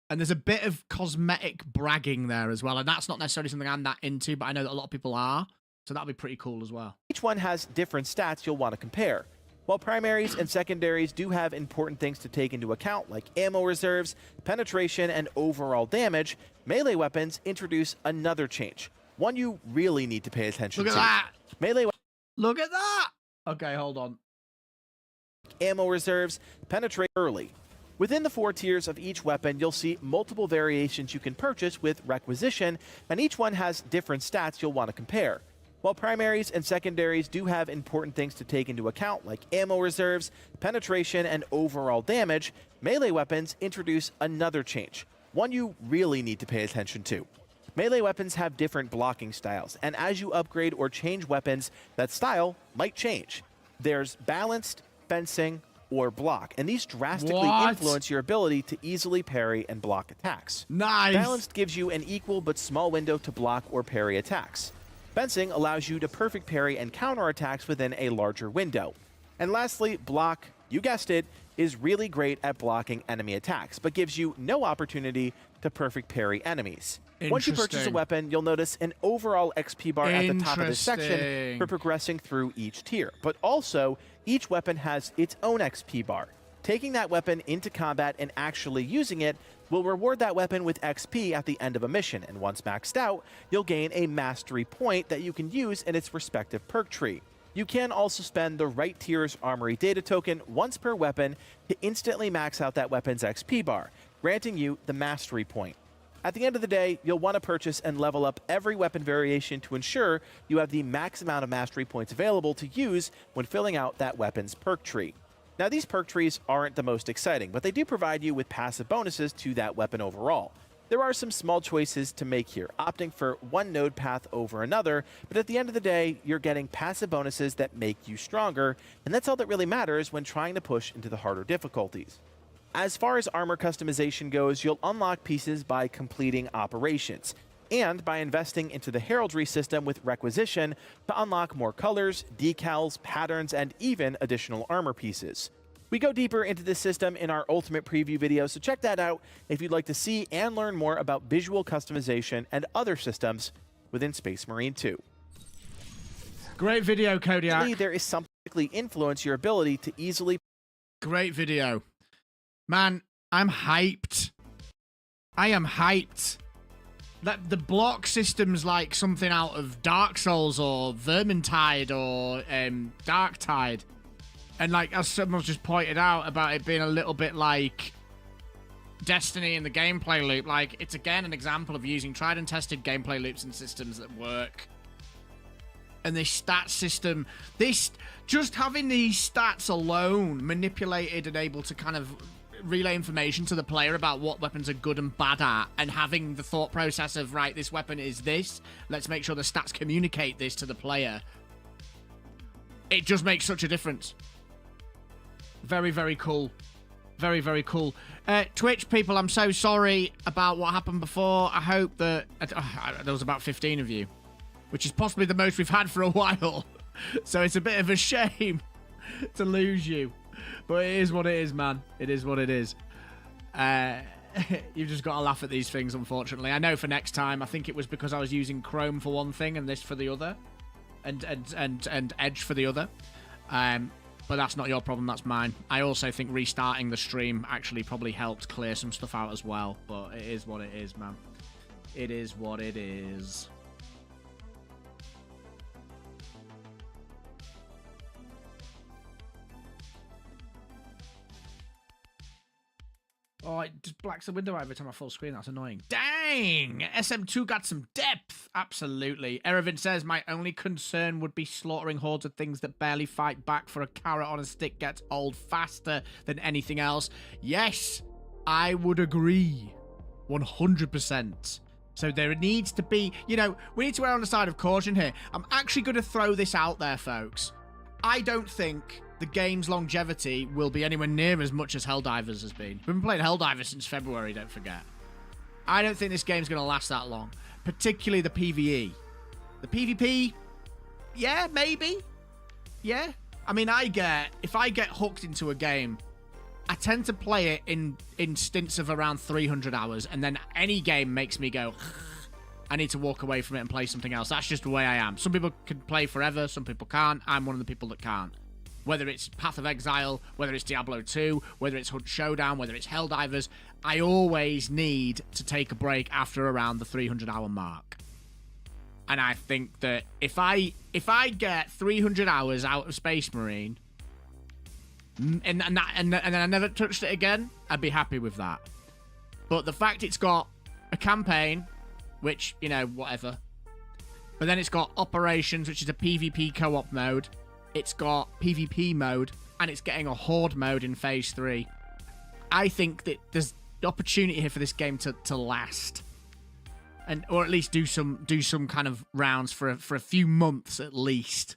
S2: And there's a bit of cosmetic bragging there as well. And that's not necessarily something I'm that into, but I know that a lot of people are. So that'll be pretty cool as well.
S12: Each one has different stats you'll want to compare. While primaries and secondaries do have important things to take into account, like ammo reserves, penetration, and overall damage, melee weapons introduce another change. One you really need to pay attention to.
S2: Look at that!
S12: Melee.
S2: Look at that! Okay, hold on.
S12: Ammo reserves penetrate early. Within the 4 tiers of each weapon, you'll see multiple variations you can purchase with Requisition, and each one has different stats you'll want to compare. While primaries and secondaries do have important things to take into account, like ammo reserves, penetration, and overall damage, melee weapons introduce another change. One you really need to pay attention to. Melee weapons have different blocking styles, and as you upgrade or change weapons, that style might change. There's balanced, fencing, or block, and these drastically influence your ability to easily parry and block attacks.
S2: Nice!
S12: Balanced gives you an equal but small window to block or parry attacks. Fencing allows you to perfect parry and counter attacks within a larger window. And lastly, block, you guessed it, is really great at blocking enemy attacks, but gives you no opportunity to perfect parry enemies. Once you purchase a weapon, you'll notice an overall XP bar at the top of this section for progressing through each tier. But also, each weapon has its own XP bar. Taking that weapon into combat and actually using it will reward that weapon with XP at the end of a mission, and once maxed out, you'll gain a mastery point that you can use in its respective perk tree. You can also spend the right tier's armory data token once per weapon to instantly max out that weapon's XP bar, granting you the mastery point. At the end of the day, you'll want to purchase and level up every weapon variation to ensure you have the max amount of mastery points available to use when filling out that weapon's perk tree. Now, these perk trees aren't the most exciting, but they do provide you with passive bonuses to that weapon overall. There are some small choices to make here, opting for one node path over another, but at the end of the day, you're getting passive bonuses that make you stronger, and that's all that really matters when trying to push into the harder difficulties. As far as armor customization goes, you'll unlock pieces by completing operations, and by investing into the heraldry system with requisition to unlock more colors, decals, patterns, and even additional armor pieces. We go deeper into this system in our ultimate preview video, so check that out if you'd like to see and learn more about visual customization and other systems within Space Marine 2.
S2: Great video, Kodiak.
S12: There is something that will influence your ability to easily...
S2: Great video. Man, I'm hyped. I am hyped. The block system's like something out of Dark Souls or Vermintide or Darktide. And like, as someone's just pointed out about it being a little bit like Destiny in the gameplay loop, like, it's again an example of using tried and tested gameplay loops and systems that work. And this stat system, just having these stats alone manipulated and able to kind of relay information to the player about what weapons are good and bad at, and having the thought process of, right, this weapon is this, let's make sure the stats communicate this to the player. It just makes such a difference. Very, very cool. Very, very cool. Twitch people, I'm so sorry about what happened before. I hope that... there was about 15 of you, which is possibly the most we've had for a while. So it's a bit of a shame to lose you. But it is what it is, man. It is what it is. You've just got to laugh at these things, unfortunately. I know for next time, I think it was because I was using Chrome for one thing and this for the other. And Edge for the other. But that's not your problem, that's mine. I also think restarting the stream actually probably helped clear some stuff out as well. But it is what it is, man. It is what it is. Oh, it just blacks the window out every time I full screen. That's annoying. Dang! SM2 got some depth. Absolutely. Erevin says, my only concern would be slaughtering hordes of things that barely fight back for a carrot on a stick gets old faster than anything else. Yes, I would agree. 100%. So there needs to be, you know, we need to err on the side of caution here. I'm actually going to throw this out there, folks. I don't think the game's longevity will be anywhere near as much as Helldivers has been. We've been playing Helldivers since February, don't forget. I don't think this game's going to last that long, particularly the PvE. The PvP, yeah, maybe. Yeah. I mean, if I get hooked into a game, I tend to play it in stints of around 300 hours, and then any game makes me go, I need to walk away from it and play something else. That's just the way I am. Some people can play forever, some people can't. I'm one of the people that can't. Whether it's Path of Exile, whether it's Diablo 2, whether it's Hunt Showdown, whether it's Helldivers, I always need to take a break after around the 300-hour mark. And I think that if I get 300 hours out of Space Marine, and then I never touched it again, I'd be happy with that. But the fact it's got a campaign, which, you know, whatever. But then it's got Operations, which is a PvP co-op mode. It's got PvP mode, and it's getting a Horde mode in Phase 3. I think that there's opportunity here for this game to last. Or at least do some kind of rounds for a few months at least.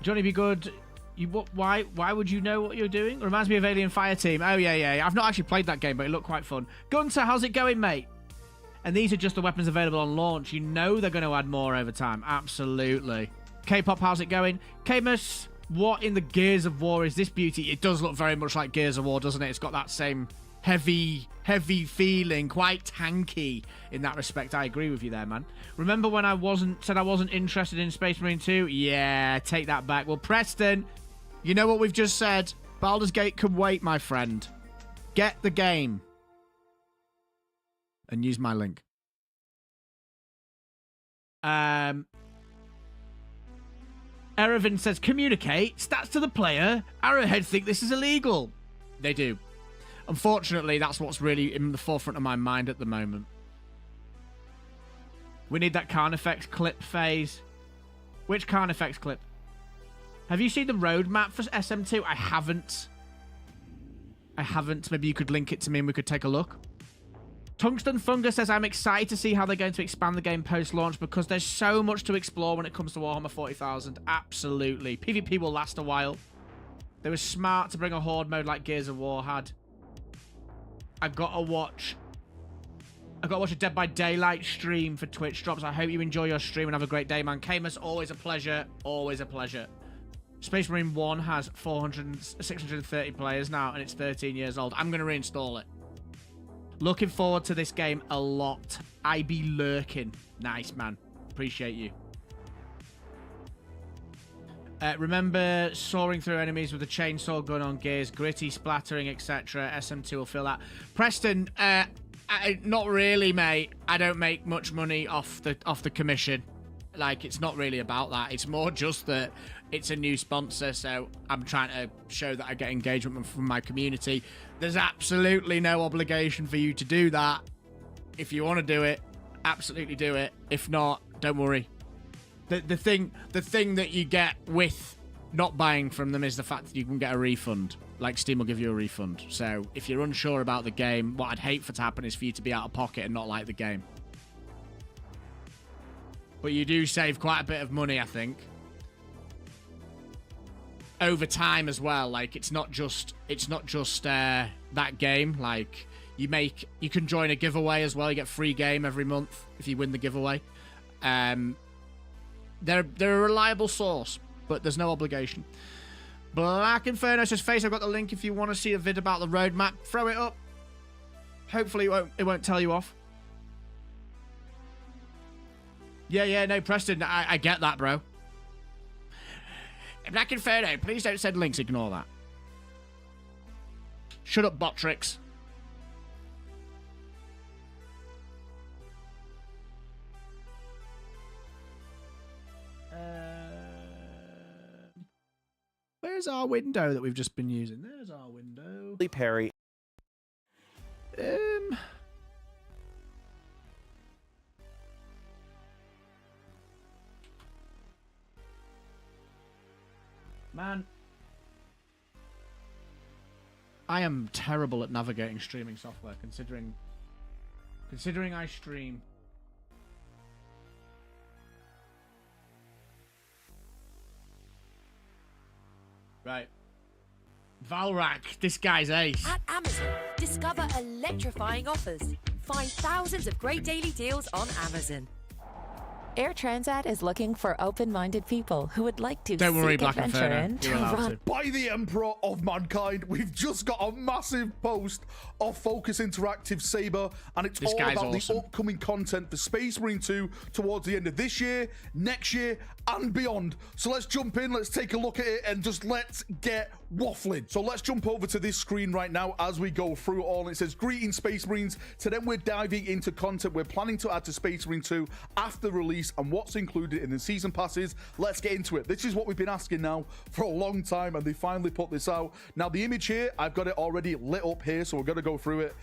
S2: Johnny be good. Why would you know what you're doing? It reminds me of Alien Fireteam. Oh, yeah. I've not actually played that game, but it looked quite fun. Gunter, how's it going, mate? And these are just the weapons available on launch. You know they're going to add more over time. Absolutely. K-Pop, how's it going? Camus, what in the Gears of War is this beauty? It does look very much like Gears of War, doesn't it? It's got that same heavy feeling, quite tanky in that respect. I agree with you there, man. Remember when I said I wasn't interested in Space Marine 2? Yeah, take that back. Well, Preston, you know what we've just said. Baldur's Gate can wait, my friend. Get the game. And use my link. Erevan says, communicate. Stats to the player. Arrowhead think this is illegal. They do. Unfortunately, that's what's really in the forefront of my mind at the moment. We need that Carnifex clip phase. Which Carnifex clip? Have you seen the roadmap for SM2? I haven't. Maybe you could link it to me and we could take a look. Tungsten Fungus says, I'm excited to see how they're going to expand the game post-launch because there's so much to explore when it comes to Warhammer 40,000. Absolutely. PvP will last a while. They were smart to bring a horde mode like Gears of War had. I've got to watch a Dead by Daylight stream for Twitch drops. I hope you enjoy your stream and have a great day, man. Camus, always a pleasure. Always a pleasure. Space Marine 1 has 630 players now, and it's 13 years old. I'm going to reinstall it. Looking forward to this game a lot. I be lurking. Nice, man. Appreciate you. Remember soaring through enemies with a chainsaw gun on Gears, gritty, splattering, etc. SM2 will feel that. Preston, not really, mate. I don't make much money off the commission. Like, it's not really about that. It's more just that it's a new sponsor, so I'm trying to show that I get engagement from my community. There's absolutely no obligation for you to do that. If you want to do it, absolutely do it. If not, don't worry. The thing that you get with not buying from them is the fact that you can get a refund. Like, Steam will give you a refund. So if you're unsure about the game, what I'd hate for to happen is for you to be out of pocket and not like the game. But you do save quite a bit of money, I think. Over time as well. Like, it's not just that game. Like, you can join a giveaway as well. You get free game every month if you win the giveaway. They're a reliable source, but there's no obligation. Black Inferno says, Face, I've got the link if you want to see a vid about the roadmap. Throw it up. Hopefully it won't tell you off. Yeah, no, Preston, I get that, bro. Black Inferno, please don't send links, ignore that. Shut up, Botrix. Where's our window that we've just been using? There's our window.
S12: Parry.
S2: Man, I am terrible at navigating streaming software, considering I stream. Right. Valrak, this guy's ace.
S14: At Amazon, discover electrifying offers. Find thousands of great daily deals on Amazon.
S15: Air Transat is looking for open-minded people who would like to
S2: Don't worry,
S15: seek
S2: Black
S15: adventure
S2: Inferno.
S15: and
S2: You're allowed
S15: run.
S2: to.
S16: By the Emperor of Mankind, we've just got a massive post of Focus Interactive Saber, and it's
S2: This
S16: all
S2: guy's
S16: about
S2: awesome.
S16: the upcoming content for Space Marine 2 towards the end of this year, next year, and beyond. So let's jump in, let's take a look at it, and just let's get waffling. So let's jump over to this screen right now as we go through it all. And it says, greetings, Space Marines. Today we're diving into content we're planning to add to Space Marine 2 after release and what's included in the season passes. Let's get into it. This is what we've been asking now for a long time, and they finally put this out. Now, the image here, I've got it already lit up here, so we're going to go through it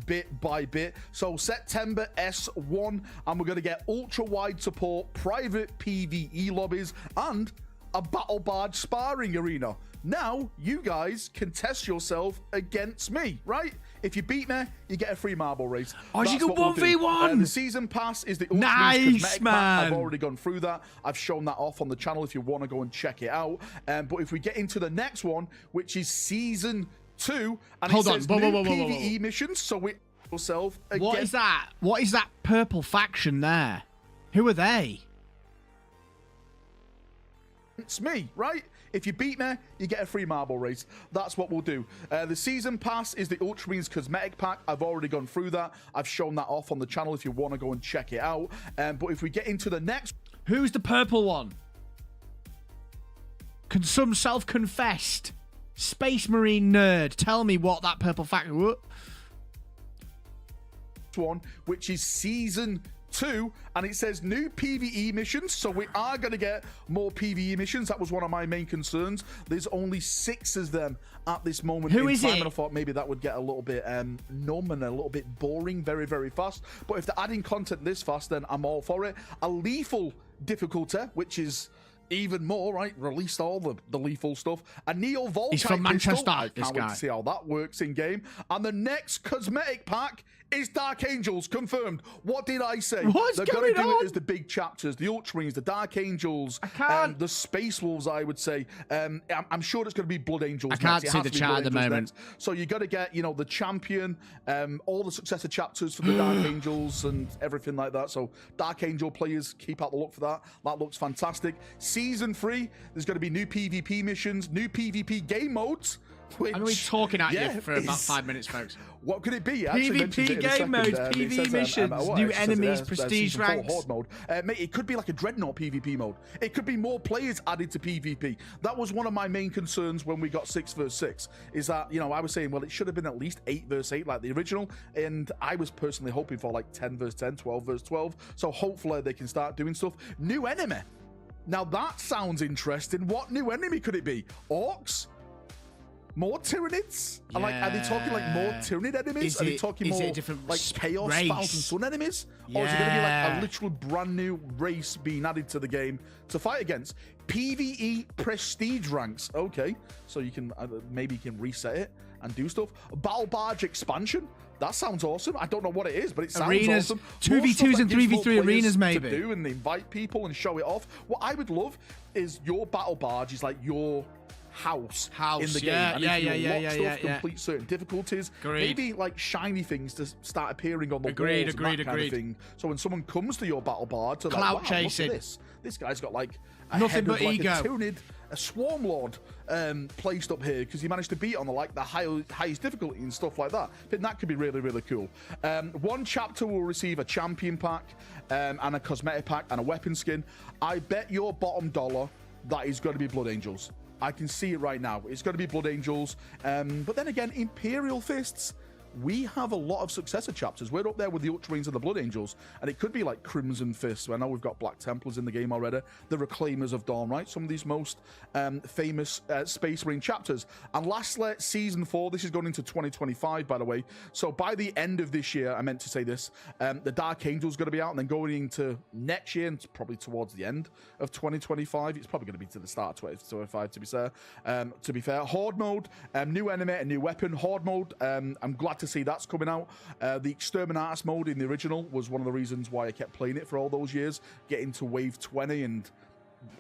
S16: bit by bit. So September S1, and we're going to get ultra-wide support, private PvE lobbies, and a battle barge sparring arena. Now, you guys can test yourself against me, right? If you beat me, you get a free marble race.
S2: Oh,
S16: That's
S2: you can
S16: what we'll do.
S2: 1v1!
S16: The season pass is the Ultimate
S2: Nice,
S16: Cosmetic
S2: man!
S16: Pack. I've already gone through that. I've shown that off on the channel if you want to go and check it out. But if we get into the next one, which is Season 2, and
S2: Hold
S16: it
S2: on.
S16: says
S2: Whoa,
S16: new
S2: whoa, whoa, whoa, whoa.
S16: PvE missions, so we yourself against...
S2: What is that? What is that purple faction there? Who are they?
S16: It's me, right? If you beat me, you get a free marble race. That's what we'll do. The season pass is the Ultramarines cosmetic pack. I've already gone through that. I've shown that off on the channel if you want to go and check it out. But if we get into the next...
S2: Who's the purple one? Can some self-confessed Space Marine nerd tell me what that purple fact...
S16: one, which is Season 2, and it says new PvE missions, so we are going to get more PvE missions. That was one of my main concerns. There's only 6 of them at this moment
S2: Who
S16: in
S2: is
S16: time,
S2: it?
S16: and I thought maybe that would get a little bit numb and a little bit boring very, very fast. But if they're adding content this fast, then I'm all for it. A lethal difficulty, which is even more, right? Released all the lethal stuff. A Neo Voltite
S2: He's from Manchester,
S16: pistol. I
S2: this
S16: can't wait
S2: guy.
S16: to see how that works in game. And the next cosmetic pack is Dark Angels, confirmed. What did I say?
S2: What's
S16: They're
S2: going
S16: gonna do
S2: on?
S16: it as the big chapters, the Ultramarines, the Dark Angels, the Space Wolves, I would say. I'm sure it's going to be Blood Angels.
S2: I can't
S16: next. It
S2: see
S16: has
S2: the
S16: to be
S2: chat
S16: Blood
S2: at the
S16: Angels
S2: moment.
S16: next. So you got to get, the champion, all the successor chapters for the Dark Angels and everything like that. So Dark Angel players, keep out the look for that. That looks fantastic. Season 3, there's going to be new PvP missions, new PvP game modes. Which,
S2: I'm going to be talking at you for about
S16: is-
S2: 5 minutes, folks.
S16: What could it be? It actually mentions it
S2: PvP
S16: in a
S2: game
S16: second.
S2: modes,
S16: It
S2: PvE
S16: says,
S2: missions,
S16: it
S2: new
S16: says it
S2: enemies,
S16: there,
S2: prestige
S16: season 4
S2: ranks.
S16: horde mode. Mate, it could be like a Dreadnought PvP mode. It could be more players added to PvP. That was one of my main concerns when we got 6 vs 6. Is that, I was saying, well, it should have been at least 8 vs 8 like the original. And I was personally hoping for like 10 vs 10, 12 vs 12. So hopefully they can start doing stuff. New enemy. Now that sounds interesting. What new enemy could it be? Orcs? More Tyranids?
S2: Yeah.
S16: Are they talking like more Tyranid enemies? Are they talking more
S2: a different
S16: like Chaos
S2: race?
S16: Thousand Sun enemies? Or is it going to be like a literal brand new race being added to the game to fight against? PvE prestige ranks. Okay, so you can maybe you can reset it and do stuff. Battle Barge expansion. That sounds awesome. I don't know what it is, but it sounds
S2: Arenas,
S16: awesome.
S2: 2v2s and 3v3 arenas, maybe.
S16: To do and invite people and show it off. What I would love is your Battle Barge is like your house in the game. And if you unlock stuff, complete certain difficulties, maybe like shiny things to start appearing on the walls and that kind of thing. So when someone comes to your Battle Barge, they're like,
S2: Clout
S16: wow,
S2: chasing.
S16: look at this. This guy's got like a
S2: Nothing
S16: head
S2: but
S16: of like
S2: ego.
S16: a Tyranid, a Swarm Lord placed up here because he managed to beat on the highest difficulty and stuff like that. I think that could be really, really cool. One chapter will receive a champion pack and a cosmetic pack and a weapon skin. I bet your bottom dollar that is going to be Blood Angels. I can see it right now. It's going to be Blood Angels. But then again, Imperial Fists, we have a lot of successor chapters. We're up there with the Ultramarines and the Blood Angels, and it could be like Crimson Fists. I know we've got Black Templars in the game already. The Reclaimers of Dawn, right? Some of these most famous Space Marine chapters. And lastly, Season 4. This is going into 2025, by the way. So by the end of this year, I meant to say this, the Dark Angel's going to be out, and then going into next year, and probably towards the end of 2025. It's probably going to be to the start of 2025, to be fair. Horde mode, new enemy, a new weapon. Horde mode, I'm glad to see that's coming out. The Exterminatus mode in the original was one of the reasons why I kept playing it for all those years. Getting to wave 20 and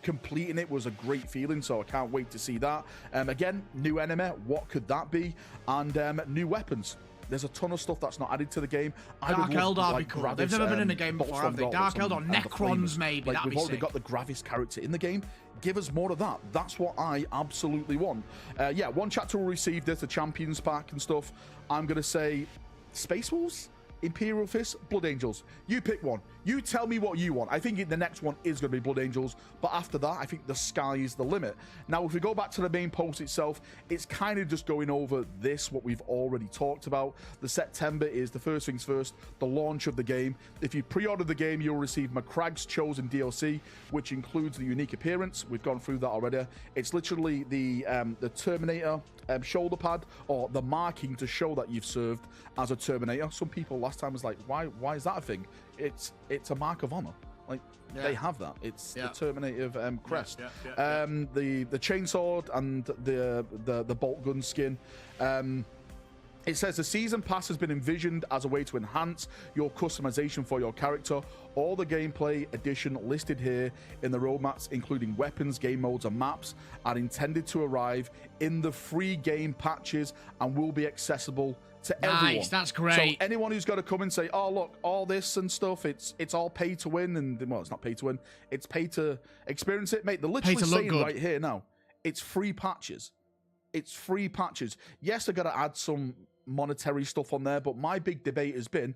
S16: completing it was a great feeling, so I can't wait to see that. Again, new enemy, what could that be? And new weapons. There's a ton of stuff that's not added to the game.
S2: Dark Eldar would be cool. They've never been in a game before, have they? Dark Eldar, Necrons maybe, that'd
S16: we've
S2: be
S16: already
S2: sick.
S16: got the Gravis character in the game. Give us more of that. That's what I absolutely want. Yeah, one chapter will receive this, the Champions pack and stuff. I'm going to say Space Wolves, Imperial Fists, Blood Angels. You pick one. You tell me what you want. I think the next one is going to be Blood Angels, but after that, I think the sky is the limit. Now, if we go back to the main post itself, it's kind of just going over this, what we've already talked about. The September is the first things first, the launch of the game. If you pre-order the game, you'll receive McCragg's Chosen DLC, which includes the unique appearance. We've gone through that already. It's literally the Terminator shoulder pad, or the marking to show that you've served as a Terminator. Some people last time was like, why is that a thing? It's a mark of honor. Like, they have that. It's the Terminator crest. The chainsword and the bolt gun skin. It says the season pass has been envisioned as a way to enhance your customization for your character. All the gameplay addition listed here in the roadmaps, including weapons, game modes, and maps, are intended to arrive in the free game patches and will be accessible to everyone.
S2: Nice, that's great.
S16: So anyone who's got to come and say, oh, look, all this and stuff, it's all pay to win. And, well, it's not pay to win. It's pay to experience it. Mate, they're literally saying right here now, it's free patches. It's free patches. Yes, they've got to add some monetary stuff on there, but my big debate has been,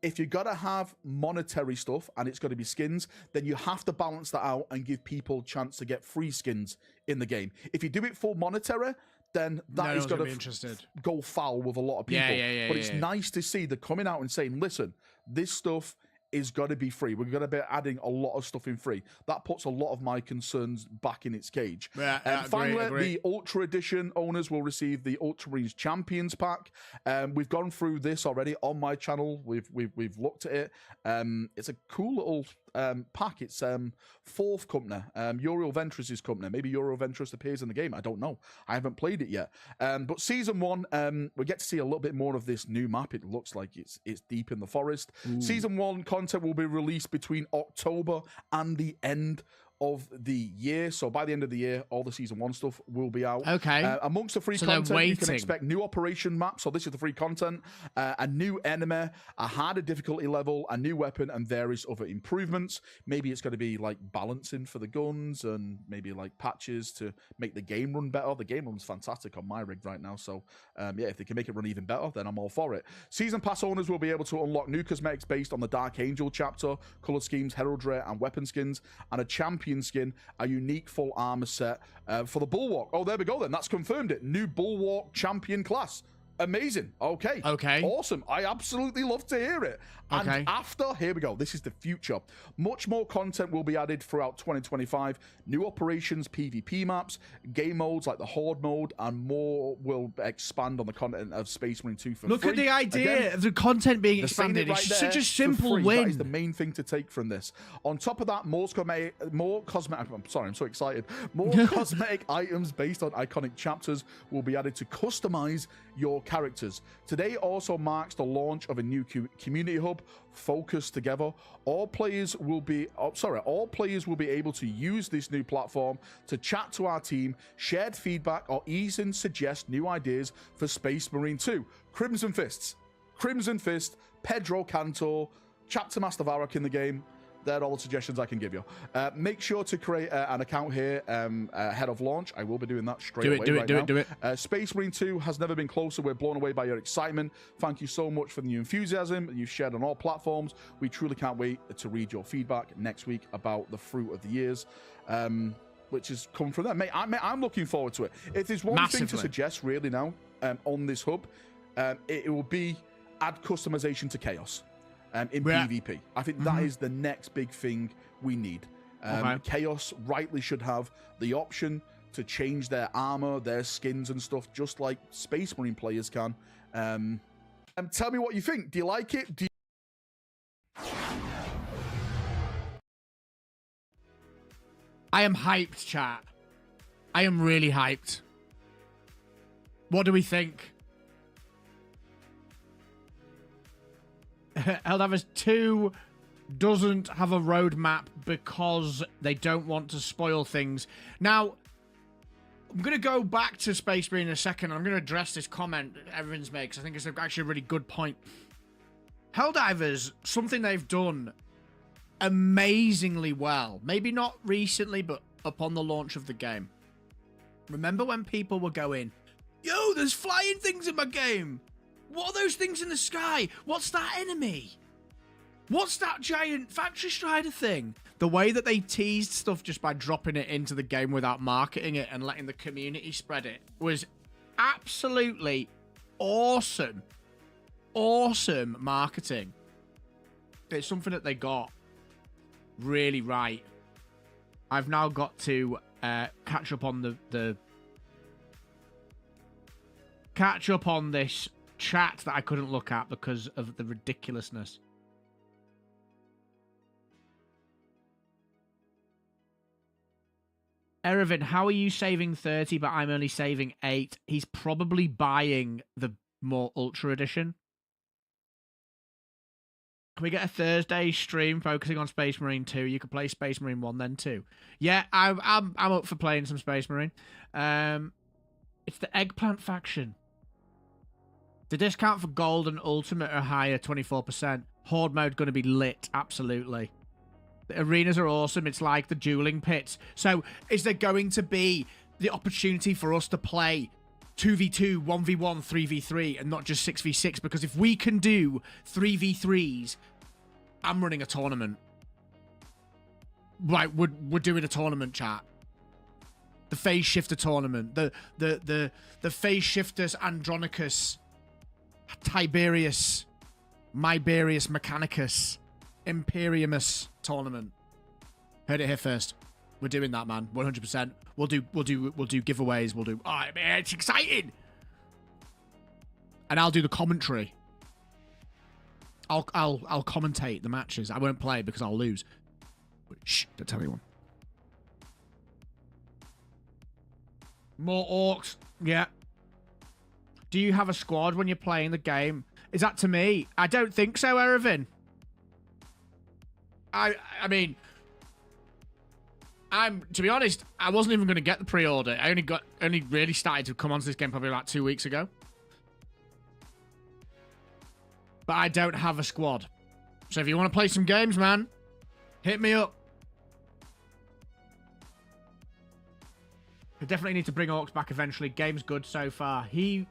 S16: if you got to have monetary stuff and it's got to be skins, then you have to balance that out and give people a chance to get free skins in the game. If you do it full monetary, then that is going to go foul with a lot of people. But it's nice to see they're coming out and saying, listen, this stuff is going to be free. We're going to be adding a lot of stuff in free. That puts a lot of my concerns back in its cage. Finally, the Ultra Edition owners will receive the Ultramarines Champions pack. We've gone through this already on my channel. We've looked at it. It's a cool little pack. It's fourth company, Uriel Ventress's company. Maybe Uriel Ventress appears in the game. I don't know. I haven't played it yet. But season 1, we get to see a little bit more of this new map. It looks like it's deep in the forest. Season 1 content will be released between October and the end of the year. So by the end of the year, all the season 1 stuff will be out.
S2: Okay.
S16: Amongst the free content, you can expect new operation maps. So this is the free content, a new enemy, a harder difficulty level, a new weapon, and various other improvements. Maybe it's going to be like balancing for the guns and maybe like patches to make the game run better. The game runs fantastic on my rig right now. So yeah, if they can make it run even better, then I'm all for it. Season pass owners will be able to unlock new cosmetics based on the Dark Angel chapter, color schemes, heraldry, and weapon skins, and a champion skin, a unique full armor set for the Bulwark. Oh, there we go then. That's confirmed it. New Bulwark champion class. Amazing. Okay. Awesome. I absolutely love to hear it. And after, here we go. This is the future. Much more content will be added throughout 2025. New operations, PvP maps, game modes like the Horde mode, and more will expand on the content of Space Marine 2 for free.
S2: Look at the idea of the content being expanded. It's such a simple win.
S16: That is the main thing to take from this. On top of that, more cosmetic. I'm sorry, I'm so excited. More cosmetic items based on iconic chapters will be added to customize your characters. Today also marks the launch of a new community hub, Focus Together. All players will be able to use this new platform to chat to our team, shared feedback, or even suggest new ideas for Space Marine 2. Crimson Fist, Pedro Cantor, Chapter Master Varrock in the game. They're all the suggestions I can give you. Make sure to create an account here ahead of launch. I will be doing that straight away. Do it. Space Marine 2 has never been closer. We're blown away by your excitement. Thank you so much for the new enthusiasm you've shared on all platforms. We truly can't wait to read your feedback next week about the fruit of the years, which has come from them. Mate, I'm looking forward to it. If there's one thing to suggest really now on this hub, it will be add customization to Chaos. In PvP. I think that is the next big thing we need. Chaos rightly should have the option to change their armor, their skins and stuff, just like Space Marine players can. And tell me what you think. Do you like it?
S2: I am hyped, chat. I am really hyped. What do we think? Helldivers 2 doesn't have a roadmap because they don't want to spoil things. Now, I'm going to go back to Space Marine in a second. I'm going to address this comment Evans makes. I think it's actually a really good point. Helldivers, something they've done amazingly well. Maybe not recently, but upon the launch of the game. Remember when people were going, yo, there's flying things in my game. What are those things in the sky? What's that enemy? What's that giant factory strider thing? The way that they teased stuff just by dropping it into the game without marketing it and letting the community spread it was absolutely awesome. Awesome marketing. It's something that they got really right. I've now got to catch up on this chat that I couldn't look at because of the ridiculousness. Erevin, how are you saving 30 but I'm only saving 8? He's probably buying the more Ultra Edition. Can we get a Thursday stream focusing on Space Marine 2? You could play Space Marine 1 then too. Yeah, I'm up for playing some Space Marine. It's the Eggplant faction. The discount for gold and ultimate are higher, 24%. Horde mode going to be lit, absolutely. The arenas are awesome. It's like the dueling pits. So is there going to be the opportunity for us to play 2v2, 1v1, 3v3, and not just 6v6? Because if we can do 3v3s, I'm running a tournament. Right, we're doing a tournament, chat. The Phase Shifter tournament. The Phase Shifters Andronicus, Tiberius, Miberius Mechanicus, Imperiumus tournament. Heard it here first. We're doing that, man. 100%. We'll do giveaways. We'll do. Oh man, it's exciting. And I'll do the commentary. I'll commentate the matches. I won't play because I'll lose. But shh, don't tell anyone. More orcs. Yeah. Do you have a squad when you're playing the game? Is that to me? I don't think so, Erevin. I mean, to be honest, I wasn't even going to get the pre-order. I only really started to come onto this game probably like 2 weeks ago. But I don't have a squad. So if you want to play some games, man, hit me up. I definitely need to bring orcs back eventually. Game's good so far. The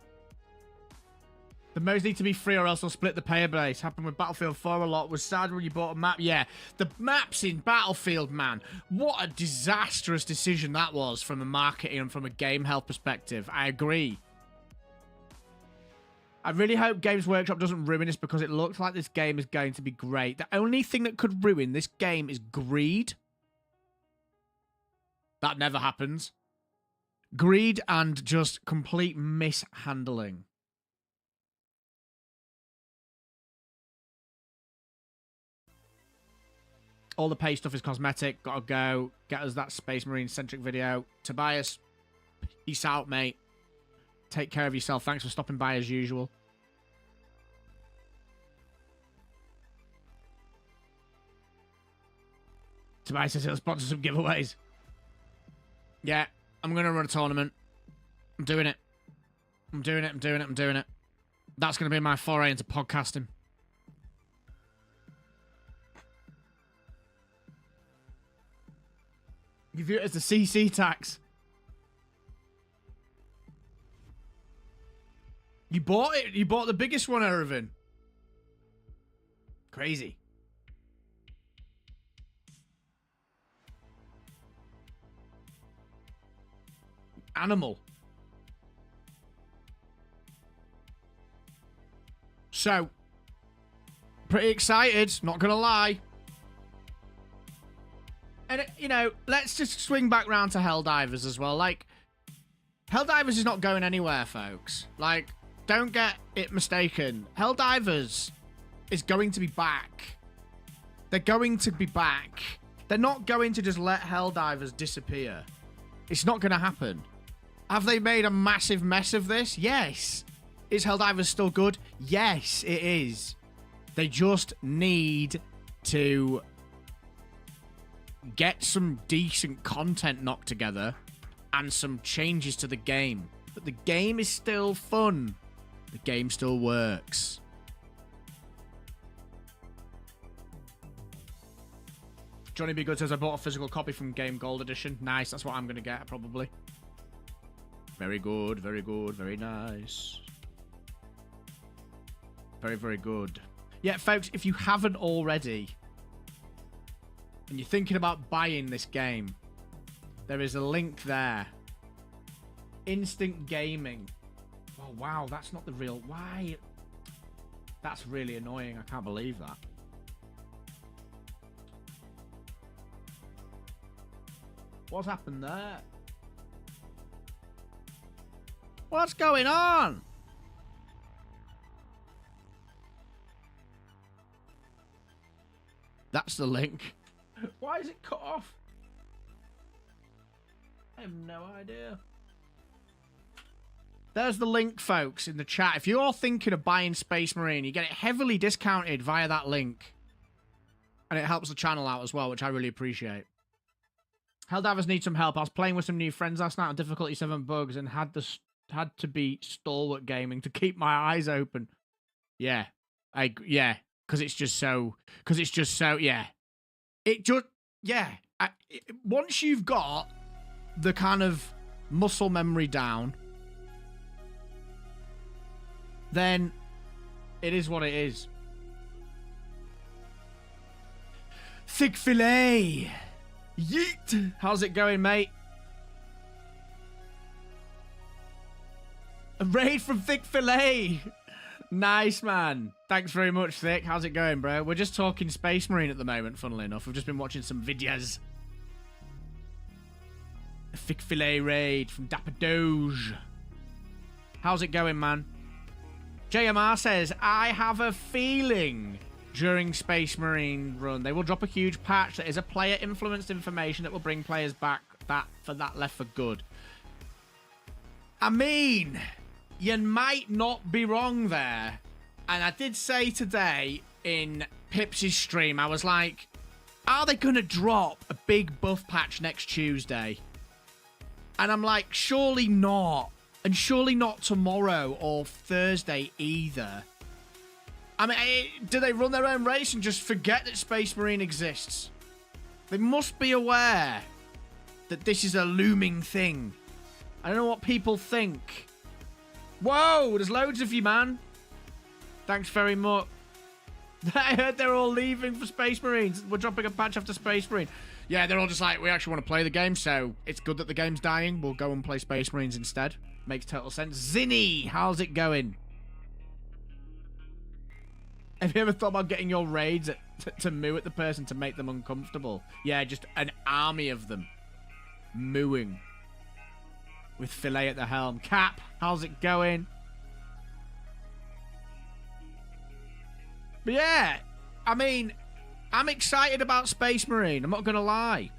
S2: modes need to be free or else they'll split the player base. Happened with Battlefield 4 a lot. Was sad when you bought a map. Yeah, the maps in Battlefield, man. What a disastrous decision that was from a marketing and from a game health perspective. I agree. I really hope Games Workshop doesn't ruin this because it looks like this game is going to be great. The only thing that could ruin this game is greed. That never happens. Greed and just complete mishandling. All the pay stuff is cosmetic. Gotta go. Get us that Space Marine centric video. Tobias, peace out, mate. Take care of yourself. Thanks for stopping by as usual. Tobias says he'll sponsor some giveaways. Yeah, I'm going to run a tournament. I'm doing it. I'm doing it. That's going to be my foray into podcasting. You view it as the CC tax. You bought it. You bought the biggest one, Erevin. Crazy. Animal. So, pretty excited, not gonna lie. And, you know, let's just swing back round to Helldivers as well. Like, Helldivers is not going anywhere, folks. Like, don't get it mistaken. Helldivers is going to be back. They're going to be back. They're not going to just let Helldivers disappear. It's not going to happen. Have they made a massive mess of this? Yes. Is Helldivers still good? Yes, it is. They just need to get some decent content knocked together and some changes to the game. But the game is still fun. The game still works. Johnny B. Good says, I bought a physical copy from Game Gold Edition. Nice, that's what I'm going to get, probably. Very good, very good, very nice. Very, very good. Yeah, folks, if you haven't already, and you're thinking about buying this game, there is a link there. Instant Gaming. Oh, wow, that's not the real... Why? That's really annoying. I can't believe that. What's happened there? What's going on? That's the link. Why is it cut off? I have no idea. There's the link, folks, in the chat. If you're thinking of buying Space Marine, you get it heavily discounted via that link. And it helps the channel out as well, which I really appreciate. Helldivers need some help. I was playing with some new friends last night on difficulty 7 bugs and had the had to be stalwart gaming to keep my eyes open. Yeah. Because it's just so, yeah. Once you've got the kind of muscle memory down, then it is what it is. Thick fillet. Yeet. How's it going, mate? A raid from Thick Fillet. Nice, man. Thanks very much, Thick. How's it going, bro? We're just talking Space Marine at the moment, funnily enough. We've just been watching some videos. A Thick Fillet raid from Dapper Doge. How's it going, man? JMR says, I have a feeling during Space Marine run they will drop a huge patch that is a player-influenced information that will bring players back for that left for good. I mean, you might not be wrong there. And I did say today in Pips' stream, I was like, are they going to drop a big buff patch next Tuesday? And I'm like, surely not. And surely not tomorrow or Thursday either. I mean, do they run their own race and just forget that Space Marine exists? They must be aware that this is a looming thing. I don't know what people think. Whoa, there's loads of you, man. Thanks very much. I heard they're all leaving for Space Marines. We're dropping a patch after Space Marine. Yeah, they're all just like, we actually want to play the game, so it's good that the game's dying. We'll go and play Space Marines instead. Makes total sense. Zinny, how's it going? Have you ever thought about getting your raids to moo at the person to make them uncomfortable? Yeah, just an army of them. Mooing. With Filet at the helm. Cap, how's it going? But yeah, I mean, I'm excited about Space Marine. I'm not going to lie.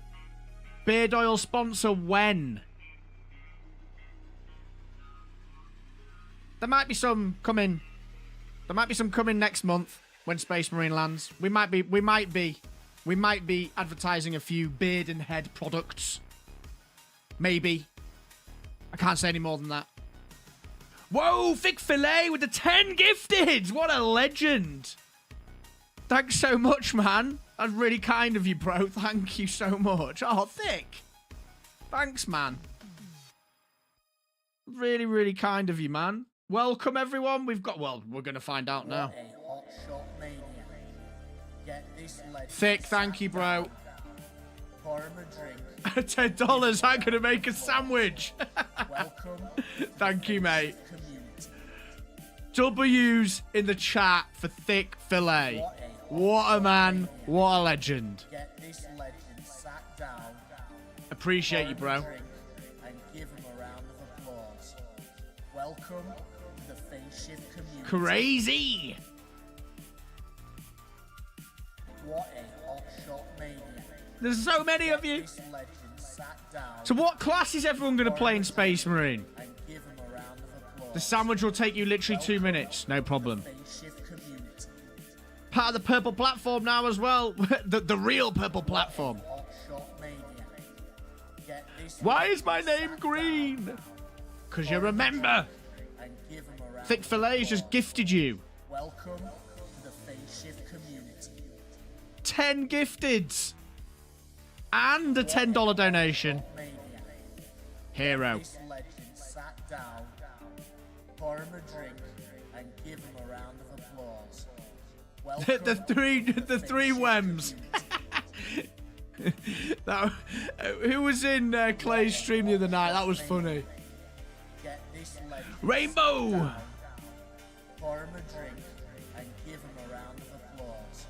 S2: Beard oil sponsor when? There might be some coming. There might be some coming next month when Space Marine lands. We might be advertising a few beard and head products. Maybe. I can't say any more than that. Whoa, Thick Fillet with the 10 gifted. What a legend. Thanks so much, man. That's really kind of you, bro. Thank you so much. Oh, Thick. Thanks, man. Really, really kind of you, man. Welcome, everyone. We've got... Well, we're going to find out now. Thick, thank you, bro. $10, I'm going to make a sandwich. Thank you, mate. W's in the chat for Thick Fillet. What a man. What a legend. Appreciate you, bro. Welcome to the Face Shift community. Crazy. What a hot shot mania. There's so many of you. So what class is everyone going to play in Space Marine? The sandwich will take you literally 2 minutes. No problem. Part of the purple platform now as well. the real purple platform. Why is my name green? Because you remember. Thick Fillet's just gifted you. Welcome to the Face Shift community. 10 gifteds. And a $10 donation. Hero. Pour him a drink and give him a round of applause. the three Wems. Who was in Clay's stream the other night? That was funny. Rainbow. Pour him a drink and give him a round of applause.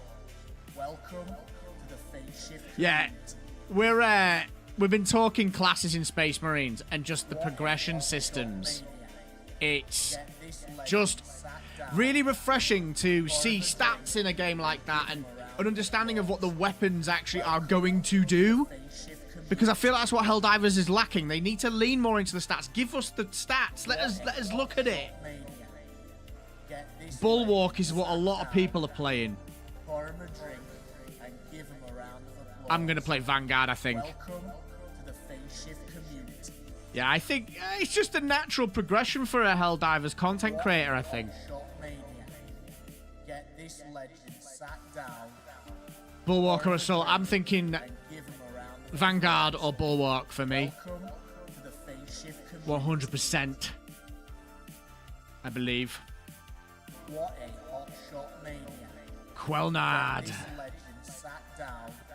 S2: Welcome to the Face Shift. Yeah, we've been talking classes in Space Marines and just the progression systems. It's just really refreshing to see stats in a game like that and an understanding of what the weapons actually are going to do. Because I feel like that's what Helldivers is lacking. They need to lean more into the stats. Give us the stats. Let us look at it. Bulwark is what a lot of people are playing. I'm going to play Vanguard, I think. Yeah, I think it's just a natural progression for a Helldivers content creator, I think.
S1: Get this legend sat down.
S2: Bulwark or Assault. I'm thinking Vanguard or Bulwark for me. 100%. I believe.
S1: What a hot shot maniac.
S2: Quelnard.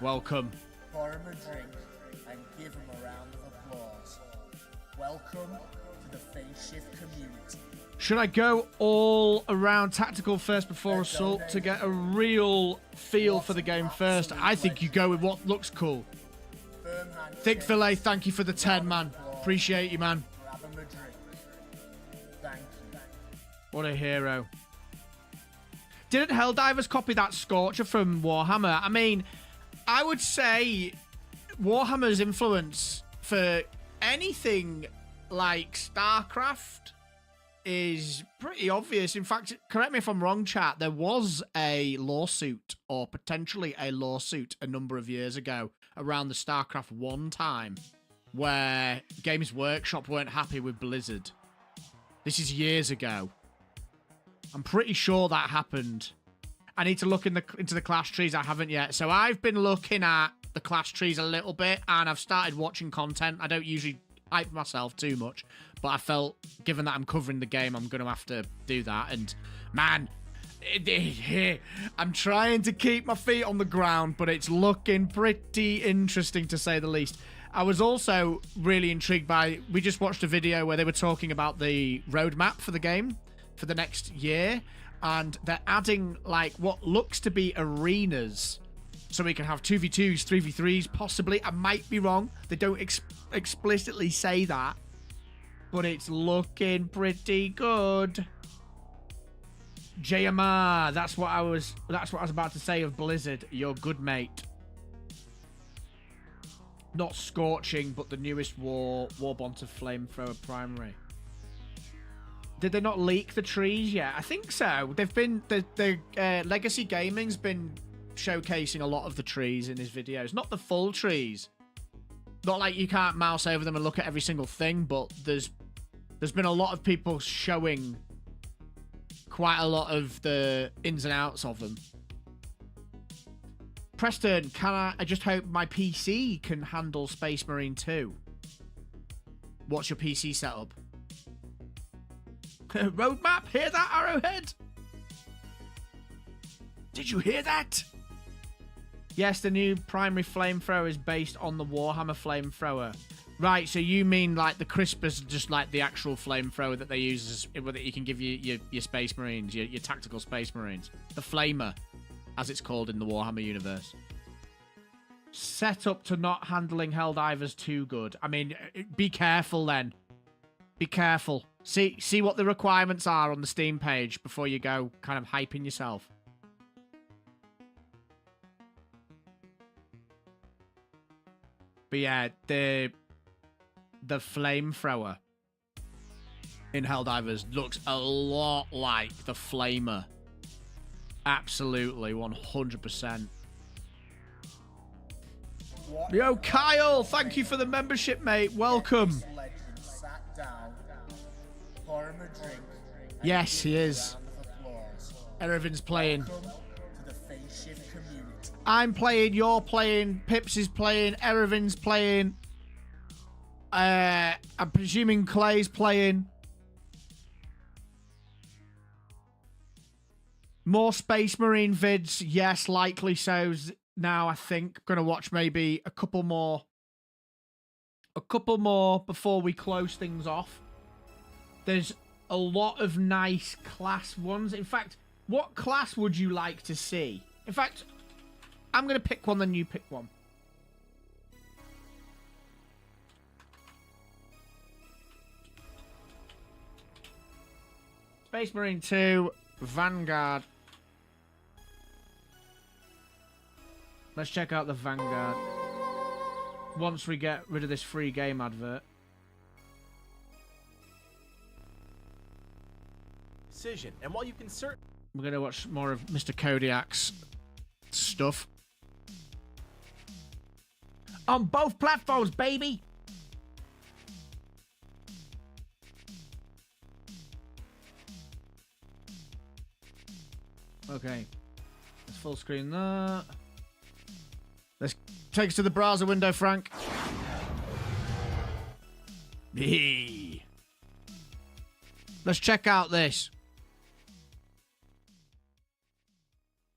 S2: Welcome.
S1: Pour him a drink and give him a round of applause. Welcome to the Phase Shift community.
S2: Should I go all around tactical first before assault to get a real feel for the game first? I think you go with what looks cool. Thick Fillet, thank you for the 10, man. Appreciate you, man. What a hero. Didn't Helldivers copy that Scorcher from Warhammer? I mean, I would say Warhammer's influence for anything like StarCraft is pretty obvious. In fact, correct me if I'm wrong, chat, there was a lawsuit, or potentially a lawsuit, a number of years ago around the StarCraft 1 time, where Games Workshop weren't happy with Blizzard. This is years ago. I'm pretty sure that happened. I need to look into the class trees. I haven't yet. So I've been looking at the class trees a little bit, and I've started watching content. I don't usually hype myself too much, but I felt, given that I'm covering the game, I'm going to have to do that. And man, I'm trying to keep my feet on the ground, but it's looking pretty interesting to say the least. I was also really intrigued by, we just watched a video where they were talking about the roadmap for the game for the next year, and they're adding like what looks to be arenas, so we can have 2v2s, 3v3s, possibly. I might be wrong. They don't explicitly say that, but it's looking pretty good. JMR, that's what I was about to say of Blizzard. You're good, mate. Not Scorching, but the newest warbond to Flamethrower primary. Did they not leak the trees yet? I think so. They've been the Legacy Gaming's been showcasing a lot of the trees in his videos. Not the full trees. Not like you can't mouse over them and look at every single thing, but there's been a lot of people showing quite a lot of the ins and outs of them. Preston, I just hope my PC can handle Space Marine 2. What's your PC setup? Roadmap? Hear that, Arrowhead? Did you hear that? Yes, the new primary flamethrower is based on the Warhammer flamethrower. Right, so you mean like the Crispers, just like the actual flamethrower that they use that you can give your Space Marines, your tactical Space Marines. The Flamer, as it's called in the Warhammer universe. Set up to not handling Helldivers too good. I mean, be careful then. Be careful. See what the requirements are on the Steam page before you go kind of hyping yourself. But yeah, the flamethrower in Helldivers looks a lot like the Flamer. Absolutely, 100%. Yo, Kyle, thank you for the membership, mate. Welcome. Yes, he is. Erevin's playing. I'm playing, you're playing, Pips is playing, Erevin's playing. I'm presuming Clay's playing. More Space Marine vids, yes, likely so. Now I think I'm gonna watch maybe a couple more before we close things off. There's a lot of nice class ones. In fact, what class would you like to see? In fact, I'm gonna pick one, then you pick one. Space Marine 2, Vanguard. Let's check out the Vanguard. Once we get rid of this free game advert.
S12: Decision. And while you can certainly...
S2: We're going to watch more of Mr. Kodiak's stuff. On both platforms, baby! Okay. Let's full screen that. Let's take us to the browser window, Frank. Hey. Let's check out this.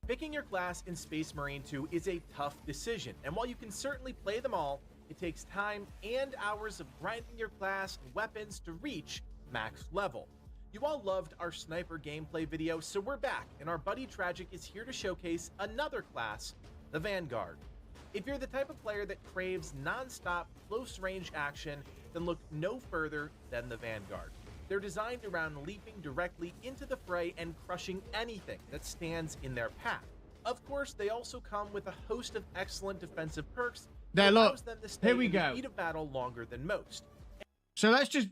S12: Picking your class in Space Marine 2 is a tough decision, and while you can certainly play them all, it takes time and hours of grinding your class and weapons to reach max level. You all loved our sniper gameplay video, so we're back, and our buddy Tragic is here to showcase another class, the Vanguard. If you're the type of player that craves non-stop close-range action, then look no further than the Vanguard. They're designed around leaping directly into the fray and crushing anything that stands in their path. Of course, they also come with a host of excellent defensive perks
S2: there,
S12: that
S2: look.
S12: allows them to stay
S2: Here we
S12: in
S2: go.
S12: the heat of battle longer than most.
S2: So let's just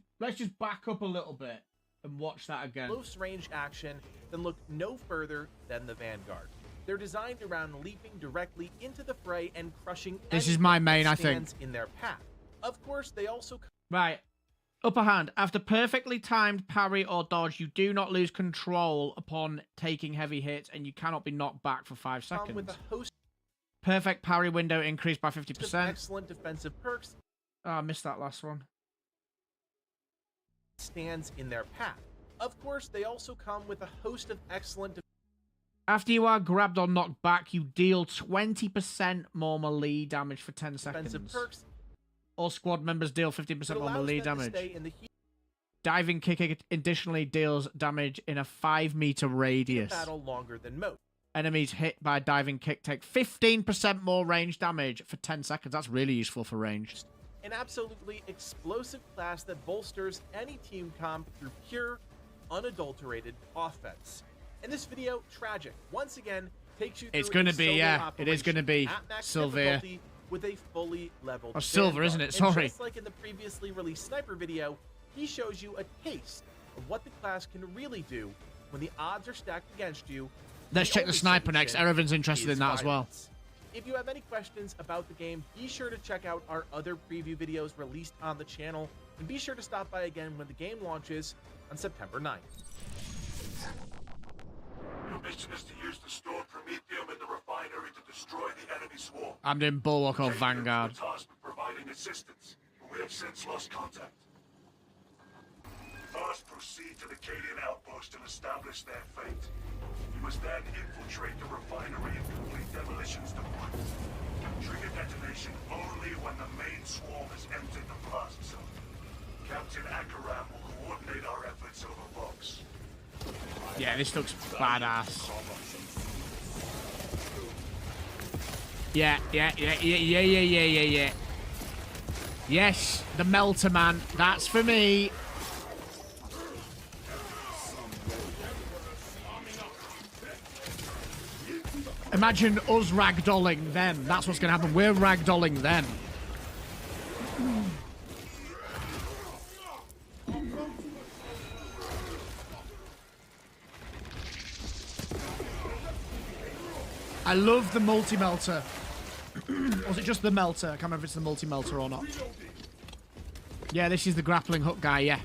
S2: back up a little bit and watch that again.
S12: Close range action, then look no further than the Vanguard. They're designed around leaping directly into the fray and crushing
S2: This is my main, I think.
S12: in their path. Of course, they also
S2: Right. Upper hand. After perfectly timed parry or dodge, you do not lose control upon taking heavy hits, and you cannot be knocked back for 5
S12: come
S2: seconds.
S12: with a host
S2: Perfect parry window increased by
S12: of
S2: 50%.
S12: excellent defensive perks
S2: Oh, I missed that last one.
S12: stands in their path. Of course, they also come with a host of excellent
S2: After you are grabbed or knocked back, you deal 20% more melee damage for 10
S12: defensive
S2: seconds.
S12: perks
S2: All squad members deal 15%
S12: that
S2: more
S12: allows
S2: melee
S12: them to
S2: damage.
S12: stay in the heat
S2: Diving kick additionally deals damage in a 5-meter
S12: of
S2: radius.
S12: battle longer than most.
S2: Enemies hit by a diving kick take 15% more range damage for 10 seconds. That's really useful for range.
S12: An absolutely explosive class that bolsters any team comp through pure, unadulterated offense. In this video, Tragic once again takes you through
S2: It's going to
S12: a
S2: be,
S12: solo
S2: yeah, it is
S12: operation
S2: going to be
S12: at max
S2: Sylvia.
S12: difficulty with a fully leveled
S2: Or Silver,
S12: Vanguard.
S2: isn't it?
S12: And
S2: Sorry.
S12: just like in the previously released sniper video, he shows you a taste of what the class can really do when the odds are stacked against you.
S2: Let's check the
S12: only
S2: sniper next.
S12: solution
S2: Everyone's interested
S12: is
S2: in that as well.
S12: violence. If you have any questions about the game, be sure to check out our other preview videos released on the channel, and be sure to stop by again when the game launches on September 9th.
S3: Your mission is to use the stored Promethium in the refinery to destroy the enemy swarm.
S2: I'm doing Bulwark or
S3: Take your
S2: Vanguard.
S3: task with providing assistance, but we have since lost contact. First, proceed to the Cadian outpost and establish their fate. You must then infiltrate the refinery and complete demolitions to point. Trigger detonation only when the main swarm has entered the plaza zone. Captain Akaram will coordinate our efforts over box.
S2: Yeah, this looks badass. Yeah. Yes, the Melter Man. That's for me. Imagine us ragdolling them. That's what's going to happen. We're ragdolling them. I love the multi-melter. Was it just the melter? I can't remember if it's the multi-melter or not. Yeah, this is the grappling hook guy, yeah.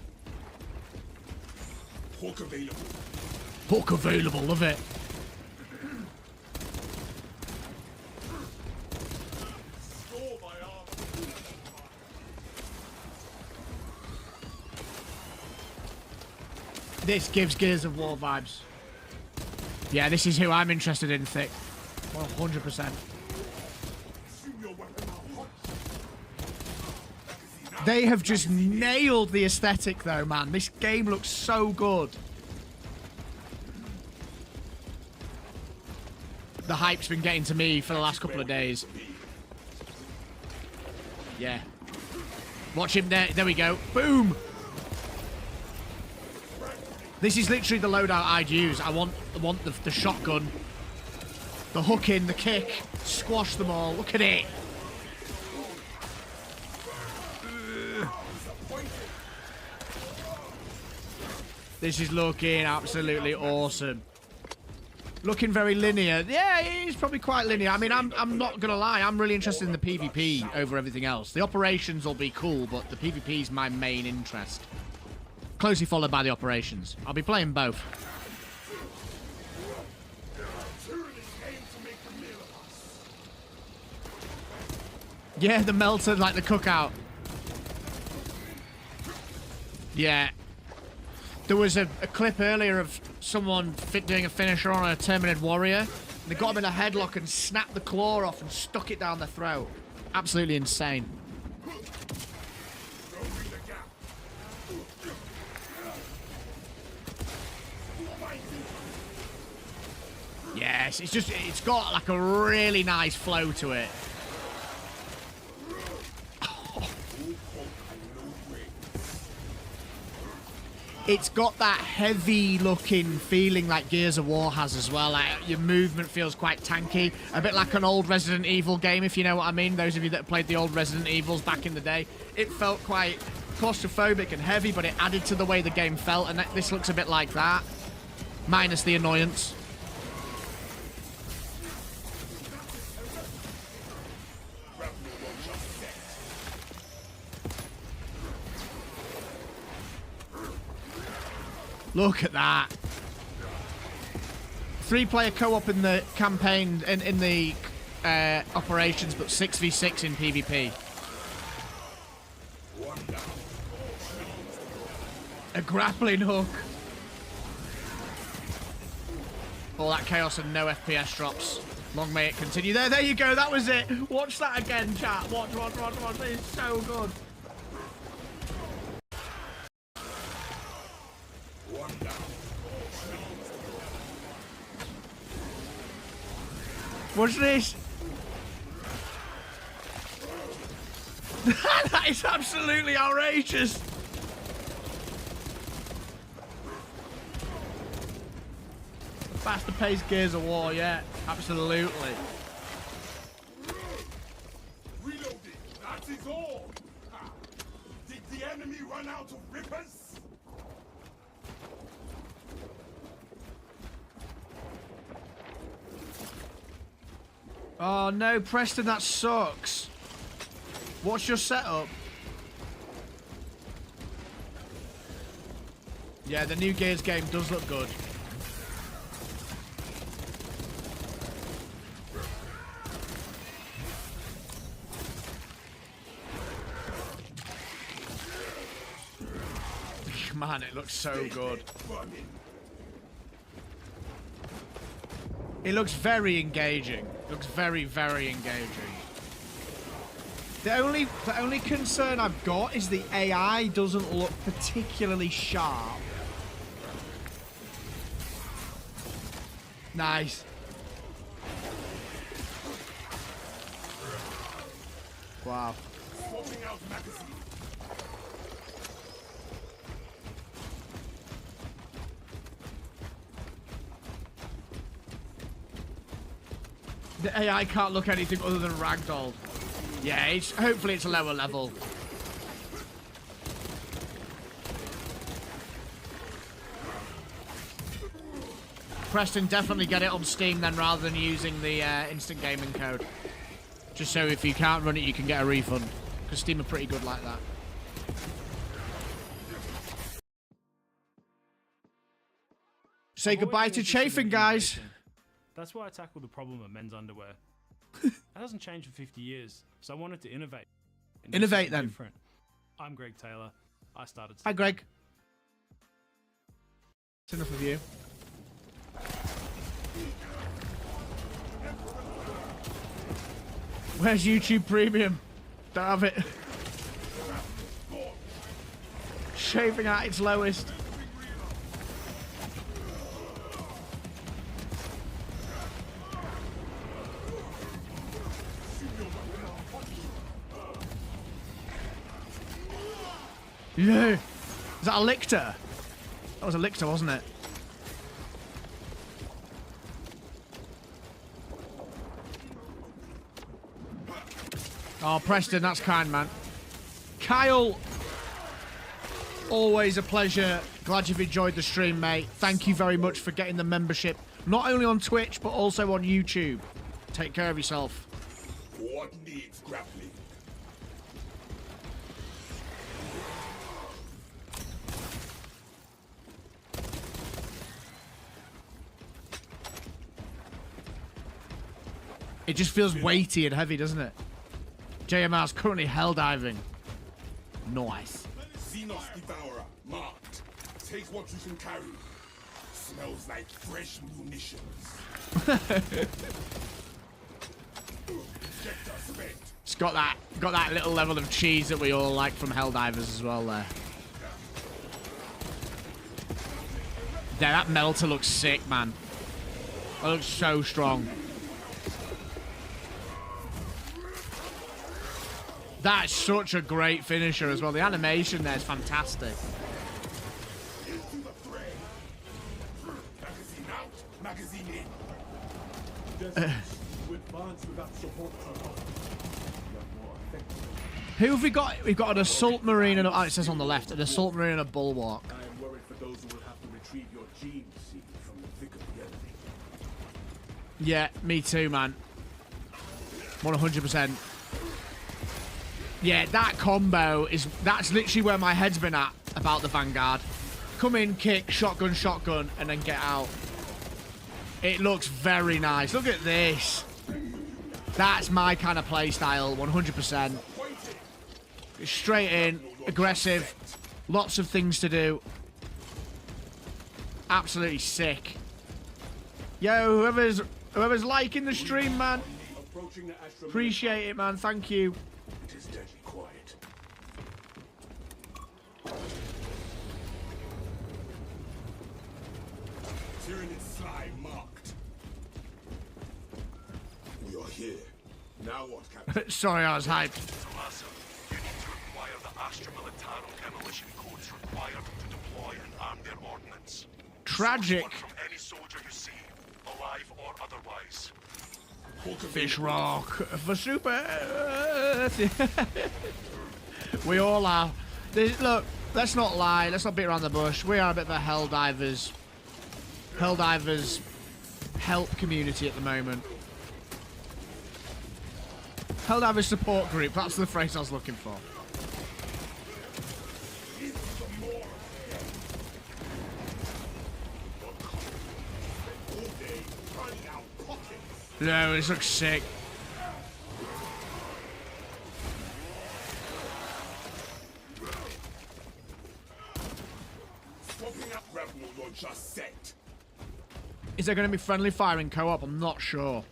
S3: Hook available.
S2: Hook available, love it. This gives Gears of War vibes. Yeah, this is who I'm interested in, Thick. 100%. They have just nailed the aesthetic, though, man. This game looks so good. The hype's been getting to me for the last couple of days. Yeah. Watch him there. There we go. Boom! This is literally the loadout I'd use. I want the shotgun. The hook in, the kick. Squash them all. Look at it. This is looking absolutely awesome. Looking very linear. Yeah, it is probably quite linear. I mean, I'm not going to lie. I'm really interested in the PvP over everything else. The operations will be cool, but the PvP is my main interest. Closely followed by the operations. I'll be playing both. Yeah, the melter, like the cookout. Yeah. There was a clip earlier of someone doing a finisher on a Terminated Warrior. And they got him in a headlock and snapped the claw off and stuck it down the throat. Absolutely insane. Yes, it's got like a really nice flow to it. It's got that heavy looking feeling like Gears of War has as well. Like your movement feels quite tanky. A bit like an old Resident Evil game, if you know what I mean. Those of you that played the old Resident Evils back in the day. It felt quite claustrophobic and heavy, but it added to the way the game felt. And this looks a bit like that. Minus the annoyance. Look at that. 3-player co-op in the campaign, in the operations, but 6v6 in PvP. A grappling hook. All that chaos and no FPS drops. Long may it continue. There you go. That was it. Watch that again, chat. Watch. It's so good. What's this? That is absolutely outrageous. Faster paced Gears of War, yeah, absolutely.
S3: Reloading, that is all. Did the enemy run out of rippers?
S2: Oh no, Preston, that sucks. What's your setup? Yeah, the new Gears game does look good. Man, it looks so good. It looks very engaging. It looks very, very engaging. The only concern I've got is the AI doesn't look particularly sharp. Nice. Wow. The AI can't look anything other than ragdoll. Yeah, hopefully it's a lower level. Preston, definitely get it on Steam then rather than using the instant gaming code. Just so if you can't run it, you can get a refund. Because Steam are pretty good like that. Say goodbye to chafing, guys.
S17: That's why I tackled the problem of men's underwear. That hasn't changed for 50 years, so I wanted to innovate.
S2: Innovate then.
S17: Different. I'm Greg Taylor. I started.
S2: Hi, Greg. It's enough of you. Where's YouTube Premium? Don't have it. Shaving at its lowest. Yeah. Is that a lictor? That was a lictor, wasn't it? Oh, Preston, that's kind, man. Kyle, always a pleasure. Glad you've enjoyed the stream, mate. Thank you very much for getting the membership, not only on Twitch, but also on YouTube. Take care of yourself.
S3: What needs grappling?
S2: It just feels weighty and heavy, doesn't it? JMR's currently helldiving. Nice.
S3: Xenos Devourer marked. Take what you can carry. Smells like fresh munitions.
S2: It's got that little level of cheese that we all like from Helldivers as well there. Yeah, that melter looks sick, man. That looks so strong. That's such a great finisher as well. The animation there is fantastic. Who have we got? We've got an assault marine and it says on the left, an assault marine and a bulwark.
S3: I am worried for those who will have to retrieve your gene seed from the thick of the enemy.
S2: Yeah, me too, man. 100%. Yeah, that combo that's literally where my head's been at about the Vanguard. Come in, kick, shotgun, shotgun, and then get out. It looks very nice. Look at this. That's my kind of play style, 100%. Straight in, aggressive, lots of things to do. Absolutely sick. Yo, whoever's liking the stream, man. Appreciate it, man. Thank you.
S3: It is deadly quiet. Tyranid slide marked. We are here. Now what, Captain?
S2: Sorry, I was hyped.
S3: Tommaso, you need to acquire the Astra Militaro demolition codes required to deploy and arm their ordnance.
S2: Tragic.
S3: Source one from any soldier you see, alive or otherwise.
S2: Fish rock for super. We all are. Look, let's not lie. Let's not beat around the bush. We are a bit of a Helldivers help community at the moment. Helldivers support group. That's the phrase I was looking for. No, this looks sick. Is there going to be friendly fire in co-op? I'm not sure.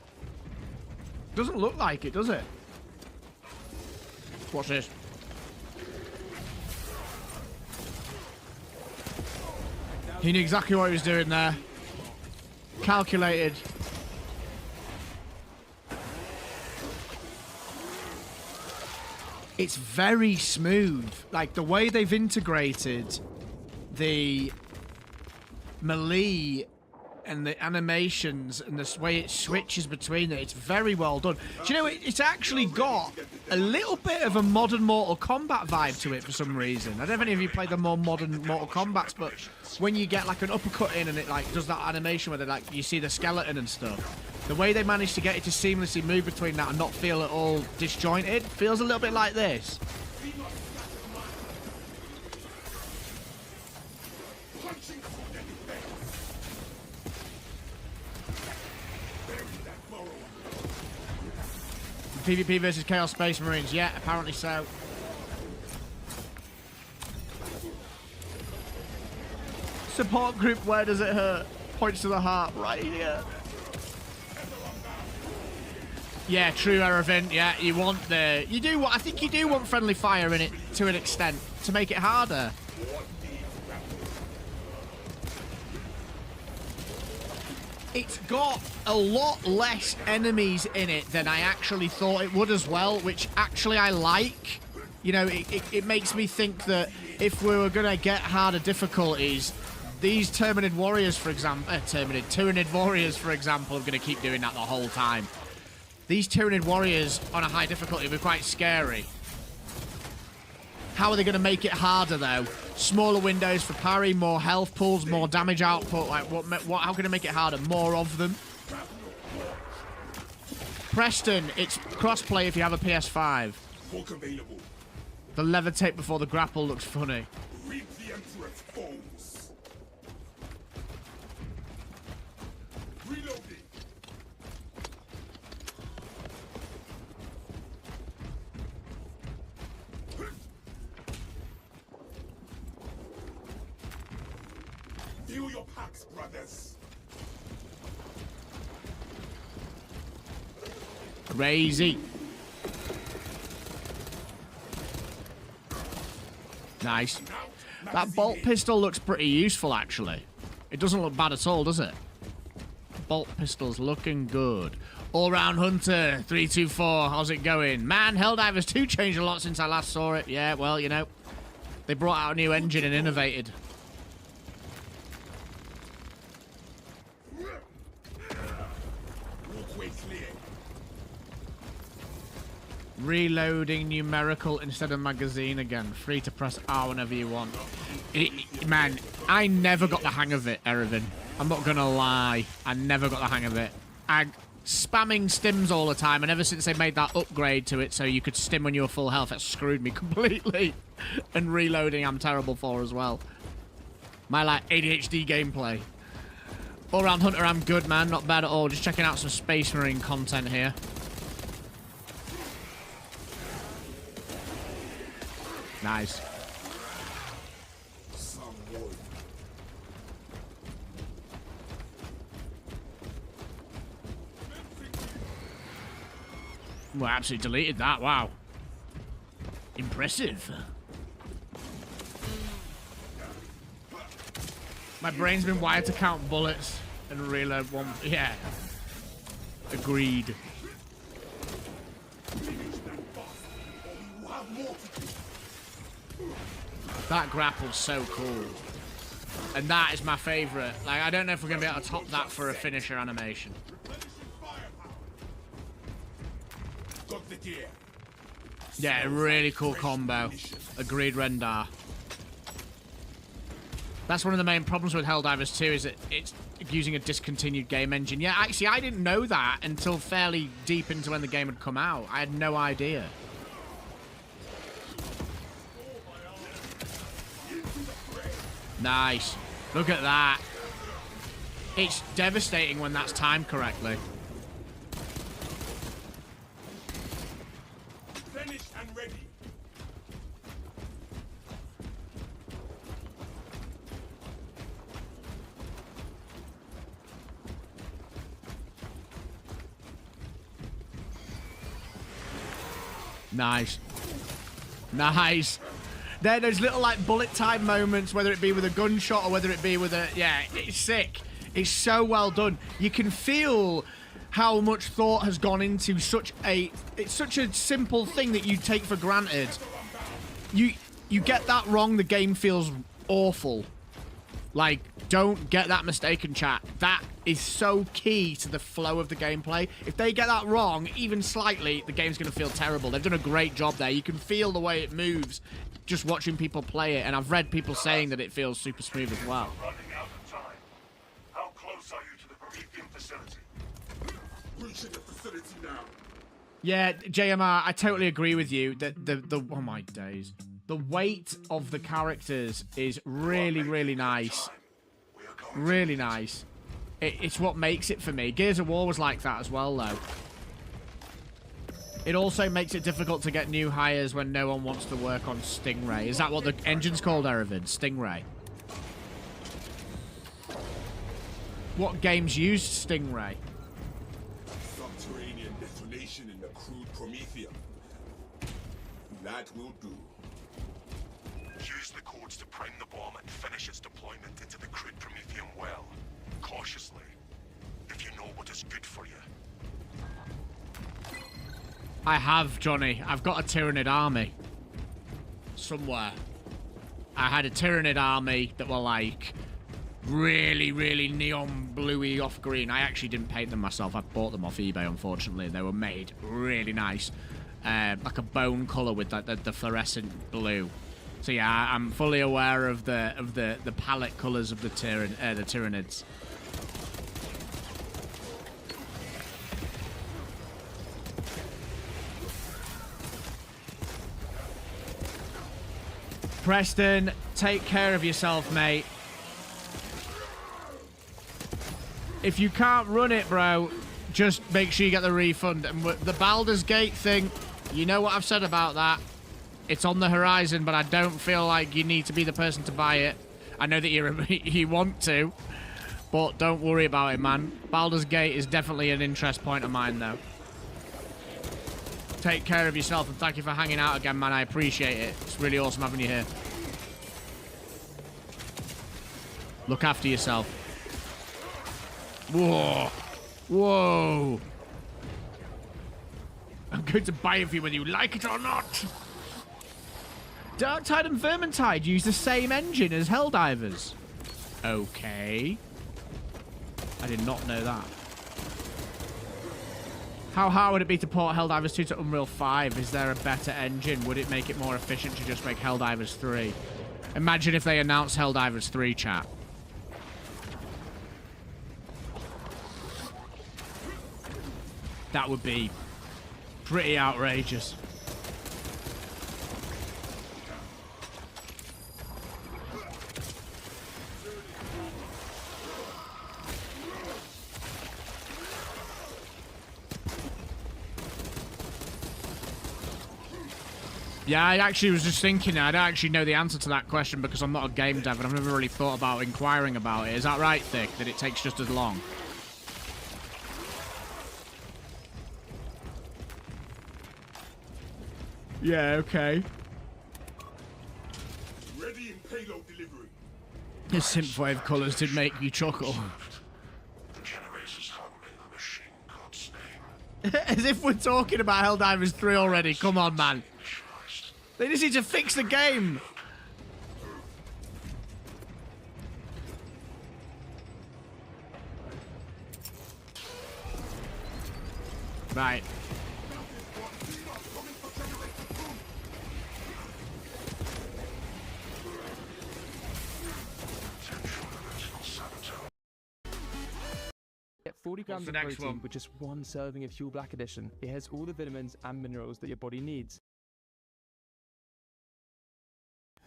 S2: Doesn't look like it, does it? Watch this. He knew exactly what he was doing there. Calculated. It's very smooth. Like, the way they've integrated the melee and the animations and the way it switches between it, it's very well done. Do you know, it's actually got a little bit of a modern Mortal Kombat vibe to it for some reason. I don't know if any of you played the more modern Mortal Kombats, but when you get like an uppercut in and it like does that animation where they like you see the skeleton and stuff, the way they managed to get it to seamlessly move between that and not feel at all disjointed feels a little bit like this. PvP versus Chaos Space Marines. Yeah, apparently so. Support group, where does it hurt? Points to the heart, right here. Yeah, true, Erevan. Yeah, you want the... You do... I think you do want friendly fire in it to an extent, to make it harder. It's got a lot less enemies in it than I actually thought it would as well, which actually I like. You know, it makes me think that if we were going to get harder difficulties, these Tyranid Warriors, for example... Tyranid Warriors, for example, are going to keep doing that the whole time. These Tyranid Warriors on a high difficulty were quite scary. How are they going to make it harder, though? Smaller windows for parry, more health pools, more damage output. Like, how can I make it harder? More of them. Preston, it's crossplay if you have a PS5. The levitate before the grapple looks funny.
S3: Steel your packs, brothers.
S2: Crazy. Nice. That bolt pistol looks pretty useful, actually. It doesn't look bad at all, does it? Bolt pistol's looking good. All-round hunter, 324. How's it going? Man, Helldivers 2 changed a lot since I last saw it. Yeah, well, you know, they brought out a new engine and innovated. Reloading numerical instead of magazine again. Free to press R whenever you want. Man, I never got the hang of it, Erevin. I'm not gonna lie. I never got the hang of it. I spamming stims all the time, and ever since they made that upgrade to it so you could stim when you were full health, it screwed me completely. And reloading I'm terrible for as well. My, like, ADHD gameplay. All-round hunter, I'm good, man. Not bad at all. Just checking out some Space Marine content here. Nice. Well, I absolutely deleted that. Wow. Impressive. My brain's been wired to count bullets and reload one. Yeah. Agreed. That grapple's so cool. And that is my favorite. Like, I don't know if we're going to be able to top that for a finisher animation. Yeah, a really cool combo. Agreed, Rendar. That's one of the main problems with Helldivers 2 is that it's using a discontinued game engine. Yeah, actually, I didn't know that until fairly deep into when the game had come out. I had no idea. Nice. Look at that. It's devastating when that's timed correctly.
S3: Finished and ready.
S2: Nice. Nice. There's little, like, bullet time moments, whether it be with a gunshot or whether it be with a... Yeah, it's sick. It's so well done. You can feel how much thought has gone into such a... It's such a simple thing that you take for granted. You get that wrong, the game feels awful. Like, don't get that mistaken, chat. That is so key to the flow of the gameplay. If they get that wrong, even slightly, the game's going to feel terrible. They've done a great job there. You can feel the way it moves just watching people play it, and I've read people saying that it feels super smooth as well.
S3: Running out of time. How close are you to the Promethean facility? Reaching the facility now.
S2: Yeah, JMR, I totally agree with you that the oh my days. The weight of the characters is really, really nice. Really nice. It's what makes it for me. Gears of War was like that as well, though. It also makes it difficult to get new hires when no one wants to work on Stingray. Is that what the engine's called, Erevin? Stingray. What games used Stingray?
S3: Subterranean detonation in the crude Prometheum. That will do. Use the codes to prime the bomb and finish its deployment into the crude Prometheum well. Cautiously. If you know what is good for you.
S2: I have, Johnny. I've got a Tyranid army. Somewhere. I had a Tyranid army that were like really, really neon bluey off green. I actually didn't paint them myself. I bought them off eBay, unfortunately. They were made really nice. Like a bone color with like the fluorescent blue. So yeah, I'm fully aware of the palette colors of the Tyranids. Preston, take care of yourself, mate. If you can't run it, bro, just make sure you get the refund. And the Baldur's Gate thing, you know what I've said about that. It's on the horizon, but I don't feel like you need to be the person to buy it. I know that you want to, but don't worry about it, man. Baldur's Gate is definitely an interest point of mine, though. Take care of yourself, and thank you for hanging out again, man. I appreciate it. It's really awesome having you here. Look after yourself. Whoa. Whoa. I'm going to buy it for you whether you like it or not. Darktide and Vermintide use the same engine as Helldivers. Okay. I did not know that. How hard would it be to port Helldivers 2 to Unreal 5? Is there a better engine? Would it make it more efficient to just make Helldivers 3? Imagine if they announced Helldivers 3, chat. That would be pretty outrageous. Yeah, I actually was just thinking, I don't actually know the answer to that question because I'm not a game dev and I've never really thought about inquiring about it. Is that right, Thick, that it takes just as long? Yeah, okay.
S3: Ready in payload delivery.
S2: The synthwave colours did make you chuckle.
S3: The generator's home in the machine god's name.
S2: As if we're talking about Helldivers 3 already. Come on, man. They just need to fix the game. Right.
S18: Get 40 grams of protein with just one serving of Fuel Black Edition. It has all the vitamins and minerals that your body needs.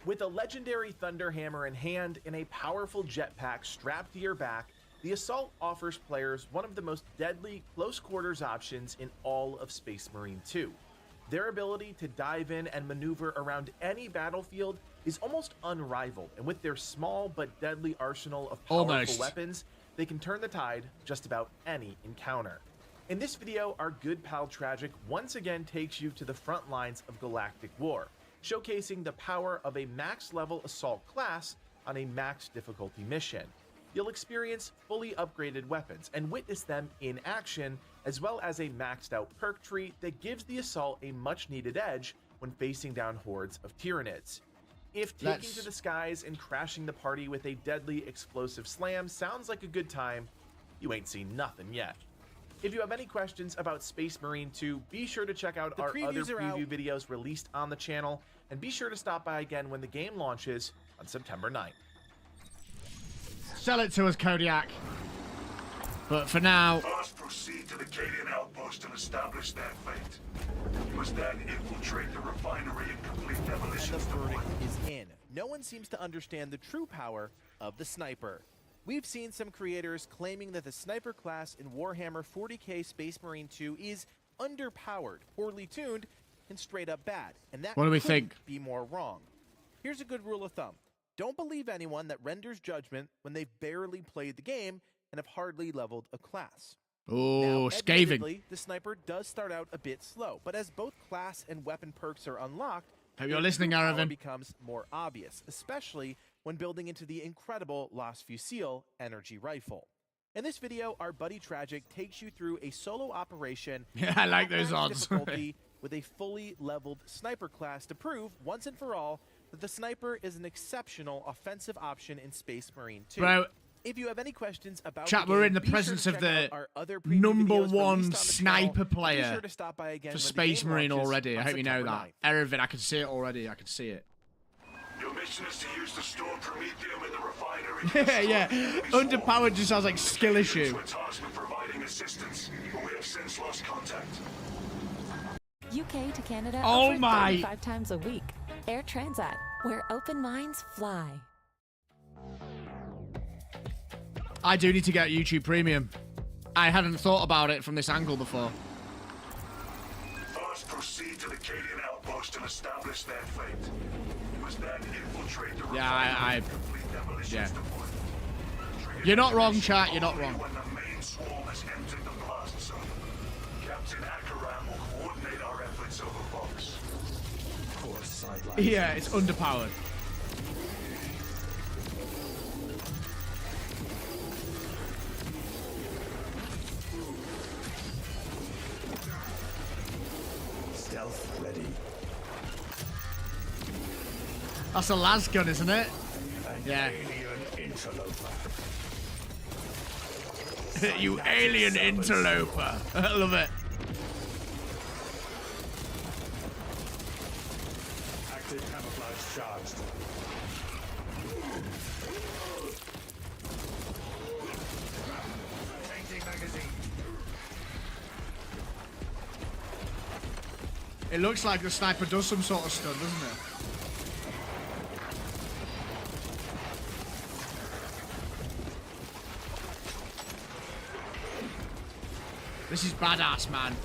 S12: With a legendary Thunderhammer in hand and a powerful jetpack strapped to your back, the Assault offers players one of the most deadly close quarters options in all of Space Marine 2. Their ability to dive in and maneuver around any battlefield is almost unrivaled, and with their small but deadly arsenal of powerful weapons, they can turn the tide just about any encounter. In this video, our good pal Tragic once again takes you to the front lines of galactic war, showcasing the power of a max-level Assault class on a max difficulty mission. You'll experience fully upgraded weapons and witness them in action, as well as a maxed-out perk tree that gives the Assault a much-needed edge when facing down hordes of Tyranids. If taking to the skies and crashing the party with a deadly explosive slam sounds like a good time, you ain't seen nothing yet. If you have any questions about Space Marine 2, be sure to check out our other preview videos released on the channel, and be sure to stop by again when the game launches on September 9th.
S2: Sell it to us, Kodiak. But for now...
S3: First, proceed to the Cadian outpost and establish their fate. You must then infiltrate the refinery and complete demolition.
S12: And the verdict is in. No one seems to understand the true power of the Sniper. We've seen some creators claiming that the Sniper class in Warhammer 40k Space Marine 2 is underpowered, poorly tuned, and straight up bad. And that
S2: what do we
S12: couldn't
S2: think?
S12: Be more wrong. Here's a good rule of thumb. Don't believe anyone that renders judgment when they've barely played the game and have hardly leveled a class.
S2: Oh, scathing.
S12: The Sniper does start out a bit slow, but as both class and weapon perks are unlocked,
S2: hope you're listening, Aravan.
S12: Becomes more obvious, especially when building into the incredible Las Fusil energy rifle. In this video, our buddy Tragic takes you through a solo operation.
S2: Yeah, I like those odds.
S12: Difficulty with a fully leveled Sniper class to prove once and for all that the Sniper is an exceptional offensive option in Space Marine 2.
S2: Bro,
S12: if you have any questions about
S2: chat, we're in the presence of the #1 sniper player for Space Marine already. I hope you know that. Erevan, I can see it already. I can see it.
S3: Your mission is to use the stored Promethium in the refinery.
S2: Yeah. Underpowered just sounds like skill issue.
S3: We're tasked with providing assistance, but we have since lost contact.
S15: UK to Canada.
S2: Oh
S15: over
S2: my!
S15: 35 times a week. Air Transat, where open minds fly.
S2: I do need to get YouTube Premium. I hadn't thought about it from this angle before.
S3: First, proceed to the Cadian outpost and establish their fate. You must then infiltrate the refinery and complete demolitions
S2: Yeah.
S3: deployed. Trigger
S2: You're not wrong,
S3: detonation
S2: chat. You're not
S3: only
S2: wrong.
S3: when the main swarm has entered the blast zone. Captain Akaram will coordinate our efforts over box.
S2: Yeah, it's underpowered.
S3: Stealth ready.
S2: That's a las gun, isn't it? Yeah. You alien interloper. I love it.
S3: Active camouflage charged. Changing magazine.
S2: It looks like the sniper does some sort of stun, doesn't it? This is badass, man.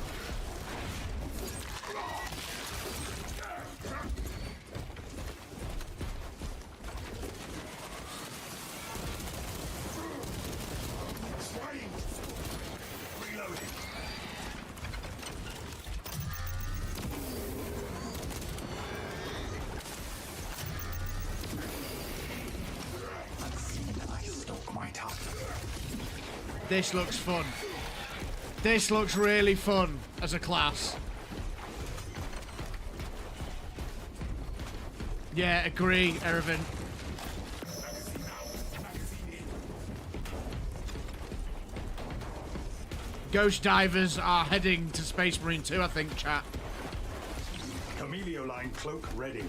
S3: Reloading.
S2: This looks fun. This looks really fun as a class. Yeah, agree, Erevan. Ghost divers are heading to Space Marine 2, I think, chat.
S3: Camelio line cloak ready.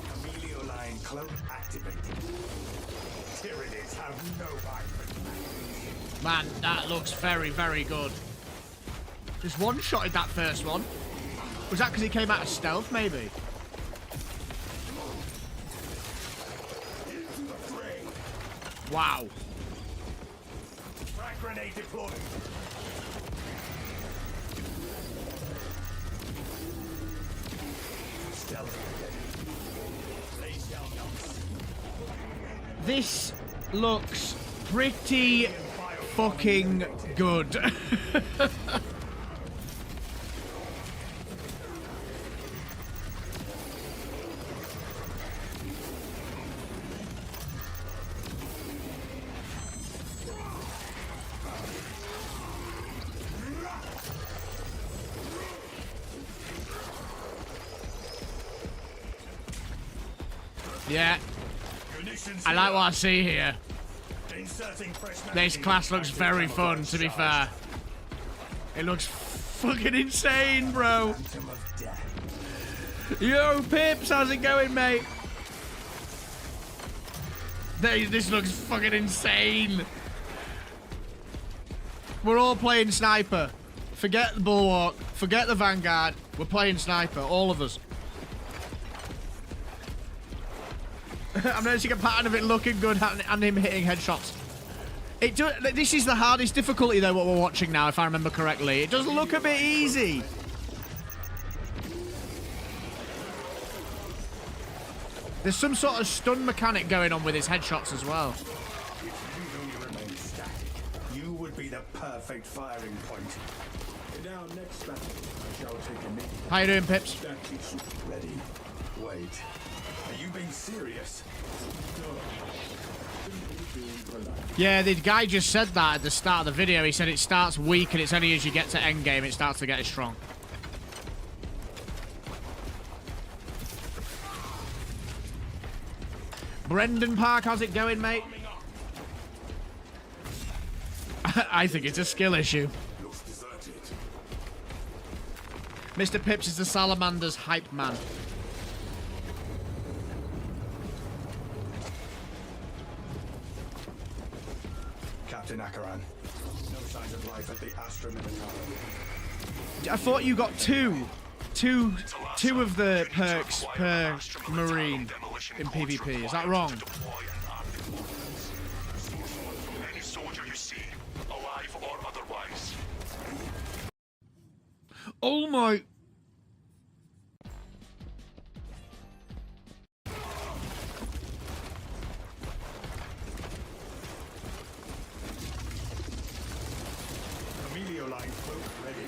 S3: Camelio line cloak activated. Tyranids have no right.
S2: Man, that looks very, very good. Just one-shotted that first one. Was that because he came out of stealth, maybe? Wow.
S3: Frag grenade deployed. Stealth ready. Lays down nuts.
S2: This looks pretty fucking good. Yeah. I like what I see here. This class looks very fun, to be fair. It looks fucking insane, bro. Yo, Pips, how's it going, mate? This looks fucking insane. We're all playing sniper. Forget the bulwark. Forget the vanguard. We're playing sniper, all of us. I'm noticing a pattern of it looking good and him hitting headshots. This is the hardest difficulty, though, what we're watching now, if I remember correctly. It does look a bit easy. There's some sort of stun mechanic going on with his headshots as well.
S3: If you don't remain static, you would be the perfect firing point. In our next battle, I shall take a knee.
S2: How you doing, Pips?
S3: Ready. Wait. Are you being serious?
S2: Yeah, the guy just said that at the start of the video. He said it starts weak and it's only as you get to endgame it starts to get strong. Brendan Park, how's it going, mate? I think it's a skill issue. Mr. Pips is the Salamander's hype man.
S3: Captain Akaran. No signs of life at the Astra Militare.
S2: I thought you got two of the perks per Marine. in PvP. Is that wrong?
S3: Any soldier you see, alive or otherwise.
S2: Oh my...
S3: Emilio line cloak ready.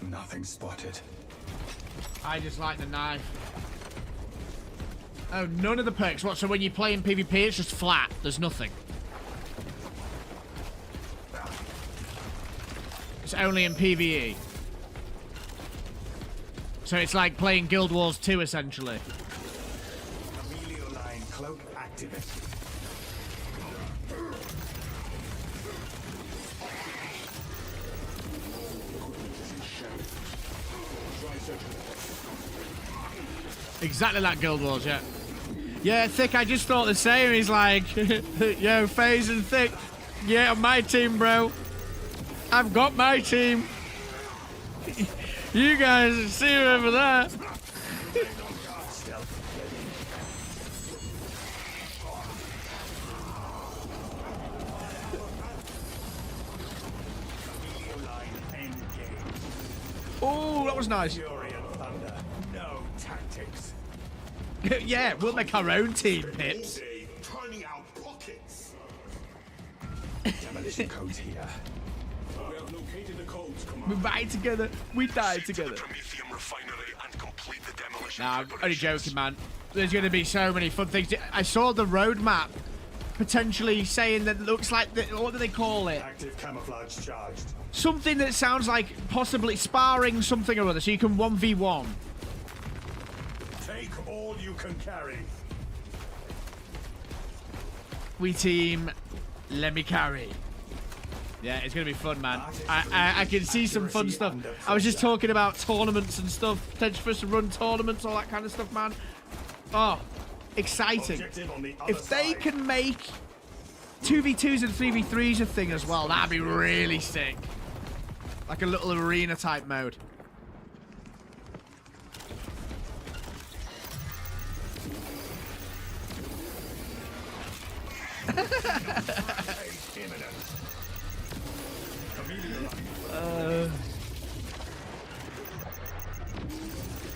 S3: Nothing spotted.
S2: I just like the knife. Oh, none of the perks. What, so when you play in PvP, it's just flat? There's nothing? It's only in PvE. So it's like playing Guild Wars 2, essentially.
S3: Emilio line cloak activated.
S2: Exactly like Guild Wars, yeah. Yeah, Thick, I just thought the same. He's like, yo, FaZe and Thick, yeah, on my team, bro. I've got my team. You guys see him over there. Oh, that was nice.
S3: No tactics.
S2: Yeah, we'll make our own team, Pips.
S3: Turning out pockets. Demolition codes here. We have located the codes,
S2: We ride together, we die together.
S3: Prometheum refinery and complete the demolition.
S2: Nah, I'm only joking, man. There's going to be so many fun things. I saw the roadmap potentially saying that it looks like, what do they call it?
S3: Active camouflage charged.
S2: Something that sounds like possibly sparring something or other, so you can 1v1.
S3: Take all you can carry.
S2: We team, let me carry. Yeah, it's gonna be fun, man. I can see some fun stuff. I was just talking about tournaments and stuff, potential for us to run tournaments, all that kind of stuff, man. Oh, exciting. If they can make 2v2s and 3v3s a thing as well, that'd be really sick. Like a little arena type mode.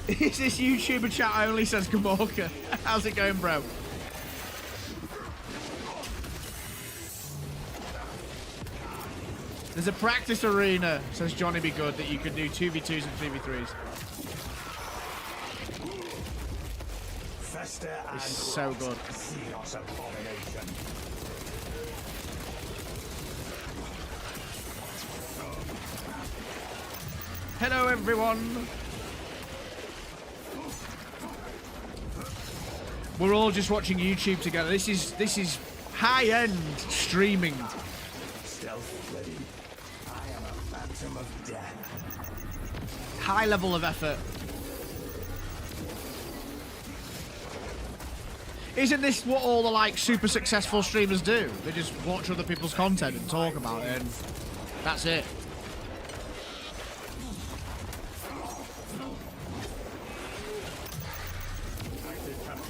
S2: Is this YouTuber chat only, says Gamorka? How's it going, bro? There's a practice arena, says Johnny Be Good, that you can do 2v2s and 3v3s. It's so good. Hello, everyone. We're all just watching YouTube together. This is high-end streaming.
S3: Stealth ready. I am a phantom of death.
S2: High level of effort. Isn't this what all the like super successful streamers do? They just watch other people's content and talk about it, and that's it.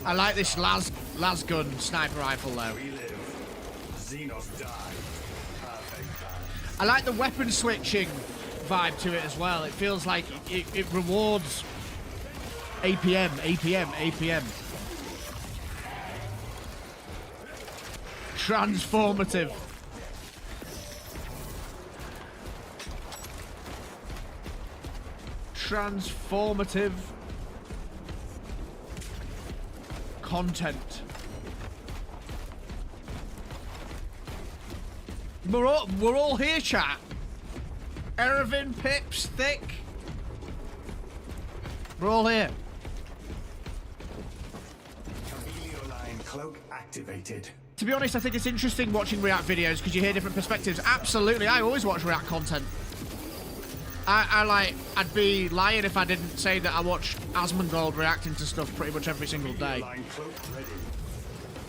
S2: I like this las gun sniper rifle though. I like the weapon switching vibe to it as well. It feels like it rewards APM, APM, APM. Transformative. Transformative content. We're all here, chat. Erevin, Pips, Thick. We're all here.
S3: Chameleon line cloak activated.
S2: To be honest, I think it's interesting watching React videos because you hear different perspectives. Absolutely, I always watch React content. I'd be lying if I didn't say that I watch Asmongold reacting to stuff pretty much every single day.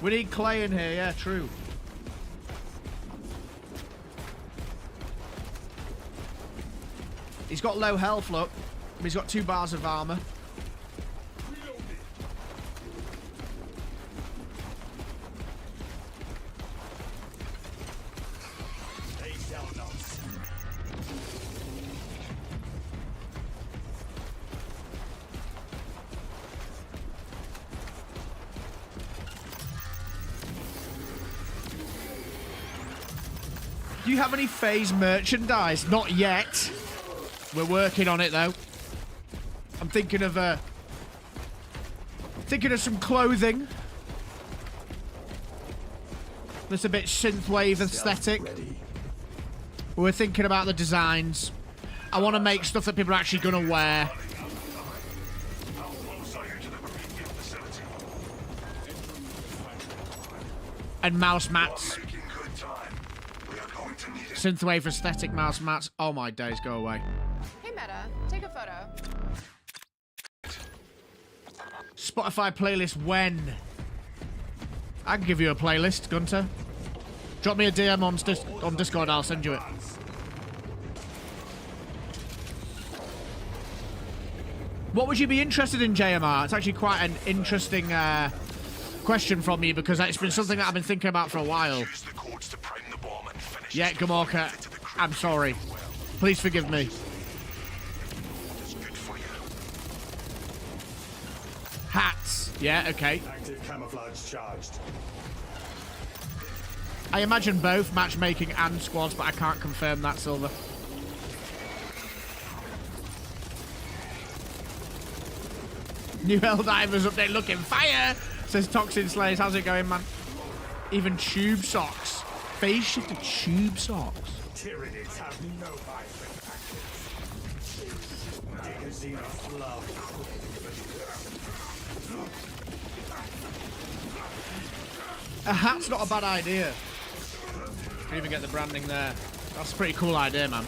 S2: We need Clay in here, yeah, true. He's got low health, look. But he's got 2 bars of armor. Do you have any phase merchandise? Not yet. We're working on it though. I'm thinking of some clothing. That's a bit synthwave aesthetic. We're thinking about the designs. I want to make stuff that people are actually gonna wear. And mouse mats. Synthwave aesthetic mouse mats. Oh my days, go away.
S19: Hey Meta, take a photo.
S2: Spotify playlist when? I can give you a playlist, Gunter. Drop me a DM on Discord, I'll send you it. What would you be interested in, JMR? It's actually quite an interesting question from you because it's been something that I've been thinking about for a while. Yeah, Gamorka, I'm sorry. Please forgive me. Hats. Yeah, okay.
S3: Active camouflage charged.
S2: I imagine both matchmaking and squads, but I can't confirm that, Silver. New Helldivers update looking fire, says Toxin Slayers. How's it going, man? Even tube socks. Phase shifted tube socks.
S3: Tyranids have no vibrant actions. Enough love.
S2: A hat's not a bad idea. Can even get the branding there. That's a pretty cool idea, man.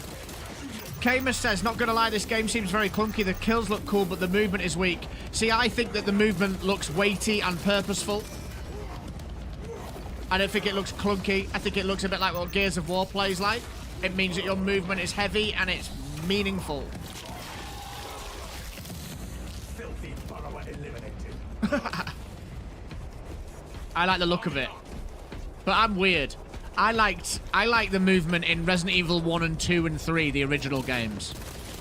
S2: Kamer says, not gonna lie, this game seems very clunky. The kills look cool, but the movement is weak. See, I think that the movement looks weighty and purposeful. I don't think it looks clunky. I think it looks a bit like what Gears of War plays like. It means that your movement is heavy and it's meaningful.
S3: Filthy follower eliminated.
S2: I like the look of it. But I'm weird. I like the movement in Resident Evil 1 and 2 and 3, the original games.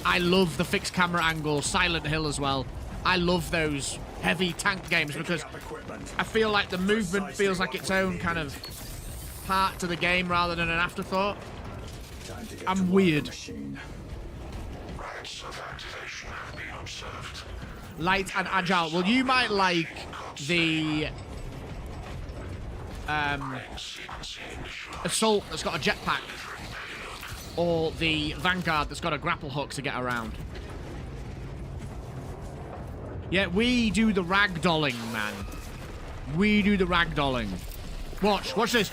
S2: I love the fixed camera angle, Silent Hill as well. I love those heavy tank games because I feel like the movement feels like its own kind of part to the game rather than an afterthought. I'm weird. Light and agile. Well, you might like the Assault that's got a jetpack, or the Vanguard that's got a grapple hook to get around. Yeah, we do the ragdolling, man. We do the ragdolling. Watch this.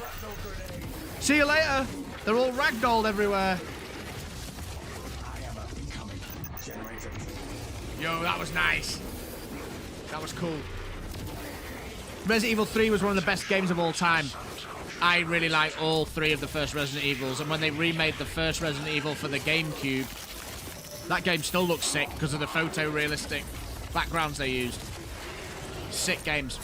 S2: See you later. They're all ragdolled everywhere. Yo, that was nice. That was cool. Resident Evil 3 was one of the best games of all time. I really like all 3 of the first Resident Evils, and when they remade the first Resident Evil for the GameCube, that game still looks sick because of the photorealistic backgrounds they used. Sick games.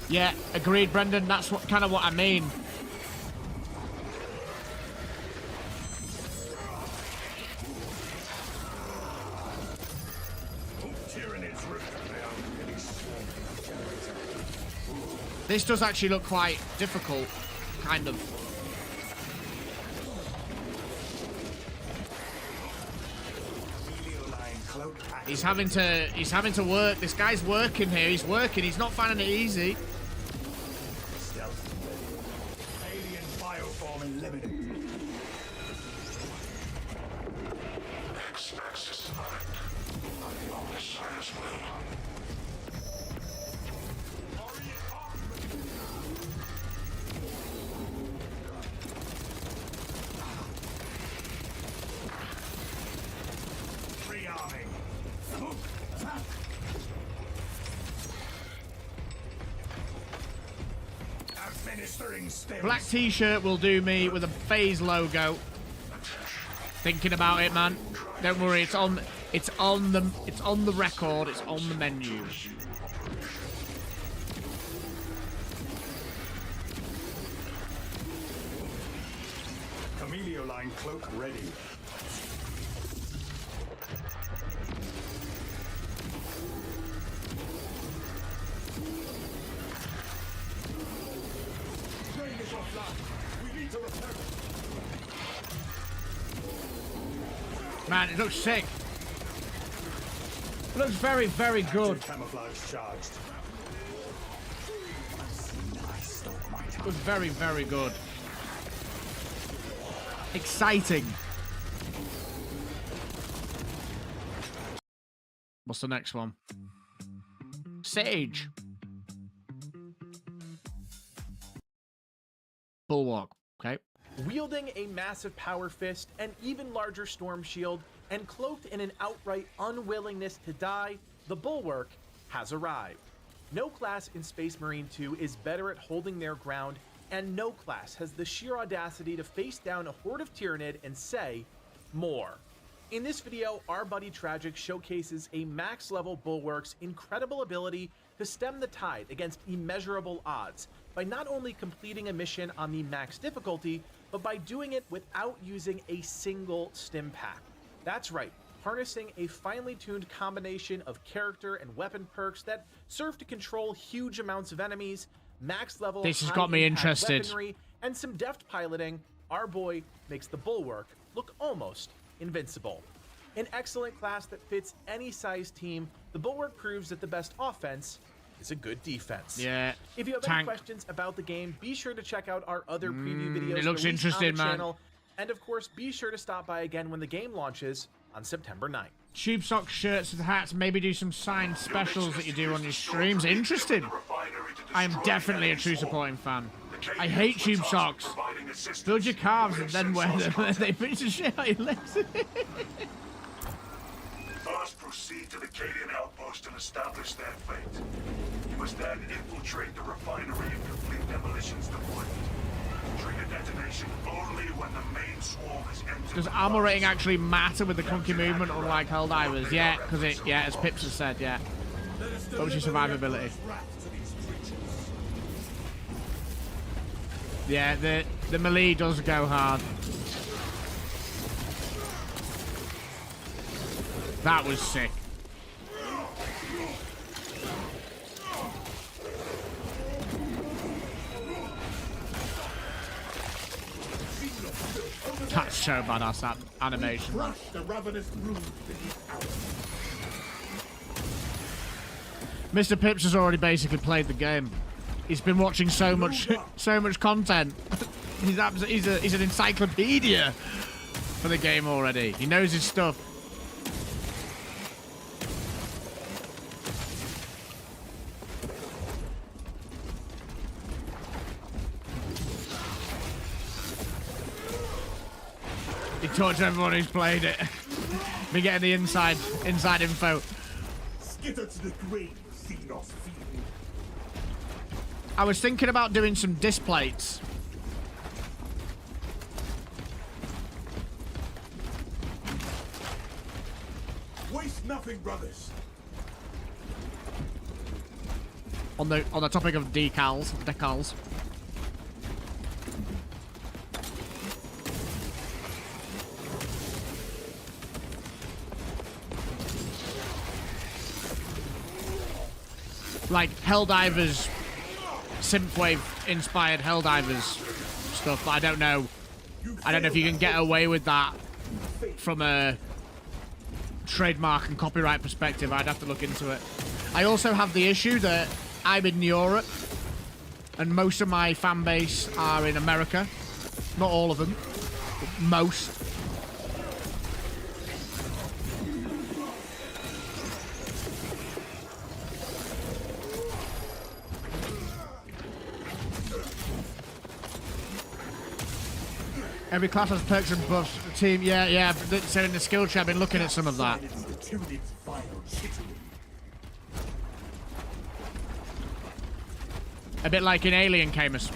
S2: Yeah, agreed, Brendan. That's kind of what I mean. This does actually look quite difficult, kind of. He's having to work. This guy's working here. He's working. He's not finding it easy.
S3: Alien bioform eliminated.
S2: Black t-shirt will do me with a phase logo. Thinking about it, man. Don't worry, it's on the record, it's on the menu.
S3: Line cloak ready.
S2: Man, it looks sick. It looks very, very good.
S3: Camouflage charged.
S2: It looks very, very good. Exciting. What's the next one? Sage. Bulwark. Okay.
S12: Wielding a massive power fist, an even larger storm shield, and cloaked in an outright unwillingness to die, the Bulwark has arrived. No class in Space Marine 2 is better at holding their ground, and no class has the sheer audacity to face down a horde of Tyrannid and say, more. In this video, our buddy Tragic showcases a max level Bulwark's incredible ability to stem the tide against immeasurable odds by not only completing a mission on the max difficulty, but by doing it without using a single stim pack. That's right, harnessing a finely tuned combination of character and weapon perks that serve to control huge amounts of enemies, max level
S2: this has got me interested,
S12: weaponry, and some deft piloting. Our boy makes the Bulwark look almost invincible. An excellent class that fits any size team, the Bulwark proves that the best offense is a good defense.
S2: Yeah.
S12: If you have any questions about the game, be sure to check out our other preview videos.
S2: It looks interesting, man.
S12: Channel. And of course, be sure to stop by again when the game launches on September 9th.
S2: Tube socks, shirts, and hats. Maybe do some signed specials that you do on your streams. Interesting. I am definitely a true supporting fan. I hate tube socks. Build your calves and then wear them. They finish the shit out your legs.
S3: First, proceed to the Cadian outpost and establish their fate. You must then infiltrate the refinery and complete demolitions deployment. Trigger detonation only when the main swarm is entered.
S2: Does armor rating actually matter with the clunky movement, unlike Helldivers? Yeah, because as Pips has said, yeah. What was your survivability? Yeah, the melee does go hard. That was sick. That's so badass, that animation. Mr. Pips has already basically played the game. He's been watching so much content. He's an encyclopedia for the game already. He knows his stuff. He talked to everyone who's played it. Been getting the inside info.
S3: Skitter to the grave, Xenos fiend.
S2: I was thinking about doing some disc plates.
S3: Waste nothing, brothers.
S2: On the topic of decals. Like Helldivers, synthwave inspired Helldivers stuff, but I don't know if you can get away with that from a trademark and copyright perspective. I'd have to look into it. I also have the issue that I'm in Europe and most of my fan base are in America. Not all of them, but most. Every class has perks and buffs. The team, yeah. So in the skill tree, I've been looking at some of that. A bit like in Alien, Camus.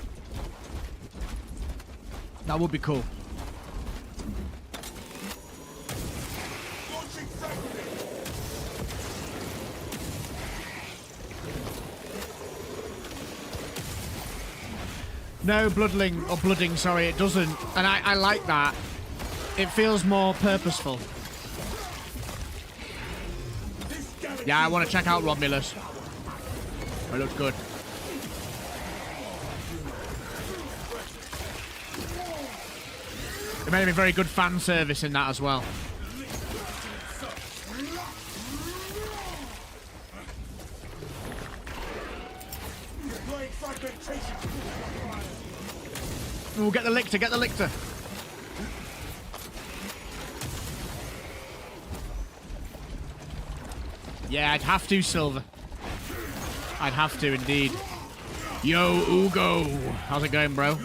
S2: That would be cool. No, blooding, sorry, it doesn't. And I like that. It feels more purposeful. Yeah, I want to check out Romulus. It looks good. It made me very good fan service in that as well. Oh, get the lictor, get the lictor. Yeah, I'd have to, Silver. I'd have to, indeed. Yo, Ugo. How's it going, bro?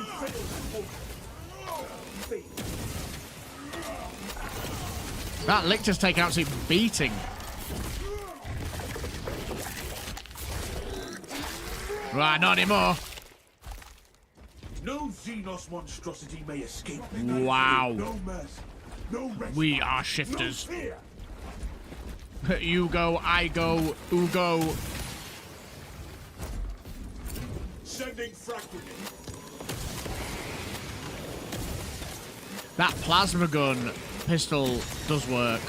S2: That lictor's taken an absolute beating. Right, not anymore.
S3: No Xenos monstrosity may escape.
S2: Wow.
S3: No mercy, no rest.
S2: We are shifters. You go, I go, Ugo.
S3: Sending frag grenade.
S2: That plasma gun pistol does work.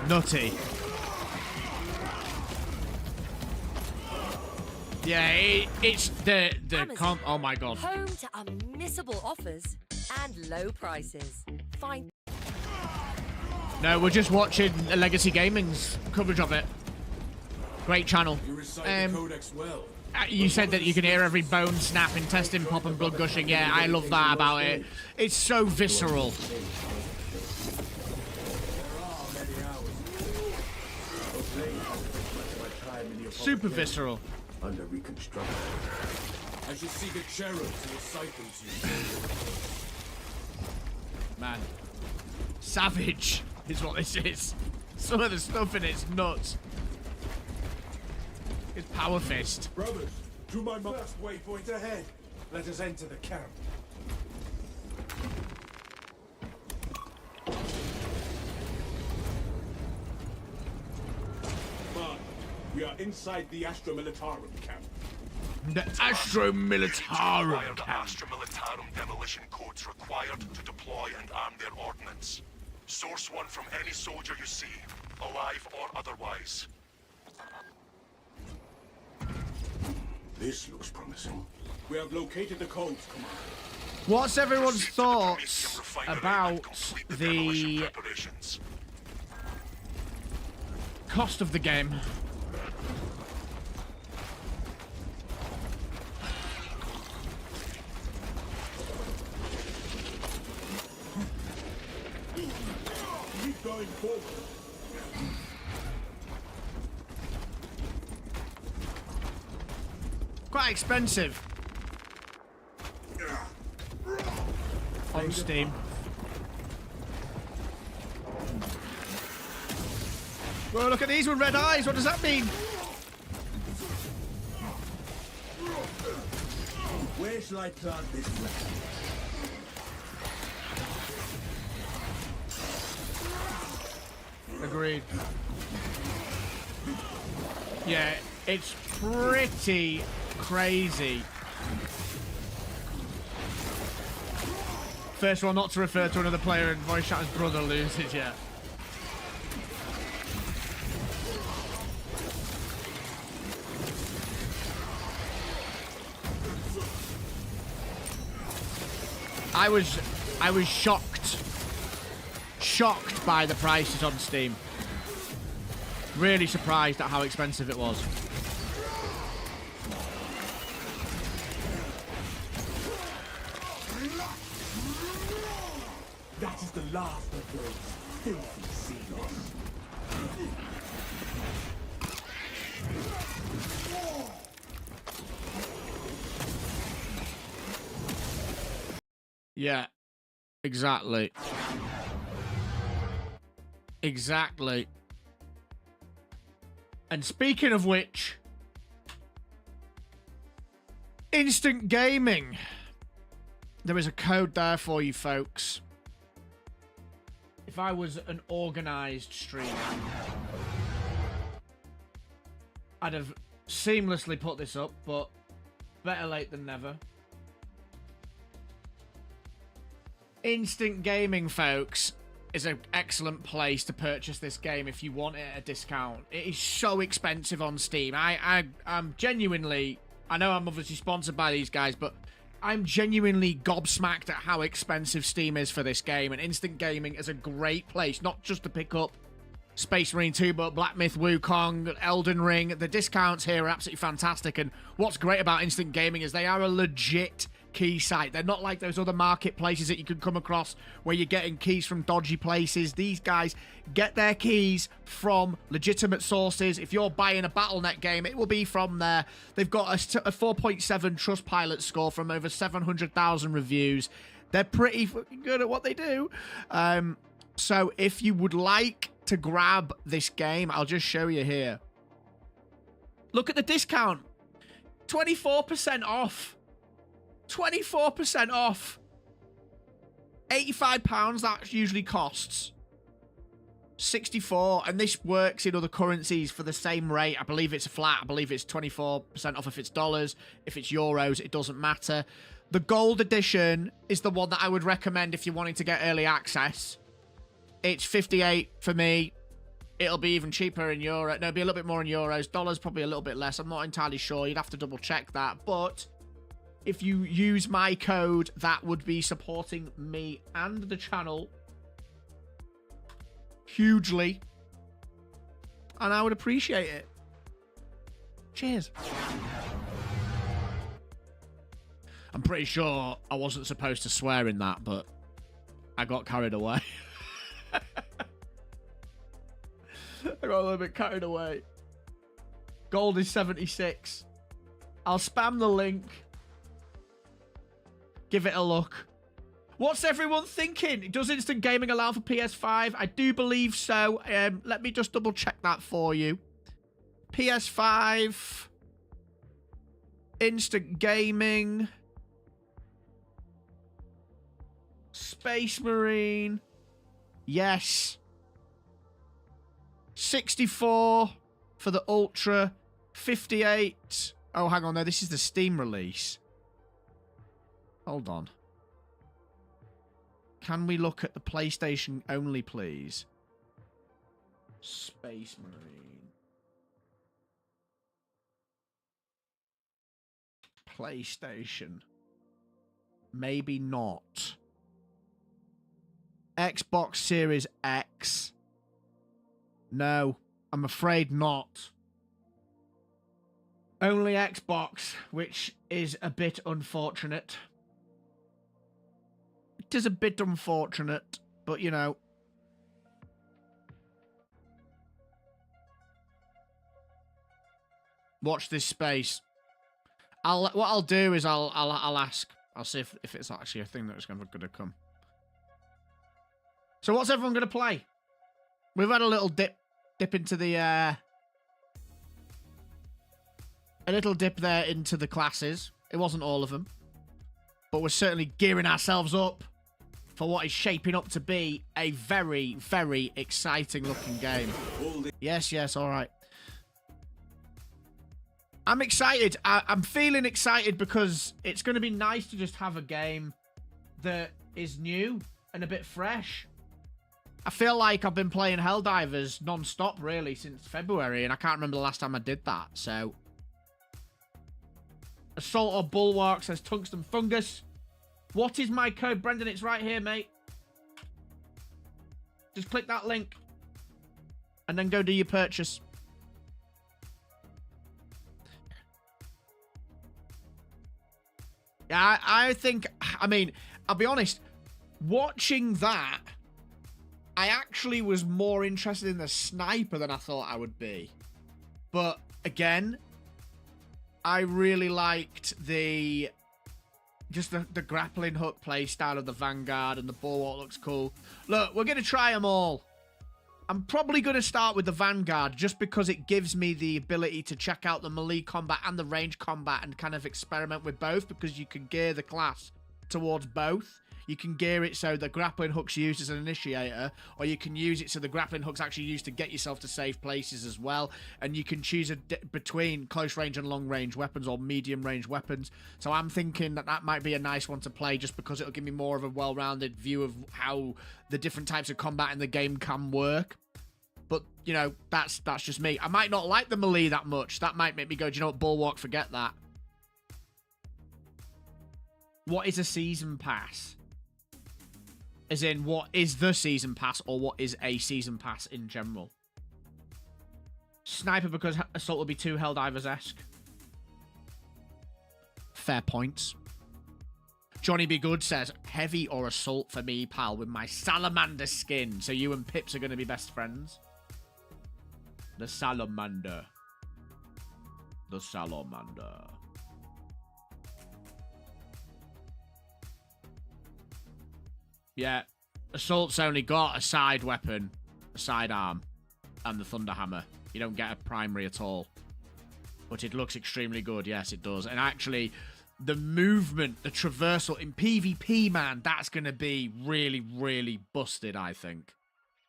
S2: Nutty. Yeah, it's the oh my god.
S14: Home to unmissable offers and low prices. Find.
S2: No, we're just watching Legacy Gaming's coverage of it. Great channel.
S3: You recite the codex well.
S2: You said that you can hear every bone snap, intestine pop, and blood gushing. Yeah, I love that about it. It's so visceral. Super visceral.
S3: Under reconstruction. I should see the cherubs and recite them to you.
S2: Man. Savage is what this is. Some of the stuff in it's nuts. It's Power Fist.
S3: Brothers, to my first waypoint ahead. Let us enter the camp. We are inside the Astra Militarum camp.
S2: The Astra Militarum
S3: The
S2: camp.
S3: Astra Militarum demolition codes required to deploy and arm their ordnance. Source one from any soldier you see, alive or otherwise. This looks promising. We have located the codes, Commander.
S2: What's everyone's thoughts about the cost of the game?
S3: Keep going forward.
S2: Quite expensive. On Steam. Well, look at these with red eyes. What does that mean?
S3: Where shall I plant this flag?
S2: Agreed. Yeah, it's pretty crazy. First of all, not to refer to another player and voice chat as brother loses yet. I was shocked by the prices on Steam. Really surprised at how expensive it was.
S3: That is the last of those filthy Xenos.
S2: Yeah, exactly. Exactly. And speaking of which, instant gaming. There is a code there for you folks. If I was an organized streamer, I'd have seamlessly put this up, but better late than never. Instant gaming, folks, is an excellent place to purchase this game if you want it at a discount. It is so expensive on Steam. I'm genuinely... I know I'm obviously sponsored by these guys, but I'm genuinely gobsmacked at how expensive Steam is for this game, and Instant Gaming is a great place, not just to pick up Space Marine 2, but Black Myth Wukong, Elden Ring. The discounts here are absolutely fantastic, and what's great about Instant Gaming is they are a legit key site. They're not like those other marketplaces that you can come across where you're getting keys from dodgy places. These guys get their keys from legitimate sources. If you're buying a Battle.net game, it will be from there. They've got a 4.7 Trustpilot score from over 700,000 reviews. They're pretty fucking good at what they do. So if you would like to grab this game, I'll just show you here. Look at the discount. 24% off. 24% off. £85 that usually costs. 64, and this works in other currencies for the same rate. I believe it's flat. I believe it's 24% off if it's dollars. If it's euros, it doesn't matter. The gold edition is the one that I would recommend if you're wanting to get early access. It's 58 for me. It'll be even cheaper in euro. No, it'll be a little bit more in euros. Dollars probably a little bit less. I'm not entirely sure. You'd have to double check that. But if you use my code, that would be supporting me and the channel hugely. And I would appreciate it. Cheers. I'm pretty sure I wasn't supposed to swear in that, but I got carried away. I got a little bit carried away. Gold is 76. I'll spam the link. Give it a look. What's everyone thinking? Does Instant Gaming allow for PS5? I do believe so. Let me just double check that for you. PS5. Instant Gaming. Space Marine. Yes. 64 for the Ultra. 58. Oh, hang on. No, this is the Steam release. Hold on. Can we look at the PlayStation only, please? Space Marine. PlayStation. Maybe not. Xbox Series X. No, I'm afraid not. Only Xbox, which is a bit unfortunate. It is a bit unfortunate, but you know. Watch this space. What I'll do is I'll ask. I'll see if it's actually a thing that's going to come. So what's everyone going to play? We've had a little dip into the a little dip there into the classes. It wasn't all of them, but we're certainly gearing ourselves up for what is shaping up to be a very, very exciting looking game. Yes, all right. I'm excited. I'm feeling excited because it's going to be nice to just have a game that is new and a bit fresh. I feel like I've been playing Helldivers non-stop, really, since February, and I can't remember the last time I did that, so... Assault or Bulwark says Tungsten Fungus. What is my code, Brendan? It's right here, mate. Just click that link. And then go do your purchase. Yeah, I think... I mean, I'll be honest. Watching that... I actually was more interested in the sniper than I thought I would be. But, again, I really liked the Just the grappling hook play style of the Vanguard and the Bulwark looks cool. Look, we're going to try them all. I'm probably going to start with the Vanguard just because it gives me the ability to check out the melee combat and the range combat and kind of experiment with both, because you can gear the class towards both. You can gear it so the grappling hook's used as an initiator, or you can use it so the grappling hook's actually used to get yourself to safe places as well. And you can choose between close range and long range weapons, or medium range weapons. So I'm thinking that might be a nice one to play, just because it'll give me more of a well-rounded view of how the different types of combat in the game can work. But, you know, that's just me. I might not like the melee that much. That might make me go, do you know what, Bulwark, forget that. What is a season pass? As in, what is the season pass, or what is a season pass in general? Sniper, because Assault will be too Helldivers-esque. Fair points. Johnny B. Good says, heavy or Assault for me, pal, with my salamander skin. So you and Pips are going to be best friends. The salamander. The salamander. Yeah, Assault's only got a side weapon, a sidearm, and the Thunderhammer. You don't get a primary at all. But it looks extremely good, yes it does. And actually, the movement, the traversal in PvP, man, that's going to be really, really busted, I think.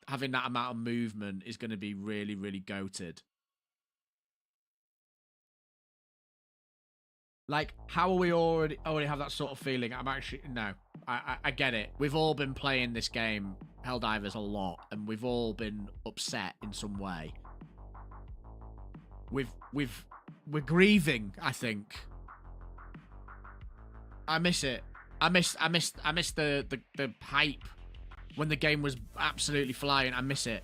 S2: Having that amount of movement is going to be really, really goated. Like, how are we already have that sort of feeling? I'm actually, no. I get it. We've all been playing this game, Helldivers, a lot, and we've all been upset in some way. We're grieving, I think. I miss it. I miss the hype when the game was absolutely flying. I miss it.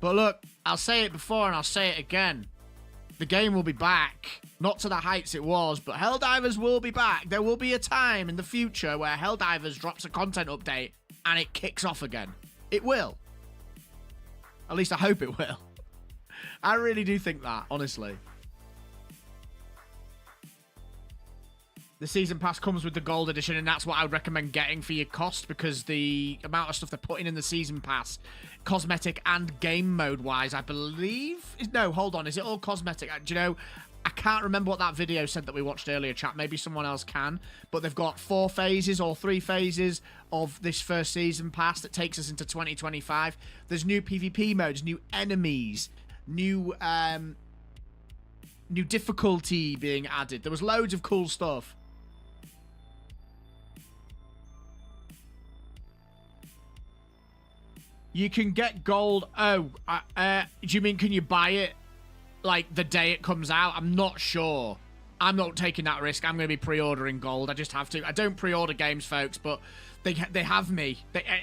S2: But look, I'll say it before and I'll say it again. The game will be back. Not to the heights it was, but Helldivers will be back. There will be a time in the future where Helldivers drops a content update and it kicks off again. It will. At least I hope it will. I really do think that, honestly. The Season Pass comes with the Gold Edition, and that's what I would recommend getting for your cost, because the amount of stuff they're putting in the Season Pass, cosmetic and game mode-wise, I believe... No, hold on. Is it all cosmetic? Do you know... I can't remember what that video said that we watched earlier, chat. Maybe someone else can. But they've got 4 phases or 3 phases of this first Season Pass that takes us into 2025. There's new PvP modes, new enemies, new difficulty being added. There was loads of cool stuff. You can get gold. Oh, do you mean can you buy it like the day it comes out? I'm not sure. I'm not taking that risk. I'm going to be pre-ordering gold. I just have to. I don't pre-order games, folks, but they have me.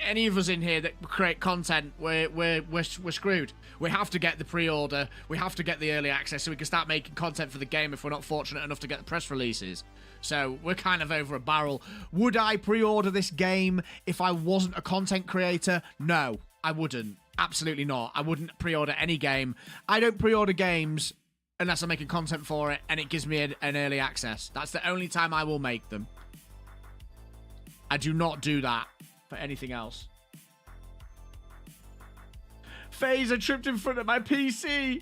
S2: Any of us in here that create content, we're screwed. We have to get the pre-order. We have to get the early access so we can start making content for the game if we're not fortunate enough to get the press releases. So we're kind of over a barrel. Would I pre-order this game if I wasn't a content creator? No, I wouldn't. Absolutely not. I wouldn't pre-order any game. I don't pre-order games unless I'm making content for it and it gives me an early access. That's the only time I will make them. I do not do that for anything else. FaZe, I tripped in front of my PC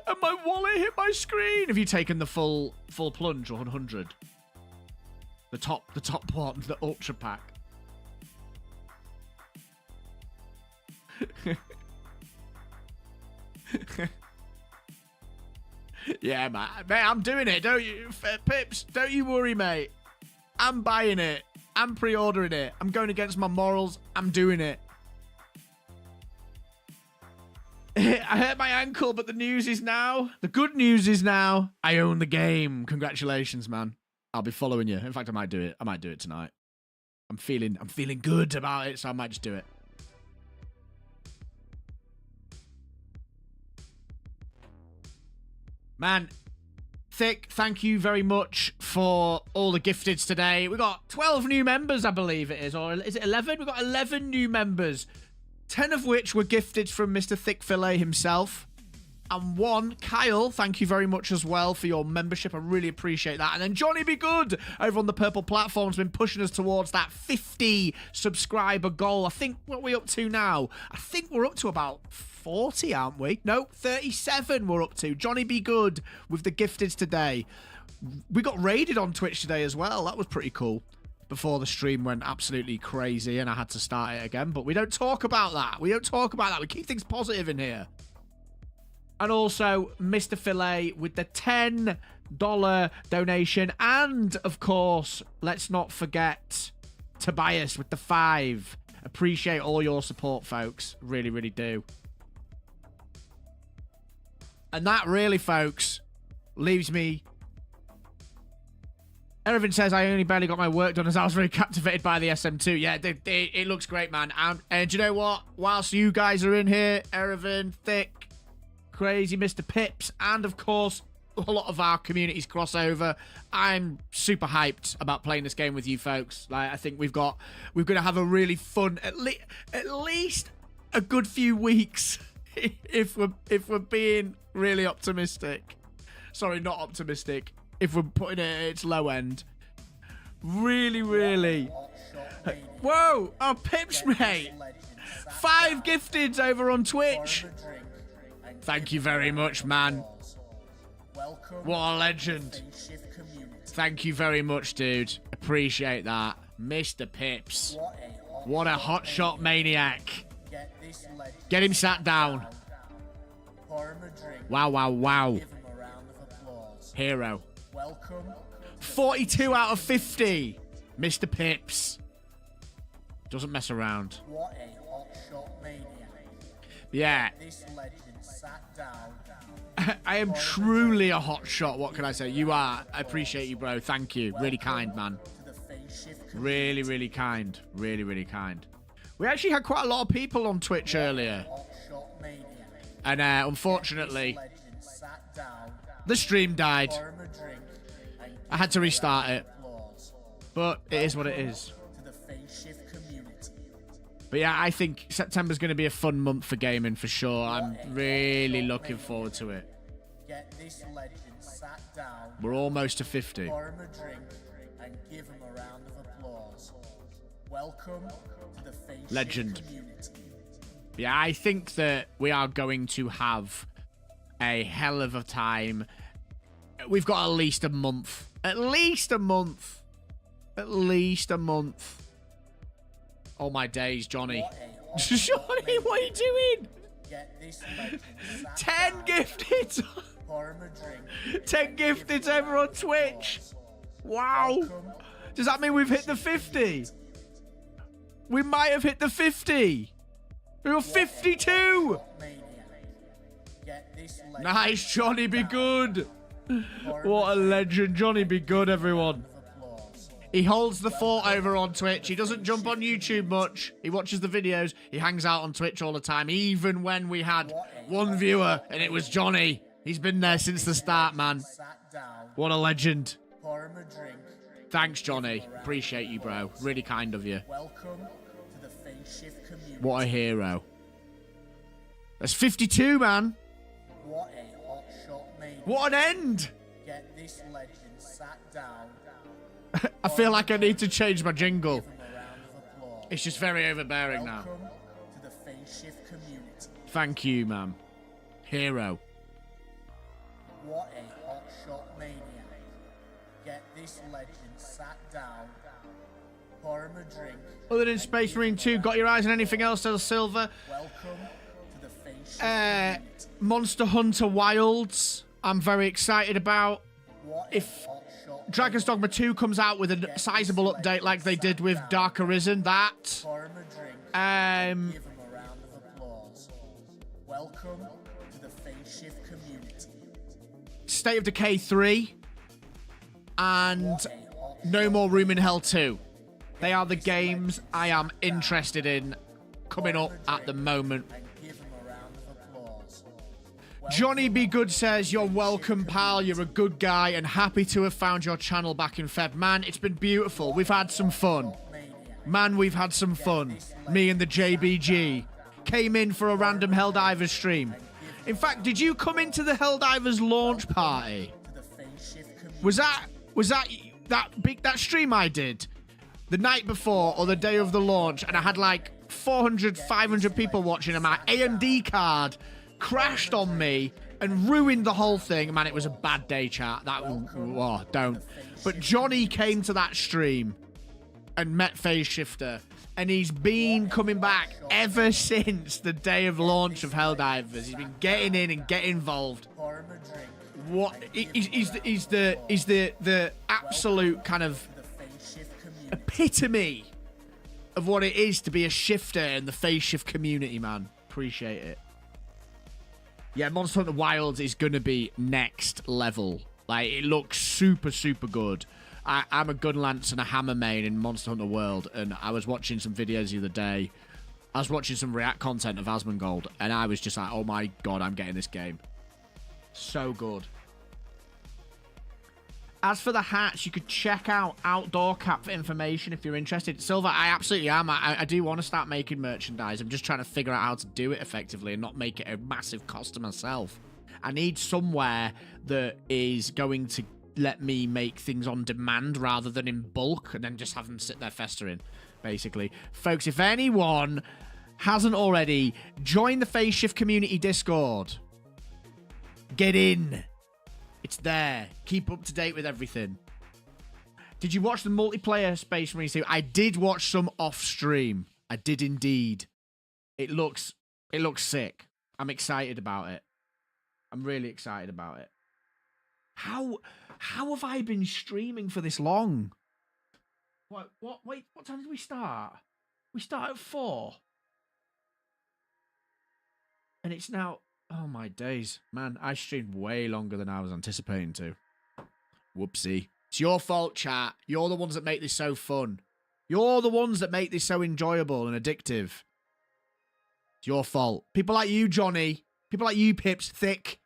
S2: and my wallet hit my screen. Have you taken the full plunge or 100? The top one, the ultra pack. Yeah, mate, I'm doing it. Don't you, Pips? Don't you worry, mate. I'm buying it. I'm pre-ordering it. I'm going against my morals. I'm doing it. I hurt my ankle, but the news is now. The good news is now I own the game. Congratulations, man. I'll be following you. In fact, I might do it. I might do it tonight. I'm feeling good about it, so I might just do it. Man, Thick, thank you very much for all the gifteds today. We got 12 new members, I believe it is. Or is it 11? We've got 11 new members. 10 of which were gifted from Mr. Thick Fillet himself. and 1. Kyle, thank you very much as well for your membership. I really appreciate that. And then Johnny Be Good over on the purple platform has been pushing us towards that 50 subscriber goal. I think, what are we up to now? I think we're up to about 40, aren't we? No, 37 we're up to. Johnny Be Good with the gifteds today. We got raided on Twitch today as well. That was pretty cool. Before the stream went absolutely crazy and I had to start it again. But we don't talk about that. We don't talk about that. We keep things positive in here. And also, Mr. Filet with the $10 donation. And, of course, let's not forget Tobias with the 5. Appreciate all your support, folks. Really, really do. And that really, folks, leaves me... Ervin says, I only barely got my work done as I was very captivated by the SM2. Yeah, it looks great, man. And do you know what? Whilst you guys are in here, Ervin, Thick, Crazy, Mr. Pips, and of course, a lot of our communities crossover, I'm super hyped about playing this game with you folks. Like, I think we're going to have a really fun, at least a good few weeks, if we're being really optimistic. Sorry, not optimistic. If we're putting it at its low end. Really, really. Whoa! Oh, Pips, mate. 5 gifteds over on Twitch. Thank you very much, man. What a legend. Thank you very much, dude. Appreciate that. Mr. Pips. What a hotshot maniac. Get him sat down. Wow, wow, wow. Hero. 42 out of 50. Mr. Pips. Doesn't mess around.
S1: What a hotshot maniac.
S2: Yeah.
S1: This legend sat down.
S2: I am truly a hotshot. What can I say? You are. I appreciate you, bro. Thank you. Really kind, man. Really, really kind. Really, really kind. We actually had quite a lot of people on Twitch earlier. And unfortunately, the stream died. I had to restart it. But it is what it is. But yeah, I think September's going to be a fun month for gaming for sure. I'm really looking forward to it. We're almost to 50. Legend. Yeah, I think that we are going to have a hell of a time. We've got at least a month. At least a month. At least a month. Oh my days, Johnny. Johnny, what are you doing? 10 gifted. 10 gifted over on Twitch. Wow. Does that mean we've hit the 50? We might have hit the 50. We were 52. Nice, Johnny, be good. What a legend. Johnny, be good, everyone. He holds the fort over on Twitch. He doesn't jump on YouTube much. He watches the videos. He hangs out on Twitch all the time, even when we had one viewer, and it was Johnny. He's been there since the start, man. What a legend. Thanks, Johnny. Appreciate you, bro. Really kind of you. What a hero. That's 52, man. What an end.
S1: Get this legend sat down.
S2: I feel like I need to change my jingle. It's just very overbearing now. Thank you, man. Hero.
S1: What a hotshot maniac. Get this legend sat down. Pour him a drink.
S2: Other than Space Marine 2, got your eyes on anything else, El Silver? Monster Hunter Wilds, I'm very excited about. If Dragon's Dogma 2 comes out with a sizable update like they did with Dark Arisen, that.
S1: Welcome to the Phase Shift community.
S2: State of Decay 3 and No More Room in Hell 2. They are the games I am interested in coming up at the moment. Johnny Be Good says, you're welcome, pal. You're a good guy and happy to have found your channel back in Feb. Man, it's been beautiful. We've had some fun. Man, we've had some fun. Me and the JBG came in for a random Helldivers stream. In fact, did you come into the Helldivers launch party? Was that that stream I did the night before or the day of the launch, and I had like 400, 500 people watching, and my AMD card crashed on me and ruined the whole thing. Man, it was a bad day, chat. Don't. But Johnny came to that stream and met Phase Shifter, and he's been coming back ever since the day of launch of Helldivers. He's been getting in and getting involved. What is the absolute kind of epitome of what it is to be a shifter in the Phase Shift community, man. Appreciate it. Yeah, Monster Hunter Wilds is going to be next level. Like, it looks super, super good. I'm a gun lance and a hammer main in Monster Hunter World, and I was watching some videos the other day. I was watching some React content of Asmongold, and I was just like, oh my god, I'm getting this game. So good. As for the hats, you could check out Outdoor Cap for information if you're interested. Silver, I absolutely am. I do want to start making merchandise. I'm just trying to figure out how to do it effectively and not make it a massive cost to myself. I need somewhere that is going to let me make things on demand rather than in bulk and then just have them sit there festering, basically. Folks, if anyone hasn't already, join the Phase Shift community Discord. Get in. It's there. Keep up to date with everything. Did you watch the multiplayer Space Marine 2? I did watch some off stream. I did indeed. It looks sick. I'm excited about it. I'm really excited about it. How have I been streaming for this long? Wait, what time did we start? We started at 4. And it's now, oh my days. Man, I streamed way longer than I was anticipating to. Whoopsie. It's your fault, chat. You're the ones that make this so fun. You're the ones that make this so enjoyable and addictive. It's your fault. People like you, Johnny. People like you, Pips, Thick,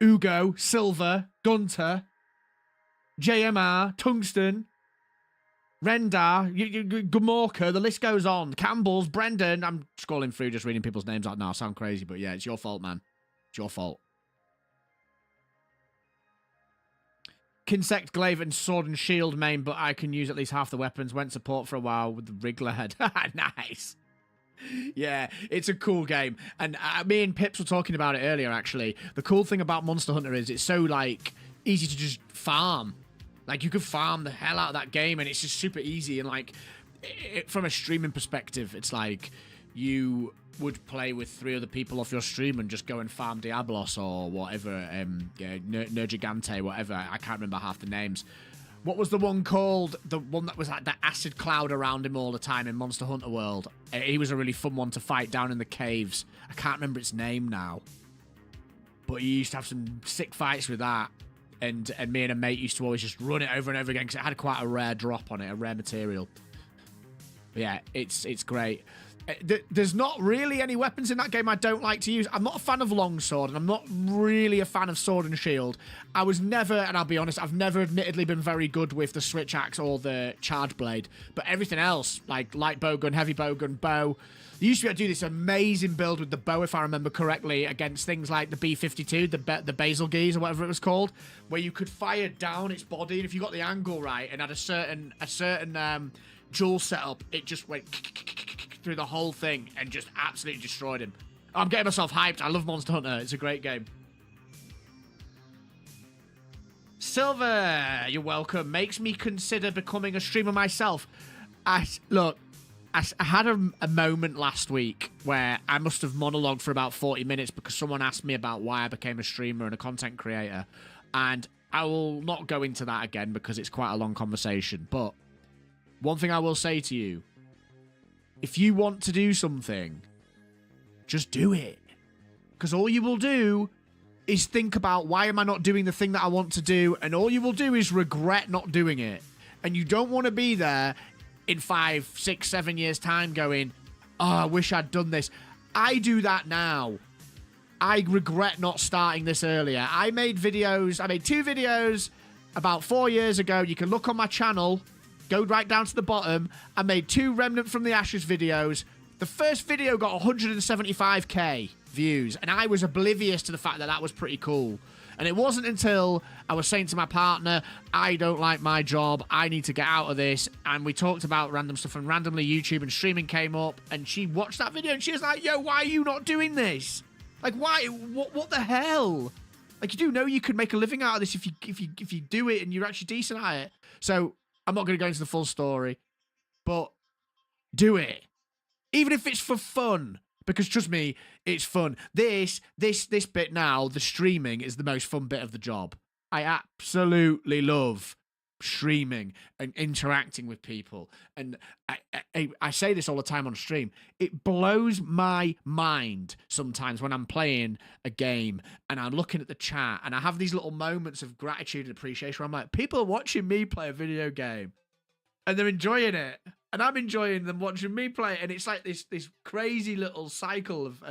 S2: Ugo, Silver, Gunter, JMR, Tungsten, Rendar, Gomorka, the list goes on. Campbell's, Brendan. I'm scrolling through just reading people's names out now. I sound crazy, but yeah, it's your fault, man. It's your fault. Kinsect, Glaive, and Sword and Shield main, but I can use at least half the weapons. Went support for a while with the Wriggler head. Nice. Yeah, it's a cool game. And me and Pips were talking about it earlier, actually. The cool thing about Monster Hunter is it's so, like, easy to just farm. Like, you could farm the hell out of that game, and it's just super easy. And, like, from a streaming perspective, it's like you would play with 3 other people off your stream and just go and farm Diablos or whatever, Nergigante, whatever. I can't remember half the names. What was the one called? The one that was like the acid cloud around him all the time in Monster Hunter World. He was a really fun one to fight down in the caves. I can't remember its name now. But he used to have some sick fights with that. And me and a mate used to always just run it over and over again because it had quite a rare drop on it, a rare material. But yeah, it's great. There's not really any weapons in that game I don't like to use. I'm not a fan of longsword, and I'm not really a fan of sword and shield. I was never, and I'll be honest, I've never admittedly been very good with the switch axe or the charge blade. But everything else, like light bowgun, heavy bowgun, bow. You used to be able to do this amazing build with the bow, if I remember correctly, against things like the B-52, the Basil Geese or whatever it was called, where you could fire down its body, and if you got the angle right and had a certain dual setup, it just went through the whole thing and just absolutely destroyed him. I'm getting myself hyped. I love Monster Hunter. It's a great game. Silver, you're welcome. Makes me consider becoming a streamer myself. I had a moment last week where I must have monologued for about 40 minutes because someone asked me about why I became a streamer and a content creator. And I will not go into that again because it's quite a long conversation. But one thing I will say to you, if you want to do something, just do it. Because all you will do is think about, why am I not doing the thing that I want to do? And all you will do is regret not doing it. And you don't want to be there in 5, 6, 7 years' time going, oh, I wish I'd done this. I do that now. I regret not starting this earlier. I made 2 videos about 4 years ago. You can look on my channel. Go right down to the bottom. I made 2 Remnant from the Ashes videos. The first video got 175k. views. And I was oblivious to the fact that that was pretty cool. And it wasn't until I was saying to my partner, I don't like my job, I need to get out of this. And we talked about random stuff, and randomly YouTube and streaming came up, and she watched that video and she was like, yo, why are you not doing this? Like, why? What the hell? Like, you do know you could make a living out of this if you do it and you're actually decent at it. So I'm not going to go into the full story, but do it. Even if it's for fun. Because trust me, it's fun. This bit now, the streaming, is the most fun bit of the job. I absolutely love streaming and interacting with people. And I say this all the time on stream. It blows my mind sometimes when I'm playing a game and I'm looking at the chat and I have these little moments of gratitude and appreciation where I'm like, people are watching me play a video game and they're enjoying it. And I'm enjoying them watching me play, and it's like this crazy little cycle of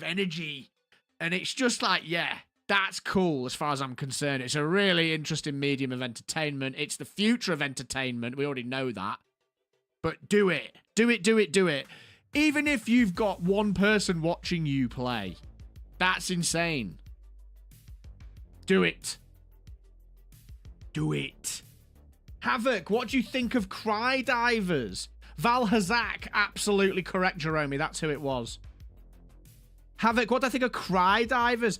S2: energy, and it's just like, yeah, that's cool as far as I'm concerned. It's a really interesting medium of entertainment. It's the future of entertainment. We already know that, but do it, do it. Even if you've got one person watching you play, that's insane. Do it. Do it. Havoc, what do you think of Cry Divers? Val Hazak, absolutely correct, Jerome. That's who it was. Havoc, what do I think of Cry Divers?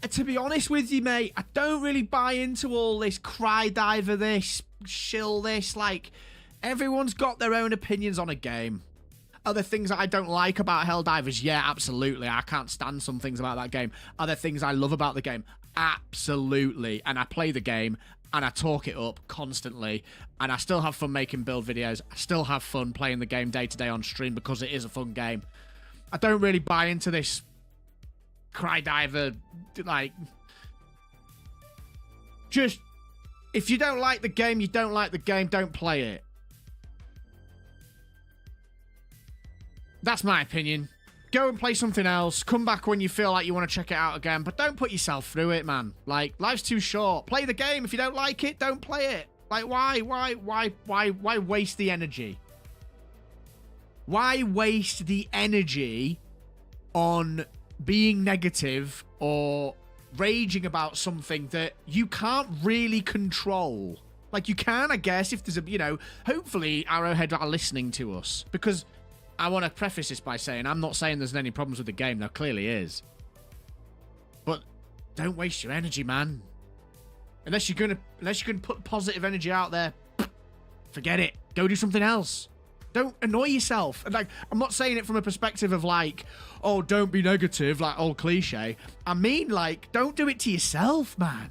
S2: To be honest with you, mate, I don't really buy into all this cry diver this, shill this. Like, everyone's got their own opinions on a game. Are there things that I don't like about Helldivers? Yeah, absolutely. I can't stand some things about that game. Are there things I love about the game? Absolutely. And I play the game and I talk it up constantly, and I still have fun making build videos. I still have fun playing the game day to day on stream because it is a fun game. I don't really buy into this cry diver, like, just, if you don't like the game, you don't like the game, don't play it. That's my opinion. Go and play something else. Come back when you feel like you want to check it out again, but don't put yourself through it, man. Like, life's too short. Play the game. If you don't like it, don't play it. Like, why waste the energy? Why waste the energy on being negative or raging about something that you can't really control? Like, you can, I guess, if there's a, you know, hopefully Arrowhead are listening to us, because I want to preface this by saying I'm not saying there's any problems with the game. There clearly is. But don't waste your energy, man. Unless you're gonna put positive energy out there, forget it. Go do something else. Don't annoy yourself. And, like, I'm not saying it from a perspective of like, oh, don't be negative, like old cliche. I mean, like, don't do it to yourself, man.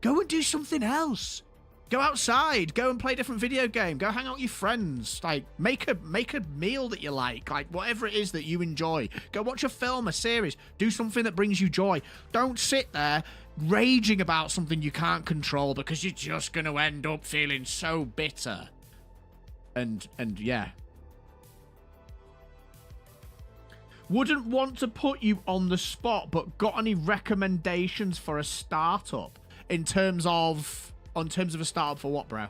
S2: Go and do something else. Go outside. Go and play a different video game. Go hang out with your friends. Like, make a meal that you like whatever it is that you enjoy. Go watch a film, a series. Do something that brings you joy. Don't sit there raging about something you can't control, because you're just going to end up feeling so bitter. And yeah. Wouldn't want to put you on the spot, but got any recommendations for a startup in terms of a startup for what, bro?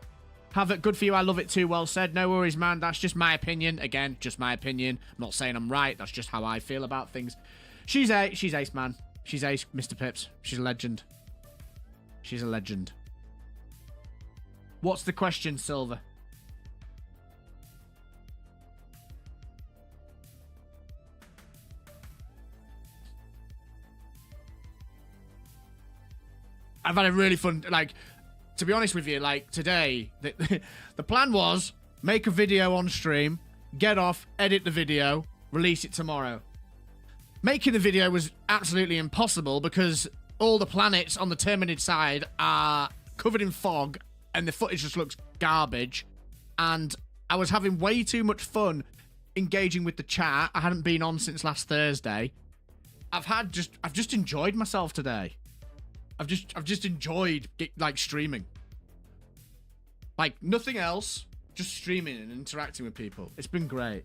S2: Have it, good for you. I love it too. Well said. No worries, man. That's just my opinion. Again, just my opinion. I'm not saying I'm right. That's just how I feel about things. She's ace, man. She's ace, Mr. Pips. She's a legend. She's a legend. What's the question, Silver? I've had a really fun, like, to be honest with you, like, today, the plan was make a video on stream, get off, edit the video, release it tomorrow. Making the video was absolutely impossible because all the planets on the Terminid side are covered in fog and the footage just looks garbage. And I was having way too much fun engaging with the chat. I hadn't been on since last Thursday. I've just enjoyed myself today. I've just enjoyed like streaming. Like nothing else, just streaming and interacting with people. It's been great.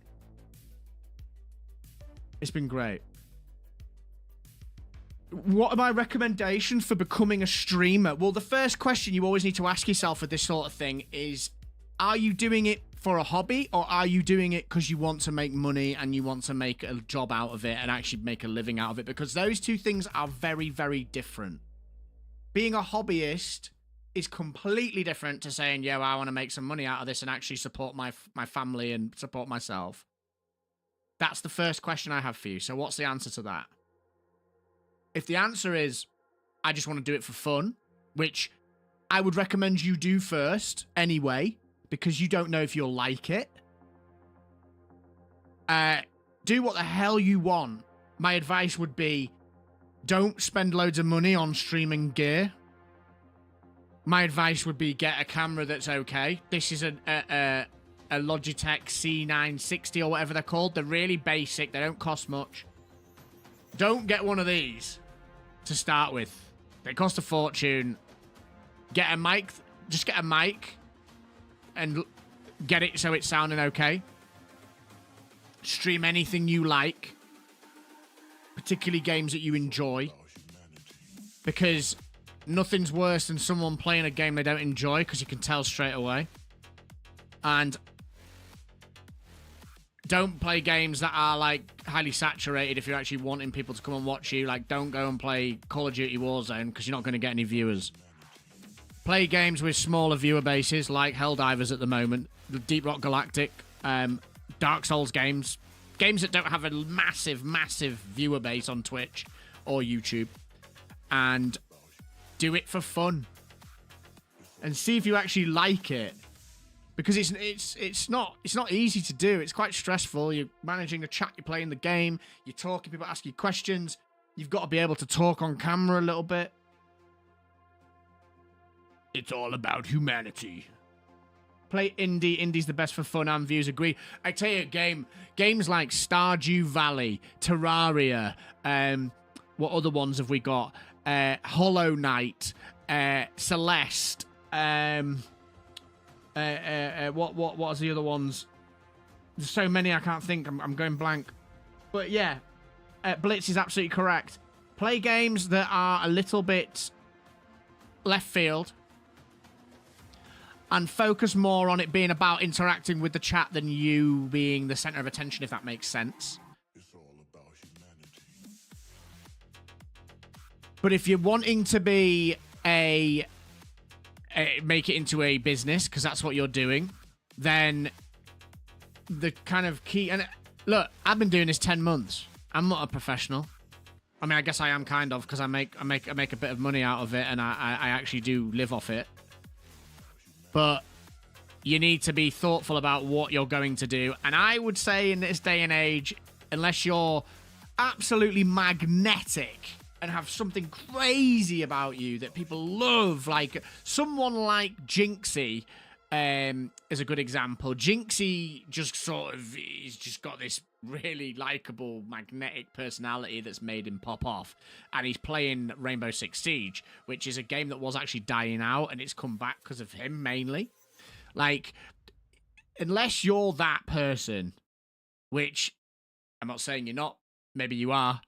S2: It's been great. What are my recommendations for becoming a streamer? Well, the first question you always need to ask yourself with this sort of thing is, are you doing it for a hobby, or are you doing it because you want to make money and you want to make a job out of it and actually make a living out of it? Because those two things are very, very different. Being a hobbyist is completely different to saying, yeah, well, I want to make some money out of this and actually support my family and support myself. That's the first question I have for you. So what's the answer to that? If the answer is, I just want to do it for fun, which I would recommend you do first anyway, because you don't know if you'll like it. Do what the hell you want. My advice would be, don't spend loads of money on streaming gear. My advice would be get a camera that's okay. This is a Logitech C960 or whatever they're called. They're really basic. They don't cost much. Don't get one of these to start with. They cost a fortune. Get a mic. Just get a mic and get it so it's sounding okay. Stream anything you like, particularly games that you enjoy, because nothing's worse than someone playing a game they don't enjoy, because you can tell straight away. And don't play games that are like highly saturated if you're actually wanting people to come and watch you. Like, don't go and play Call of Duty Warzone, because you're not going to get any viewers. Play games with smaller viewer bases, like Helldivers at the moment, Deep Rock Galactic, Dark Souls games that don't have a massive viewer base on Twitch or YouTube, and do it for fun and see if you actually like it, because it's not easy to do. It's quite stressful. You're managing a chat, you're playing the game, you're talking, people ask you questions, you've got to be able to talk on camera a little bit. It's all about humanity. Play indie. Indie's the best for fun and views. Agree. I tell you, games like Stardew Valley, Terraria, what other ones have we got? Hollow Knight, Celeste, what are the other ones? There's so many I can't think. I'm going blank. But yeah, Blitz is absolutely correct. Play games that are a little bit left field, and focus more on it being about interacting with the chat than you being the center of attention, if that makes sense. But if you're wanting to be make it into a business, because that's what you're doing, then the kind of key... And look, I've been doing this 10 months. I'm not a professional. I mean, I guess I am kind of, because I make a bit of money out of it, and I actually do live off it. But you need to be thoughtful about what you're going to do. And I would say in this day and age, unless you're absolutely magnetic and have something crazy about you that people love, like someone like Jinxie is a good example. Jinxie just he's just got this really likable, magnetic personality that's made him pop off. And he's playing Rainbow Six Siege, which is a game that was actually dying out, and it's come back because of him, mainly. Like, unless you're that person, which I'm not saying you're not, maybe you are.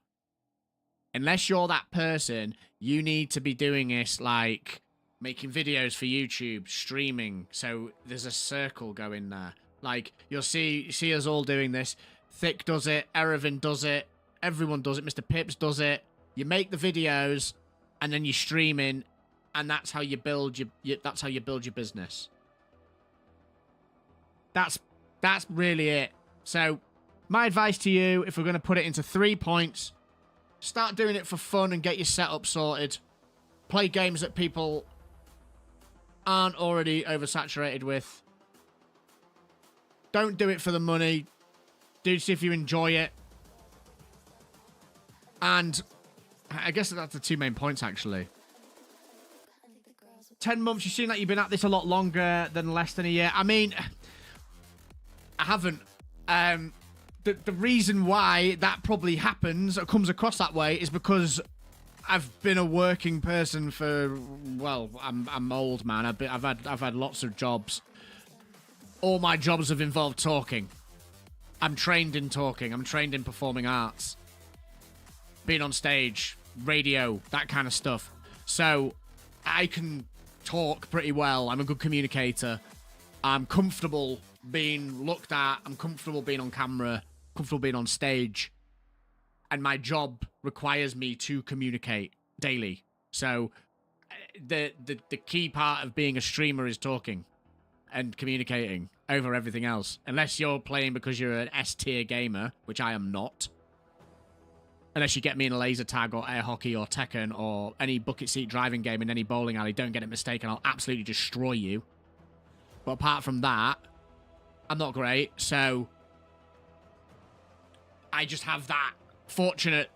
S2: Unless you're that person, you need to be doing this, like, making videos for YouTube, streaming, so there's a circle going there. Like, you'll see us all doing this. Thick does it, Erevan does it, everyone does it, Mr. Pips does it. You make the videos, and then you're streaming, and that's how you build your business. That's really it. So, my advice to you, if we're going to put it into 3 points, start doing it for fun and get your setup sorted. Play games that people aren't already oversaturated with. Don't do it for the money. Do see if you enjoy it. And I guess that's the 2 main points, actually. 10 months, you seem like you've been at this a lot longer than less than a year. I mean, I haven't. The reason why that probably happens or comes across that way is because I've been a working person for, well, I'm old, man. I've had lots of jobs. All my jobs have involved talking. I'm trained in talking. I'm trained in performing arts. Being on stage, radio, that kind of stuff. So I can talk pretty well. I'm a good communicator. I'm comfortable being looked at. I'm comfortable being on camera, comfortable being on stage. And my job requires me to communicate daily. So the key part of being a streamer is talking and communicating over everything else. Unless you're playing because you're an S-tier gamer, which I am not. Unless you get me in a laser tag or air hockey or Tekken or any bucket seat driving game in any bowling alley, don't get it mistaken, I'll absolutely destroy you. But apart from that, I'm not great, so I just have that fortunate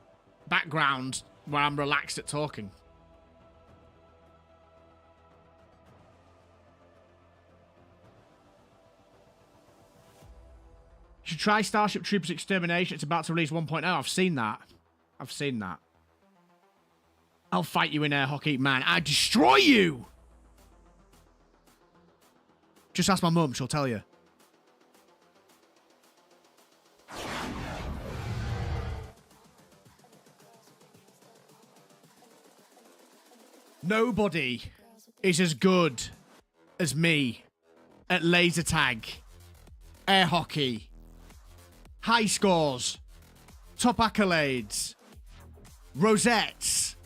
S2: background where I'm relaxed at talking. You should try Starship Troopers Extermination. It's about to release 1.0. I've seen that. I've seen that. I'll fight you in air hockey, man. I destroy you! Just ask my mum, she'll tell you. Nobody is as good as me at laser tag, air hockey, high scores, top accolades, rosettes,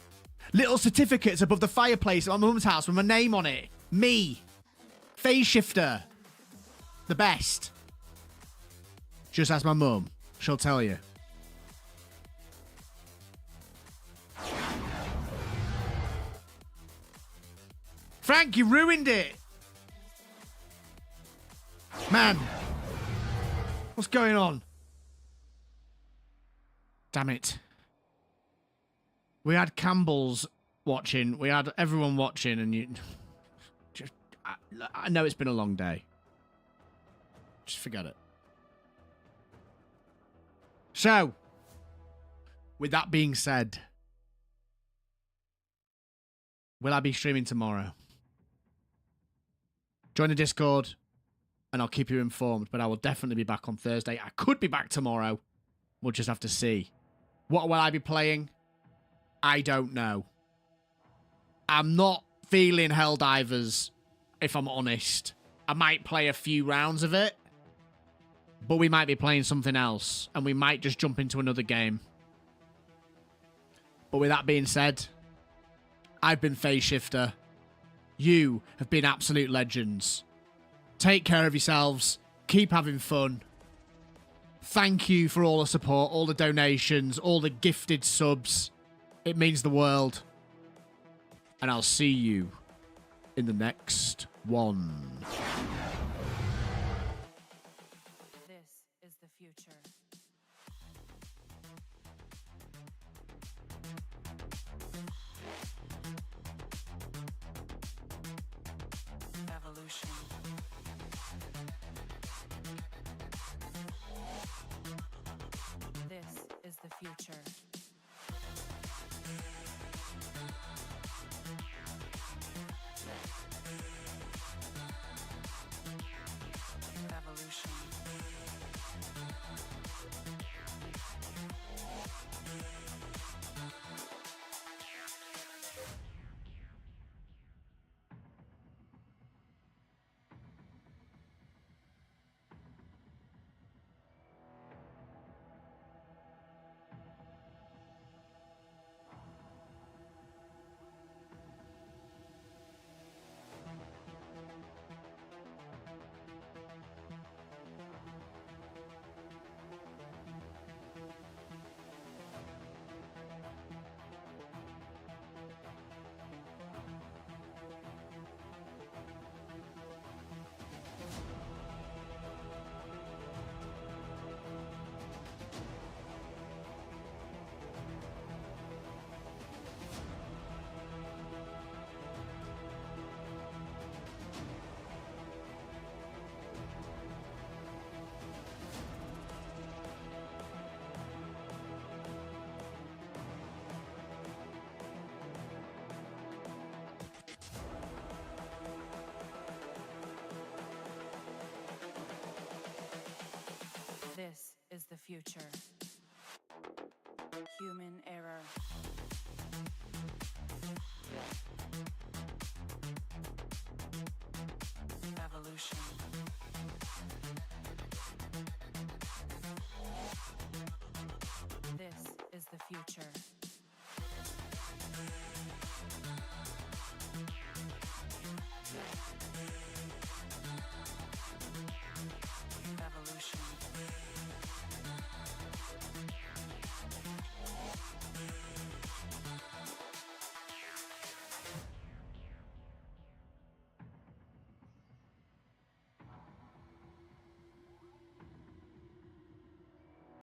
S2: little certificates above the fireplace at my mum's house with my name on it. Me. Phase shifter. The best. Just ask my mum. She'll tell you. Frank, you ruined it. Man. What's going on? Damn it. We had Campbell's watching. We had everyone watching, and you... Just, I know it's been a long day. Just forget it. So, with that being said, will I be streaming tomorrow? Join the Discord, and I'll keep you informed, but I will definitely be back on Thursday. I could be back tomorrow. We'll just have to see. What will I be playing? I don't know. I'm not feeling Helldivers, if I'm honest. I might play a few rounds of it, but we might be playing something else, and we might just jump into another game. But with that being said, I've been Phase Shifter. You have been absolute legends. Take care of yourselves. Keep having fun. Thank you for all the support, all the donations, all the gifted subs. It means the world. And I'll see you in the next one.
S4: This is the future. Evolution. This is the future. Evolution. This is the future. Human error. Evolution. the future.